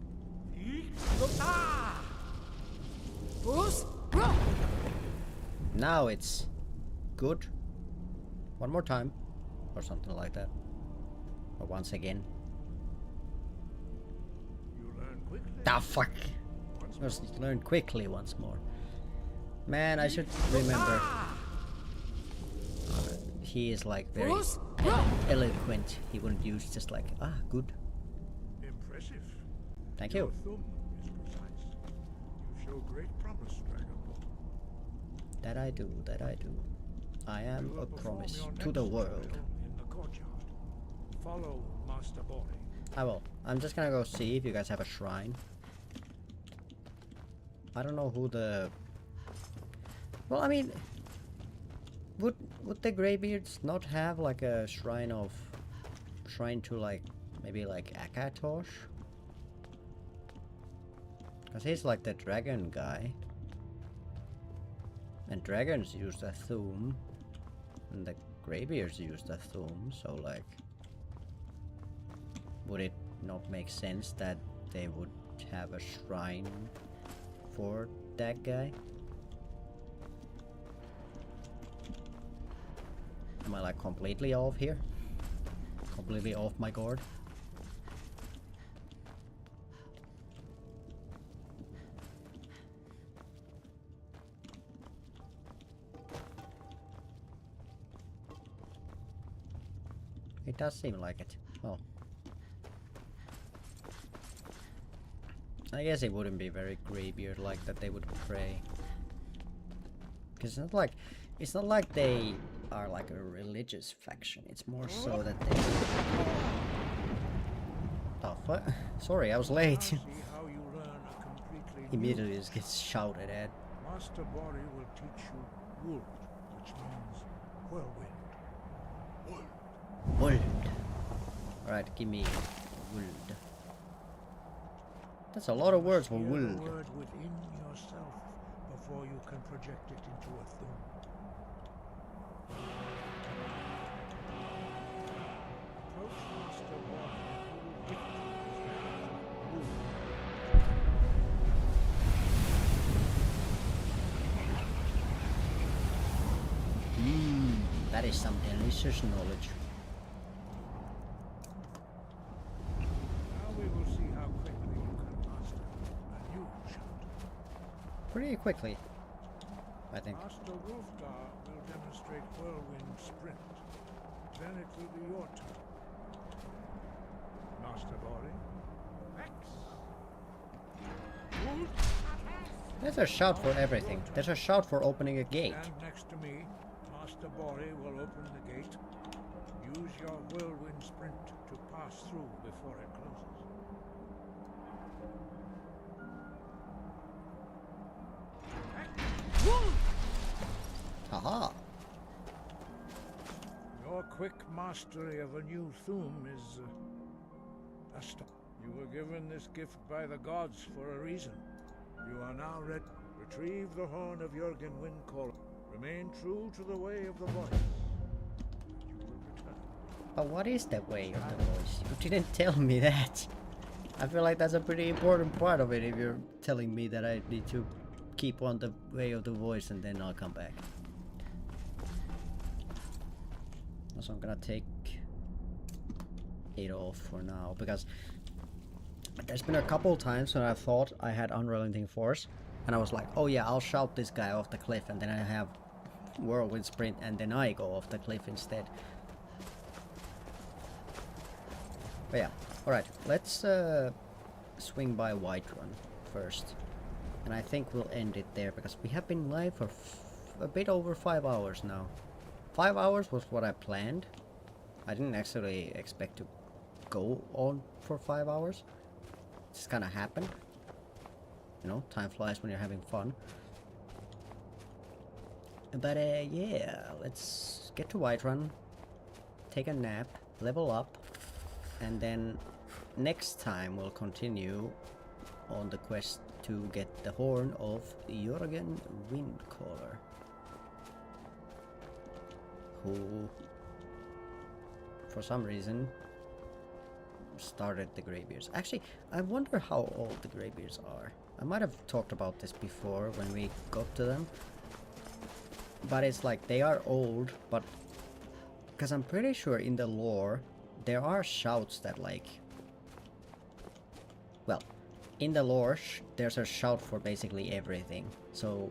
Now it's good. One more time. Or something like that. Or once again. You learn quickly. Ah, fuck. Just learn quickly once more. Man, I should remember. He is like very eloquent. He wouldn't use just like, ah, good. Impressive. Thank Your you. thumb is precise. You show great promise, Dragonborn. That I do, that I do. I am You will a perform promise your to the next world. trial in the courtyard. Follow Master Bori. I will. I'm just gonna go see if you guys have a shrine. I don't know who the... Well, I mean... Would the Greybeards not have like a shrine to like... Maybe like Akatosh? Because he's like the dragon guy. And dragons use the thum. And the Greybeards use the thum, so like... Would it not make sense that they would have a shrine for that guy? Am I like completely off here? Completely off my guard? It does seem like it. Well, I guess it wouldn't be very Greybeard like that they would pray. Because it's not like they are like a religious faction. It's more so that they... Oh, what? Sorry, I was late. See how you learn a completely Immediately new just gets shouted at. Master Bori will teach you Wuld, which means whirlwind. Wold. Alright, give me wold. That's a lot of words for Hear the wold. word within yourself before you can project it into a thum. Approach Master Bori and he will gift you his Mmm, that is some delicious knowledge. Now we will see how quickly you can master a new shout. Pretty quickly, I think. Master Wolfgar will demonstrate whirlwind sprint. Then it will be your turn. Master Bori. X. There's a shout for everything. There's a shout for opening a gate. Stand next to me. Master Bori will open the gate. Use your whirlwind sprint to pass through before it closes. Haha. Your quick mastery of a new thum is astonishing. You were given this gift by the gods for a reason. You are now ready. Retrieve the horn of Jurgen Windcaller. Remain true to the way of the voice. And you will return. But what is that way of the voice? You didn't tell me that. I feel like that's a pretty important part of it if you're telling me that I need to keep on the way of the voice and then I'll come back. So I'm gonna take it off for now because there's been a couple times when I thought I had unrelenting force and I was like, oh yeah, I'll shout this guy off the cliff and then I have whirlwind sprint and then I go off the cliff instead. But yeah, alright, let's swing by Whiterun first. And I think we'll end it there because we have been live for a bit over 5 hours now. 5 hours was what I planned. I didn't actually expect to go on for 5 hours. It just kind of happened. You know, time flies when you're having fun. But yeah, let's get to Whiterun, take a nap, level up, and then next time we'll continue on the quest to get the horn of Jurgen Windcaller, who, for some reason, started the Greybeards. Actually, I wonder how old the Greybeards are. I might have talked about this before when we got to them. But it's like they are old, but because I'm pretty sure in the lore there are shouts that like, well, in the lore there's a shout for basically everything. So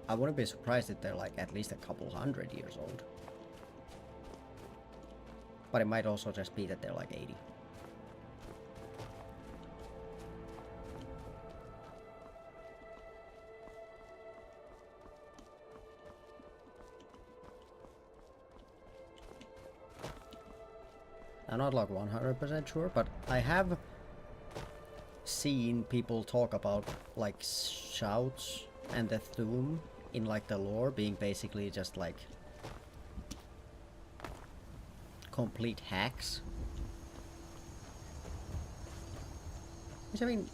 I wouldn't be surprised if they're like at least a couple 100 years old. But it might also just be that they're like 80. I'm not like 100% sure, but I have seen people talk about like shouts and the Thuum in like the lore being basically just like complete hacks. Which I mean,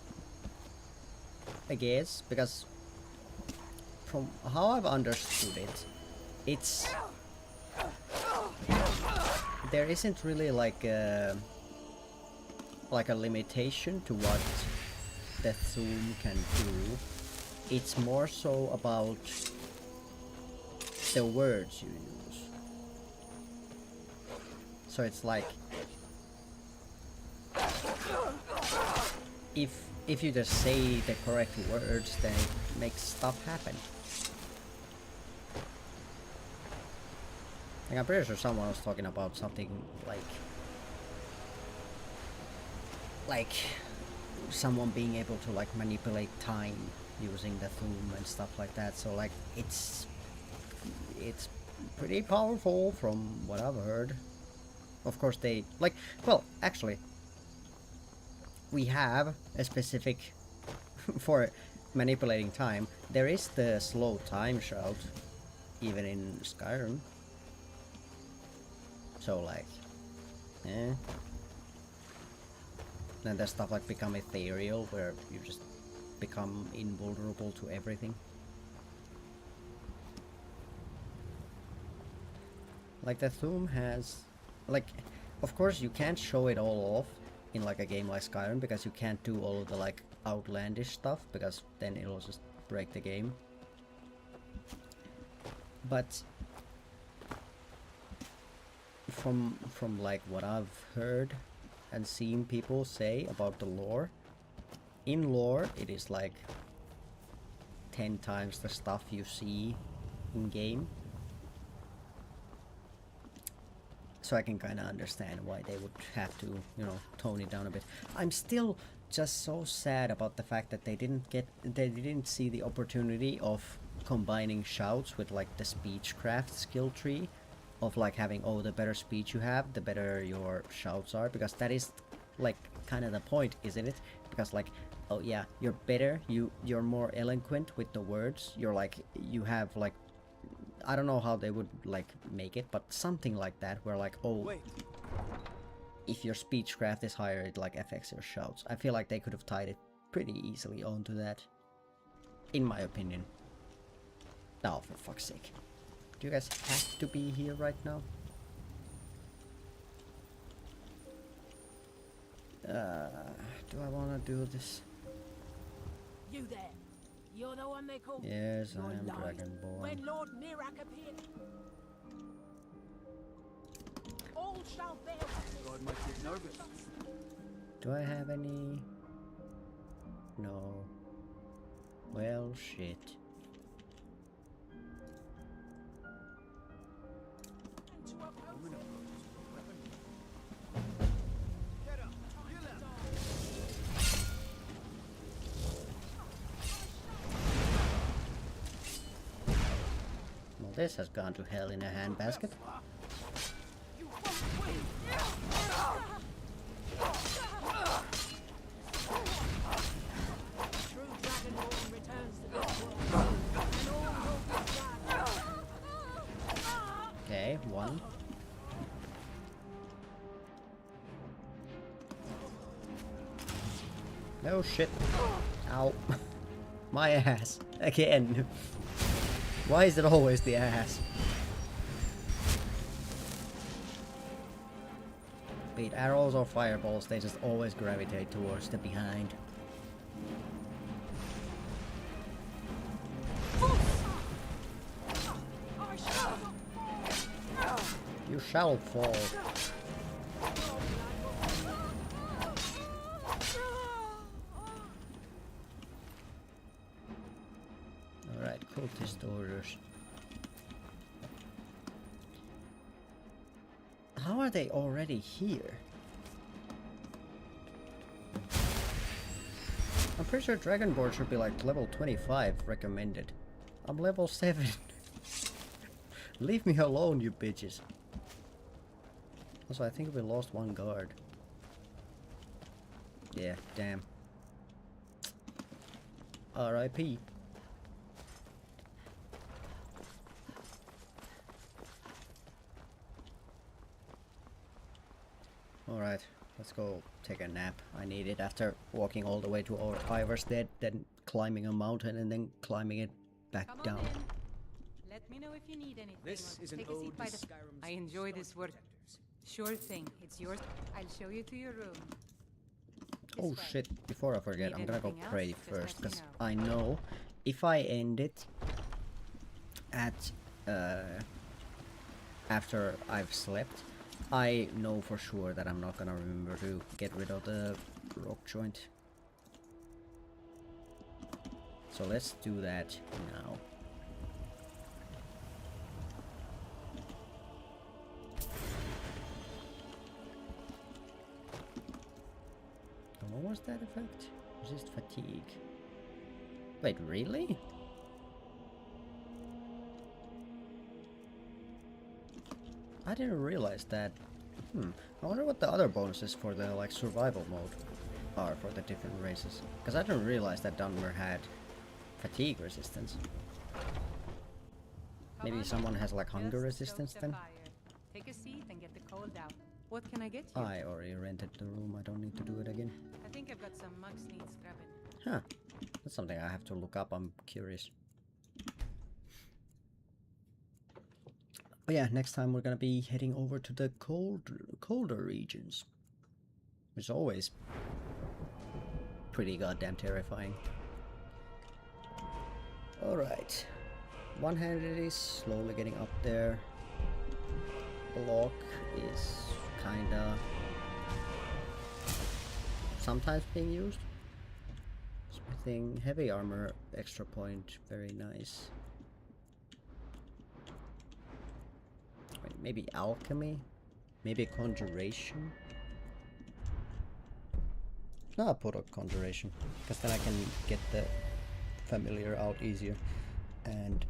I guess, because from how I've understood it, it's there isn't really like a limitation to what the Thuum can do. It's more so about the words you use. So it's like if you just say the correct words, then it makes stuff happen. Like, I'm pretty sure someone was talking about something like someone being able to like manipulate time using the Thuum and stuff like that. So like it's pretty powerful from what I've heard. Of course they like, well, actually we have a specific for manipulating time. There is the slow time shout even in Skyrim. So like, and there's stuff like become ethereal, where you just become invulnerable to everything. Like the Thuum has, like, of course you can't show it all off in like a game like Skyrim, because you can't do all of the like outlandish stuff, because then it'll just break the game. But from like what I've heard and seen people say about the lore, in lore it is like 10 times the stuff you see in game. So I can kind of understand why they would have to, you know, tone it down a bit. I'm still just so sad about the fact that they didn't see the opportunity of combining shouts with like the speechcraft skill tree, of like having, oh, the better speech you have, the better your shouts are, because that is like kind of the point, isn't it? Because like, oh yeah, you're better, you're more eloquent with the words, you're like, you have like, I don't know how they would like make it, but something like that, where like, oh, wait, if your speechcraft is higher, it like affects your shouts. I feel like they could have tied it pretty easily onto that, in my opinion. Oh, for fuck's sake. Do you guys have to be here right now? Do I want to do this? You there. You're the one they call. Yes, I am lying. Dragonborn. When Lord Mirak appeared, all shall bear. God might get nervous. Do I have any? No. Well, shit. Well, this has gone to hell in a handbasket. Okay, one. No shit. Ow. My ass. Again. Why is it always the ass? be it arrows or fireballs, they just always gravitate towards the behind. You shall fall. Alright, cultist orders. How are they already here? I'm pretty sure Dragonborn should be like level 25 recommended. I'm level 7. Leave me alone, you bitches. Also, I think we lost one guard. Yeah, damn. R.I.P. Alright, let's go take a nap. I need it after walking all the way to Ivarstead, then climbing a mountain and then climbing it back down. Let me know if you need anything. This is an take a seat ode by to the Skyrim's I enjoy this work. Sure thing, it's yours. I'll show you to your room. Oh shit, before I forget, Need I'm gonna go anything pray else? Just first, let me because know. I know if I end it at after I've slept, I know for sure that I'm not gonna remember to get rid of the rock joint. So let's do that now. And what was that effect? Resist fatigue. Wait, really? I didn't realize that. I wonder what the other bonuses for the like survival mode are for the different races. Because I didn't realize that Dunmer had fatigue resistance. Maybe someone has like hunger resistance then? Take a seat and get the cold out. What can I get you? I already rented the room, I don't need to do it again. I think I've got some mugs need scrubbing. Huh. That's something I have to look up, I'm curious. But yeah, next time we're gonna be heading over to the colder regions. Which is always pretty goddamn terrifying. Alright. One-handed is slowly getting up there. Block is kinda sometimes being used. Smithing, heavy armor, extra point, very nice. Wait, maybe alchemy? Maybe conjuration? No, I'll put a conjuration, because then I can get the familiar out easier. And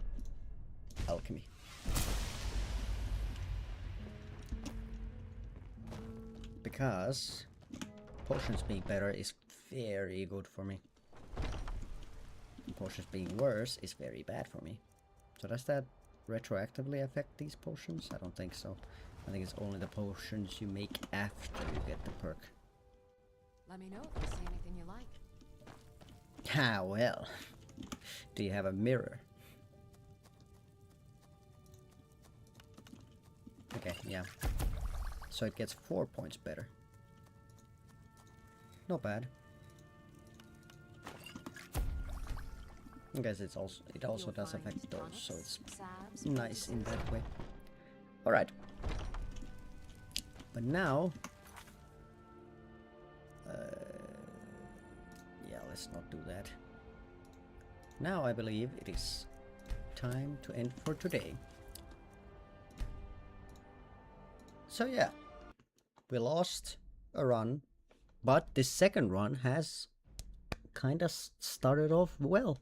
alchemy. Because potions being better is very good for me. Potions being worse is very bad for me. So does that retroactively affect these potions? I don't think so. I think it's only the potions you make after you get the perk. Let me know if you see anything you like. Ah, well. Do you have a mirror? Okay, yeah. So it gets 4 points better. Not bad. I guess it also does affect those, so it's nice in that way. Alright. But now... yeah, let's not do that. Now I believe it is time to end for today. So yeah, we lost a run, but this second run has kinda started off well.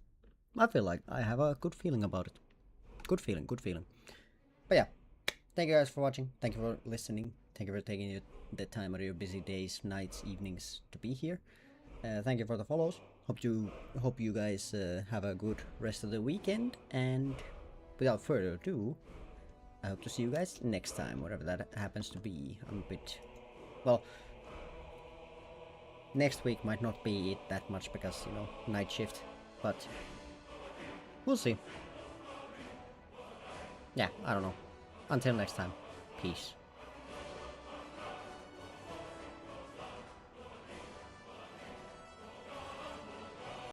I feel like I have a good feeling about it. Good feeling, good feeling. But yeah, thank you guys for watching. Thank you for listening. Thank you for taking the time out of your busy days, nights, evenings to be here. Thank you for the follows. Hope you guys have a good rest of the weekend. And without further ado, I hope to see you guys next time, whatever that happens to be. I'm a bit... well, next week might not be it that much because, you know, night shift. But we'll see. Yeah, I don't know. Until next time, peace.